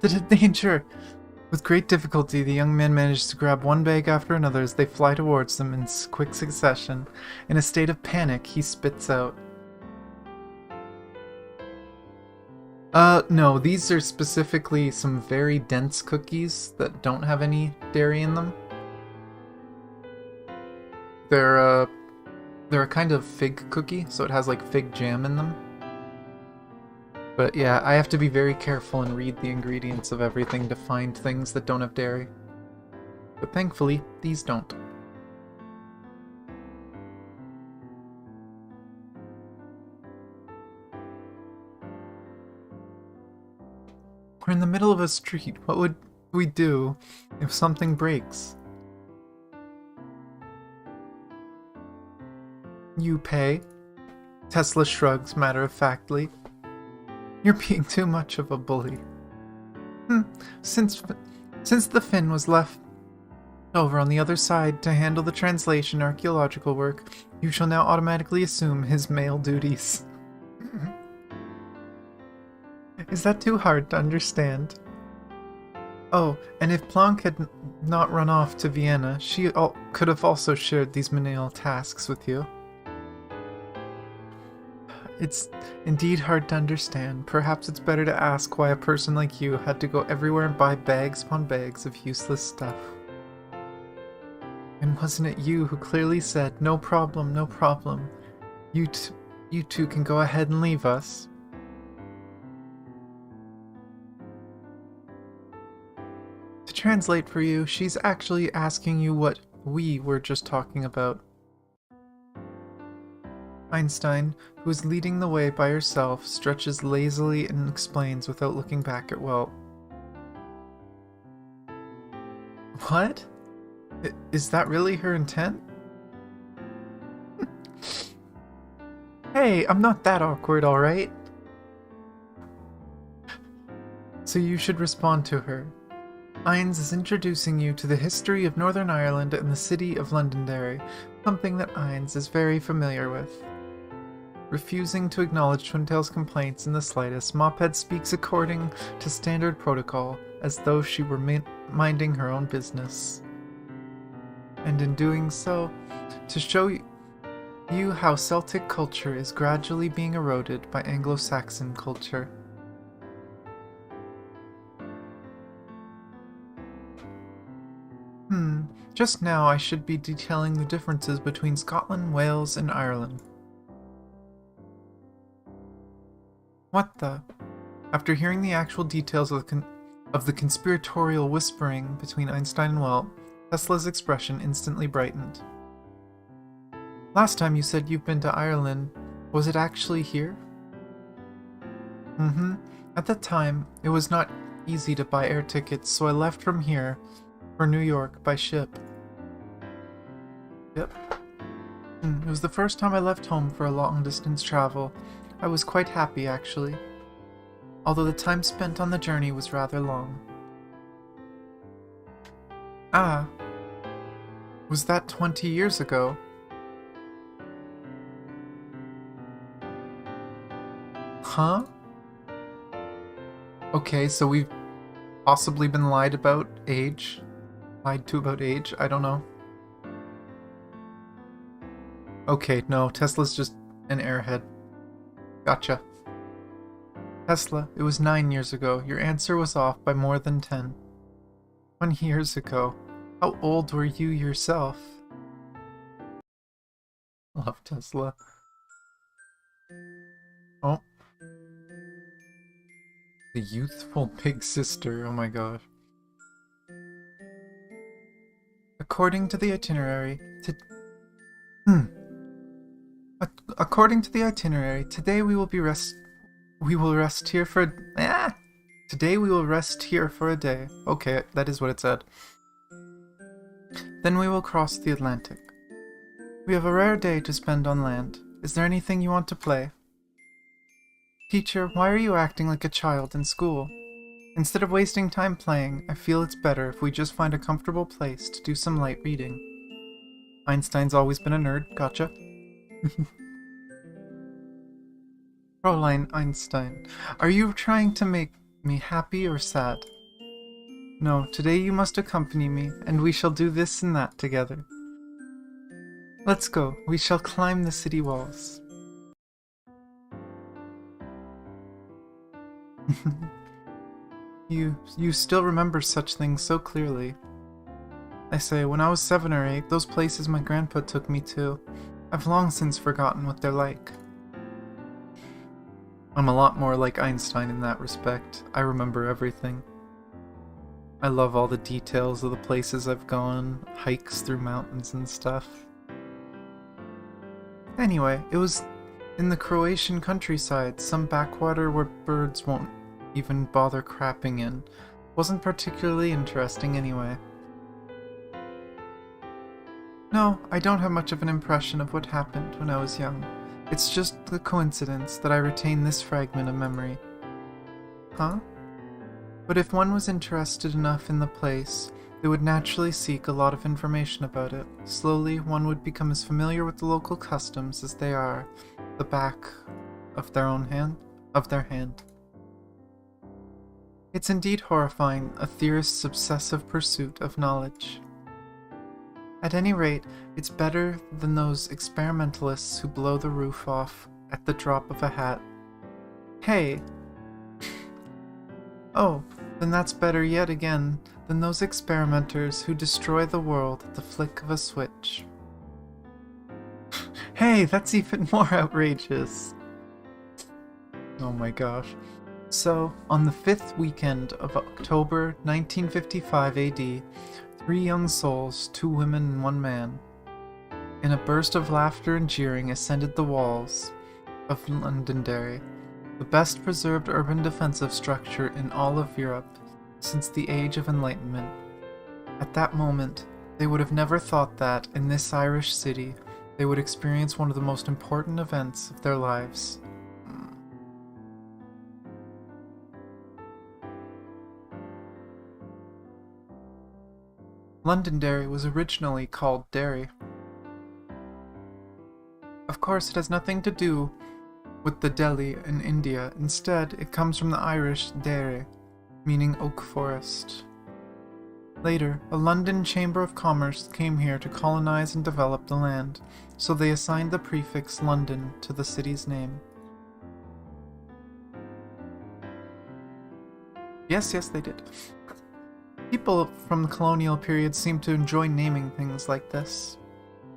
The danger! With great difficulty, the young man manages to grab one bag after another as they fly towards them in quick succession. In a state of panic, he spits out. No, these are specifically some very dense cookies that don't have any dairy in them. They're a kind of fig cookie, so it has like fig jam in them. But yeah, I have to be very careful and read the ingredients of everything to find things that don't have dairy. But thankfully, these don't. We're in the middle of a street. What would we do if something breaks? You pay? Tesla shrugs matter-of-factly. You're being too much of a bully. Since the Finn was left over on the other side to handle the translation archaeological work, you shall now automatically assume his male duties. Is that too hard to understand? Oh, and if Planck had not run off to Vienna, she could have also shared these menial tasks with you. It's indeed hard to understand. Perhaps it's better to ask why a person like you had to go everywhere and buy bags upon bags of useless stuff. And wasn't it you who clearly said, no problem, no problem. You two can go ahead and leave us. To translate for you, she's actually asking you what we were just talking about. Einstein, who is leading the way by herself, stretches lazily and explains without looking back at Welt. What? Is that really her intent? Hey, I'm not that awkward, alright? So you should respond to her. Ainz is introducing you to the history of Northern Ireland and the city of Londonderry, something that Ainz is very familiar with. Refusing to acknowledge Twintail's complaints in the slightest, Mophead speaks according to standard protocol, as though she were minding her own business. And in doing so, to show you how Celtic culture is gradually being eroded by Anglo-Saxon culture. Just now I should be detailing the differences between Scotland, Wales, and Ireland. What the? After hearing the actual details of the conspiratorial whispering between Einstein and Welt, Tesla's expression instantly brightened. Last time you said you've been to Ireland, was it actually here? At that time, it was not easy to buy air tickets, so I left from here for New York by ship. Yep. It was the first time I left home for a long-distance travel. I was quite happy, actually. Although the time spent on the journey was rather long. Ah. Was that 20 years ago? Huh? Okay, so we've possibly been lied about age. Lied to about age? I don't know. Okay, no, Tesla's just an airhead. Gotcha. Tesla, it was 9 years ago. Your answer was off by more than 10. 20 years ago. How old were you yourself? Love Tesla. Oh. The youthful big sister, oh my gosh. According to the itinerary, According to the itinerary, today we will rest here for Today we will rest here for a day. Okay, that is what it said. Then we will cross the Atlantic. We have a rare day to spend on land. Is there anything you want to play? Teacher, why are you acting like a child in school? Instead of wasting time playing, I feel it's better if we just find a comfortable place to do some light reading. Einstein's always been a nerd, gotcha. Fräulein Einstein, are you trying to make me happy or sad? No, today you must accompany me, and we shall do this and that together. Let's go, we shall climb the city walls. You still remember such things so clearly. I say, when I was 7 or 8, those places my grandpa took me to, I've long since forgotten what they're like. I'm a lot more like Einstein in that respect. I remember everything. I love all the details of the places I've gone, hikes through mountains and stuff. Anyway, it was in the Croatian countryside, some backwater where birds won't even bother crapping in. Wasn't particularly interesting anyway. No, I don't have much of an impression of what happened when I was young. It's just the coincidence that I retain this fragment of memory. Huh? But if one was interested enough in the place, they would naturally seek a lot of information about it. Slowly, one would become as familiar with the local customs as they are the back of their hand. It's indeed horrifying, a theorist's obsessive pursuit of knowledge. At any rate, it's better than those experimentalists who blow the roof off at the drop of a hat. Hey! Oh, then that's better yet again than those experimenters who destroy the world at the flick of a switch. Hey, that's even more outrageous! Oh my gosh. So, on the 5th weekend of October 1955 AD, 3 young souls, 2 women and 1 man, in a burst of laughter and jeering ascended the walls of Londonderry, the best preserved urban defensive structure in all of Europe since the Age of Enlightenment. At that moment, they would have never thought that, in this Irish city, they would experience one of the most important events of their lives. Londonderry was originally called Derry. Of course, it has nothing to do with the Delhi in India. Instead, it comes from the Irish Derry, meaning oak forest. Later, a London Chamber of Commerce came here to colonize and develop the land, so they assigned the prefix London to the city's name. Yes, they did. People from the colonial period seem to enjoy naming things like this.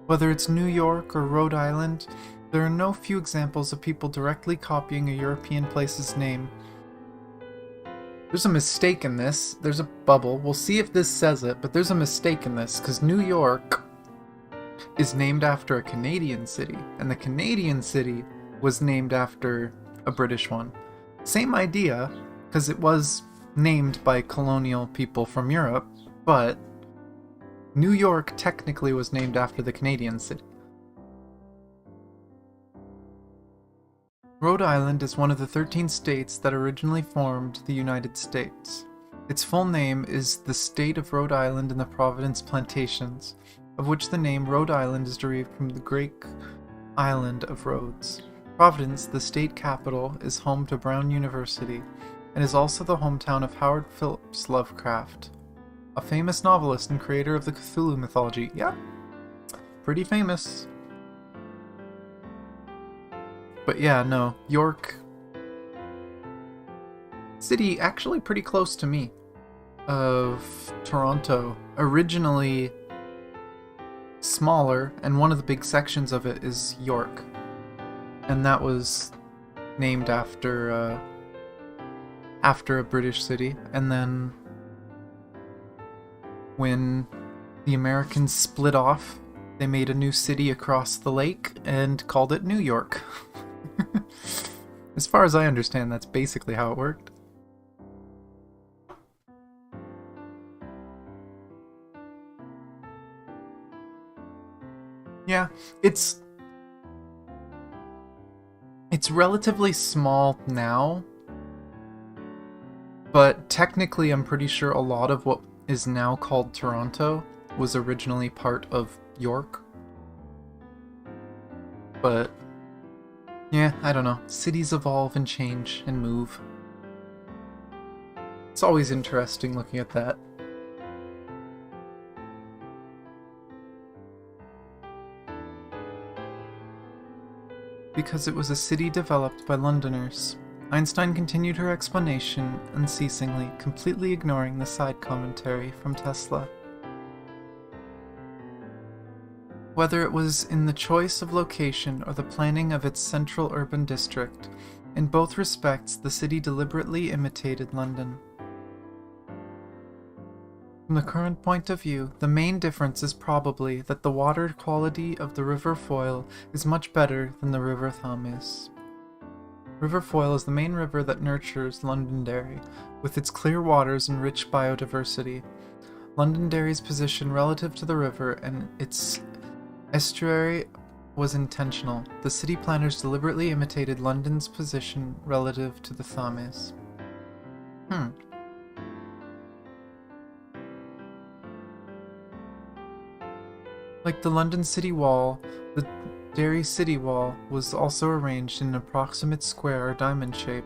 Whether it's New York or Rhode Island, there are no few examples of people directly copying a European place's name. There's a mistake in this. There's a bubble. We'll see if this says it, but there's a mistake in this, because New York is named after a Canadian city, and the Canadian city was named after a British one. Same idea, because it was named by colonial people from Europe, but New York technically was named after the Canadian city. Rhode Island is one of the 13 states that originally formed the United States. Its full name is the State of Rhode Island and the Providence Plantations, of which the name Rhode Island is derived from the Greek island of Rhodes. Providence, the state capital, is home to Brown University, and is also the hometown of Howard Phillips Lovecraft, a famous novelist and creator of the Cthulhu mythology. Yeah, pretty famous. But yeah, no, York City, actually pretty close to me, of Toronto. Originally smaller, and one of the big sections of it is York. And that was named after a British city, and then when the Americans split off They made a new city across the lake and called it New York. As far as I understand, that's basically how it worked. Yeah, it's relatively small now, but technically I'm pretty sure a lot of what is now called Toronto was originally part of York. But yeah, I don't know. Cities evolve and change and move. It's always interesting looking at that. Because it was a city developed by Londoners. Einstein continued her explanation unceasingly, completely ignoring the side commentary from Tesla. Whether it was in the choice of location or the planning of its central urban district, in both respects the city deliberately imitated London. From the current point of view, the main difference is probably that the water quality of the River Foyle is much better than the River Thames. River Foyle is the main river that nurtures Londonderry, with its clear waters and rich biodiversity. Londonderry's position relative to the river and its estuary was intentional. The city planners deliberately imitated London's position relative to the Thames. Like the London City Wall, the Derry City Wall was also arranged in an approximate square or diamond shape.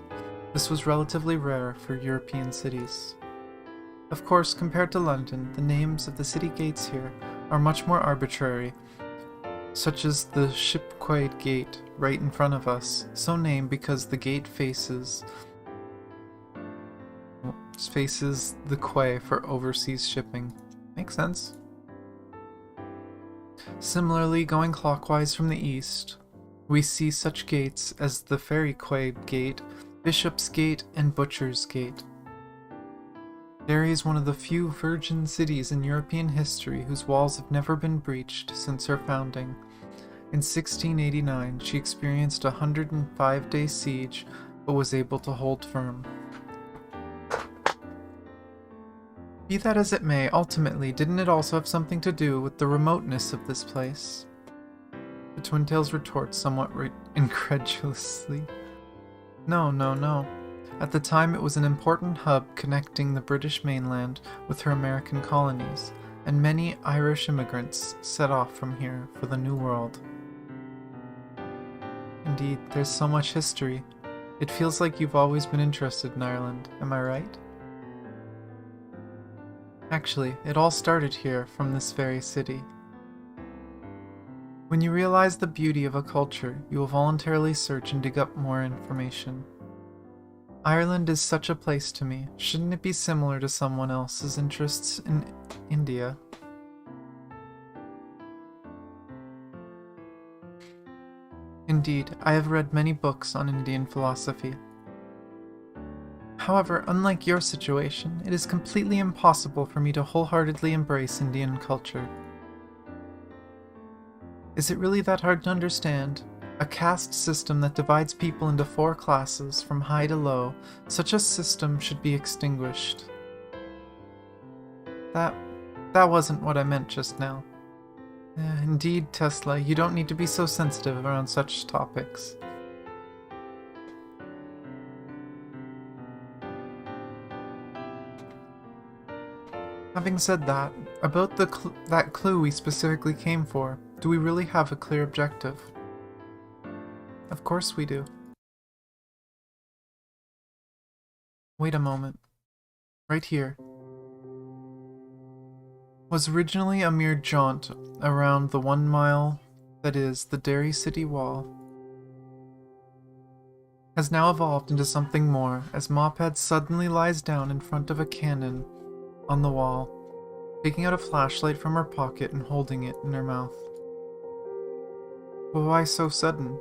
This was relatively rare for European cities. Of course, compared to London, the names of the city gates here are much more arbitrary, such as the Shipquay Gate right in front of us, so named because the gate faces the quay for overseas shipping. Makes sense. Similarly, going clockwise from the east, we see such gates as the Ferry Quay Gate, Bishop's Gate, and Butcher's Gate. Derry is one of the few virgin cities in European history whose walls have never been breached since her founding. In 1689, she experienced a 105-day siege, but was able to hold firm. Be that as it may, ultimately, didn't it also have something to do with the remoteness of this place? The Twin Tails retorts somewhat incredulously. No. At the time, it was an important hub connecting the British mainland with her American colonies, and many Irish immigrants set off from here for the New World. Indeed, there's so much history. It feels like you've always been interested in Ireland, am I right? Actually, it all started here from this very city. When you realize the beauty of a culture, you will voluntarily search and dig up more information. Ireland is such a place to me. Shouldn't it be similar to someone else's interests in India? Indeed, I have read many books on Indian philosophy. However, unlike your situation, it is completely impossible for me to wholeheartedly embrace Indian culture. Is it really that hard to understand? A caste system that divides people into 4 classes, from high to low, such a system should be extinguished. That wasn't what I meant just now. Indeed, Tesla, you don't need to be so sensitive around such topics. Having said that, about that clue we specifically came for, do we really have a clear objective? Of course we do. Wait a moment. Right here. Was originally a mere jaunt around the 1 mile that is the Derry City Wall, has now evolved into something more as Moped suddenly lies down in front of a cannon on the wall, taking out a flashlight from her pocket and holding it in her mouth. But why so sudden?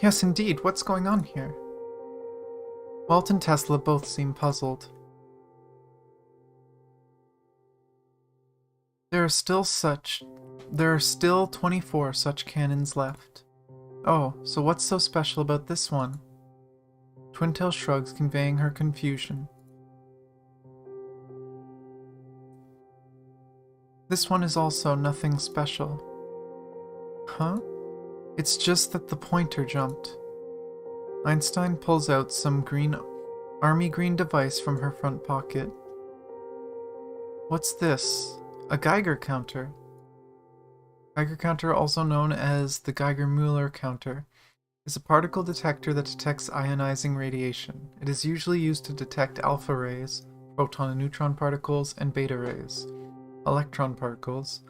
Yes, indeed, what's going on here? Walt and Tesla both seem puzzled. There are still 24 such cannons left. Oh, so what's so special about this one? Twintail shrugs, conveying her confusion. This one is also nothing special. Huh? It's just that the pointer jumped. Einstein pulls out some army green device from her front pocket. What's this? A Geiger counter. Geiger counter, also known as the Geiger-Müller counter, is a particle detector that detects ionizing radiation. It is usually used to detect alpha rays, proton and neutron particles, and beta rays, electron particles,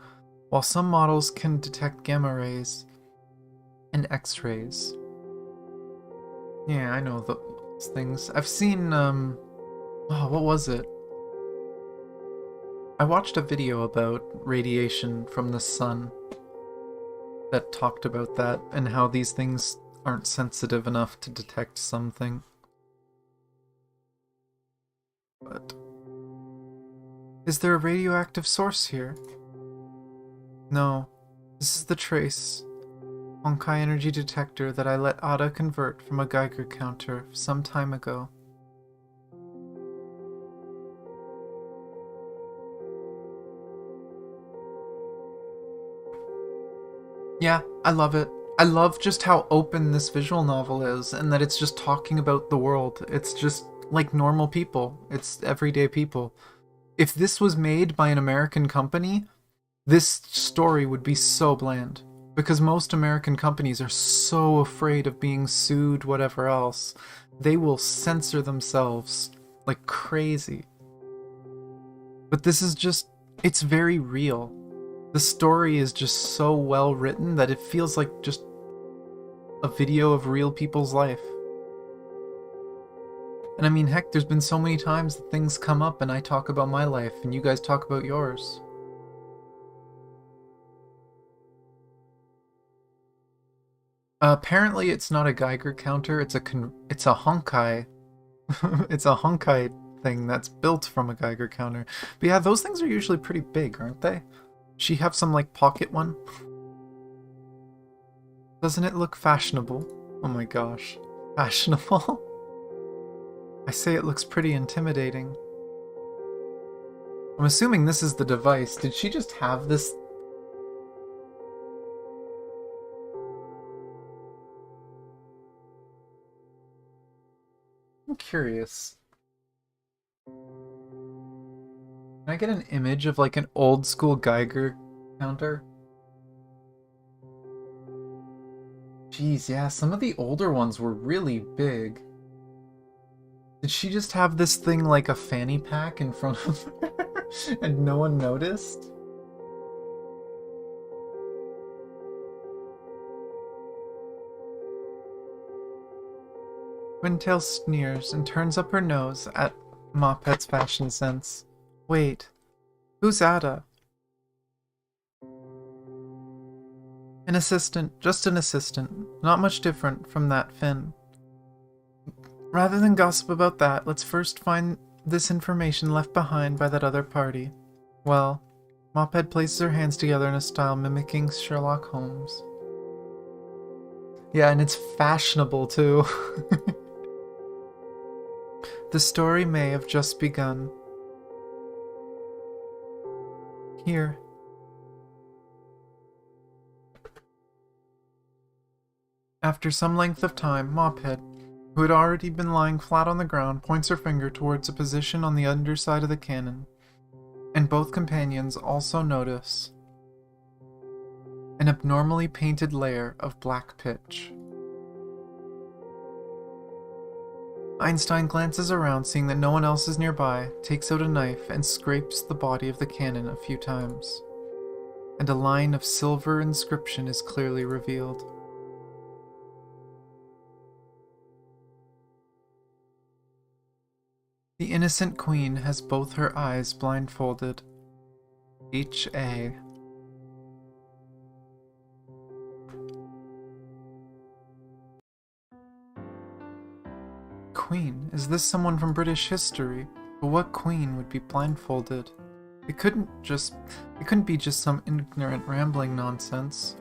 while some models can detect gamma rays and X-rays. Yeah, I know those things. I've seen, oh, what was it? I watched a video about radiation from the sun that talked about that and how these things aren't sensitive enough to detect something. But is there a radioactive source here? No. This is the trace Honkai energy detector that I let Ada convert from a Geiger counter some time ago. Yeah, I love it. I love just how open this visual novel is, and that it's just talking about the world. It's just like normal people. It's everyday people. If this was made by an American company, this story would be so bland. Because most American companies are so afraid of being sued, whatever else. They will censor themselves like crazy. But this is just, it's very real. The story is just so well written that it feels like just a video of real people's life. And I mean, heck, there's been so many times that things come up and I talk about my life and you guys talk about yours. Apparently it's not a Geiger counter, it's a Honkai. It's a Honkai thing that's built from a Geiger counter. But yeah, those things are usually pretty big, aren't they? She have some, like, pocket one? Doesn't it look fashionable? Oh my gosh. Fashionable? I say it looks pretty intimidating. I'm assuming this is the device. Did she just have this? I'm curious. Can I get an image of, like, an old school Geiger counter? Jeez, yeah, some of the older ones were really big. Did she just have this thing like a fanny pack in front of her and no one noticed? Twintail sneers and turns up her nose at Mopet's fashion sense. Wait, who's Ada? An assistant, just an assistant. Not much different from that Finn. Rather than gossip about that, let's first find this information left behind by that other party. Well, Moped places her hands together in a style mimicking Sherlock Holmes. Yeah, and it's fashionable too. The story may have just begun. Here. After some length of time, Mophead, who had already been lying flat on the ground, points her finger towards a position on the underside of the cannon, and both companions also notice an abnormally painted layer of black pitch. Einstein glances around, seeing that no one else is nearby, takes out a knife and scrapes the body of the cannon a few times, and a line of silver inscription is clearly revealed. The innocent queen has both her eyes blindfolded. H.A. Queen? Is this someone from British history? But what queen would be blindfolded? It couldn't be just some ignorant rambling nonsense.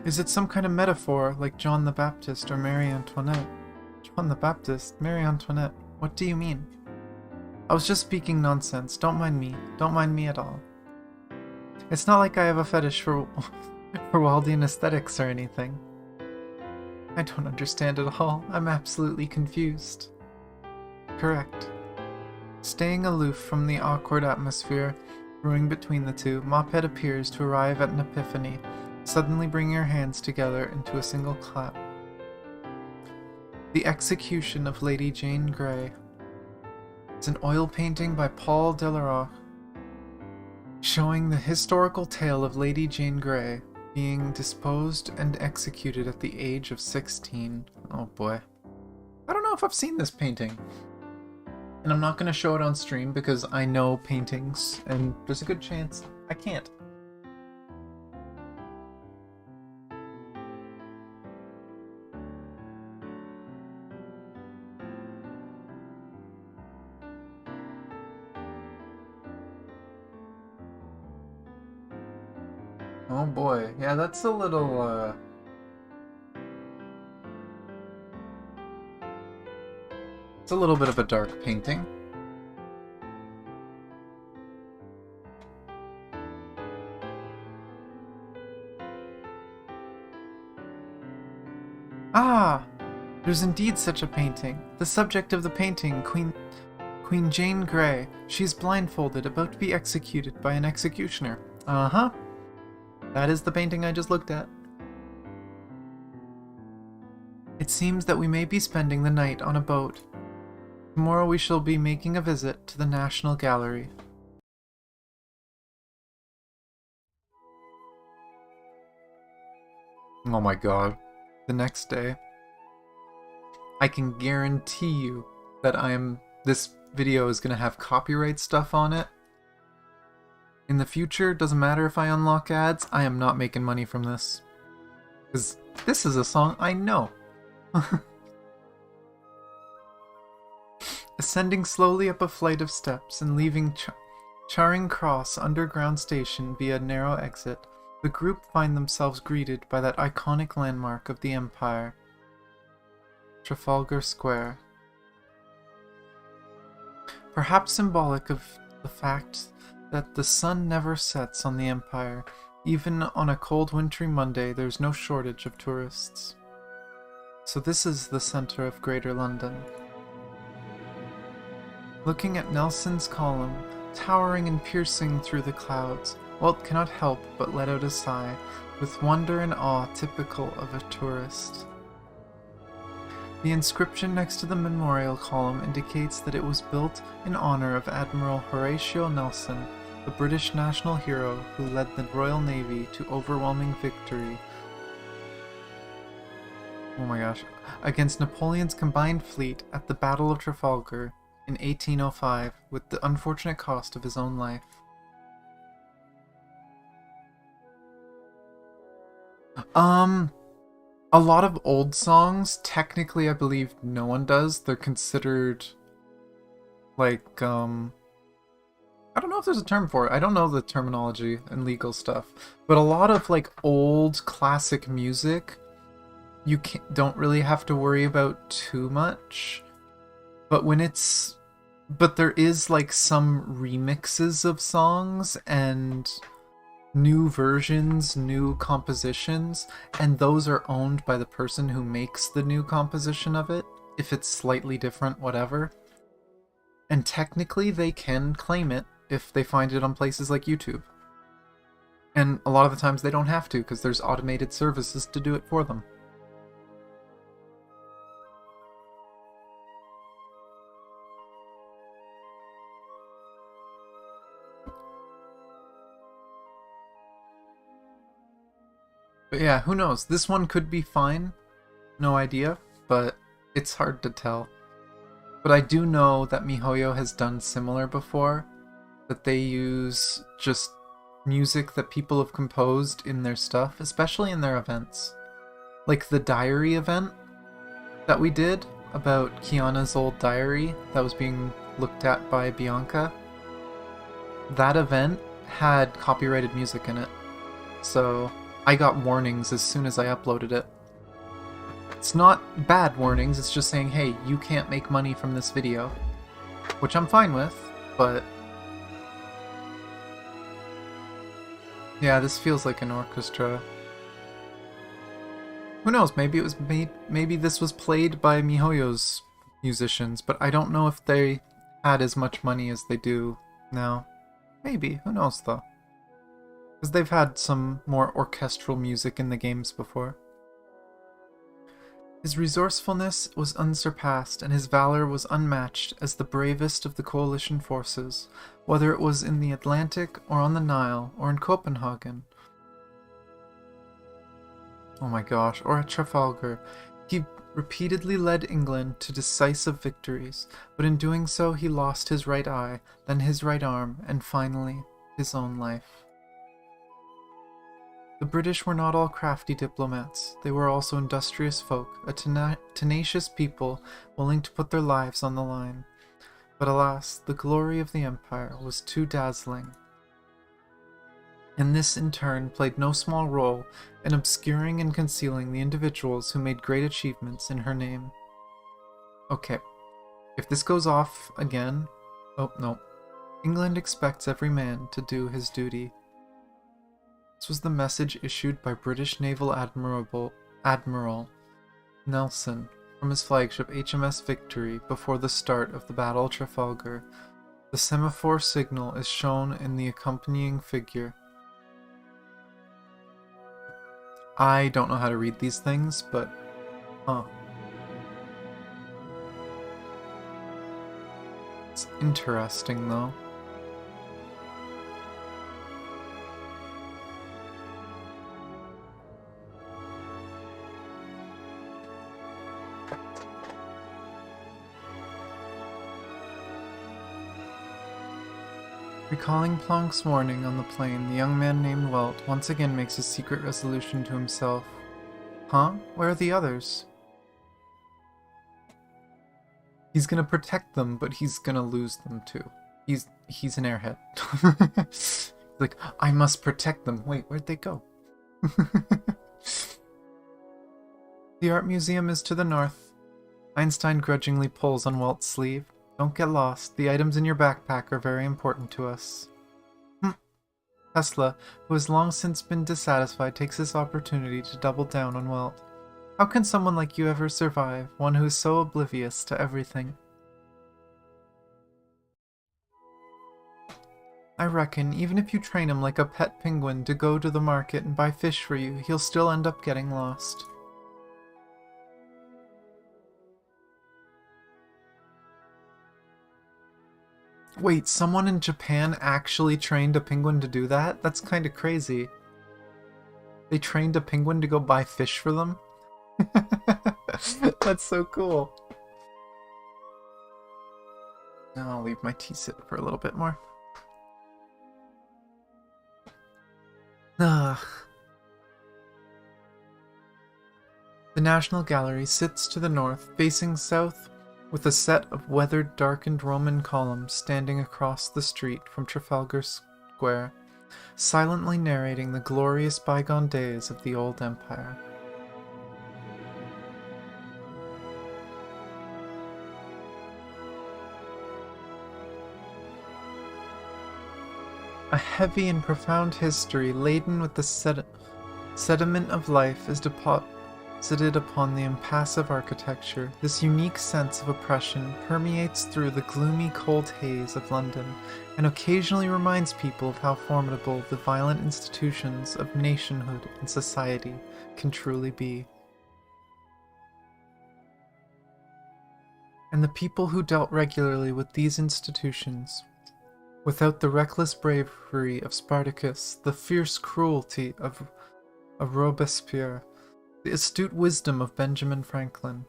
Is it some kind of metaphor, like John the Baptist or Marie Antoinette? John the Baptist? Marie Antoinette? What do you mean? I was just speaking nonsense. Don't mind me. Don't mind me at all. It's not like I have a fetish for Waldian aesthetics or anything. I don't understand at all. I'm absolutely confused. Correct. Staying aloof from the awkward atmosphere brewing between the two, Mophead appears to arrive at an epiphany, suddenly bringing her hands together into a single clap. The Execution of Lady Jane Grey. It's an oil painting by Paul Delaroche, showing the historical tale of Lady Jane Grey being disposed and executed at the age of 16. Oh boy. I don't know if I've seen this painting. And I'm not going to show it on stream because I know paintings, and there's a good chance I can't. Oh boy, yeah, that's a little, it's a little bit of a dark painting. Ah! There's indeed such a painting. The subject of the painting, Queen Jane Grey. She's blindfolded, about to be executed by an executioner. Uh-huh. That is the painting I just looked at. It seems that we may be spending the night on a boat. Tomorrow we shall be making a visit to the National Gallery. Oh my god. The next day. I can guarantee you that this video is going to have copyright stuff on it. In the future, doesn't matter if I unlock ads, I am not making money from this. Because this is a song I know. Ascending slowly up a flight of steps and leaving Charing Cross underground station via narrow exit, the group find themselves greeted by that iconic landmark of the Empire, Trafalgar Square. Perhaps symbolic of the fact that the sun never sets on the Empire. Even on a cold wintry Monday, there's no shortage of tourists. So this is the center of Greater London. Looking at Nelson's column, towering and piercing through the clouds, Walt cannot help but let out a sigh, with wonder and awe typical of a tourist. The inscription next to the memorial column indicates that it was built in honor of Admiral Horatio Nelson, the British national hero who led the Royal Navy to overwhelming victory. Oh my gosh. Against Napoleon's combined fleet at the Battle of Trafalgar in 1805, with the unfortunate cost of his own life. A lot of old songs, technically I believe no one does. They're considered, like, I don't know if there's a term for it. I don't know the terminology and legal stuff. But a lot of, like, old classic music, you don't really have to worry about too much. But but there is, like, some remixes of songs and new versions, new compositions, and those are owned by the person who makes the new composition of it, if it's slightly different, whatever. And technically they can claim it if they find it on places like YouTube. And a lot of the times they don't have to, because there's automated services to do it for them. But yeah, who knows? This one could be fine. No idea, but it's hard to tell. But I do know that MiHoYo has done similar before. That they use just music that people have composed in their stuff, especially in their events. Like the diary event that we did about Kiana's old diary that was being looked at by Bianca, that event had copyrighted music in it. So I got warnings as soon as I uploaded it. It's not bad warnings, it's just saying, hey, you can't make money from this video. Which I'm fine with, but... yeah, this feels like an orchestra. Who knows, maybe it was maybe this was played by MiHoYo's musicians, but I don't know if they had as much money as they do now. Maybe, who knows though. Because they've had some more orchestral music in the games before. His resourcefulness was unsurpassed, and his valor was unmatched as the bravest of the coalition forces, whether it was in the Atlantic, or on the Nile, or in Copenhagen. Oh my gosh, or at Trafalgar. He repeatedly led England to decisive victories, but in doing so he lost his right eye, then his right arm, and finally, his own life. The British were not all crafty diplomats. They were also industrious folk, a tenacious people willing to put their lives on the line. But alas, the glory of the Empire was too dazzling. And this, in turn, played no small role in obscuring and concealing the individuals who made great achievements in her name. Okay, if this goes off again... oh, no. England expects every man to do his duty. This was the message issued by British Naval Admiral Nelson from his flagship HMS Victory before the start of the Battle of Trafalgar. The semaphore signal is shown in the accompanying figure. I don't know how to read these things, but... huh. It's interesting, though. Recalling Planck's warning on the plane, the young man named Welt once again makes his secret resolution to himself. Huh? Where are the others? He's gonna protect them, but he's gonna lose them too. He's an airhead. Like, I must protect them. Wait, where'd they go? The art museum is to the north. Einstein grudgingly pulls on Welt's sleeve. Don't get lost. The items in your backpack are very important to us. Tesla, who has long since been dissatisfied, takes this opportunity to double down on Welt. How can someone like you ever survive, one who is so oblivious to everything? I reckon, even if you train him like a pet penguin to go to the market and buy fish for you, he'll still end up getting lost. Wait, someone in Japan actually trained a penguin to do that? That's kind of crazy. They trained a penguin to go buy fish for them? That's so cool. Now I'll leave my tea sit for a little bit more. Ugh. The National Gallery sits to the north, facing south, with a set of weathered, darkened Roman columns standing across the street from Trafalgar Square, silently narrating the glorious bygone days of the old empire. A heavy and profound history laden with the sediment of life is deposited upon the impassive architecture. This unique sense of oppression permeates through the gloomy, cold haze of London, and occasionally reminds people of how formidable the violent institutions of nationhood and society can truly be. And the people who dealt regularly with these institutions, without the reckless bravery of Spartacus, the fierce cruelty of Robespierre, the astute wisdom of Benjamin Franklin,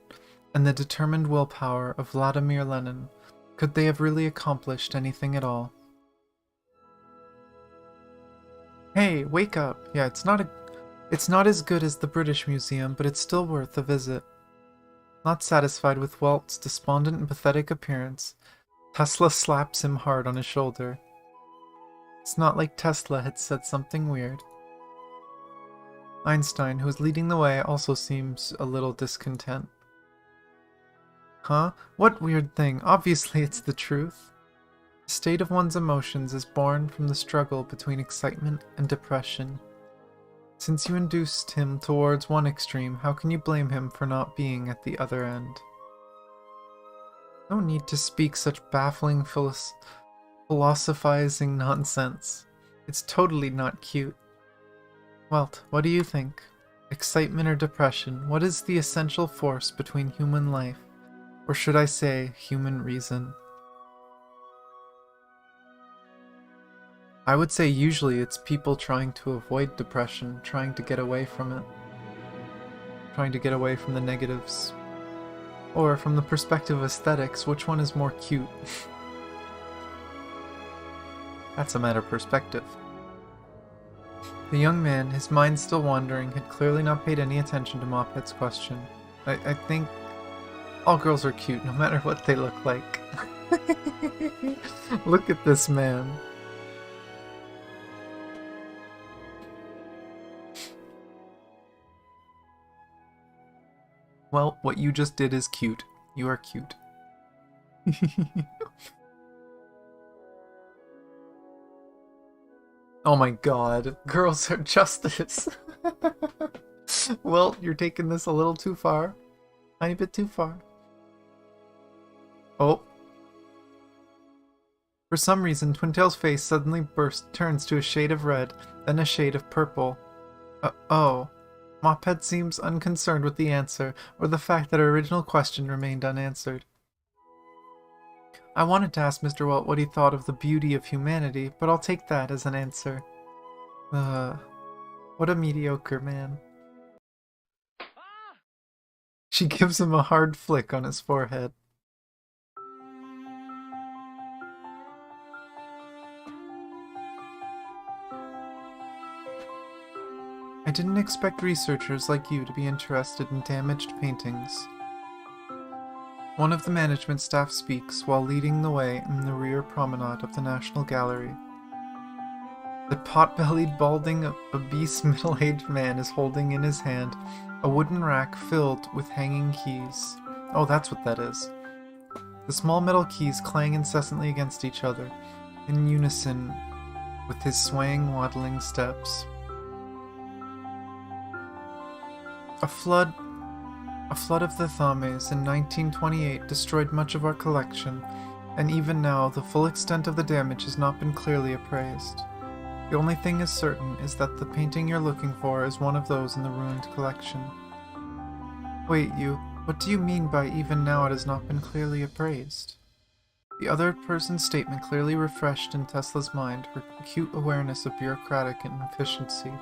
and the determined willpower of Vladimir Lenin, could they have really accomplished anything at all? Hey, wake up! Yeah, it's not as good as the British Museum, but it's still worth a visit. Not satisfied with Welt's despondent and pathetic appearance, Tesla slaps him hard on his shoulder. It's not like Tesla had said something weird. Einstein, who is leading the way, also seems a little discontent. Huh? What weird thing? Obviously it's the truth. The state of one's emotions is born from the struggle between excitement and depression. Since you induced him towards one extreme, how can you blame him for not being at the other end? No need to speak such baffling philosophizing nonsense. It's totally not cute. Welt, what do you think? Excitement or depression? What is the essential force between human life? Or should I say, human reason? I would say usually it's people trying to avoid depression, trying to get away from it. Trying to get away from the negatives. Or, from the perspective of aesthetics, which one is more cute? That's a matter of perspective. The young man, his mind still wandering, had clearly not paid any attention to Mophead's question. I think all girls are cute, no matter what they look like. Look at this man. Well, what you just did is cute. You are cute. Oh my god, girls are justice. Well, you're taking this a little too far. Tiny bit too far. Oh. For some reason, Twintail's face suddenly turns to a shade of red, then a shade of purple. Oh. Mophead seems unconcerned with the answer, or the fact that her original question remained unanswered. I wanted to ask Mr. Welt what he thought of the beauty of humanity, but I'll take that as an answer. What a mediocre man. She gives him a hard flick on his forehead. I didn't expect researchers like you to be interested in damaged paintings. One of the management staff speaks while leading the way in the rear promenade of the National Gallery. The pot-bellied, balding, obese middle-aged man is holding in his hand a wooden rack filled with hanging keys. Oh, that's what that is. The small metal keys clang incessantly against each other, in unison with his swaying, waddling steps. A flood of the Thames in 1928 destroyed much of our collection, and even now the full extent of the damage has not been clearly appraised. The only thing is certain is that the painting you're looking for is one of those in the ruined collection. Wait, what do you mean by even now it has not been clearly appraised? The other person's statement clearly refreshed in Tesla's mind her acute awareness of bureaucratic inefficiency.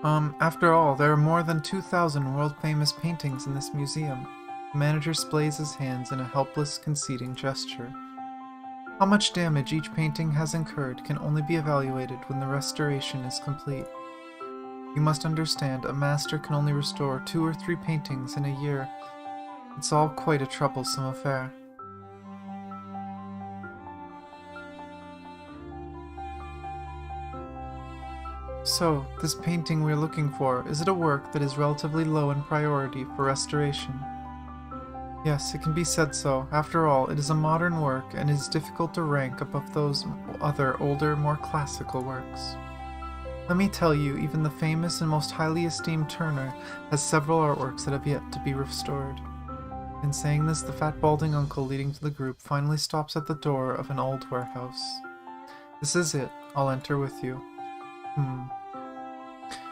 After all, there are more than 2,000 world-famous paintings in this museum. The manager splays his hands in a helpless, conceding gesture. How much damage each painting has incurred can only be evaluated when the restoration is complete. You must understand, a master can only restore 2 or 3 paintings in a year. It's all quite a troublesome affair. So, this painting we're looking for, is it a work that is relatively low in priority for restoration? Yes, it can be said so. After all, it is a modern work and is difficult to rank above those other older, more classical works. Let me tell you, even the famous and most highly esteemed Turner has several artworks that have yet to be restored. In saying this, the fat balding uncle leading to the group finally stops at the door of an old warehouse. This is it. I'll enter with you.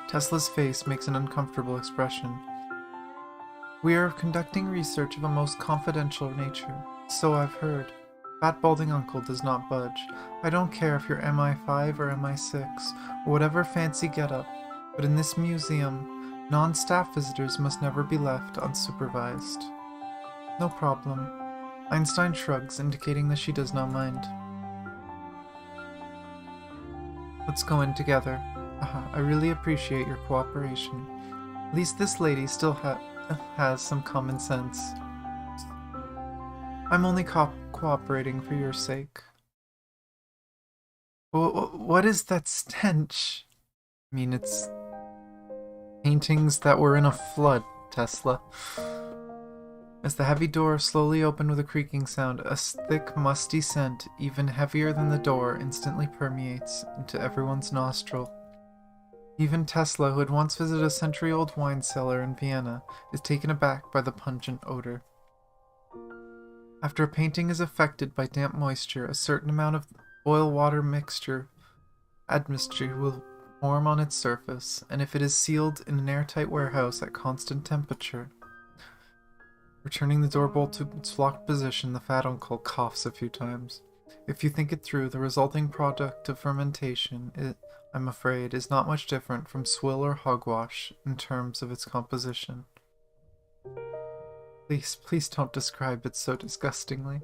Tesla's face makes an uncomfortable expression. We are conducting research of a most confidential nature. So I've heard. Fat balding uncle does not budge. I don't care if you're MI5 or MI6, or whatever fancy getup, but in this museum, non-staff visitors must never be left unsupervised. No problem. Einstein shrugs, indicating that she does not mind. Let's go in together. I really appreciate your cooperation. At least this lady still has some common sense. I'm only cooperating for your sake. What is that stench? I mean, it's paintings that were in a flood, Tesla. As the heavy door slowly opened with a creaking sound, a thick, musty scent, even heavier than the door, instantly permeates into everyone's nostril. Even Tesla, who had once visited a century-old wine cellar in Vienna, is taken aback by the pungent odor. After a painting is affected by damp moisture, a certain amount of oil-water mixture admixture will form on its surface, and if it is sealed in an airtight warehouse at constant temperature, returning the door bolt to its locked position, the fat uncle coughs a few times. If you think it through, the resulting product of fermentation, I'm afraid, is not much different from swill or hogwash in terms of its composition. Please don't describe it so disgustingly.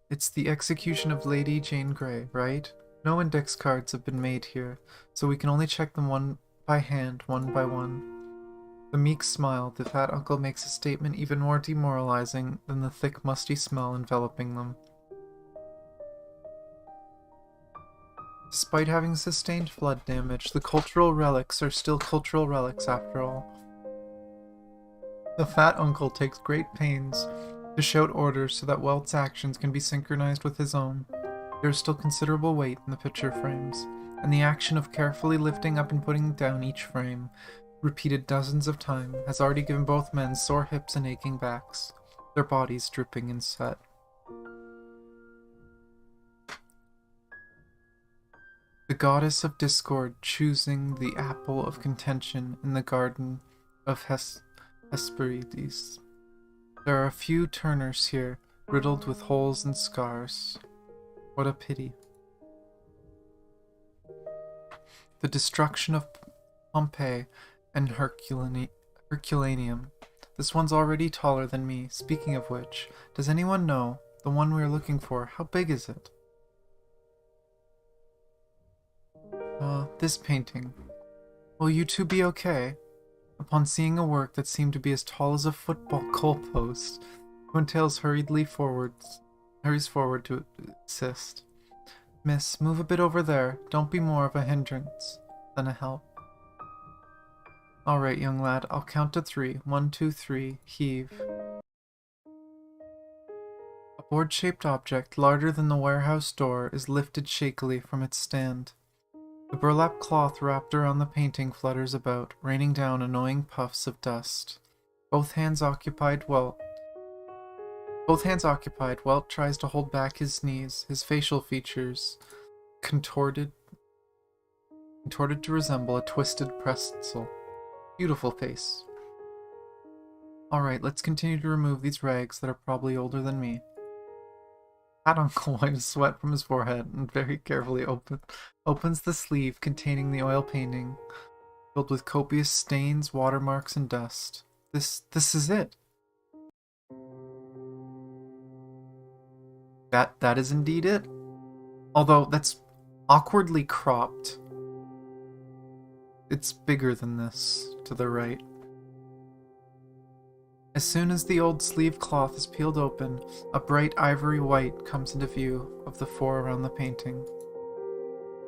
It's the execution of Lady Jane Grey, right? No index cards have been made here, so we can only check them one by one. The meek smile, the fat uncle makes a statement even more demoralizing than the thick, musty smell enveloping them. Despite having sustained flood damage, the cultural relics are still cultural relics after all. The fat uncle takes great pains to shout orders so that Welt's actions can be synchronized with his own. There is still considerable weight in the picture frames, and the action of carefully lifting up and putting down each frame, repeated dozens of times, has already given both men sore hips and aching backs, their bodies dripping in sweat. The goddess of discord choosing the apple of contention in the garden of Hesperides. There are a few turners here, riddled with holes and scars. What a pity. The destruction of Pompeii and Herculaneum. This one's already taller than me. Speaking of which, does anyone know, the one we are looking for, how big is it? This painting. Will you two be okay? Upon seeing a work that seemed to be as tall as a football goalpost, Twintails hurries forward to assist. Miss, move a bit over there. Don't be more of a hindrance than a help. Alright, young lad, I'll count to 3. 1, 2, 3, heave. A board-shaped object, larger than the warehouse door, is lifted shakily from its stand. The burlap cloth wrapped around the painting flutters about, raining down annoying puffs of dust. Both hands occupied, Welt tries to hold back his knees, his facial features contorted to resemble a twisted pretzel. Beautiful face. Alright, let's continue to remove these rags that are probably older than me. Fat uncle wipes sweat from his forehead and very carefully opens the sleeve containing the oil painting, filled with copious stains, watermarks, and dust. This is it. That is indeed it. Although that's awkwardly cropped. It's bigger than this, to the right. As soon as the old sleeve cloth is peeled open, a bright ivory white comes into view of the four around the painting.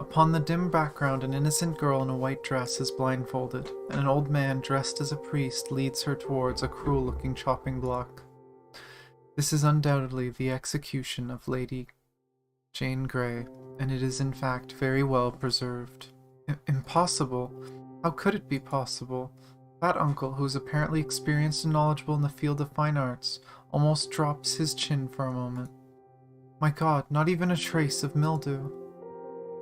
Upon the dim background, an innocent girl in a white dress is blindfolded, and an old man dressed as a priest leads her towards a cruel-looking chopping block. This is undoubtedly the execution of Lady Jane Grey, and it is in fact very well preserved. Impossible? How could it be possible? Fat uncle, who is apparently experienced and knowledgeable in the field of fine arts, almost drops his chin for a moment. My god, not even a trace of mildew.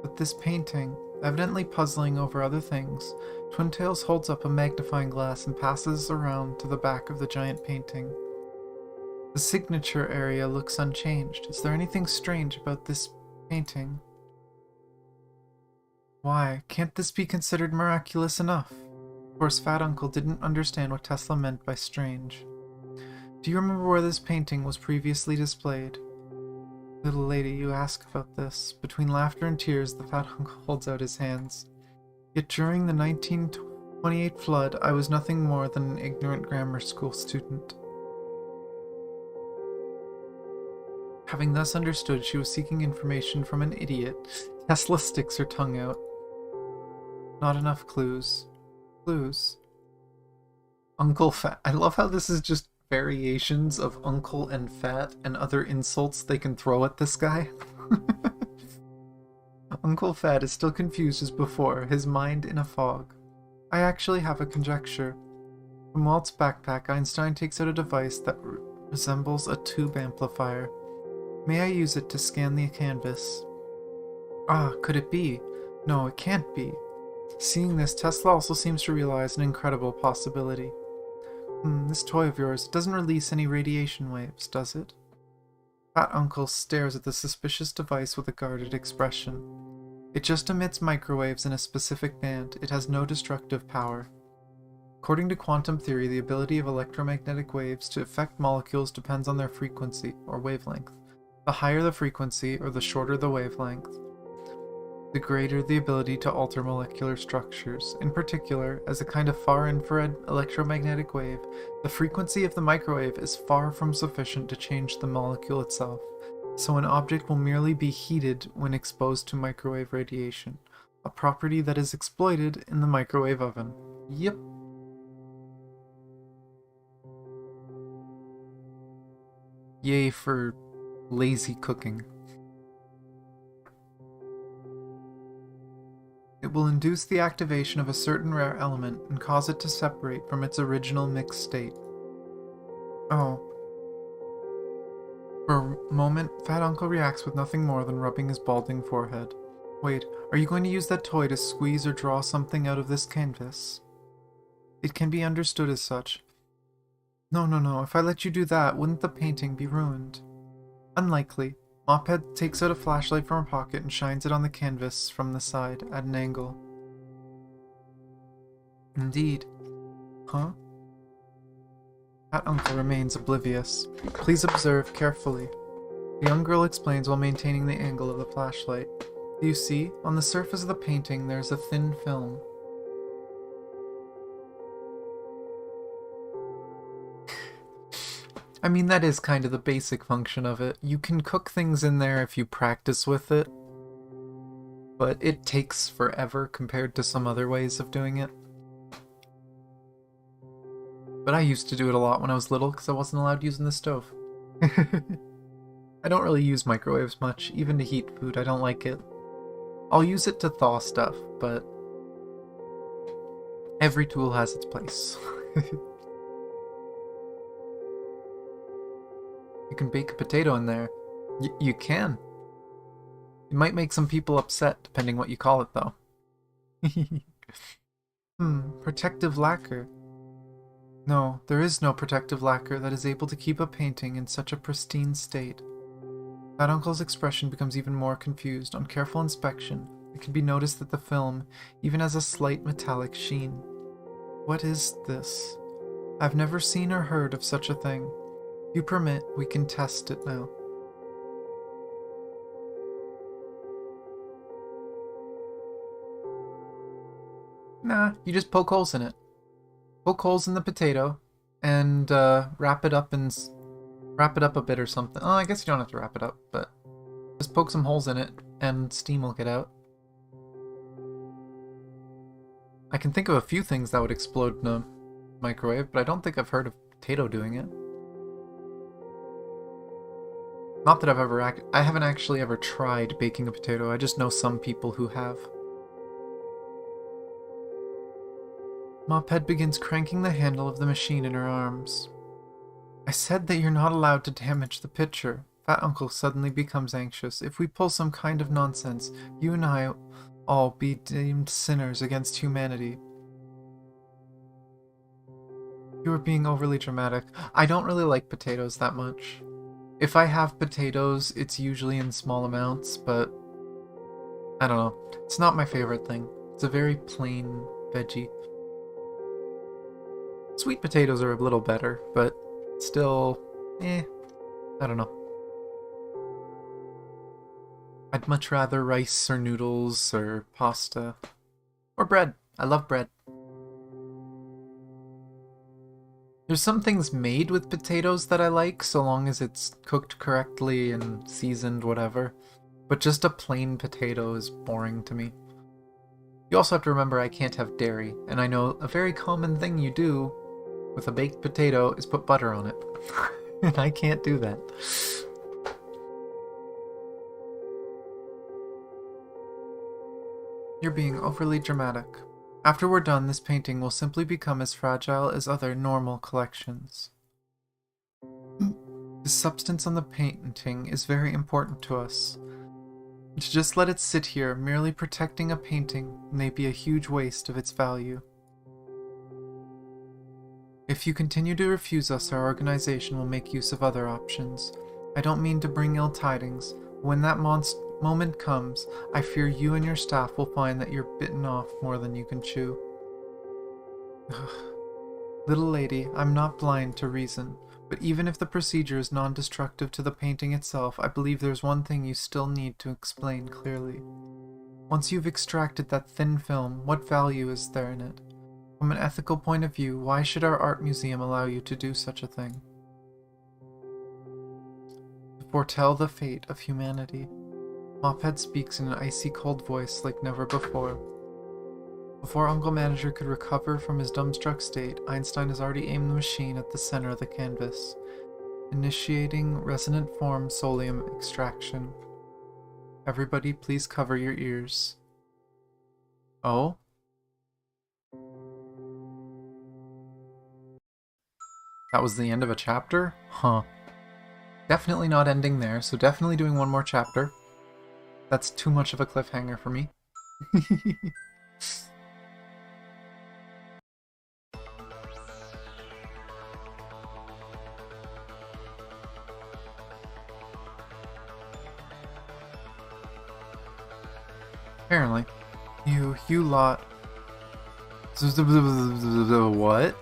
But this painting, evidently puzzling over other things, Twintails holds up a magnifying glass and passes around to the back of the giant painting. The signature area looks unchanged. Is there anything strange about this painting? Why, can't this be considered miraculous enough? Of course, Fat Uncle didn't understand what Tesla meant by strange. Do you remember where this painting was previously displayed? Little lady, you ask about this. Between laughter and tears, the Fat Uncle holds out his hands. Yet during the 1928 flood, I was nothing more than an ignorant grammar school student. Having thus understood she was seeking information from an idiot, Tesla sticks her tongue out. Not enough clues. Clues. Uncle Fat. I love how this is just variations of Uncle and Fat and other insults they can throw at this guy. Uncle Fat is still confused as before, his mind in a fog. I actually have a conjecture. From Walt's backpack, Einstein takes out a device that resembles a tube amplifier. May I use it to scan the canvas? Ah, could it be? No, it can't be. Seeing this, Tesla also seems to realize an incredible possibility. This toy of yours doesn't release any radiation waves, does it? Fat Uncle stares at the suspicious device with a guarded expression. It just emits microwaves in a specific band. It has no destructive power. According to quantum theory, the ability of electromagnetic waves to affect molecules depends on their frequency, or wavelength. The higher the frequency, or the shorter the wavelength, the greater the ability to alter molecular structures. In particular, as a kind of far-infrared electromagnetic wave, the frequency of the microwave is far from sufficient to change the molecule itself, so an object will merely be heated when exposed to microwave radiation, a property that is exploited in the microwave oven. Yep. Yay for lazy cooking. It will induce the activation of a certain rare element and cause it to separate from its original mixed state. Oh. For a moment, Fat Uncle reacts with nothing more than rubbing his balding forehead. Wait, are you going to use that toy to squeeze or draw something out of this canvas? It can be understood as such. No, if I let you do that, wouldn't the painting be ruined? Unlikely. Mophead takes out a flashlight from her pocket and shines it on the canvas from the side, at an angle. Indeed. Huh? Fat Uncle remains oblivious. Please observe carefully. The young girl explains while maintaining the angle of the flashlight. Do you see? On the surface of the painting there's a thin film. I mean, that is kind of the basic function of it. You can cook things in there if you practice with it, but it takes forever compared to some other ways of doing it. But I used to do it a lot when I was little because I wasn't allowed using the stove. I don't really use microwaves much, even to heat food. I don't like it. I'll use it to thaw stuff, but every tool has its place. You can bake a potato in there. You can. It might make some people upset, depending what you call it, though. Protective lacquer. No, there is no protective lacquer that is able to keep a painting in such a pristine state. Fat Uncle's expression becomes even more confused. On careful inspection, it can be noticed that the film even has a slight metallic sheen. What is this? I've never seen or heard of such a thing. If you permit, we can test it now. Nah, you just poke holes in it. Poke holes in the potato, and wrap it up a bit or something. Oh, I guess you don't have to wrap it up, but just poke some holes in it, and steam will get out. I can think of a few things that would explode in a microwave, but I don't think I've heard of potato doing it. Not that I haven't actually ever tried baking a potato, I just know some people who have. Mophead begins cranking the handle of the machine in her arms. I said that you're not allowed to damage the picture. Fat Uncle suddenly becomes anxious. If we pull some kind of nonsense, you and I all be deemed sinners against humanity. You are being overly dramatic. I don't really like potatoes that much. If I have potatoes, it's usually in small amounts, but I don't know. It's not my favorite thing. It's a very plain veggie. Sweet potatoes are a little better, but still, I don't know. I'd much rather rice or noodles or pasta. Or bread. I love bread. There's some things made with potatoes that I like, so long as it's cooked correctly and seasoned, whatever. But just a plain potato is boring to me. You also have to remember I can't have dairy, and I know a very common thing you do with a baked potato is put butter on it. And I can't do that. You're being overly dramatic. After we're done, this painting will simply become as fragile as other normal collections. The substance on the painting is very important to us. To just let it sit here, merely protecting a painting, may be a huge waste of its value. If you continue to refuse us, our organization will make use of other options. I don't mean to bring ill tidings. When that moment comes, I fear you and your staff will find that you're bitten off more than you can chew. Little lady, I'm not blind to reason, but even if the procedure is non-destructive to the painting itself, I believe there's one thing you still need to explain clearly. Once you've extracted that thin film, what value is there in it? From an ethical point of view, why should our art museum allow you to do such a thing? To foretell the fate of humanity. Mophead speaks in an icy cold voice like never before. Before Uncle Manager could recover from his dumbstruck state, Einstein has already aimed the machine at the center of the canvas, initiating resonant form solium extraction. Everybody please cover your ears. Oh? That was the end of a chapter? Huh. Definitely not ending there, so definitely doing one more chapter. That's too much of a cliffhanger for me. Apparently. You lot... What?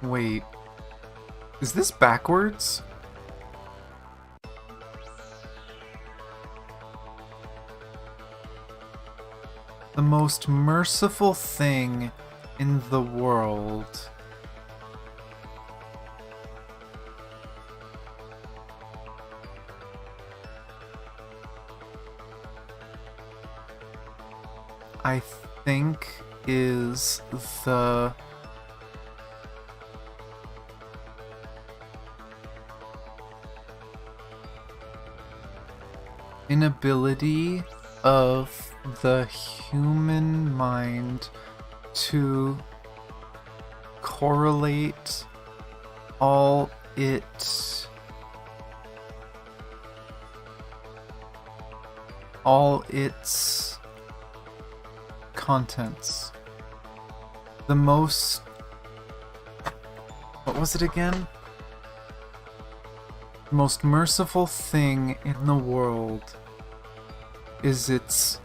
Wait. Is this backwards? The most merciful thing in the world. I think is the inability of the human mind to correlate all its contents. The most... What was it again? The most merciful thing in the world is its...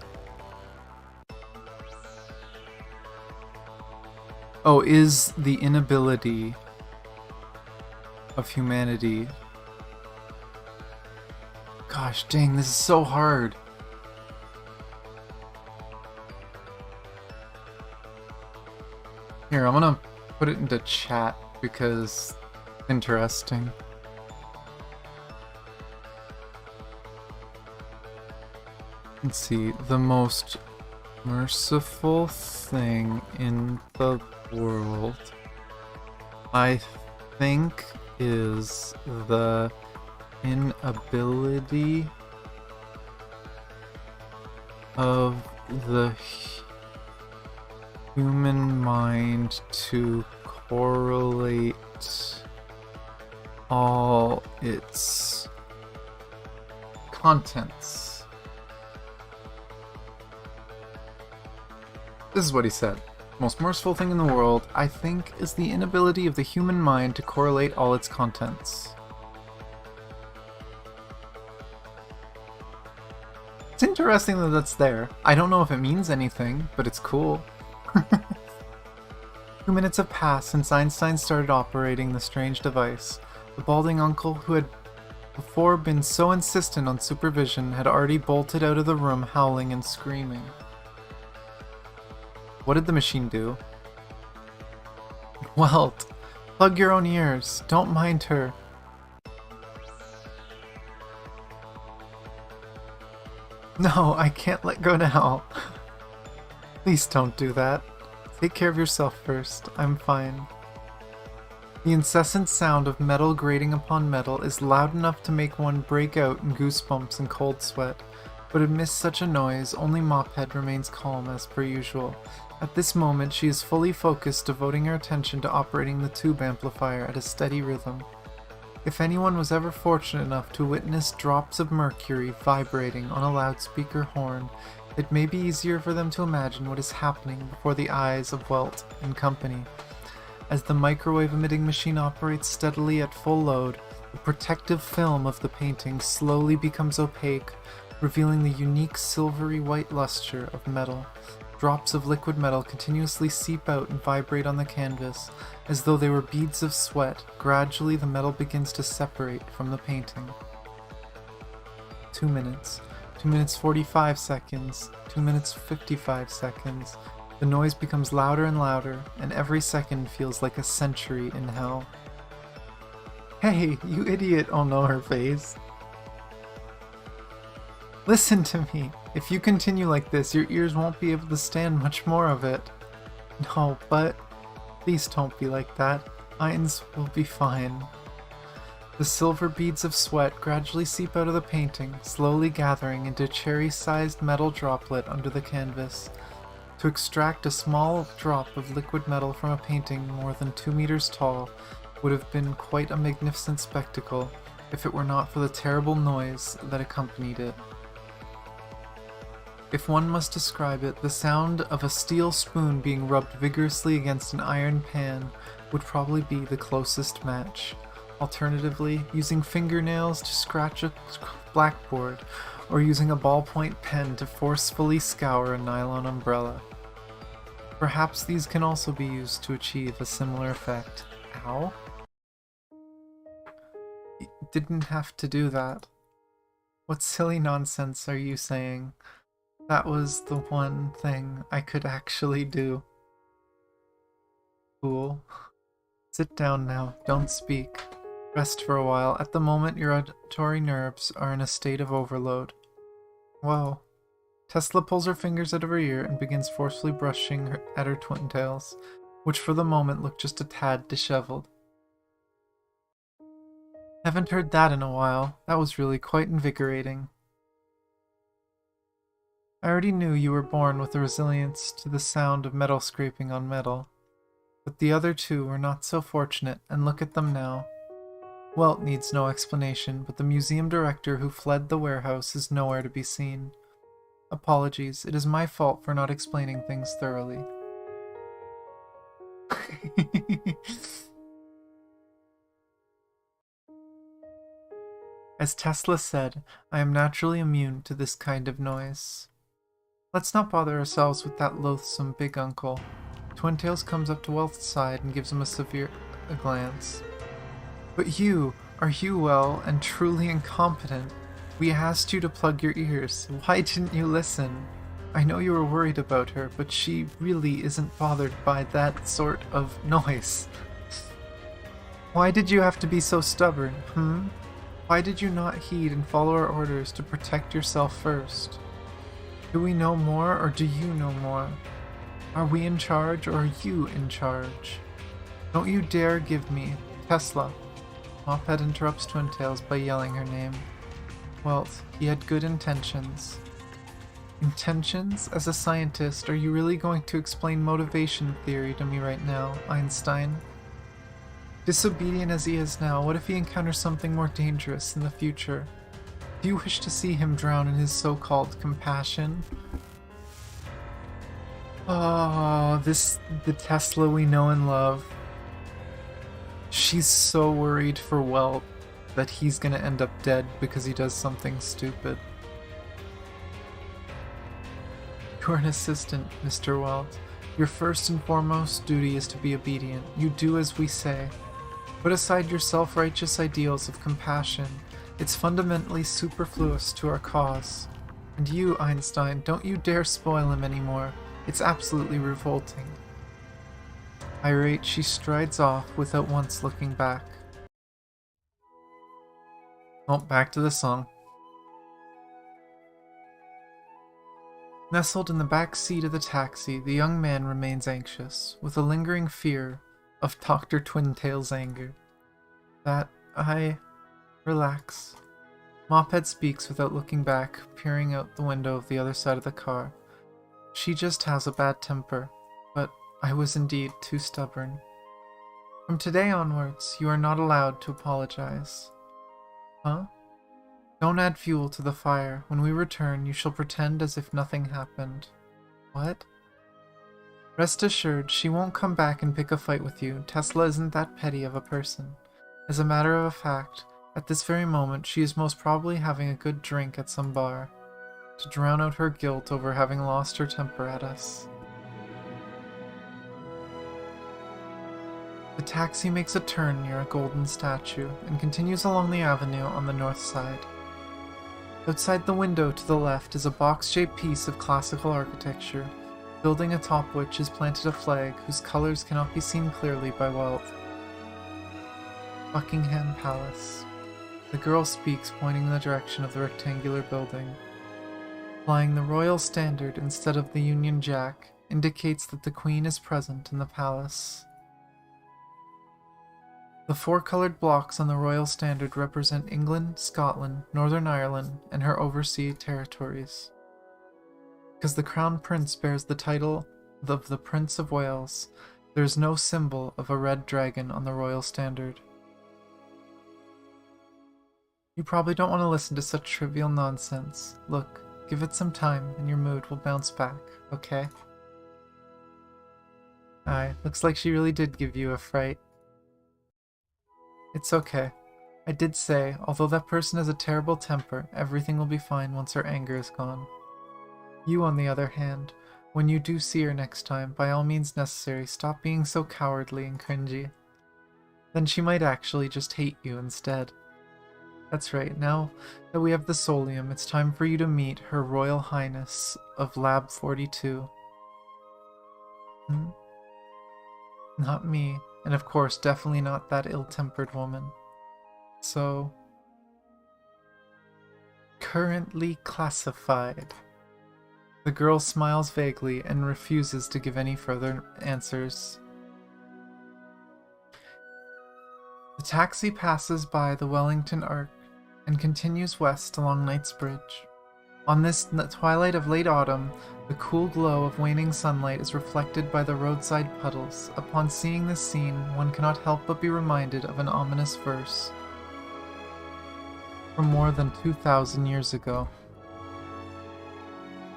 Oh, is the inability of humanity. Gosh dang, this is so hard. Here, I'm gonna put it into chat because interesting. Let's see, the most merciful thing in the world, I think, is the inability of the human mind to correlate all its contents. This is what he said. Most merciful thing in the world, I think, is the inability of the human mind to correlate all its contents. It's interesting that that's there. I don't know if it means anything, but it's cool. 2 minutes have passed since Einstein started operating the strange device. The balding uncle who had before been so insistent on supervision, had already bolted out of the room howling and screaming. What did the machine do? Welt, plug your own ears. Don't mind her. No, I can't let go now. Please don't do that. Take care of yourself first. I'm fine. The incessant sound of metal grating upon metal is loud enough to make one break out in goosebumps and cold sweat, but amidst such a noise, only Mophead remains calm as per usual. At this moment, she is fully focused, devoting her attention to operating the tube amplifier at a steady rhythm. If anyone was ever fortunate enough to witness drops of mercury vibrating on a loudspeaker horn, it may be easier for them to imagine what is happening before the eyes of Welt and company. As the microwave-emitting machine operates steadily at full load, the protective film of the painting slowly becomes opaque, revealing the unique silvery white luster of metal. Drops of liquid metal continuously seep out and vibrate on the canvas, as though they were beads of sweat. Gradually, the metal begins to separate from the painting. 2 minutes. 2 minutes 45 seconds. 2 minutes 55 seconds. The noise becomes louder and louder, and every second feels like a century in hell. Hey, you idiot! Oh no, her face. Listen to me. If you continue like this, your ears won't be able to stand much more of it. No, but please don't be like that. Mine's will be fine. The silver beads of sweat gradually seep out of the painting, slowly gathering into a cherry-sized metal droplet under the canvas. To extract a small drop of liquid metal from a painting more than 2 meters tall would have been quite a magnificent spectacle if it were not for the terrible noise that accompanied it. If one must describe it, the sound of a steel spoon being rubbed vigorously against an iron pan would probably be the closest match. Alternatively, using fingernails to scratch a blackboard, or using a ballpoint pen to forcefully scour a nylon umbrella. Perhaps these can also be used to achieve a similar effect. Ow? You didn't have to do that. What silly nonsense are you saying? That was the one thing I could actually do. Fool. Sit down now. Don't speak. Rest for a while. At the moment, your auditory nerves are in a state of overload. Whoa. Tesla pulls her fingers out of her ear and begins forcefully brushing at her twin tails, which for the moment look just a tad disheveled. Haven't heard that in a while. That was really quite invigorating. I already knew you were born with a resilience to the sound of metal scraping on metal. But the other two were not so fortunate, and look at them now. Welt needs no explanation, but the museum director who fled the warehouse is nowhere to be seen. Apologies, it is my fault for not explaining things thoroughly. As Tesla said, I am naturally immune to this kind of noise. Let's not bother ourselves with that loathsome big uncle. Twintails comes up to Welt's side and gives him a severe glance. But you, are you well and truly incompetent? We asked you to plug your ears. Why didn't you listen? I know you were worried about her, but she really isn't bothered by that sort of noise. Why did you have to be so stubborn, Why did you not heed and follow our orders to protect yourself first? Do we know more, or do you know more? Are we in charge, or are you in charge? Don't you dare give me Tesla. Mophead interrupts Twintails by yelling her name. Well, he had good intentions. Intentions? As a scientist, are you really going to explain motivation theory to me right now, Einstein? Disobedient as he is now, what if he encounters something more dangerous in the future? Do you wish to see him drown in his so-called compassion? Oh, the Tesla we know and love. She's so worried for Welt that he's gonna end up dead because he does something stupid. You're an assistant, Mr. Welt. Your first and foremost duty is to be obedient. You do as we say. Put aside your self-righteous ideals of compassion It's fundamentally superfluous to our cause. And you, Einstein, don't you dare spoil him anymore. It's absolutely revolting. Irate, she strides off without once looking back. Oh, back to the song. Nestled in the back seat of the taxi, the young man remains anxious, with a lingering fear of Dr. Twintail's anger. Relax. Mophead speaks without looking back, peering out the window of the other side of the car. She just has a bad temper, but I was indeed too stubborn. From today onwards, you are not allowed to apologize. Huh? Don't add fuel to the fire. When we return, you shall pretend as if nothing happened. What? Rest assured, she won't come back and pick a fight with you. Tesla isn't that petty of a person. As a matter of fact, at this very moment, she is most probably having a good drink at some bar, to drown out her guilt over having lost her temper at us. The taxi makes a turn near a golden statue, and continues along the avenue on the north side. Outside the window to the left is a box-shaped piece of classical architecture, building atop which is planted a flag whose colors cannot be seen clearly by wealth. Buckingham Palace. The girl speaks, pointing in the direction of the rectangular building. Flying the royal standard instead of the Union Jack indicates that the Queen is present in the palace. The four colored blocks on the royal standard represent England, Scotland, Northern Ireland, and her overseas territories. Because the Crown Prince bears the title of the Prince of Wales, there is no symbol of a red dragon on the royal standard. You probably don't want to listen to such trivial nonsense. Look, give it some time and your mood will bounce back, okay? Aye, looks like she really did give you a fright. It's okay. I did say, although that person has a terrible temper, everything will be fine once her anger is gone. You, on the other hand, when you do see her next time, by all means necessary, stop being so cowardly and cringy. Then she might actually just hate you instead. That's right, now that we have the Solium, it's time for you to meet Her Royal Highness of Lab 42. Not me, and of course definitely not that ill-tempered woman. So... currently classified. The girl smiles vaguely and refuses to give any further answers. The taxi passes by the Wellington Arch and continues west along Knightsbridge. On this twilight of late autumn, the cool glow of waning sunlight is reflected by the roadside puddles. Upon seeing this scene, one cannot help but be reminded of an ominous verse from more than 2,000 years ago.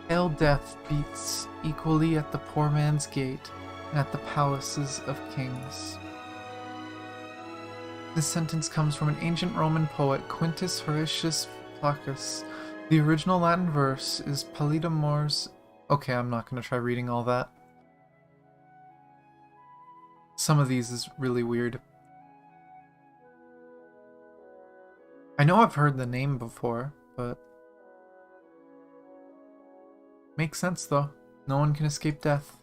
Pale death beats equally at the poor man's gate and at the palaces of kings. This sentence comes from an ancient Roman poet, Quintus Horatius Flaccus. The original Latin verse is Palidomors. Okay, I'm not going to try reading all that. Some of these is really weird. I know I've heard the name before, but... makes sense though. No one can escape death.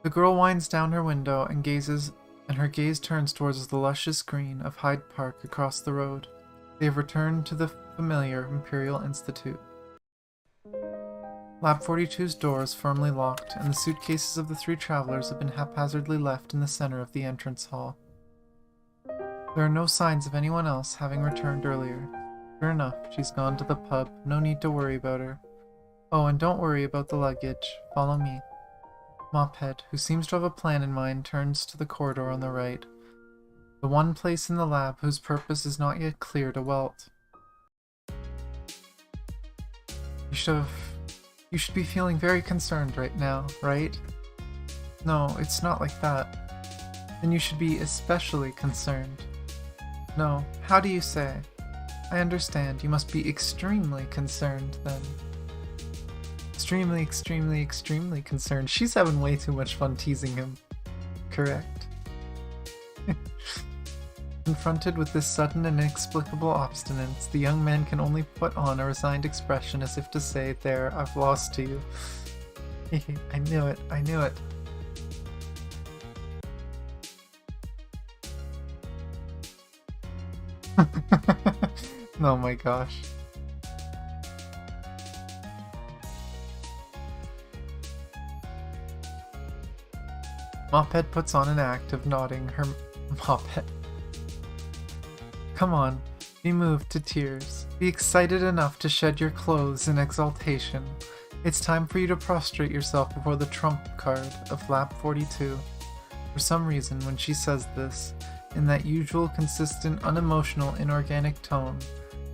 The girl winds down her window and her gaze turns towards the luscious green of Hyde Park across the road. They have returned to the familiar Imperial Institute. Lab 42's door is firmly locked, and the suitcases of the three travelers have been haphazardly left in the center of the entrance hall. There are no signs of anyone else having returned earlier. Sure enough, she's gone to the pub. No need to worry about her. Oh, and don't worry about the luggage. Follow me. Mophead, who seems to have a plan in mind, turns to the corridor on the right. The one place in the lab whose purpose is not yet clear to Welt. You should be feeling very concerned right now, right? No, it's not like that. Then you should be especially concerned. No, how do you say? I understand, you must be extremely concerned then. Extremely, extremely, extremely concerned. She's having way too much fun teasing him. Correct. Confronted with this sudden and inexplicable obstinance, the young man can only put on a resigned expression as if to say, "There, I've lost to you." I knew it, I knew it. Oh my gosh. Mophead puts on an act of nodding her Mophead. Come on, be moved to tears. Be excited enough to shed your clothes in exultation. It's time for you to prostrate yourself before the trump card of Lab 42. For some reason, when she says this, in that usual, consistent, unemotional, inorganic tone,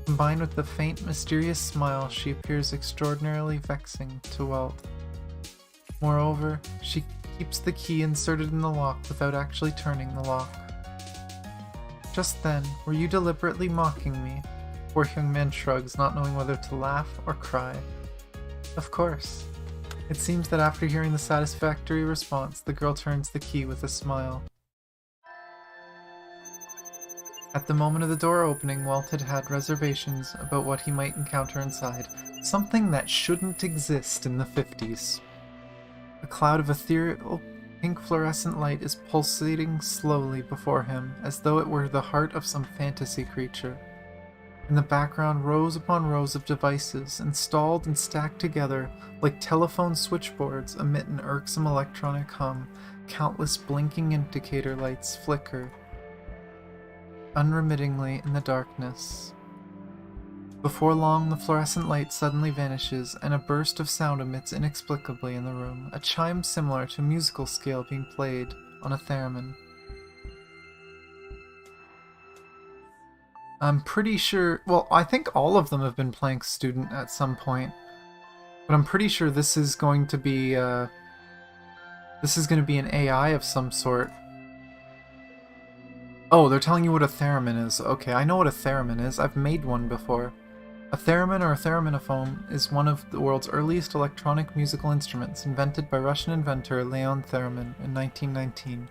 combined with the faint, mysterious smile, she appears extraordinarily vexing to Welt. Moreover, she keeps the key inserted in the lock without actually turning the lock. Just then, were you deliberately mocking me? Poor young man shrugs, not knowing whether to laugh or cry. Of course. It seems that after hearing the satisfactory response, the girl turns the key with a smile. At the moment of the door opening, Walt had reservations about what he might encounter inside. Something that shouldn't exist in the 50s. A cloud of ethereal pink fluorescent light is pulsating slowly before him, as though it were the heart of some fantasy creature. In the background, rows upon rows of devices, installed and stacked together like telephone switchboards, emit an irksome electronic hum. Countless blinking indicator lights flicker unremittingly in the darkness. Before long, the fluorescent light suddenly vanishes, and a burst of sound emits inexplicably in the room, a chime similar to a musical scale being played on a theremin. I'm pretty sure, well, I think all of them have been playing Student at some point, but I'm pretty sure this is going to be an AI of some sort. Oh, they're telling you what a theremin is. Okay, I know what a theremin is. I've made one before. A theremin or a thereminaphone is one of the world's earliest electronic musical instruments, invented by Russian inventor Leon Theremin in 1919.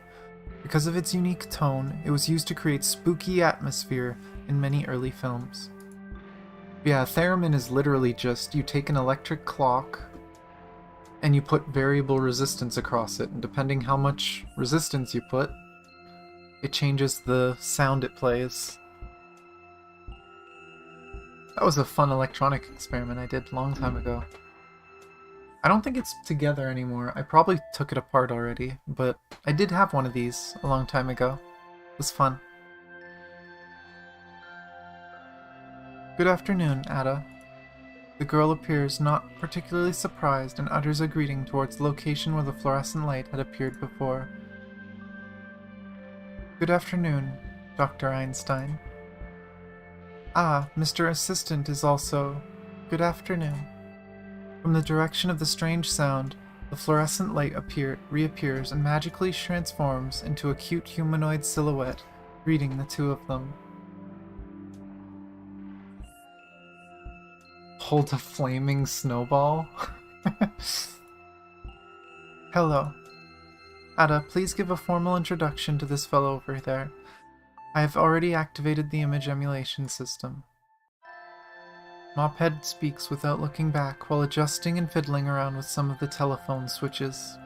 Because of its unique tone, it was used to create spooky atmosphere in many early films. Yeah, a theremin is literally just, you take an electric clock and you put variable resistance across it, and depending how much resistance you put, it changes the sound it plays. That was a fun electronic experiment I did a long time ago. I don't think it's together anymore. I probably took it apart already, but I did have one of these a long time ago. It was fun. Good afternoon, Ada. The girl appears not particularly surprised and utters a greeting towards the location where the fluorescent light had appeared before. Good afternoon, Dr. Einstein. Ah, Mr. Assistant is also... Good afternoon. From the direction of the strange sound, the fluorescent light reappears and magically transforms into a cute humanoid silhouette, greeting the two of them. Hold a flaming snowball? Hello. Ada, please give a formal introduction to this fellow over there. I have already activated the image emulation system. Mophead speaks without looking back while adjusting and fiddling around with some of the telephone switches.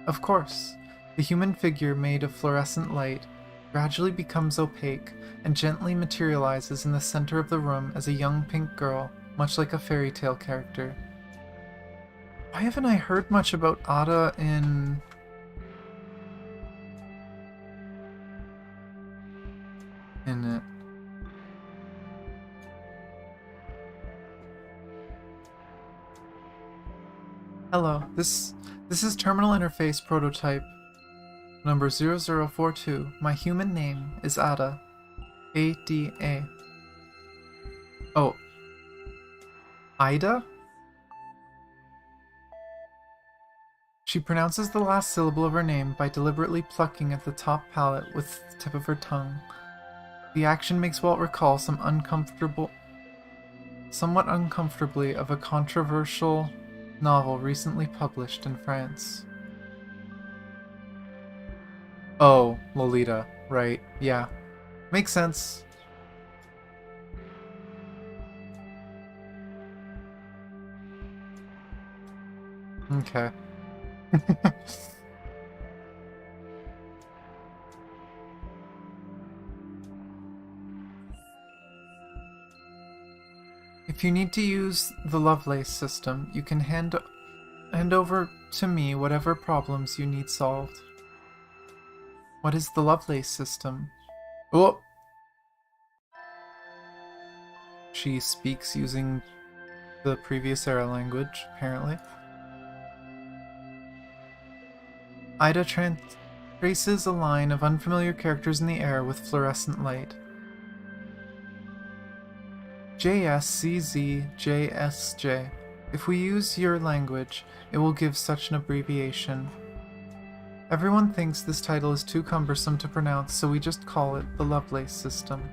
Of course, the human figure made of fluorescent light gradually becomes opaque and gently materializes in the center of the room as a young pink girl, much like a fairy tale character. Why haven't I heard much about Ada in... it? Hello, this is Terminal Interface Prototype number 0042. My human name is Ada. A-D-A. Oh. Ida? She pronounces the last syllable of her name by deliberately plucking at the top palate with the tip of her tongue. The action makes Walt recall somewhat uncomfortably of a controversial novel recently published in France. Oh, Lolita. Right, yeah. Makes sense. Okay. If you need to use the Lovelace system, you can hand over to me whatever problems you need solved. What is the Lovelace system? Oh! She speaks using the previous era language, apparently. Ida traces a line of unfamiliar characters in the air with fluorescent light. JSCZJSJ. If we use your language, it will give such an abbreviation. Everyone thinks this title is too cumbersome to pronounce, so we just call it the Lovelace system.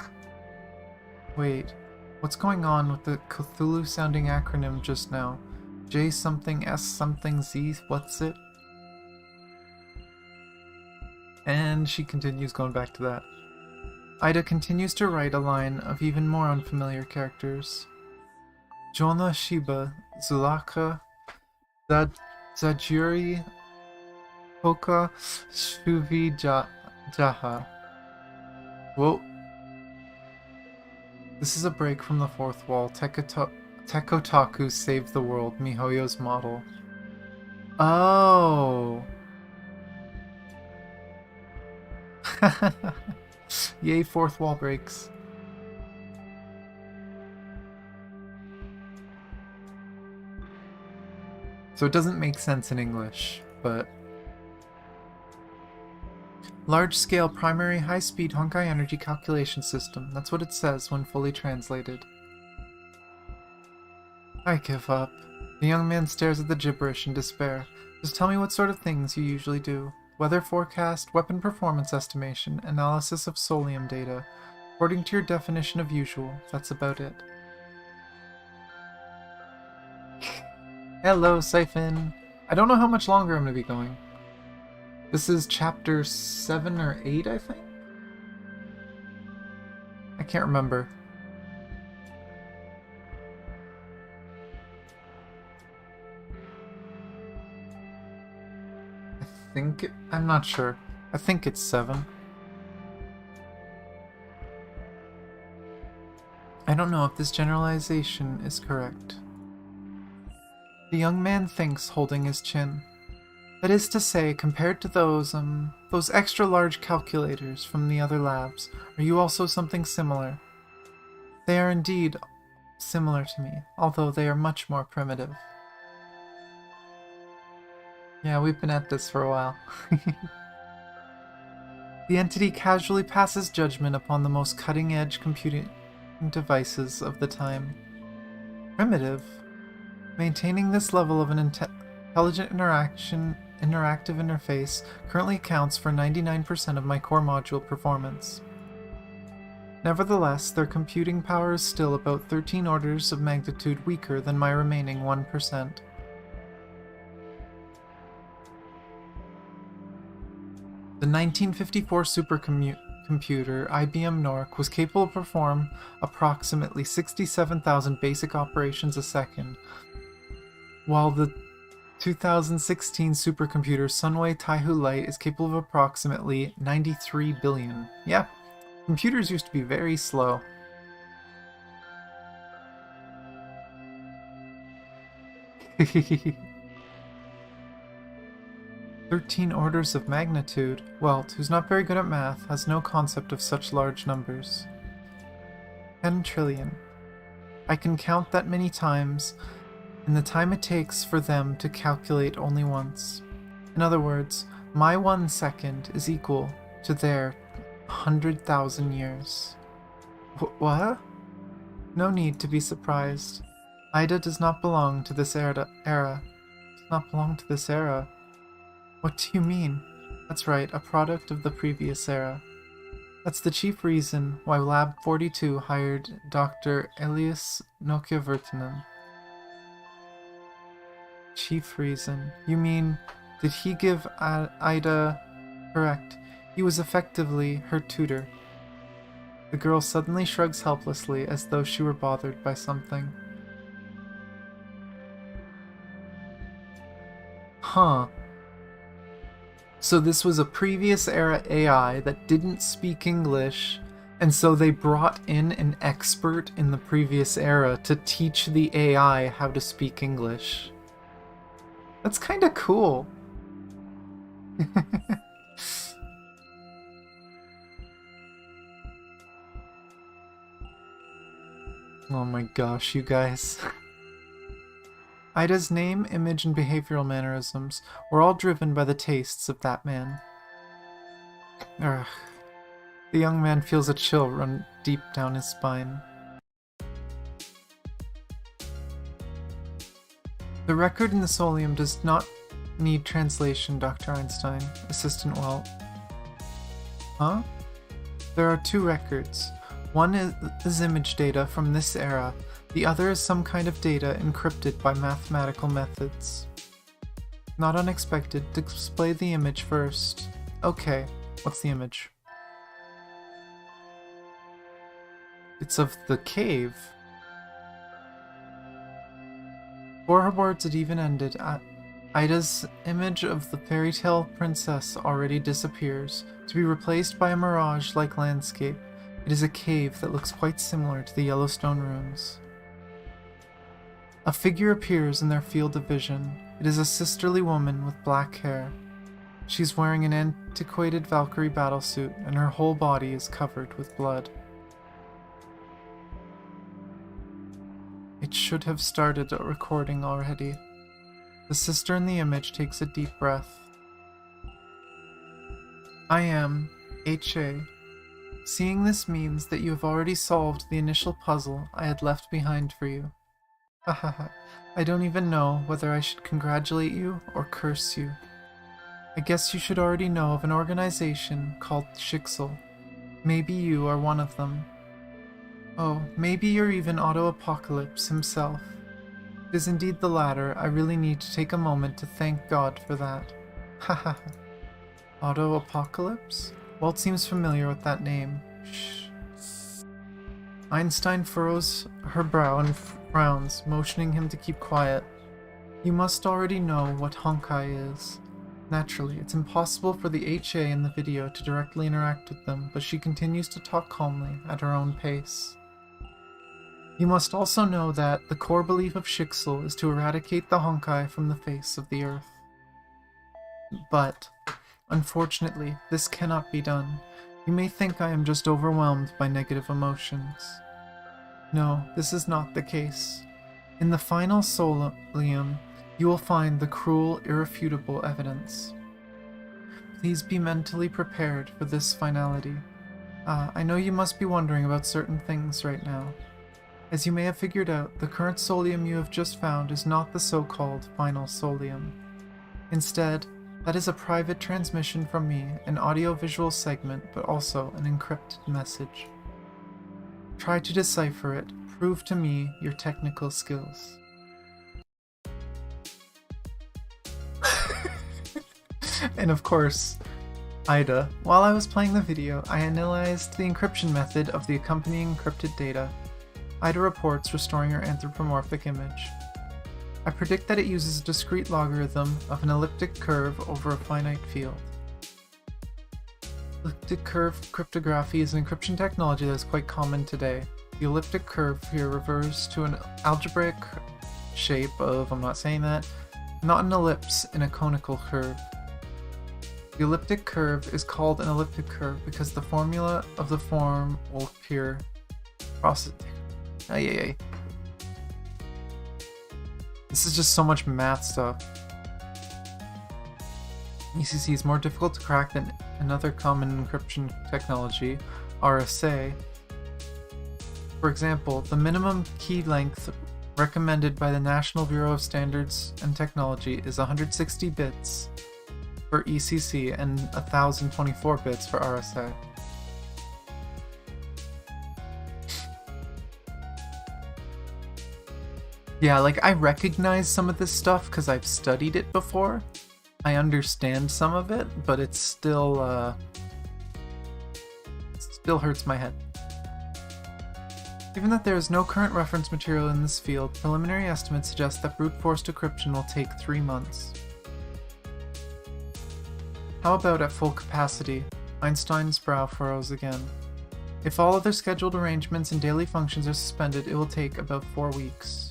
Wait, what's going on with the Cthulhu-sounding acronym just now? J something S something Z, what's it? And she continues going back to that. Ida continues to write a line of even more unfamiliar characters. Jona Shiba, Zulaka, Zajuri, Hoka, Shuvi Jaha. Whoa. This is a break from the fourth wall. Tekotaku saved the world, MiHoYo's model. Oh! Yay, fourth wall breaks. So it doesn't make sense in English, but... Large-scale primary high-speed Honkai energy calculation system. That's what it says when fully translated. I give up. The young man stares at the gibberish in despair. Just tell me what sort of things you usually do. Weather forecast, weapon performance estimation, analysis of solium data. According to your definition of usual, that's about it. Hello, Siphon! I don't know how much longer I'm going to be going. This is chapter 7 or 8, I think? I can't remember. I'm not sure. I think it's 7. I don't know if this generalization is correct. The young man thinks, holding his chin. That is to say, compared to those extra large calculators from the other labs, are you also something similar? They are indeed similar to me, although they are much more primitive. Yeah, we've been at this for a while. The entity casually passes judgment upon the most cutting-edge computing devices of the time. Primitive? Maintaining this level of an intelligent interactive interface currently accounts for 99% of my core module performance. Nevertheless, their computing power is still about 13 orders of magnitude weaker than my remaining 1%. The 1954 supercomputer IBM NORC was capable to perform approximately 67,000 basic operations a second, while the 2016 supercomputer Sunway Taihu Lite is capable of approximately 93 billion. Yeah, computers used to be very slow. Hehehe. 13 orders of magnitude. Welt, who's not very good at math, has no concept of such large numbers. 10 trillion. I can count that many times, and the time it takes for them to calculate only once. In other words, my 1 second is equal to their 100,000 years. What? No need to be surprised. Ida does not belong to this era. Does not belong to this era. What do you mean? That's right, a product of the previous era. That's the chief reason why Lab 42 hired Dr. Elias Nokia-Virtanen. Chief reason? You mean, did he give Ida... Correct. He was effectively her tutor. The girl suddenly shrugs helplessly as though she were bothered by something. Huh. So this was a previous era AI that didn't speak English, and so they brought in an expert in the previous era to teach the AI how to speak English. That's kind of cool. Oh my gosh, you guys. Ida's name, image, and behavioral mannerisms were all driven by the tastes of that man. Ugh. The young man feels a chill run deep down his spine. The record in the solium does not need translation, Dr. Einstein. Assistant Walt. Huh? There are two records. One is image data from this era. The other is some kind of data encrypted by mathematical methods. Not unexpected. Display the image first. Okay, what's the image? It's of the cave. Before her words had even ended, Ida's image of the fairy tale princess already disappears, to be replaced by a mirage-like landscape. It is a cave that looks quite similar to the Yellowstone ruins. A figure appears in their field of vision. It is a sisterly woman with black hair. She's wearing an antiquated Valkyrie battlesuit, and her whole body is covered with blood. It should have started a recording already. The sister in the image takes a deep breath. I am H.A. Seeing this means that you have already solved the initial puzzle I had left behind for you. Hahaha, I don't even know whether I should congratulate you or curse you. I guess you should already know of an organization called Schicksal. Maybe you are one of them. Oh, maybe you're even Auto Apocalypse himself. It is indeed the latter. I really need to take a moment to thank God for that. Hahaha. Auto Apocalypse? Walt seems familiar with that name. Shh. Einstein furrows her brow and frowns, motioning him to keep quiet. You must already know what Honkai is. Naturally, it's impossible for the HA in the video to directly interact with them, but she continues to talk calmly at her own pace. You must also know that the core belief of Schicksal is to eradicate the Honkai from the face of the earth. But, unfortunately, this cannot be done. You may think I am just overwhelmed by negative emotions. No, this is not the case. In the final solium, you will find the cruel, irrefutable evidence. Please be mentally prepared for this finality. I know you must be wondering about certain things right now. As you may have figured out, the current solium you have just found is not the so-called final solium. Instead, that is a private transmission from me, an audio-visual segment, but also an encrypted message. Try to decipher it. Prove to me your technical skills. And of course, Ida. While I was playing the video, I analyzed the encryption method of the accompanying encrypted data. Ida reports restoring her anthropomorphic image. I predict that it uses a discrete logarithm of an elliptic curve over a finite field. Elliptic curve cryptography is an encryption technology that is quite common today. The elliptic curve here refers to an algebraic shape of, I'm not saying that, not an ellipse in a conical curve. The elliptic curve is called an elliptic curve because the formula of the form will appear across it. This is just so much math stuff. ECC is more difficult to crack than another common encryption technology, RSA. For example, the minimum key length recommended by the National Bureau of Standards and Technology is 160 bits for ECC and 1024 bits for RSA. Yeah, like, I recognize some of this stuff because I've studied it before. I understand some of it, but it still hurts my head. Given that there is no current reference material in this field, preliminary estimates suggest that brute force decryption will take 3 months. How about at full capacity? Einstein's brow furrows again. If all other scheduled arrangements and daily functions are suspended, it will take about 4 weeks.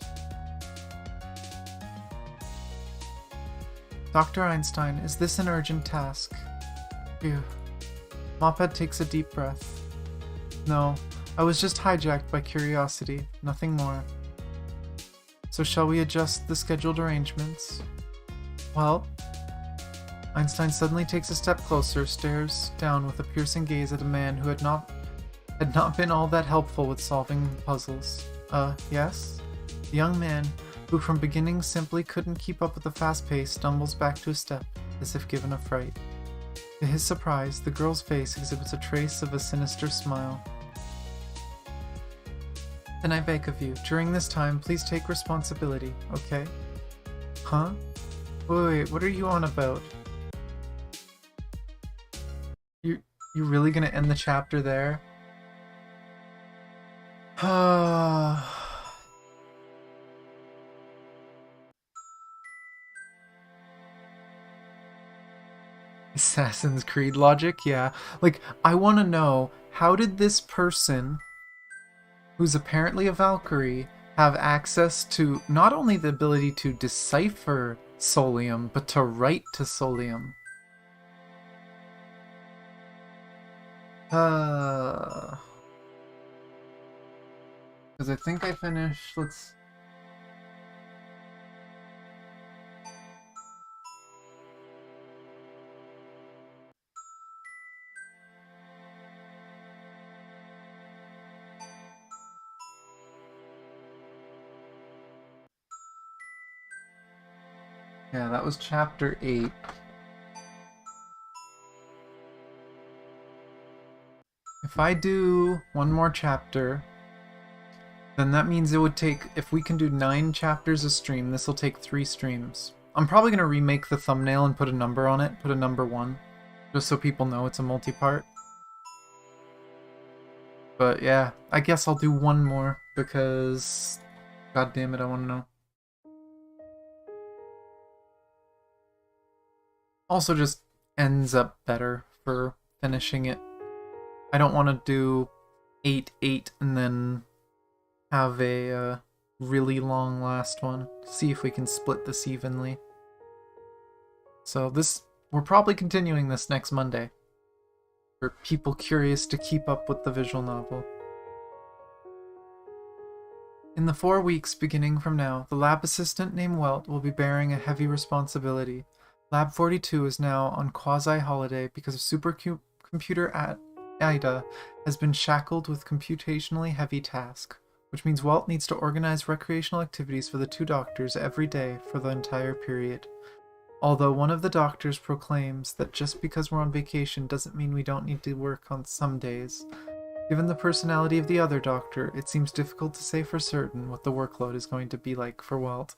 Dr. Einstein, is this an urgent task? Phew. Mophead takes a deep breath. No, I was just hijacked by curiosity, nothing more. So shall we adjust the scheduled arrangements? Well, Einstein suddenly takes a step closer, stares down with a piercing gaze at a man who had not been all that helpful with solving puzzles. Yes? The young man, who from beginning simply couldn't keep up with the fast pace, stumbles back to a step, as if given a fright. To his surprise, the girl's face exhibits a trace of a sinister smile. Then I beg of you, during this time, please take responsibility, okay? Huh? Wait, what are you on about? You really gonna end the chapter there? Assassin's Creed logic, yeah. Like, I want to know, how did this person, who's apparently a Valkyrie, have access to not only the ability to decipher Solium, but to write to Solium? Because I think I finished, let's... Yeah, that was chapter 8. If I do one more chapter, then that means it would take, if we can do 9 chapters a stream, this will take 3 streams. I'm probably going to remake the thumbnail and put a number on it, put a number 1, just so people know it's a multi-part. But yeah, I guess I'll do one more, because god damn it, I want to know. Also just ends up better for finishing it. I don't want to do 8, and then have a really long last one. See if we can split this evenly. So we're probably continuing this next Monday, for people curious to keep up with the visual novel. In the 4 weeks beginning from now, the lab assistant named Welt will be bearing a heavy responsibility. Lab 42 is now on quasi-holiday because a supercomputer Ida has been shackled with computationally heavy task, which means Welt needs to organize recreational activities for the 2 doctors every day for the entire period. Although one of the doctors proclaims that just because we're on vacation doesn't mean we don't need to work on some days. Given the personality of the other doctor, it seems difficult to say for certain what the workload is going to be like for Welt.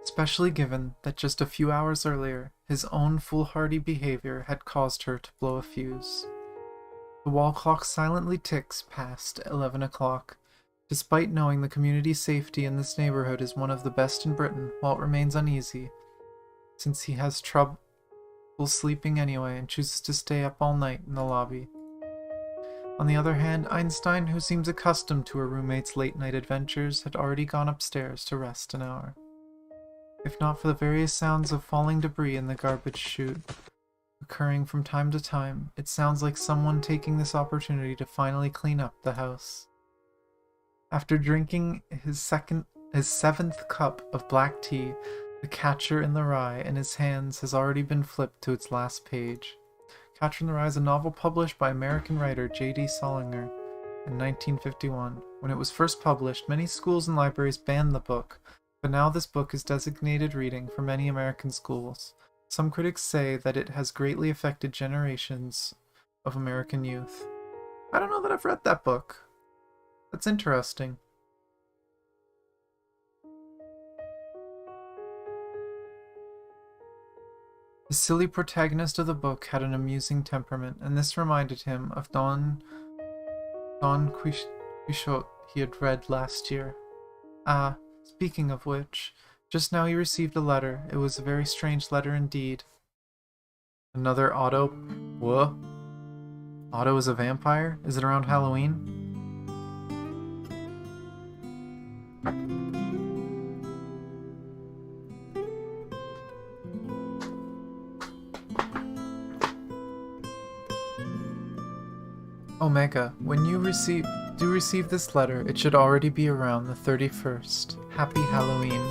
Especially given that just a few hours earlier, his own foolhardy behavior had caused her to blow a fuse. The wall clock silently ticks past 11 o'clock. Despite knowing the community's safety in this neighborhood is one of the best in Britain, Walt remains uneasy, since he has trouble sleeping anyway and chooses to stay up all night in the lobby. On the other hand, Einstein, who seems accustomed to her roommate's late-night adventures, had already gone upstairs to rest an hour. If not for the various sounds of falling debris in the garbage chute occurring from time to time, it sounds like someone taking this opportunity to finally clean up the house. After drinking his 7th cup of black tea, the Catcher in the Rye in his hands has already been flipped to its last page. Catcher in the Rye is a novel published by American writer J.D. Salinger in 1951. When it was first published, many schools and libraries banned the book, but now this book is designated reading for many American schools. Some critics say that it has greatly affected generations of American youth. I don't know that I've read that book. That's interesting. The silly protagonist of the book had an amusing temperament, and this reminded him of Don Don Quixote he had read last year. Ah, speaking of which, just now he received a letter. It was a very strange letter indeed. Another Otto? Whoa. Otto is a vampire? Is it around Halloween? Omega, when you receive this letter, it should already be around the 31st. Happy Halloween.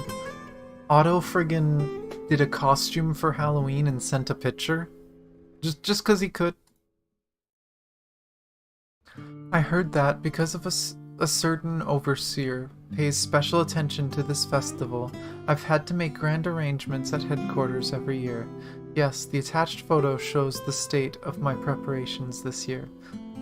Otto friggin' did a costume for Halloween and sent a picture? Just 'cause he could. I heard that because of a certain overseer pays special attention to this festival, I've had to make grand arrangements at headquarters every year. Yes, the attached photo shows the state of my preparations this year.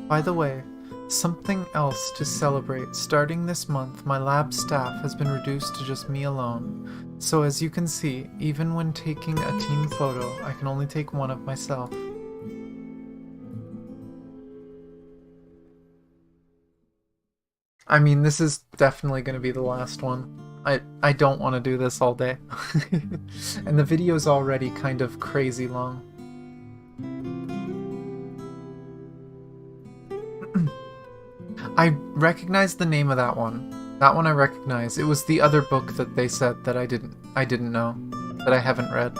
By the way, something else to celebrate. Starting this month, my lab staff has been reduced to just me alone. So as you can see, even when taking a team photo, I can only take one of myself. I mean, this is definitely going to be the last one. I don't want to do this all day. And the video's already kind of crazy long. I recognize the name of that one. That one I recognize. It was the other book that they said that I didn't know, that I haven't read.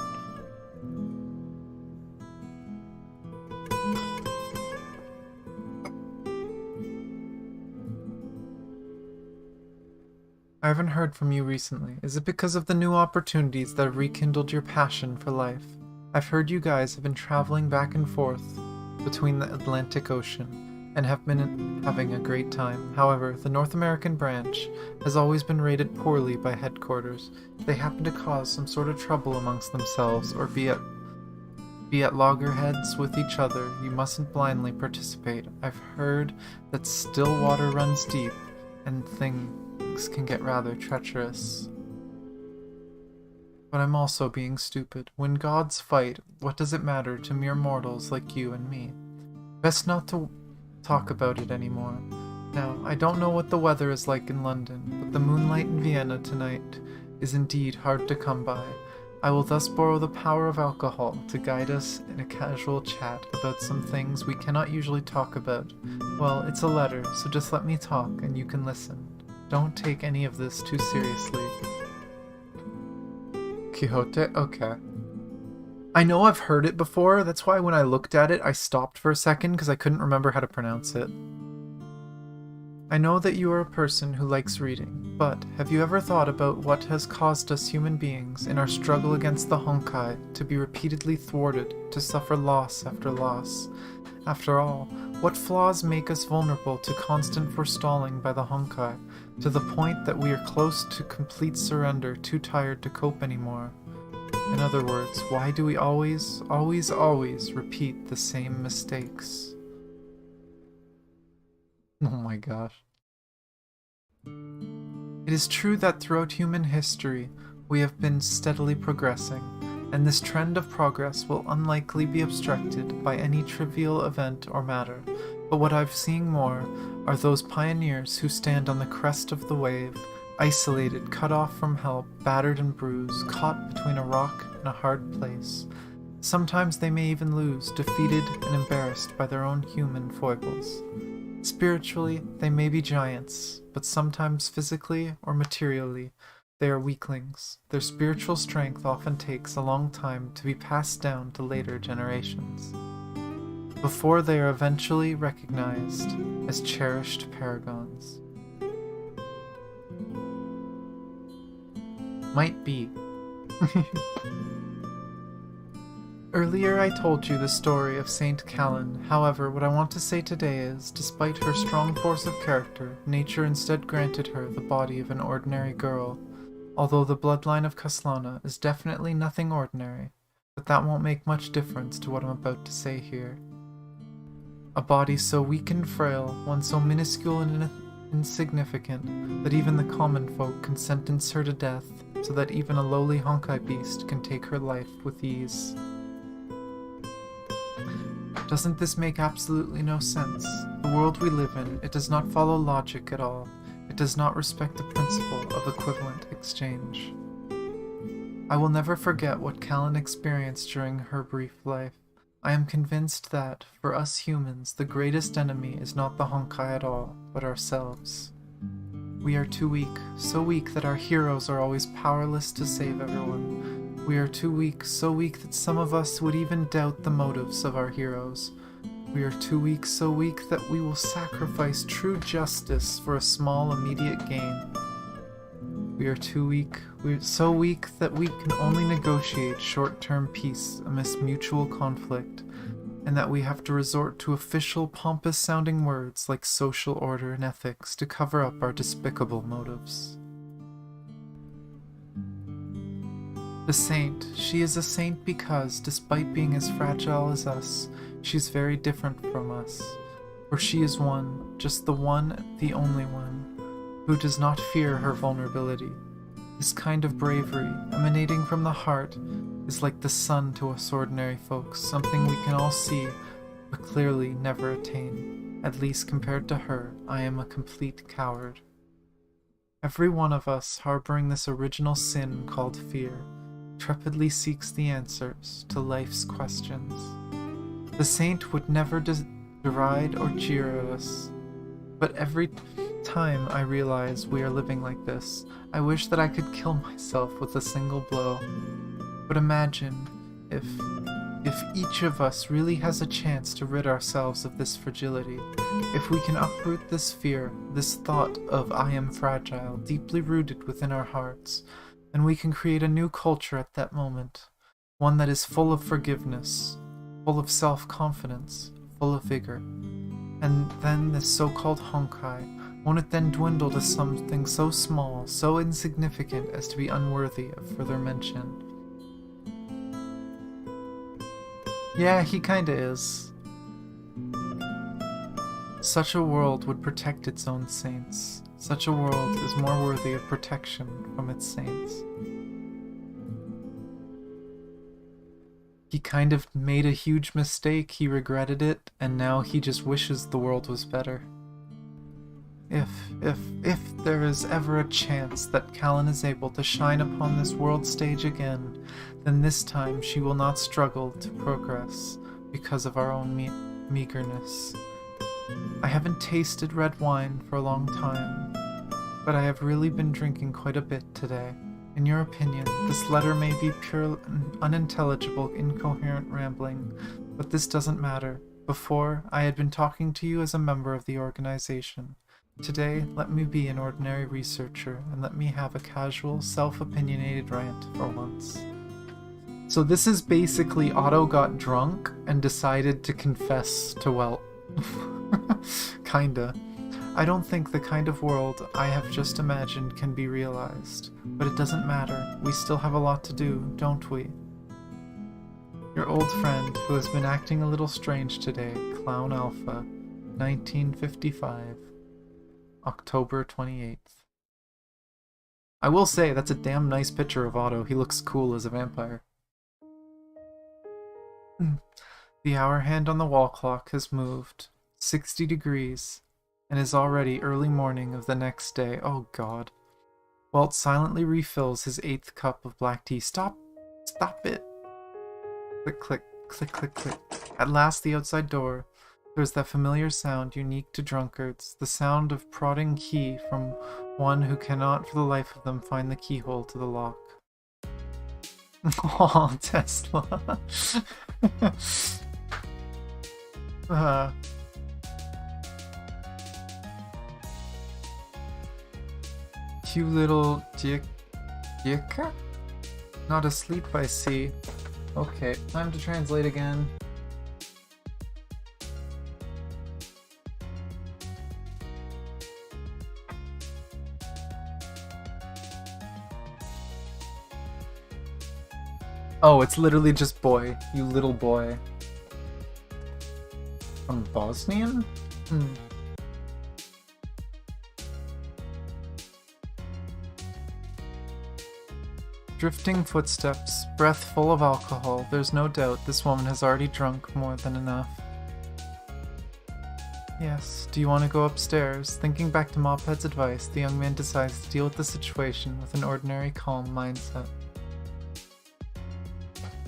I haven't heard from you recently. Is it because of the new opportunities that have rekindled your passion for life? I've heard you guys have been traveling back and forth between the Atlantic Ocean and have been having a great time. However, the North American branch has always been rated poorly by headquarters. If they happen to cause some sort of trouble amongst themselves or be at loggerheads with each other, you mustn't blindly participate. I've heard that still water runs deep and things can get rather treacherous. But I'm also being stupid. When gods fight, what does it matter to mere mortals like you and me? Best not to talk about it anymore. Now, I don't know what the weather is like in London, but the moonlight in Vienna tonight is indeed hard to come by. I will thus borrow the power of alcohol to guide us in a casual chat about some things we cannot usually talk about. Well, it's a letter, so just let me talk and you can listen. Don't take any of this too seriously. Quixote? Okay. I know I've heard it before, that's why when I looked at it I stopped for a second because I couldn't remember how to pronounce it. I know that you are a person who likes reading, but have you ever thought about what has caused us human beings in our struggle against the Honkai to be repeatedly thwarted, to suffer loss after loss? After all, what flaws make us vulnerable to constant forestalling by the Honkai, to the point that we are close to complete surrender, too tired to cope anymore? In other words, why do we always repeat the same mistakes? Oh my gosh. It is true that throughout human history, we have been steadily progressing, and this trend of progress will unlikely be obstructed by any trivial event or matter. But what I've seen more are those pioneers who stand on the crest of the wave, isolated, cut off from help, battered and bruised, caught between a rock and a hard place. Sometimes they may even lose, defeated and embarrassed by their own human foibles. Spiritually, they may be giants, but sometimes physically or materially, they are weaklings. Their spiritual strength often takes a long time to be passed down to later generations, before they are eventually recognized as cherished paragons. Might be. Earlier I told you the story of Saint Callan. However, what I want to say today is, despite her strong force of character, nature instead granted her the body of an ordinary girl. Although the bloodline of Caslana is definitely nothing ordinary, but that won't make much difference to what I'm about to say here. A body so weak and frail, one so minuscule and insignificant, that even the common folk can sentence her to death, so that even a lowly Honkai beast can take her life with ease. Doesn't this make absolutely no sense? The world we live in, it does not follow logic at all. It does not respect the principle of equivalent exchange. I will never forget what Callan experienced during her brief life. I am convinced that, for us humans, the greatest enemy is not the Honkai at all, but ourselves. We are too weak, so weak that our heroes are always powerless to save everyone. We are too weak, so weak that some of us would even doubt the motives of our heroes. We are too weak, so weak that we will sacrifice true justice for a small immediate gain. We are too weak, so weak that we can only negotiate short-term peace amidst mutual conflict, and that we have to resort to official, pompous-sounding words like social order and ethics to cover up our despicable motives. The saint. She is a saint because, despite being as fragile as us, she's very different from us. For she is one, just the one, the only one, who does not fear her vulnerability. This kind of bravery, emanating from the heart, is like the sun to us ordinary folks, something we can all see, but clearly never attain. At least compared to her, I am a complete coward. Every one of us, harboring this original sin called fear, trepidly seeks the answers to life's questions. The saint would never deride or jeer at us, but every time I realize we are living like this, I wish that I could kill myself with a single blow. But imagine if each of us really has a chance to rid ourselves of this fragility, if we can uproot this fear, this thought of I am fragile, deeply rooted within our hearts, then we can create a new culture at that moment, one that is full of forgiveness, full of self-confidence, full of vigor. And then this so-called Honkai, won't it then dwindle to something so small, so insignificant as to be unworthy of further mention? Yeah, he kinda is. Such a world would protect its own saints. Such a world is more worthy of protection from its saints. He kind of made a huge mistake, he regretted it, and now he just wishes the world was better. If there is ever a chance that Callan is able to shine upon this world stage again, then this time she will not struggle to progress because of our own meagerness. I haven't tasted red wine for a long time, but I have really been drinking quite a bit today. In your opinion, this letter may be pure, unintelligible, incoherent rambling, but this doesn't matter. Before, I had been talking to you as a member of the organization. Today, let me be an ordinary researcher, and let me have a casual, self-opinionated rant for once. So this is basically Otto got drunk and decided to confess to Welt. Kinda. I don't think the kind of world I have just imagined can be realized, but it doesn't matter. We still have a lot to do, don't we? Your old friend, who has been acting a little strange today, Clown Alpha, 1955, October 28th. I will say, that's a damn nice picture of Otto. He looks cool as a vampire. The hour hand on the wall clock has moved 60 degrees, and is already early morning of the next day. Oh god. Walt silently refills his 8th cup of black tea. Stop it. Click, click, click, click, click. At last, the outside door. There's that familiar sound unique to drunkards, the sound of prodding key from one who cannot for the life of them find the keyhole to the lock. Oh, Tesla. Cute little Dika? Not asleep, I see. Okay, time to translate again. Oh, it's literally just boy. You little boy. From Bosnian? Drifting footsteps, breath full of alcohol. There's no doubt this woman has already drunk more than enough. Yes, do you want to go upstairs? Thinking back to Mophead's advice, the young man decides to deal with the situation with an ordinary, calm mindset.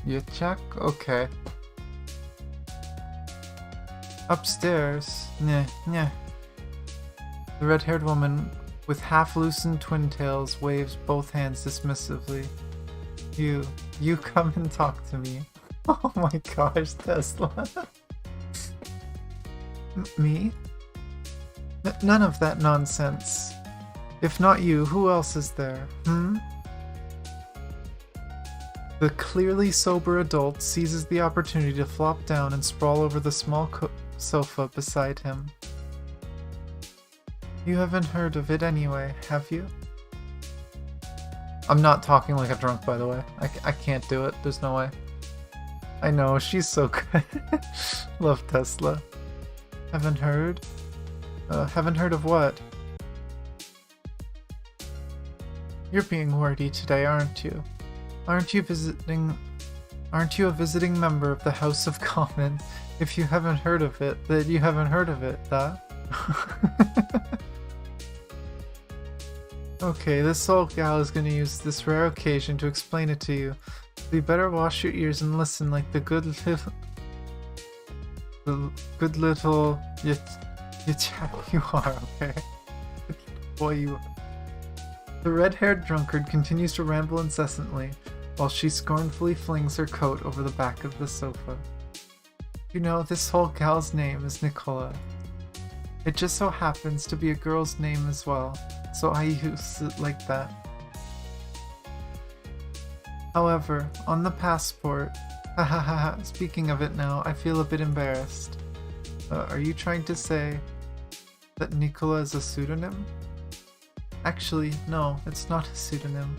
You check? Okay. Upstairs? Nah. The red-haired woman with half-loosened twin tails waves both hands dismissively. You come and talk to me. Oh my gosh, Tesla. Me? None of that nonsense. If not you, who else is there, The clearly sober adult seizes the opportunity to flop down and sprawl over the small sofa beside him. You haven't heard of it anyway, have you? I'm not talking like a drunk, by the way. I can't do it. There's no way. I know, she's so good. Love Tesla. Haven't heard? Haven't heard of what? You're being wordy today, aren't you? Aren't you a visiting member of the House of Commons? If you haven't heard of it, then you haven't heard of it, Okay, this old gal is gonna use this rare occasion to explain it to you. So you better wash your ears and listen like the good little you are, okay? Boy, you are. The red-haired drunkard continues to ramble incessantly, while she scornfully flings her coat over the back of the sofa. You know, this whole gal's name is Nikola. It just so happens to be a girl's name as well, so I use it like that. However, on the passport, speaking of it now, I feel a bit embarrassed. Are you trying to say that Nikola is a pseudonym? Actually, no, it's not a pseudonym.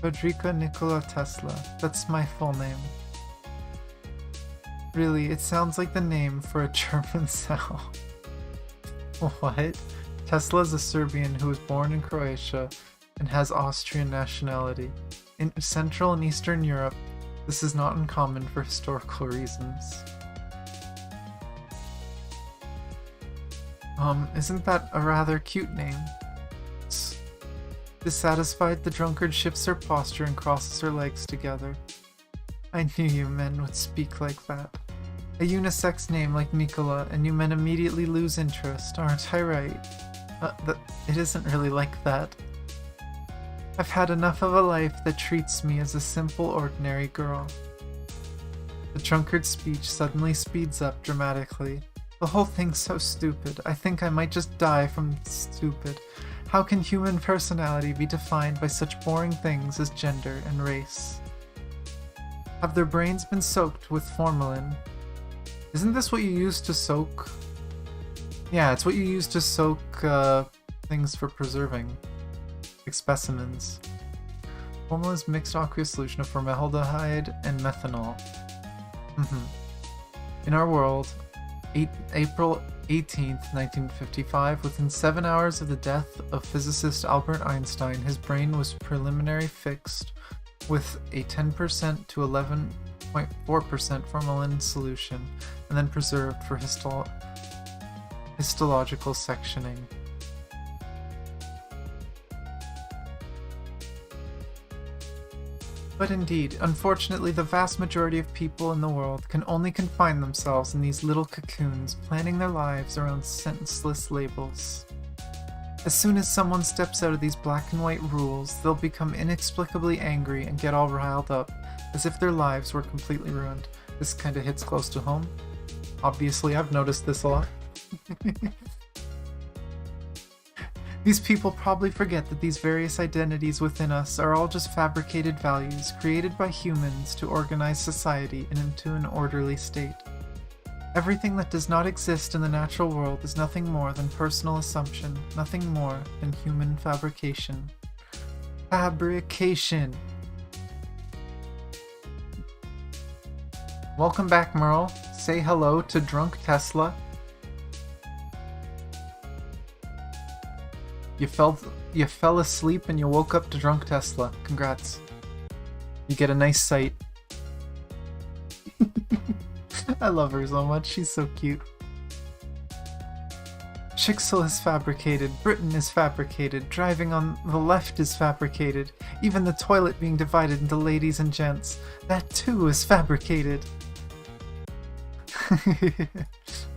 Frederica Nikola Tesla, that's my full name. Really, it sounds like the name for a German sound. What? Tesla is a Serbian who was born in Croatia and has Austrian nationality. In Central and Eastern Europe, this is not uncommon for historical reasons. Isn't that a rather cute name? Dissatisfied, the drunkard shifts her posture and crosses her legs together. I knew you men would speak like that. A unisex name like Nikola, and you men immediately lose interest, aren't I right? It isn't really like that. I've had enough of a life that treats me as a simple, ordinary girl. The drunkard's speech suddenly speeds up dramatically. The whole thing's so stupid. I think I might just die from stupid. How can human personality be defined by such boring things as gender and race? Have their brains been soaked with formalin? Isn't this what you use to soak? Yeah, it's what you use to soak things for preserving. Like specimens. Formalin is mixed aqueous solution of formaldehyde and methanol. In our world, April 18th, 1955, within 7 hours of the death of physicist Albert Einstein, his brain was preliminarily fixed with a 10% to 11.4% formalin solution, and then preserved for histological sectioning. But indeed, unfortunately, the vast majority of people in the world can only confine themselves in these little cocoons, planning their lives around senseless labels. As soon as someone steps out of these black and white rules, they'll become inexplicably angry and get all riled up, as if their lives were completely ruined. This kinda hits close to home. Obviously, I've noticed this a lot. These people probably forget that these various identities within us are all just fabricated values created by humans to organize society into an orderly state. Everything that does not exist in the natural world is nothing more than personal assumption, nothing more than human fabrication. Fabrication! Welcome back, Merle. Say hello to Drunk Tesla. You fell asleep and you woke up to Drunk Tesla. Congrats. You get a nice sight. I love her so much. She's so cute. Chicxul is fabricated, Britain is fabricated, driving on the left is fabricated, even the toilet being divided into ladies and gents, that too is fabricated.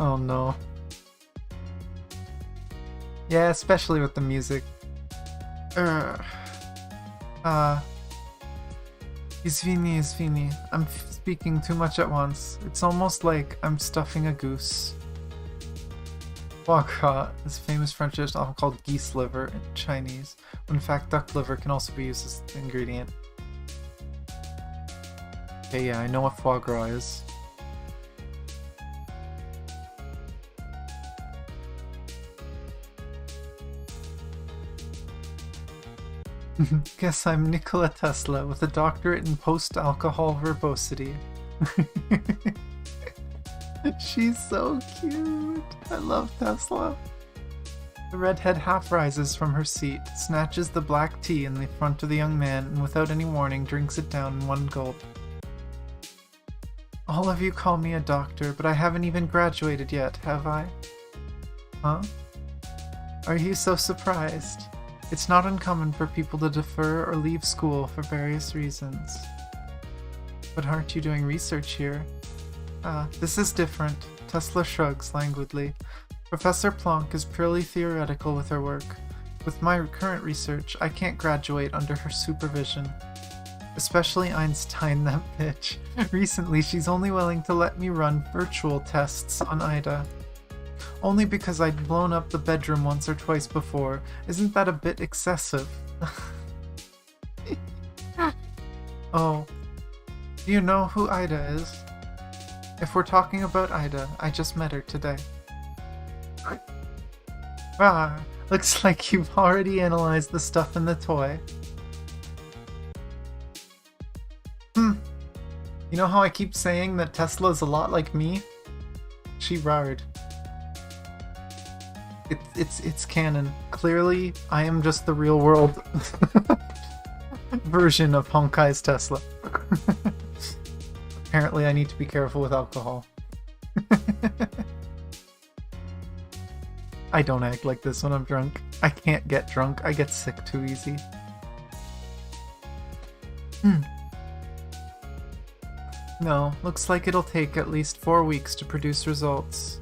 Oh no. Yeah, especially with the music. Izvini. I'm speaking too much at once. It's almost like I'm stuffing a goose. Foie gras is a famous French dish often called geese liver in Chinese, when in fact duck liver can also be used as the ingredient. Okay, yeah, I know what foie gras is. Guess I'm Nikola Tesla with a doctorate in post-alcohol verbosity. She's so cute. I love Tesla. The redhead half rises from her seat, snatches the black tea in the front of the young man, and without any warning drinks it down in one gulp. All of you call me a doctor, but I haven't even graduated yet, have I? Huh? Are you so surprised? It's not uncommon for people to defer or leave school for various reasons. But aren't you doing research here? This is different. Tesla shrugs languidly. Professor Planck is purely theoretical with her work. With my current research, I can't graduate under her supervision. Especially Einstein, that bitch. Recently, she's only willing to let me run virtual tests on Ida. Only because I'd blown up the bedroom once or twice before. Isn't that a bit excessive? Oh. Do you know who Ida is? If we're talking about Ida, I just met her today. Looks like you've already analyzed the stuff in the toy. You know how I keep saying that Tesla's a lot like me? She rarred. It's canon. Clearly, I am just the real world version of Honkai's Tesla. Apparently, I need to be careful with alcohol. I don't act like this when I'm drunk. I can't get drunk. I get sick too easy. No, looks like it'll take at least 4 weeks to produce results.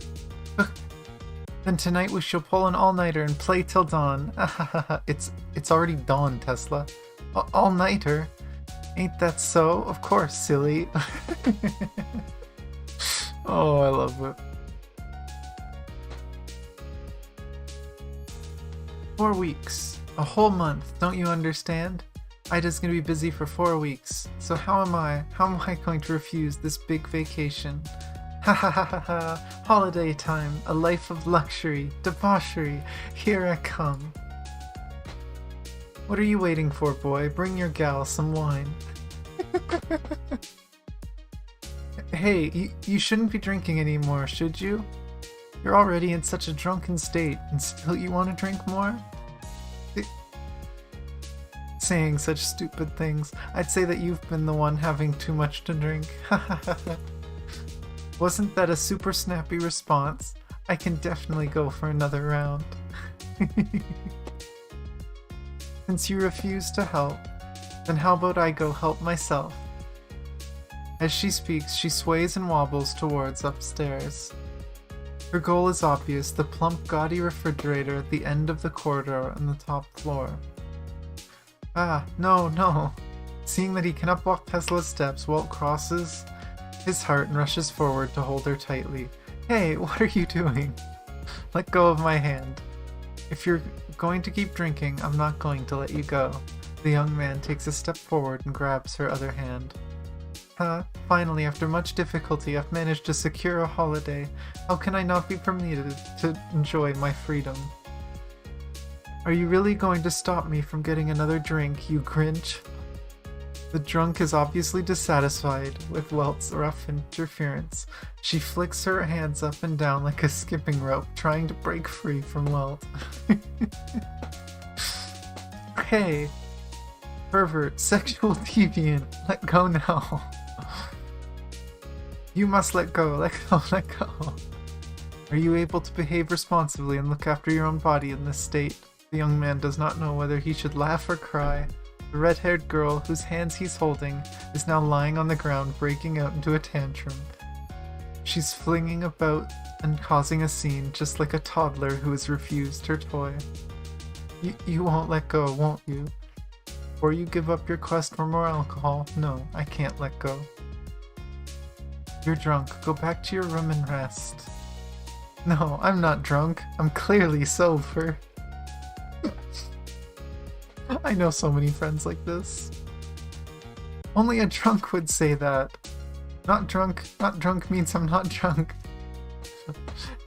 Then tonight we shall pull an all-nighter and play till dawn. It's already dawn, Tesla. All-nighter? Ain't that so? Of course, silly. Oh, I love it. 4 weeks. A whole month, don't you understand? Ida's gonna be busy for 4 weeks, so how am I going to refuse this big vacation? Ha ha ha ha ha, holiday time, a life of luxury, debauchery, here I come. What are you waiting for, boy? Bring your gal some wine. Hey, you shouldn't be drinking anymore, should you? You're already in such a drunken state, and still you want to drink more? Saying such stupid things. I'd say that you've been the one having too much to drink. Wasn't that a super snappy response? I can definitely go for another round. Since you refuse to help, then how about I go help myself? As she speaks, she sways and wobbles towards upstairs. Her goal is obvious, the plump, gaudy refrigerator at the end of the corridor on the top floor. No. Seeing that he cannot walk Tesla's steps, Walt crosses his heart and rushes forward to hold her tightly. Hey, what are you doing? Let go of my hand. If you're going to keep drinking, I'm not going to let you go. The young man takes a step forward and grabs her other hand. Finally, after much difficulty, I've managed to secure a holiday. How can I not be permitted to enjoy my freedom? Are you really going to stop me from getting another drink, you Grinch? The drunk is obviously dissatisfied with Welt's rough interference. She flicks her hands up and down like a skipping rope, trying to break free from Welt. Hey! Pervert, sexual deviant, let go now. You must let go, let go, let go. Are you able to behave responsibly and look after your own body in this state? The young man does not know whether he should laugh or cry. The red-haired girl, whose hands he's holding, is now lying on the ground, breaking out into a tantrum. She's flinging about and causing a scene, just like a toddler who has refused her toy. You won't let go, won't you? Or you give up your quest for more alcohol? No, I can't let go. You're drunk. Go back to your room and rest. No, I'm not drunk. I'm clearly sober. I know so many friends like this. Only a drunk would say that. Not drunk means I'm not drunk.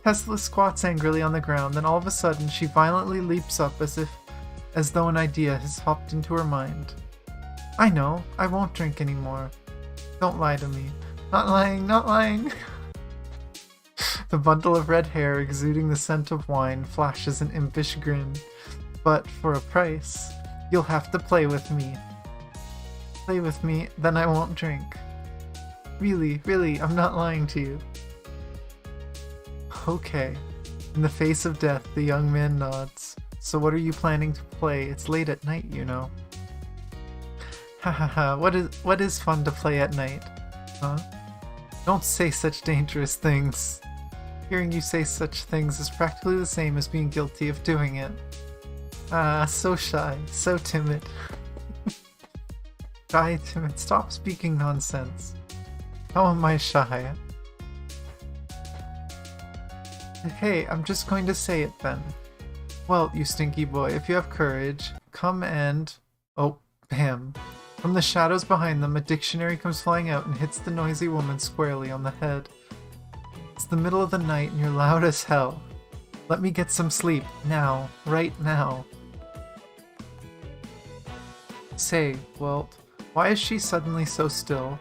Tesla squats angrily on the ground, then all of a sudden she violently leaps up as though an idea has hopped into her mind. I know, I won't drink anymore. Don't lie to me. Not lying, not lying. The bundle of red hair exuding the scent of wine flashes an impish grin. But for a price, you'll have to play with me. Play with me, then I won't drink. Really, I'm not lying to you. Okay. In the face of death, the young man nods. So what are you planning to play? It's late at night, you know. Hahaha, what is fun to play at night? Huh? Don't say such dangerous things. Hearing you say such things is practically the same as being guilty of doing it. Ah, so shy, so timid. Shy, timid, stop speaking nonsense. How am I shy? Hey, I'm just going to say it then. Well, you stinky boy, if you have courage, come and... Oh, bam. From the shadows behind them, a dictionary comes flying out and hits the noisy woman squarely on the head. It's the middle of the night and you're loud as hell. Let me get some sleep, now, right now. Say, Walt, why is she suddenly so still?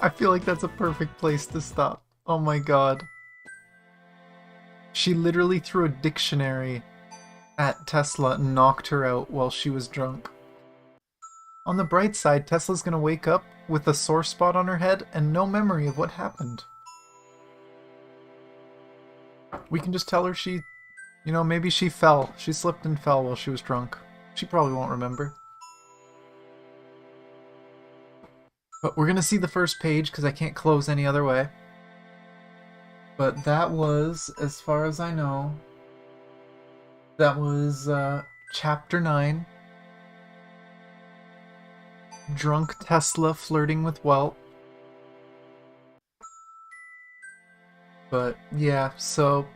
I feel like that's a perfect place to stop. Oh my god. She literally threw a dictionary at Tesla and knocked her out while she was drunk. On the bright side, Tesla's gonna wake up with a sore spot on her head and no memory of what happened. We can just tell her she, you know, maybe she fell. She slipped and fell while she was drunk. She probably won't remember. But we're gonna see the first page because I can't close any other way. But that was, as far as I know, that was Chapter 9. Drunk Tesla flirting with Walt. But yeah, so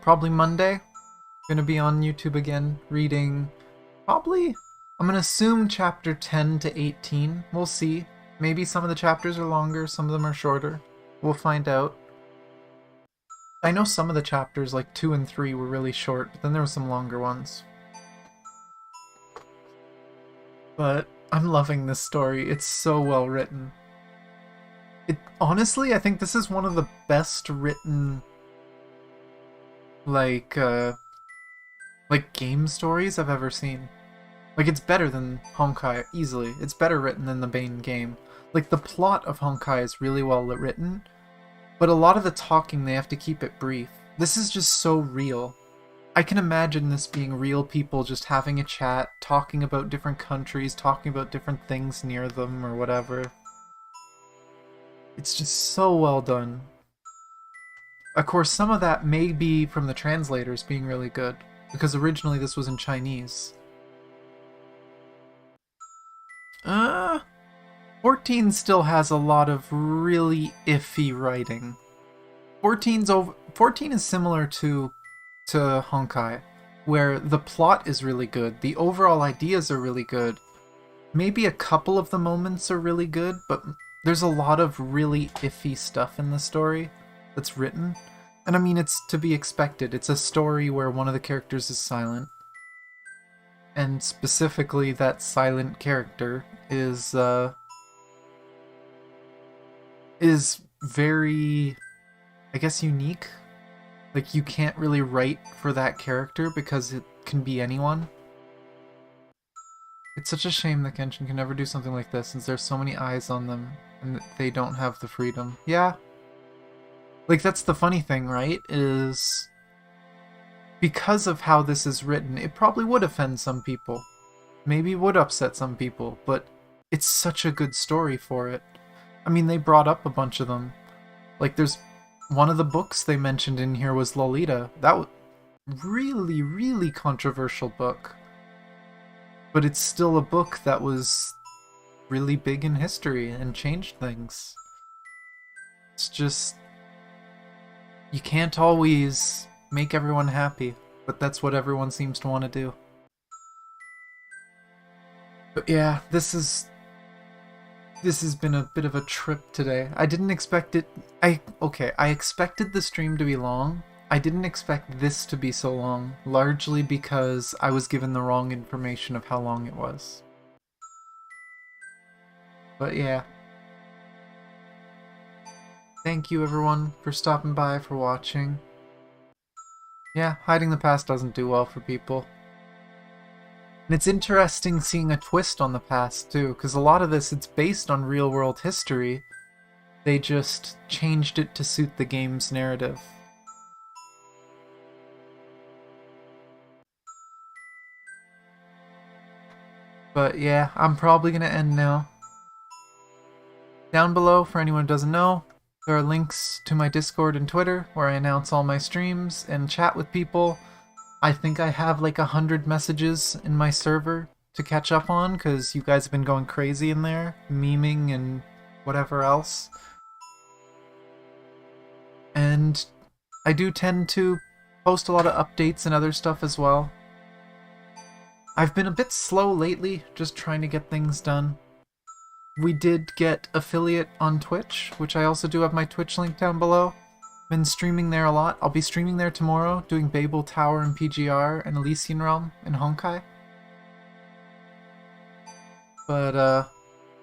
probably Monday. Gonna be on YouTube again, reading probably, I'm gonna assume chapter 10 to 18. We'll see. Maybe some of the chapters are longer, some of them are shorter. We'll find out. I know some of the chapters, like 2 and 3, were really short, but then there were some longer ones. But I'm loving this story. It's so well written. Honestly, I think this is one of the best written like game stories I've ever seen. Like, it's better than Honkai, easily. It's better written than the main game. Like, the plot of Honkai is really well written, but a lot of the talking, they have to keep it brief. This is just so real. I can imagine this being real people just having a chat, talking about different countries, talking about different things near them, or whatever. It's just so well done. Of course, some of that may be from the translators being really good, because originally this was in Chinese. 14 still has a lot of really iffy writing. 14 is similar to Honkai, where the plot is really good, the overall ideas are really good. Maybe a couple of the moments are really good, but there's a lot of really iffy stuff in the story that's written. And I mean, it's to be expected. It's a story where one of the characters is silent. And specifically, that silent character is very, I guess, unique. Like, you can't really write for that character because it can be anyone. It's such a shame that Genshin can never do something like this since there's so many eyes on them. and that they don't have the freedom. Yeah. Like, that's the funny thing, right? Is because of how this is written, it probably would offend some people. Maybe would upset some people, but it's such a good story for it. I mean, they brought up a bunch of them. Like, there's one of the books they mentioned in here was Lolita. That was really, really controversial book. But it's still a book that was really big in history and changed things. It's just, you can't always make everyone happy, but that's what everyone seems to want to do. But yeah, this has been a bit of a trip today. I didn't expect it. I expected the stream to be long. I didn't expect this to be so long, largely because I was given the wrong information of how long it was. But yeah. Thank you everyone for stopping by, for watching. Yeah, hiding the past doesn't do well for people. And it's interesting seeing a twist on the past too, because a lot of this, it's based on real world history. They just changed it to suit the game's narrative. But yeah, I'm probably going to end now. Down below, for anyone who doesn't know, there are links to my Discord and Twitter, where I announce all my streams and chat with people. I think I have like 100 messages in my server to catch up on, because you guys have been going crazy in there, memeing and whatever else. And I do tend to post a lot of updates and other stuff as well. I've been a bit slow lately, just trying to get things done. We did get affiliate on Twitch, which I also do have my Twitch link down below. Been streaming there a lot. I'll be streaming there tomorrow, doing Babel Tower in PGR and Elysian Realm in Honkai. But,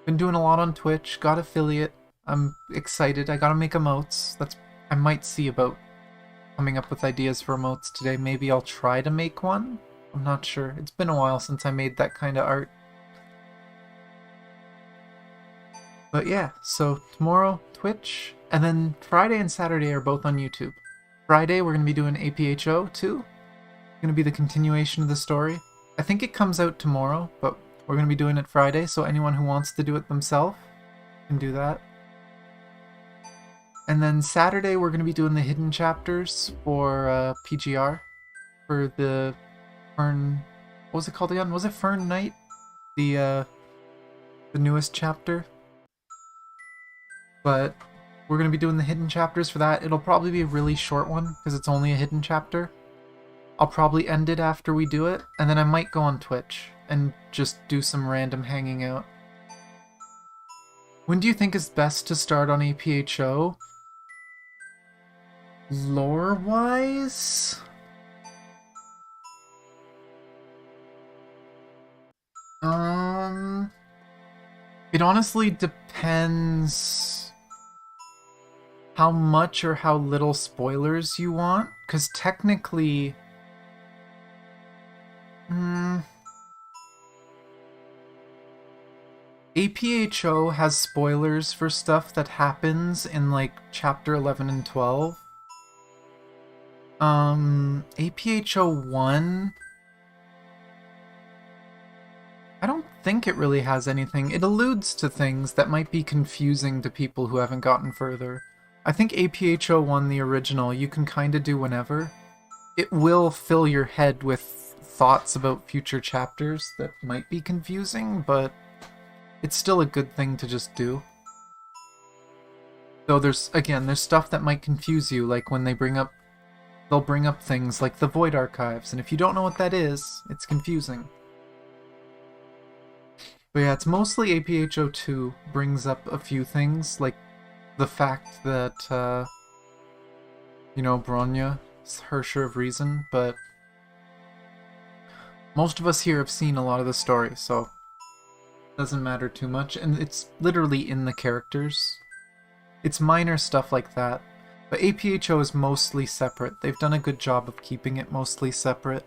been doing a lot on Twitch, got affiliate. I'm excited. I gotta make emotes. I might see about coming up with ideas for emotes today. Maybe I'll try to make one. I'm not sure. It's been a while since I made that kind of art. But yeah, so tomorrow, Twitch, and then Friday and Saturday are both on YouTube. Friday, we're going to be doing APHO too. It's going to be the continuation of the story. I think it comes out tomorrow, but we're going to be doing it Friday, so anyone who wants to do it themselves can do that. And then Saturday, we're going to be doing the hidden chapters for PGR, for the Fern... What was it called again? Was it Fern Knight? The newest chapter? But we're going to be doing the hidden chapters for that. It'll probably be a really short one, because it's only a hidden chapter. I'll probably end it after we do it, and then I might go on Twitch and just do some random hanging out. When do you think is best to start on APHO? Lore-wise? It honestly depends how much or how little spoilers you want, because technically... APHO has spoilers for stuff that happens in, like, Chapter 11 and 12. APHO 1... I don't think it really has anything. It alludes to things that might be confusing to people who haven't gotten further. I think APHO 1, the original, you can kind of do whenever. It will fill your head with thoughts about future chapters that might be confusing, but it's still a good thing to just do. Though there's stuff that might confuse you, like when they'll bring up things like the Void Archives, and if you don't know what that is, it's confusing. But yeah, it's mostly APHO 2 brings up a few things, like the fact that, Bronya is Hersher of Reason, but most of us here have seen a lot of the story, so it doesn't matter too much, and it's literally in the characters. It's minor stuff like that, but APHO is mostly separate. They've done a good job of keeping it mostly separate.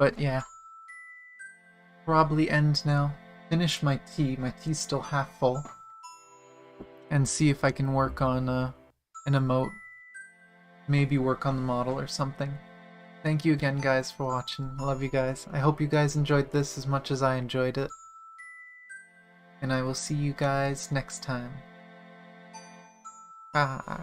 But yeah. Probably end now. Finish my tea. My tea's still half full. And see if I can work on an emote. Maybe work on the model or something. Thank you again, guys, for watching. I love you guys. I hope you guys enjoyed this as much as I enjoyed it. And I will see you guys next time. Bye.